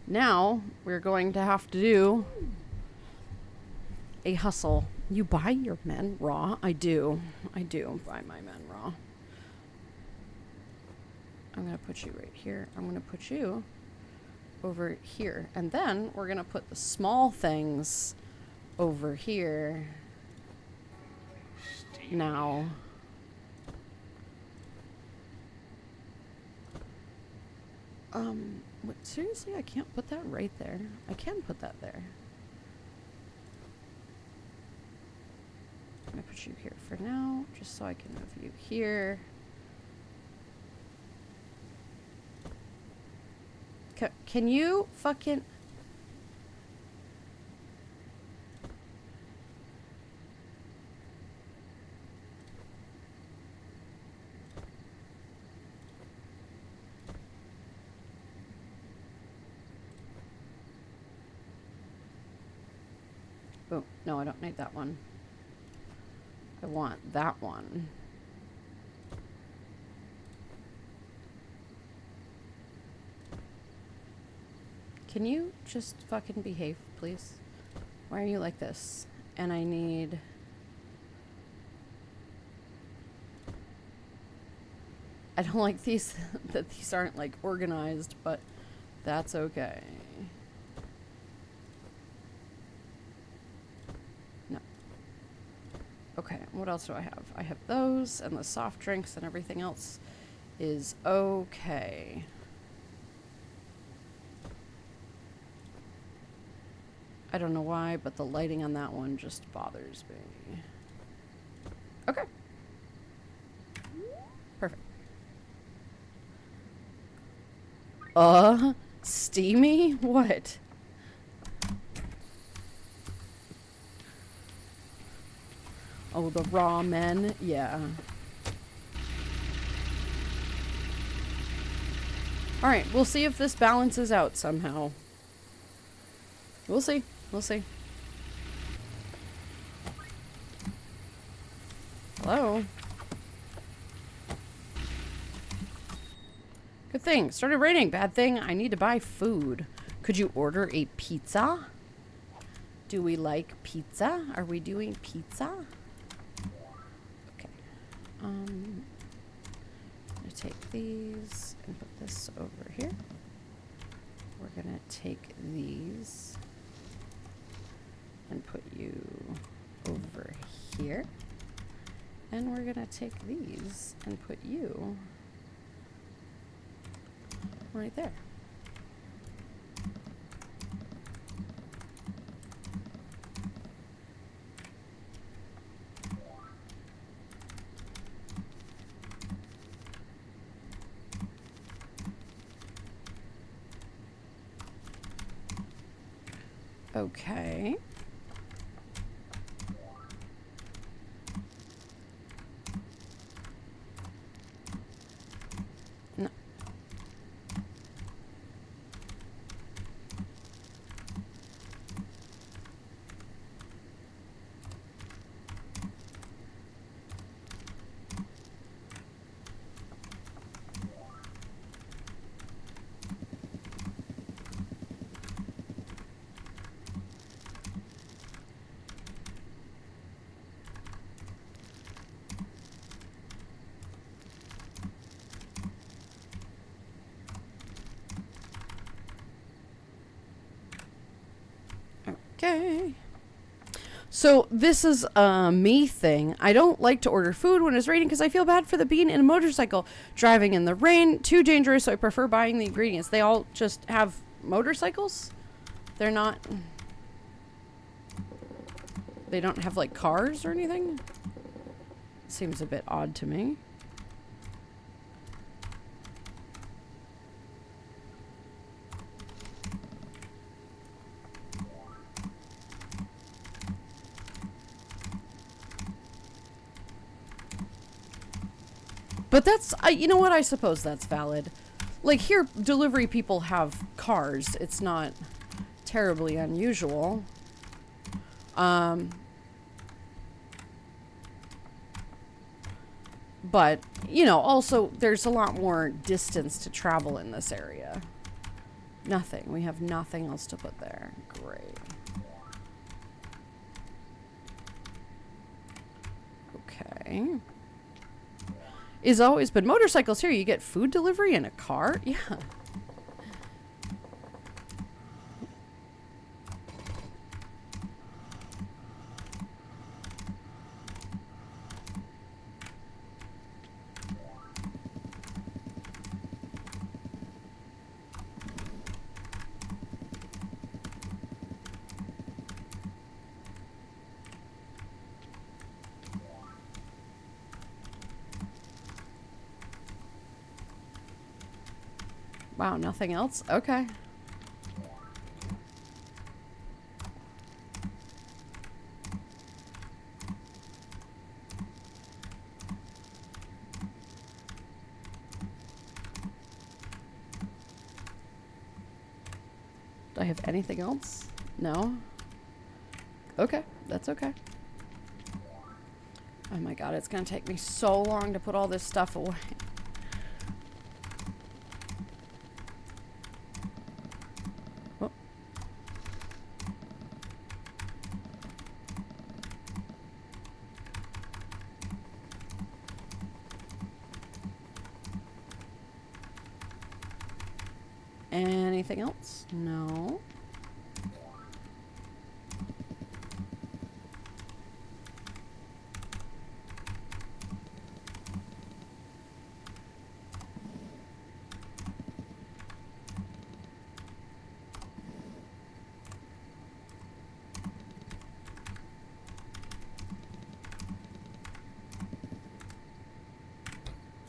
Speaker 1: Now we're going to have to do a hustle. You buy your men raw? I do. I do buy my men raw. I'm going to put you right here. I'm going to put you over here. And then we're going to put the small things over here. Now. What, seriously? I can't put that right there. I can put that there. I'm going to put you here for now, just so I can move you here. Can you fucking... Oh, no, I don't need that one. I want that one. Can you just fucking behave, please? Why are you like this? And I need... I don't like these, that these aren't, like, organized, but that's okay. No. Okay, what else do I have? I have those, and the soft drinks, and everything else is okay. I don't know why, but the lighting on that one just bothers me. Okay. Perfect. Steamy? What? Oh, the ramen? Yeah. Alright, we'll see if this balances out somehow. We'll see. We'll see. Hello? Good thing. Started raining. Bad thing. I need to buy food. Could you order a pizza? Do we like pizza? Are we doing pizza? Okay. I'm gonna take these and put this over here. We're gonna take these and put you over here. And we're gonna take these and put you right there. Okay. No. Okay. So this is a me thing. I don't like to order food when it's raining because I feel bad for the being in a motorcycle. Driving in the rain, too dangerous, so I prefer buying the ingredients. They all just have motorcycles? They're not... They don't have, like, cars or anything? Seems a bit odd to me. But that's, you know what, I suppose that's valid. Like, here, delivery people have cars. It's not terribly unusual. But, you know, also, there's a lot more distance to travel in this area. Nothing. We have nothing else to put there. Great. Okay. Is always, but motorcycles here, you get food delivery in a car? Yeah. Wow, nothing else? Okay. Do I have anything else? No? Okay, that's okay. Oh my god, it's gonna take me so long to put all this stuff away. Oh. Anything else? No.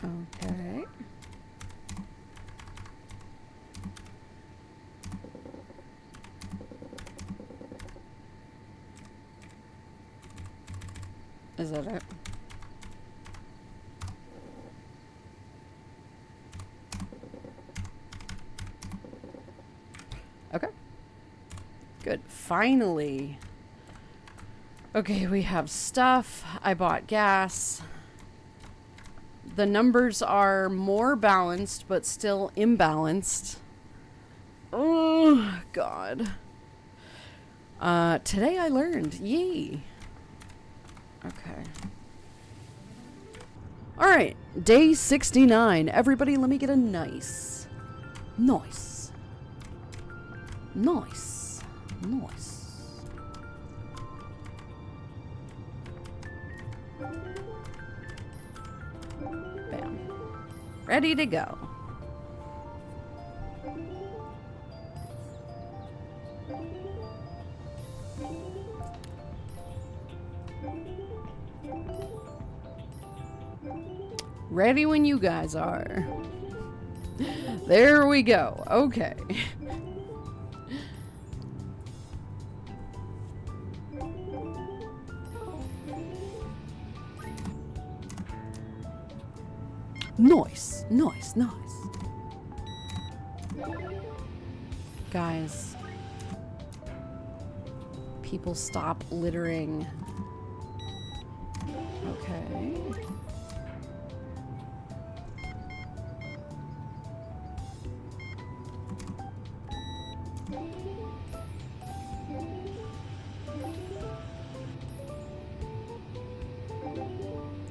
Speaker 1: Okay. Is that it? Okay. Good. Finally. Okay, we have stuff. I bought gas. The numbers are more balanced, but still imbalanced. Oh, God. Today I learned. Yay. Okay. Alright. Day 69. Everybody, let me get a nice. Nice. Nice. Nice. Bam. Ready to go. Ready when you guys are. There we go. Okay. Nice. Nice. Nice. Guys. People stop littering. Okay.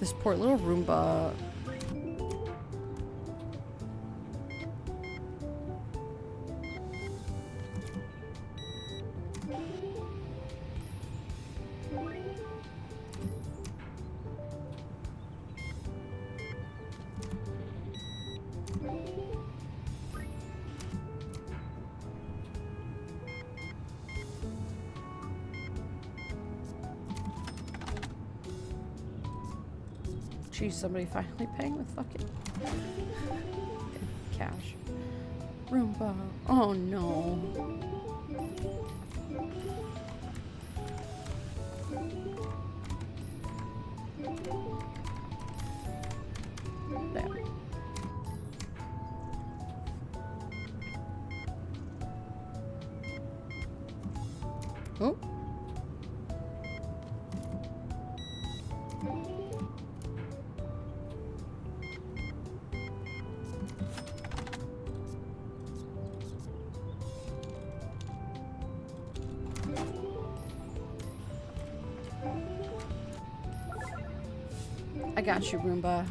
Speaker 1: This poor little Roomba. Geez, somebody finally paying with fucking cash. Roomba. Oh no. There. Oh. I got you, Roomba.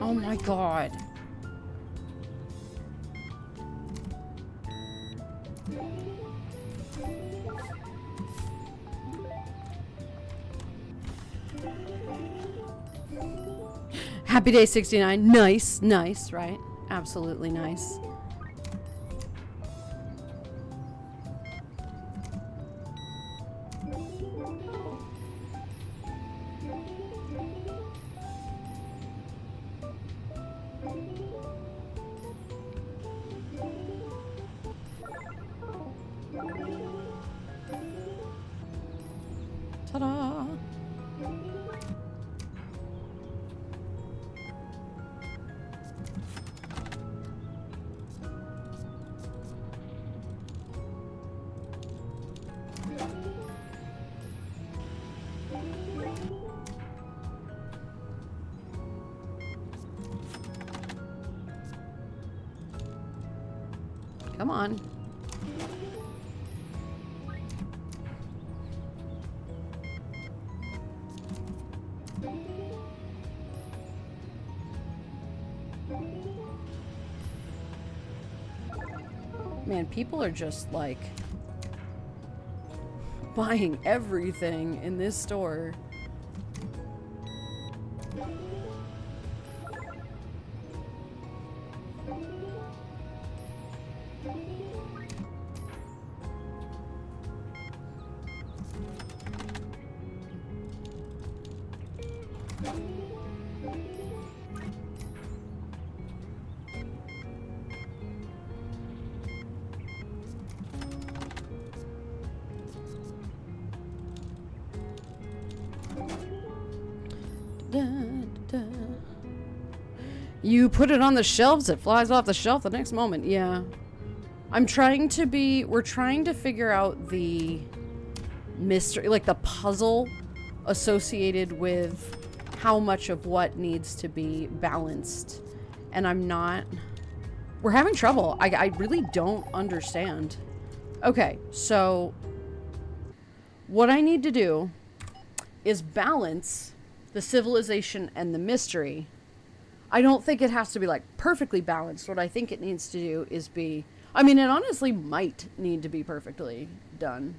Speaker 1: Oh my god. Happy Day 69. Nice, nice, right? Absolutely nice. Ta-da! Come on. Man, people are just like buying everything in this store. You put it on the shelves, it flies off the shelf the next moment. Yeah. We're trying to figure out the mystery, like the puzzle associated with how much of what needs to be balanced. And we're having trouble. I really don't understand. Okay, so what I need to do is balance the civilization and the mystery. I don't think it has to be like perfectly balanced. What I think it needs to do is be, I mean, it honestly might need to be perfectly done.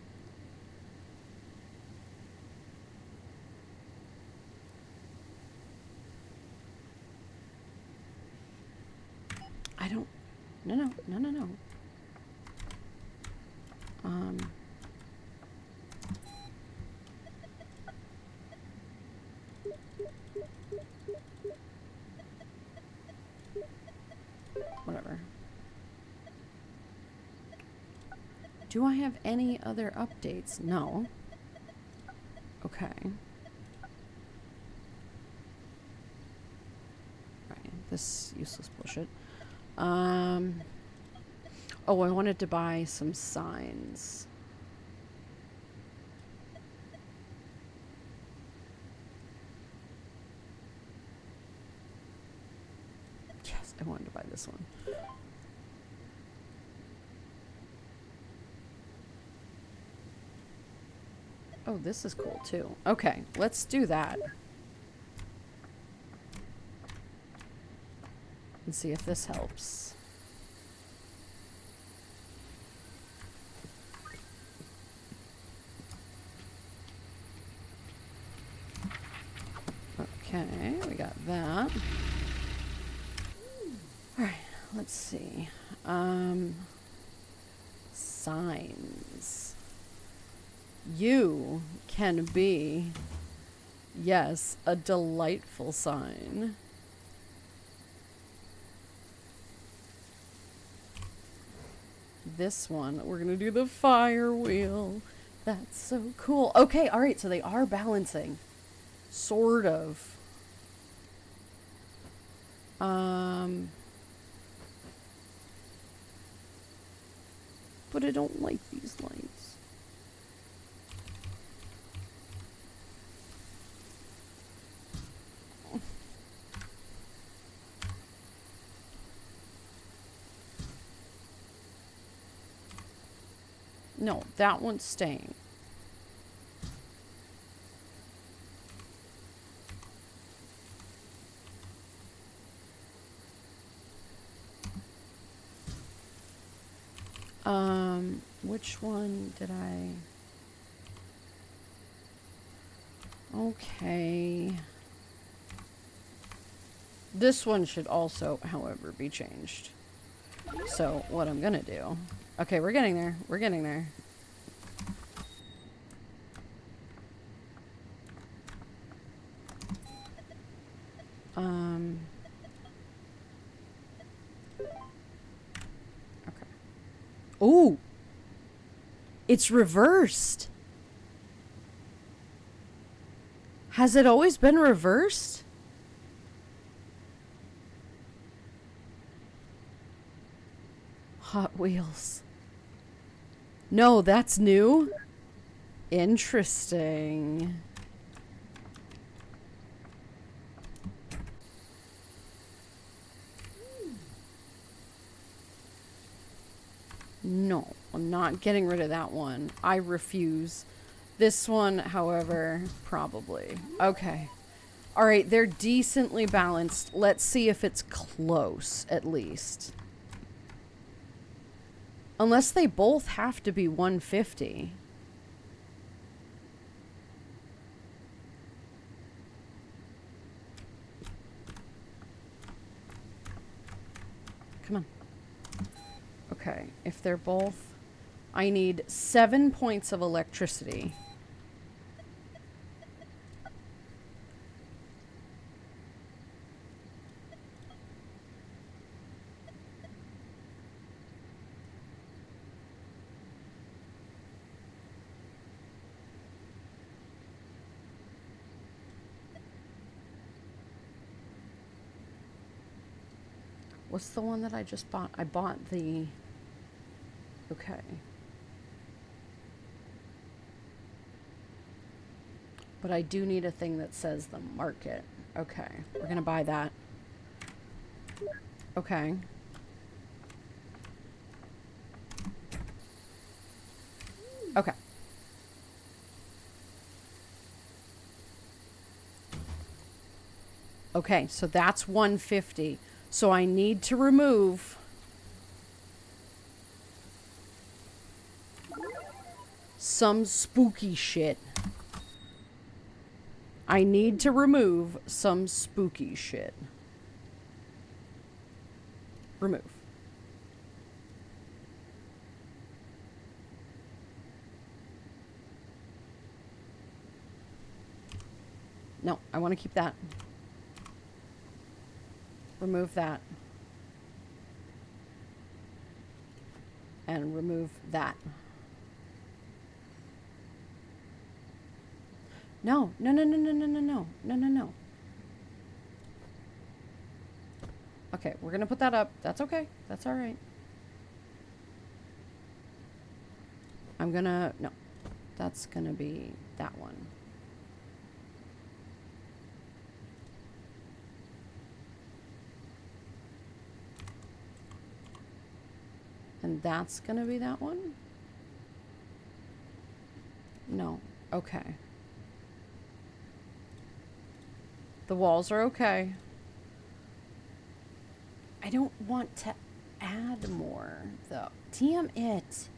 Speaker 1: I don't, no. Whatever. Do I have any other updates? No. Okay. Right, this useless bullshit. Oh, I wanted to buy some signs. Yes, I wanted to buy this one. Oh, this is cool too. Okay, let's do that. And see if this helps. Okay, we got that. Alright, let's see. signs. You can be, yes, a delightful sign. This one, we're gonna do the fire wheel. That's so cool. Okay, all right, so they are balancing. Sort of. But I don't like these lights. No, that one's staying. Which one did I... Okay. This one should also, however, be changed. So, what I'm gonna do... Okay, we're getting there. We're getting there. Okay. Ooh! It's reversed! Has it always been reversed? Hot Wheels. No, that's new? Interesting. No, I'm not getting rid of that one. I refuse. This one, however, probably. Okay. All right, they're decently balanced. Let's see if it's close, at least. Unless they both have to be 150. Come on. Okay, if they're both... I need 7 points of electricity. What's the one that I just bought? I bought the... Okay. But I do need a thing that says the market. Okay, we're gonna buy that. Okay. Okay. Okay, so that's 150. So I need to remove some spooky shit. I need to remove some spooky shit. Remove. No, I want to keep that. Remove that. And remove that. No, no, no, no, no, no, no, no, no, no, no. Okay, we're gonna put that up. That's okay. That's all right. I'm gonna, no. That's gonna be that one. And that's gonna be that one? No. Okay. The walls are okay. I don't want to add more, though. Damn it.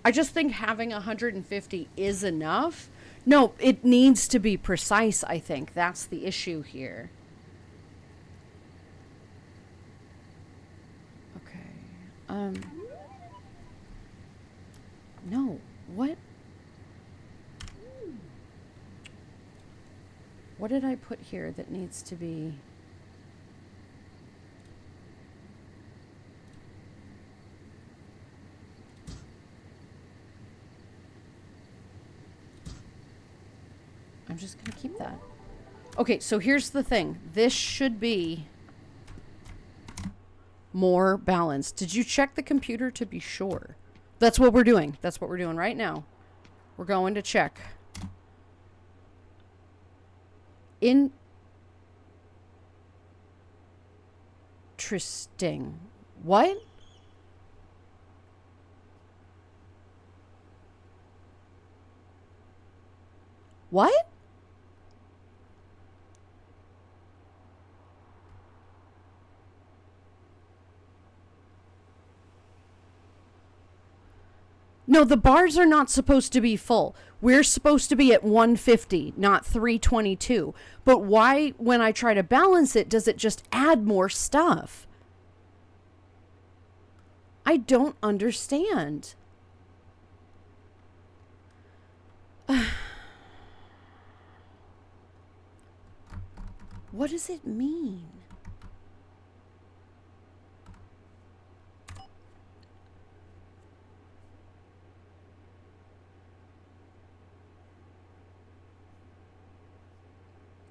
Speaker 1: I just think having 150 is enough. No, it needs to be precise, I think. That's the issue here. No. What? What did I put here that needs to be... I'm just going to keep that. Okay, so here's the thing. This should be more balanced. Did you check the computer to be sure? That's what we're doing. That's what we're doing right now. We're going to check. Interesting. What? What? No, the bars are not supposed to be full. We're supposed to be at 150, not 322. But why, when I try to balance it, does it just add more stuff? I don't understand. What does it mean?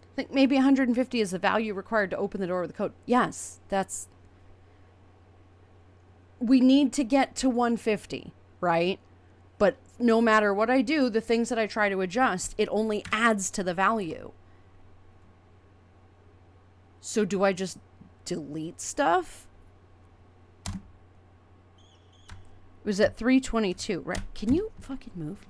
Speaker 1: I think maybe 150 is the value required to open the door with the code. Yes, that's... We need to get to 150, right? But no matter what I do, the things that I try to adjust, it only adds to the value. So do I just delete stuff? It was at 322, right? Can you fucking move?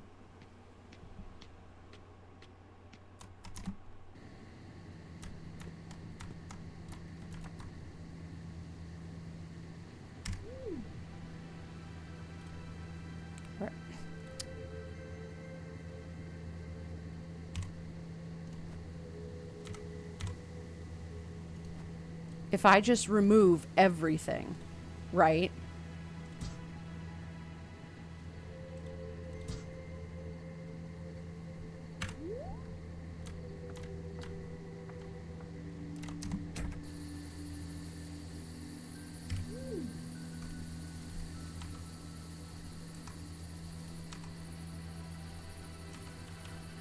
Speaker 1: If I just remove everything, right?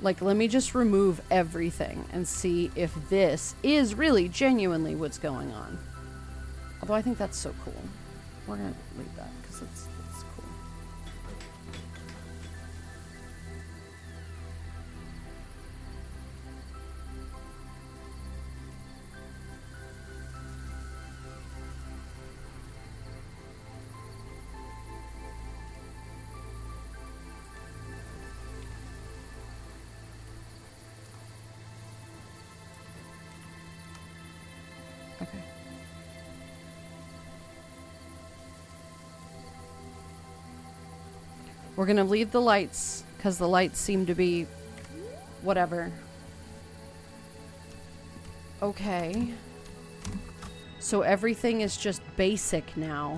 Speaker 1: Like, let me just remove everything and see if this is really genuinely what's going on. Although I think that's so cool. We're going to leave that because it's cool. Okay. We're going to leave the lights because the lights seem to be whatever. Okay. So everything is just basic now.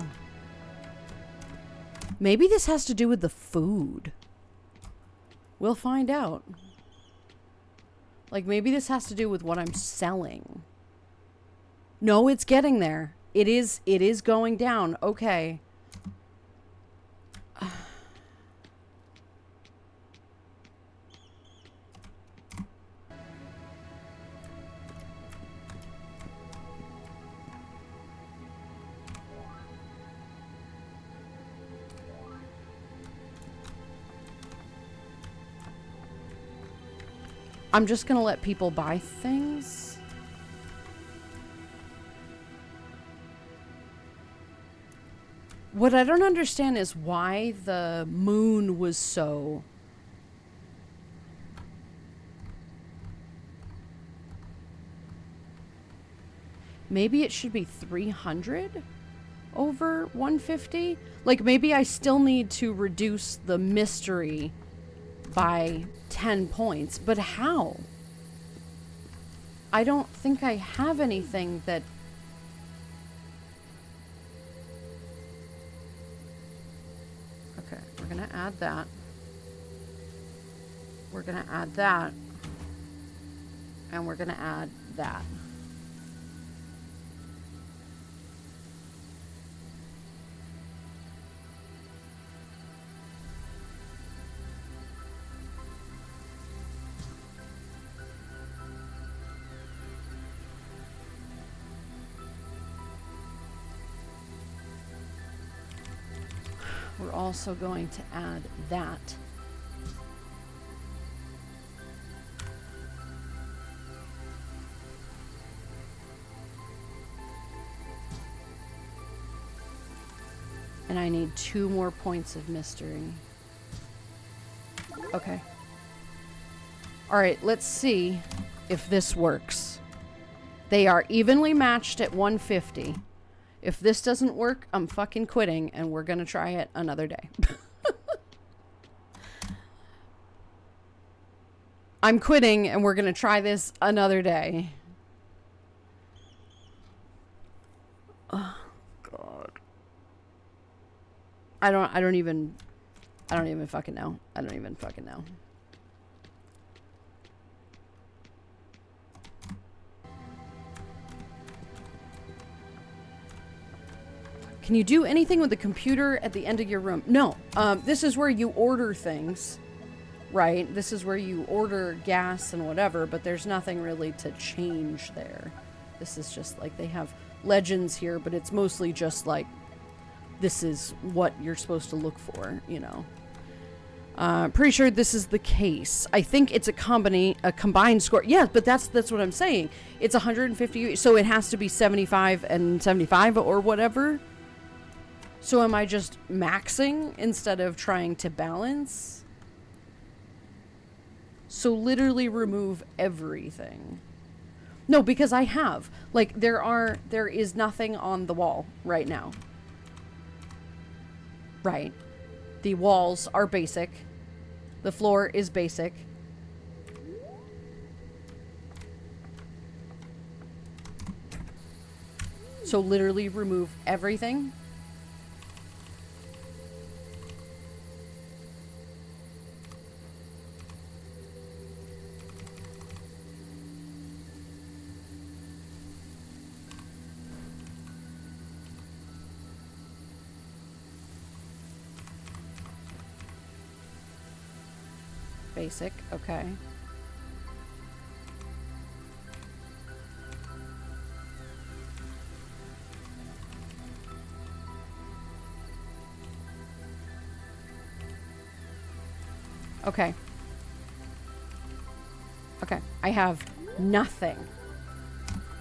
Speaker 1: Maybe this has to do with the food. We'll find out. Like, maybe this has to do with what I'm selling. No, it's getting there. It is going down. Okay. I'm just gonna let people buy things. What I don't understand is why the moon was so... Maybe it should be 300 over 150? Like, maybe I still need to reduce the mystery by 10 points. But how? I don't think I have anything that... we're gonna add that. We're gonna add that. And we're gonna add that. We're also going to add that. And I need 2 more points of mystery. Okay. Alright, let's see if this works. They are evenly matched at 150. If this doesn't work, I'm fucking quitting and we're gonna try it another day. I'm quitting and we're gonna try this another day. Oh God. I don't even fucking know. I don't even fucking know. Can you do anything with the computer at the end of your room? No. This is where you order things, right? This is where you order gas and whatever, but there's nothing really to change there. This is just like they have legends here, but it's mostly just like this is what you're supposed to look for, you know. Pretty sure this is the case. I think it's a combined score. Yeah, but that's what I'm saying. It's 150, so it has to be 75 and 75 or whatever. So am I just maxing instead of trying to balance? So literally remove everything. No, because I have. Like, there is nothing on the wall right now. Right. The walls are basic. The floor is basic. So literally remove everything. Basic, okay. Okay. Okay, I have nothing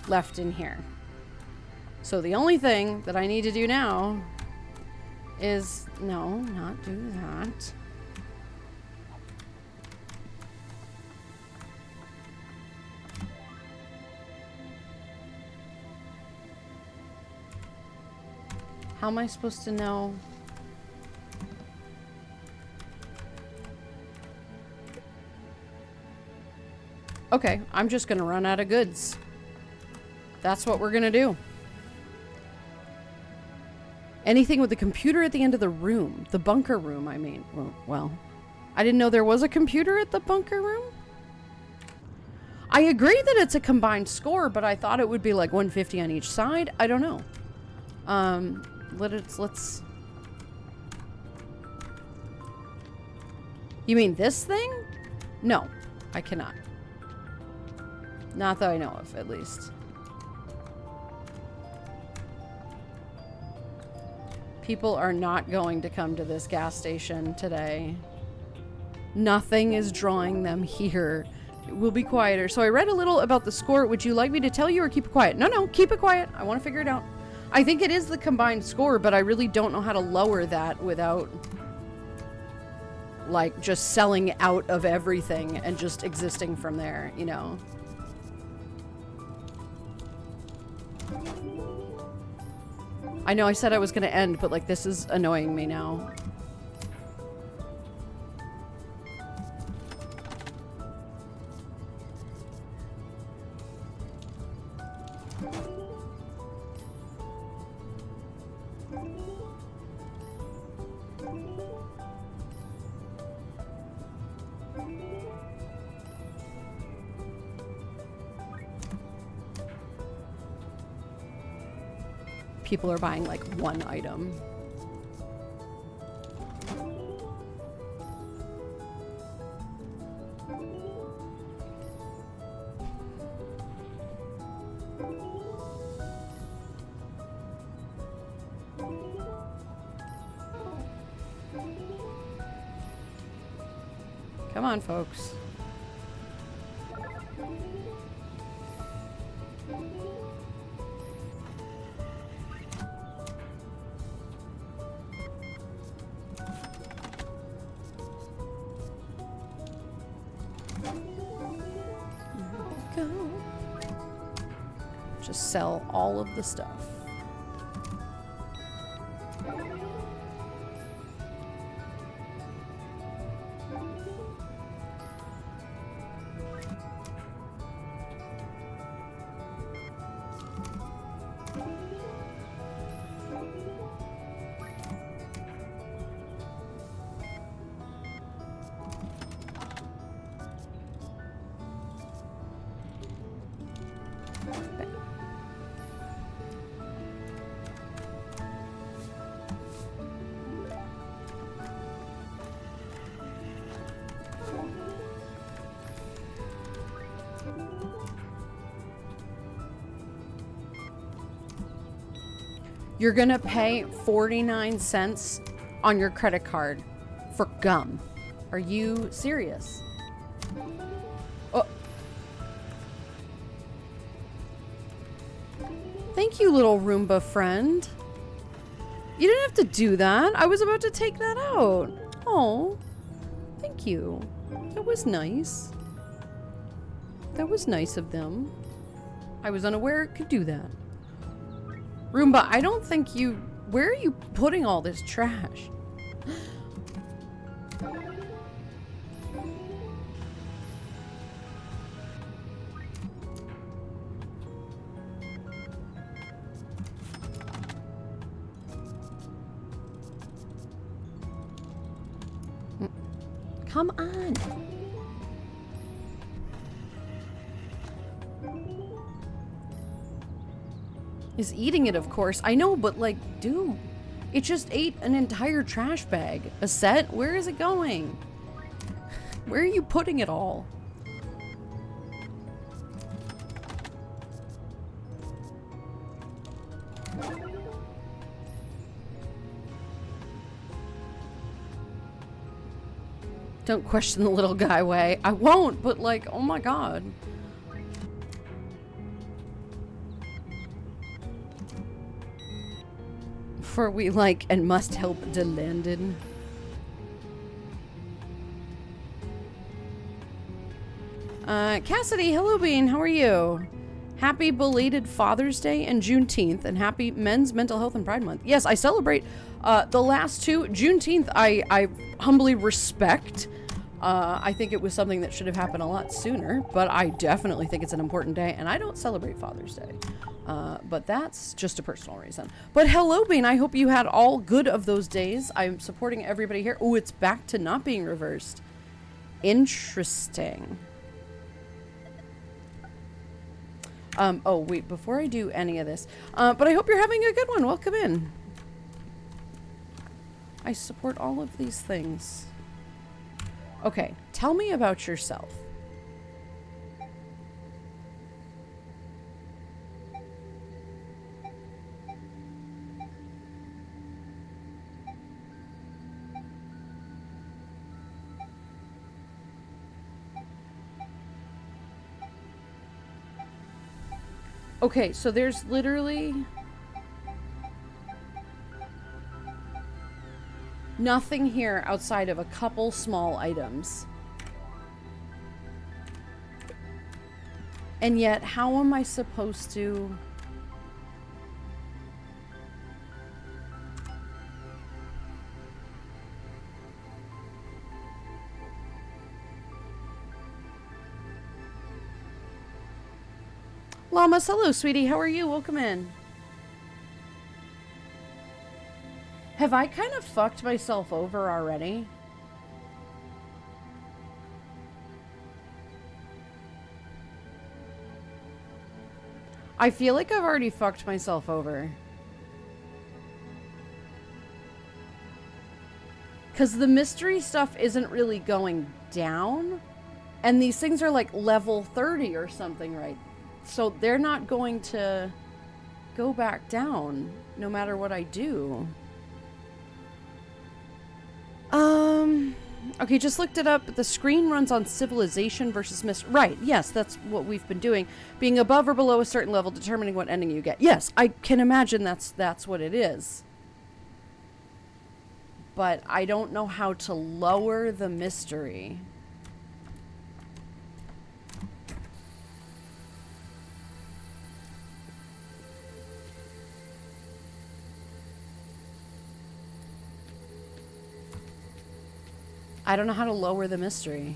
Speaker 1: left in here. So the only thing that I need to do now is, no, not do that. How am I supposed to know? Okay, I'm just gonna run out of goods. That's what we're gonna do. Anything with the computer at the end of the room. The bunker room, I mean. Well, I didn't know there was a computer at the bunker room. I agree that it's a combined score, but I thought it would be like 150 on each side. I don't know. Let's... You mean this thing? No, I cannot. Not that I know of, at least. People are not going to come to this gas station today. Nothing is drawing them here. It will be quieter. So I read a little about the score. Would you like me to tell you or keep it quiet? No, keep it quiet. I want to figure it out. I think it is the combined score, but I really don't know how to lower that without, like, just selling out of everything and just existing from there, you know? I know I said I was going to end, but, like, this is annoying me now. people are buying like one item. Come on, folks. Go. Just sell all of the stuff. You're gonna pay 49 cents on your credit card for gum. Are you serious? Oh. Thank you, little Roomba friend. You didn't have to do that. I was about to take that out. Oh, thank you. That was nice. That was nice of them. I was unaware it could do that. Roomba, I don't think you... Where are you putting all this trash? Come on. Is eating it, of course. I know, but like, dude, it just ate an entire trash bag. A set? Where is it going? Where are you putting it all? Don't question the little guy way. I won't, but like, oh my god. For we like and must help the Landon. Cassidy, hello Bean, how are you? Happy belated Father's Day and Juneteenth, and happy Men's Mental Health and Pride Month. Yes, I celebrate the last two. Juneteenth, I humbly respect. I think it was something that should have happened a lot sooner, but I definitely think it's an important day, and I don't celebrate Father's Day. But that's just a personal reason. But hello, Bean. I hope you had all good of those days. I'm supporting everybody here. Oh, it's back to not being reversed. Interesting. Oh, wait, before I do any of this, but I hope you're having a good one. Welcome in. I support all of these things. Okay, tell me about yourself. Okay, so there's literally nothing here outside of a couple small items. And yet, how am I supposed to... Llamas, hello, sweetie. How are you? Welcome in. Have I kind of fucked myself over already? I feel like I've already fucked myself over. Because the mystery stuff isn't really going down. And these things are like level 30 or something, right? So they're not going to go back down no matter what I do. Okay, just looked it up. The screen runs on civilization versus mystery. Right, yes, that's what we've been doing. Being above or below a certain level, determining what ending you get. Yes, I can imagine that's what it is. But I don't know how to lower the mystery. I don't know how to lower the mystery.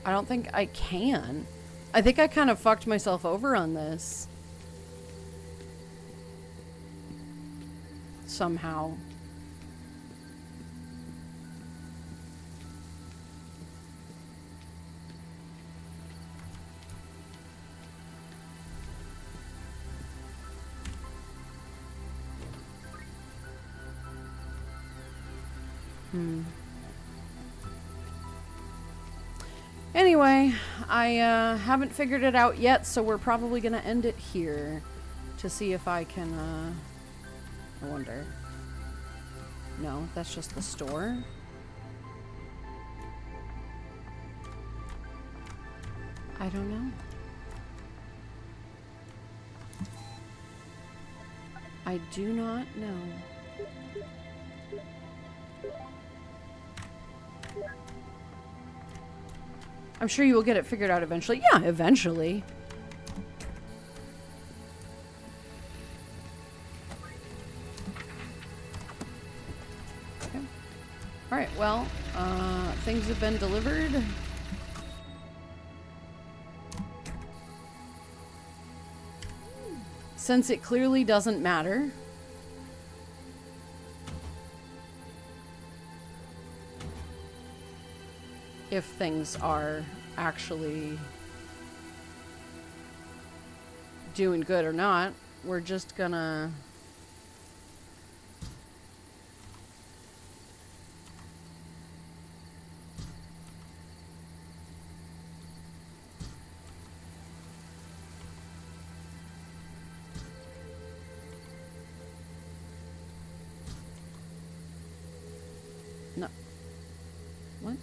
Speaker 1: I don't think I can. I think I kind of fucked myself over on this. Somehow. Anyway, I haven't figured it out yet, so we're probably gonna end it here to see if I can, I wonder. No, that's just the store. I don't know. I do not know. I'm sure you will get it figured out eventually. Yeah, eventually. Okay. Alright, well, things have been delivered. Since it clearly doesn't matter. If things are actually doing good or not, we're just gonna no. What?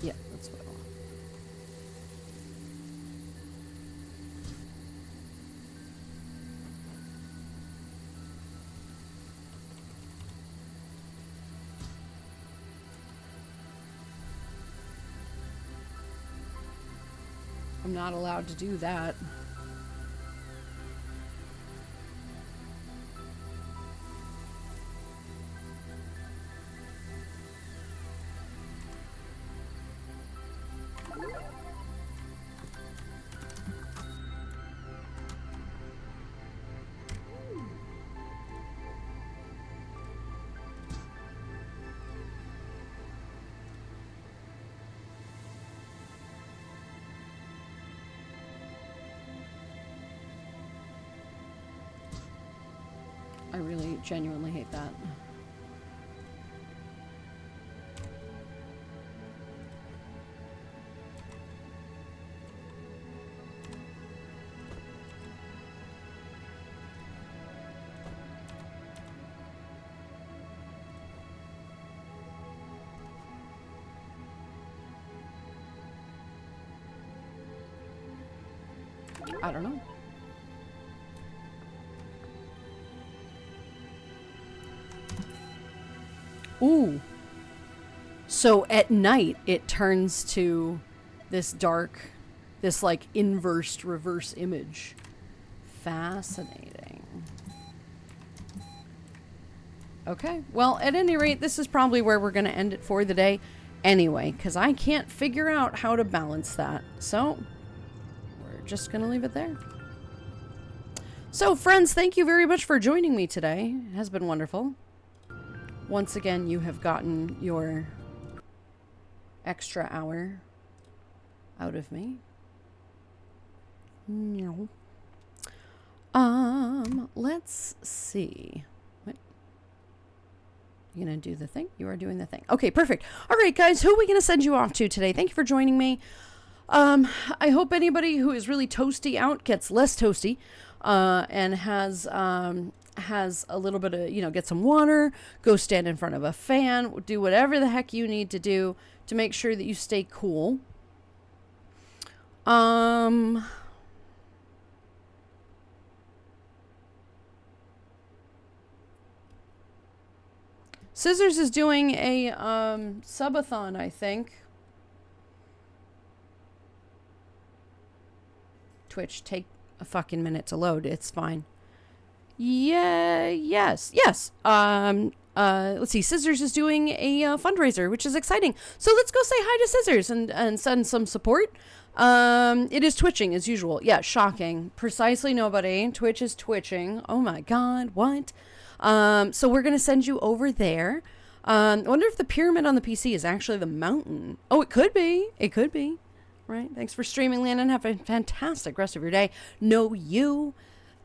Speaker 1: Yeah, that's what I want. I'm not allowed to do that. I really genuinely hate that. I don't know. Ooh. So at night, it turns to this dark, this like inversed reverse image. Fascinating. Okay. Well, at any rate, this is probably where we're going to end it for the day anyway, because I can't figure out how to balance that. So we're just going to leave it there. So, friends, thank you very much for joining me today. It has been wonderful. Once again, you have gotten your extra hour out of me. No. Let's see. What? You gonna do the thing? You are doing the thing. Okay, perfect. All right, guys, who are we gonna send you off to today? Thank you for joining me. I hope anybody who is really toasty out gets less toasty, and has a little bit of, get some water, go stand in front of a fan, do whatever the heck you need to do to make sure that you stay cool. Scissors is doing a subathon, I think. Twitch, take a fucking minute to load. It's fine. Yeah, yes. Let's see. Scissors is doing a fundraiser, which is exciting. So let's go say hi to Scissors and send some support. It is twitching as usual. Yeah, shocking. Precisely nobody. Twitch is twitching. Oh my god, what? So we're gonna send you over there. I wonder if the pyramid on the PC is actually the mountain. Oh, it could be. It could be. Right. Thanks for streaming, Landon. Have a fantastic rest of your day. Know you.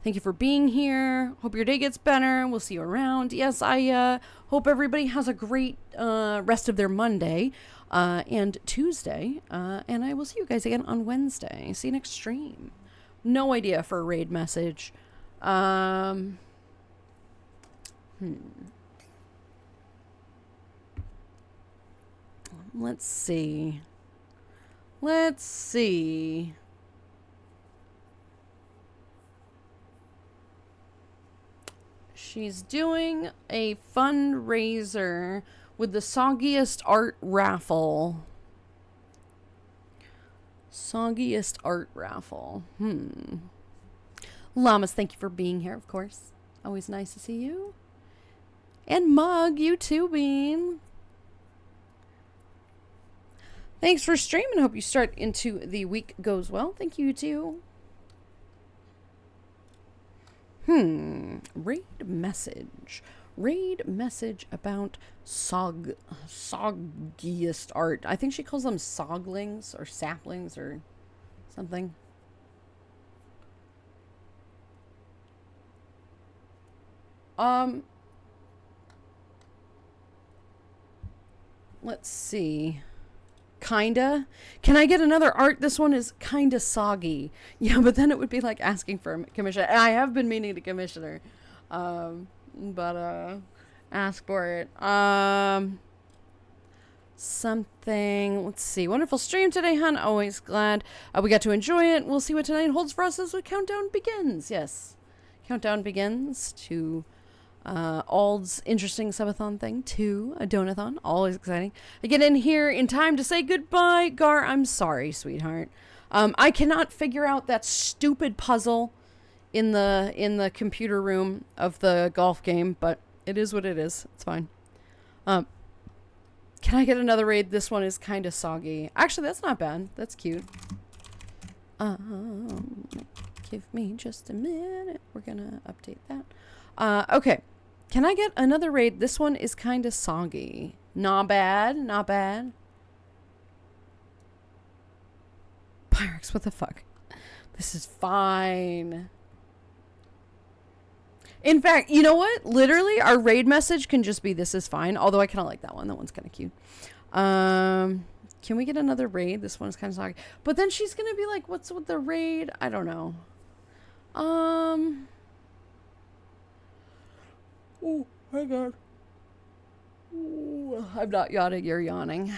Speaker 1: Thank you for being here. Hope your day gets better. We'll see you around. Yes, I hope everybody has a great rest of their Monday and Tuesday. And I will see you guys again on Wednesday. See you next stream. No idea for a raid message. Let's see. She's doing a fundraiser with the Soggiest Art Raffle. Llamas, thank you for being here, of course. Always nice to see you. And Mug, you too, Bean. Thanks for streaming. Hope you start into the week goes well. Thank you too. Raid message about Soggiest Art. I think she calls them soglings or saplings or something. Let's see. Kinda. Can I get another art? This one is kinda soggy. Yeah, but then it would be like asking for a commission. And I have been meaning to commission her. But ask for it. Something. Let's see. Wonderful stream today, hon. Always glad we got to enjoy it. We'll see what tonight holds for us as the countdown begins. Yes. Countdown begins to Ald's interesting subathon thing to a donathon. Always exciting. I get in here in time to say goodbye. Gar, I'm sorry, sweetheart. I cannot figure out that stupid puzzle in the computer room of the golf game, but it is what it is. It's fine. Can I get another raid? This one is kind of soggy. Actually, that's not bad. That's cute. Give me just a minute. We're gonna update that. Okay. Can I get another raid? This one is kind of soggy. Not bad. Not bad. Pyrex, what the fuck? This is fine. In fact, you know what? Literally, our raid message can just be this is fine. Although I kind of like that one. That one's kind of cute. Can we get another raid? This one's kind of soggy. But then she's going to be like, what's with the raid? I don't know. Oh my god. Ooh, I'm not yawning, you're yawning.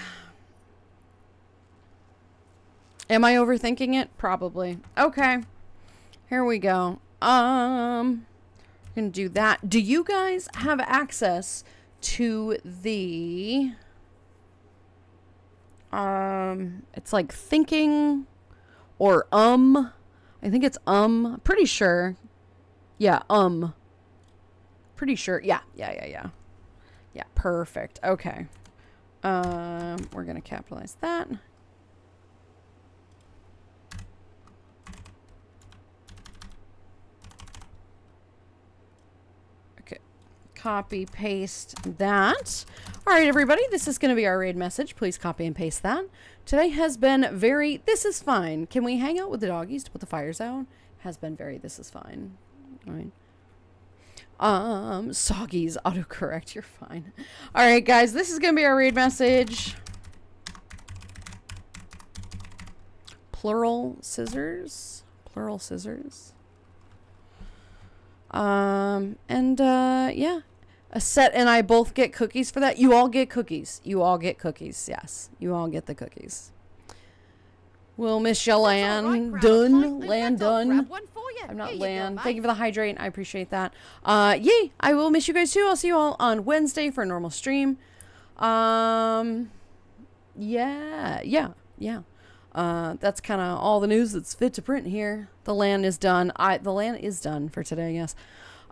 Speaker 1: Am I overthinking it? Probably. Okay. Here we go. Gonna do that. Do you guys have access to the it's like thinking or I think it's pretty sure. Yeah, pretty sure. Yeah, perfect. Okay. We're gonna capitalize that. copy paste that. All right, everybody, this is going to be our raid message. Please copy and paste that. Today has been very, this is fine. Can we hang out with the doggies to put the fires out? Has been very, this is fine. All right. Soggy's autocorrect, you're fine. All right, guys, this is going to be our raid message. Plural scissors. Plural scissors. Yeah. Aset and I both get cookies for that. You all get cookies. You all get cookies. Yes. You all get the cookies. We'll miss you, Lan. Done. Lan done. I'm not Lan. Thank you for the hydrate. I appreciate that. Yay. I will miss you guys too. I'll see you all on Wednesday for a normal stream. Yeah. That's kind of all the news that's fit to print here. The LAN is done. The LAN is done for today, yes.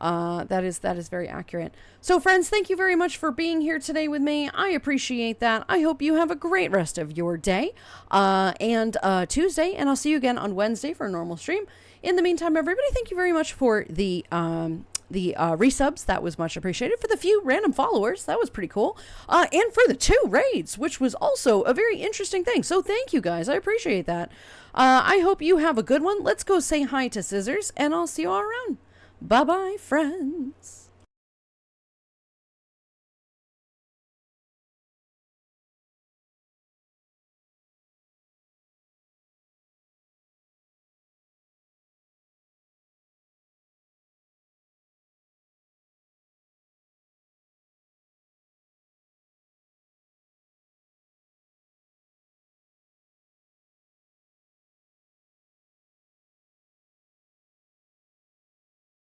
Speaker 1: That is very accurate. So friends, thank you very much for being here today with me. I appreciate that. I hope you have a great rest of your day and Tuesday, and I'll see you again on Wednesday for a normal stream. In the meantime, everybody, thank you very much for the resubs. That was much appreciated. For the few random followers, that was pretty cool. And for the 2 raids, which was also a very interesting thing. So thank you guys. I appreciate that. I hope you have a good one. Let's go say hi to Scissors, and I'll see you all around. Bye-bye, friends.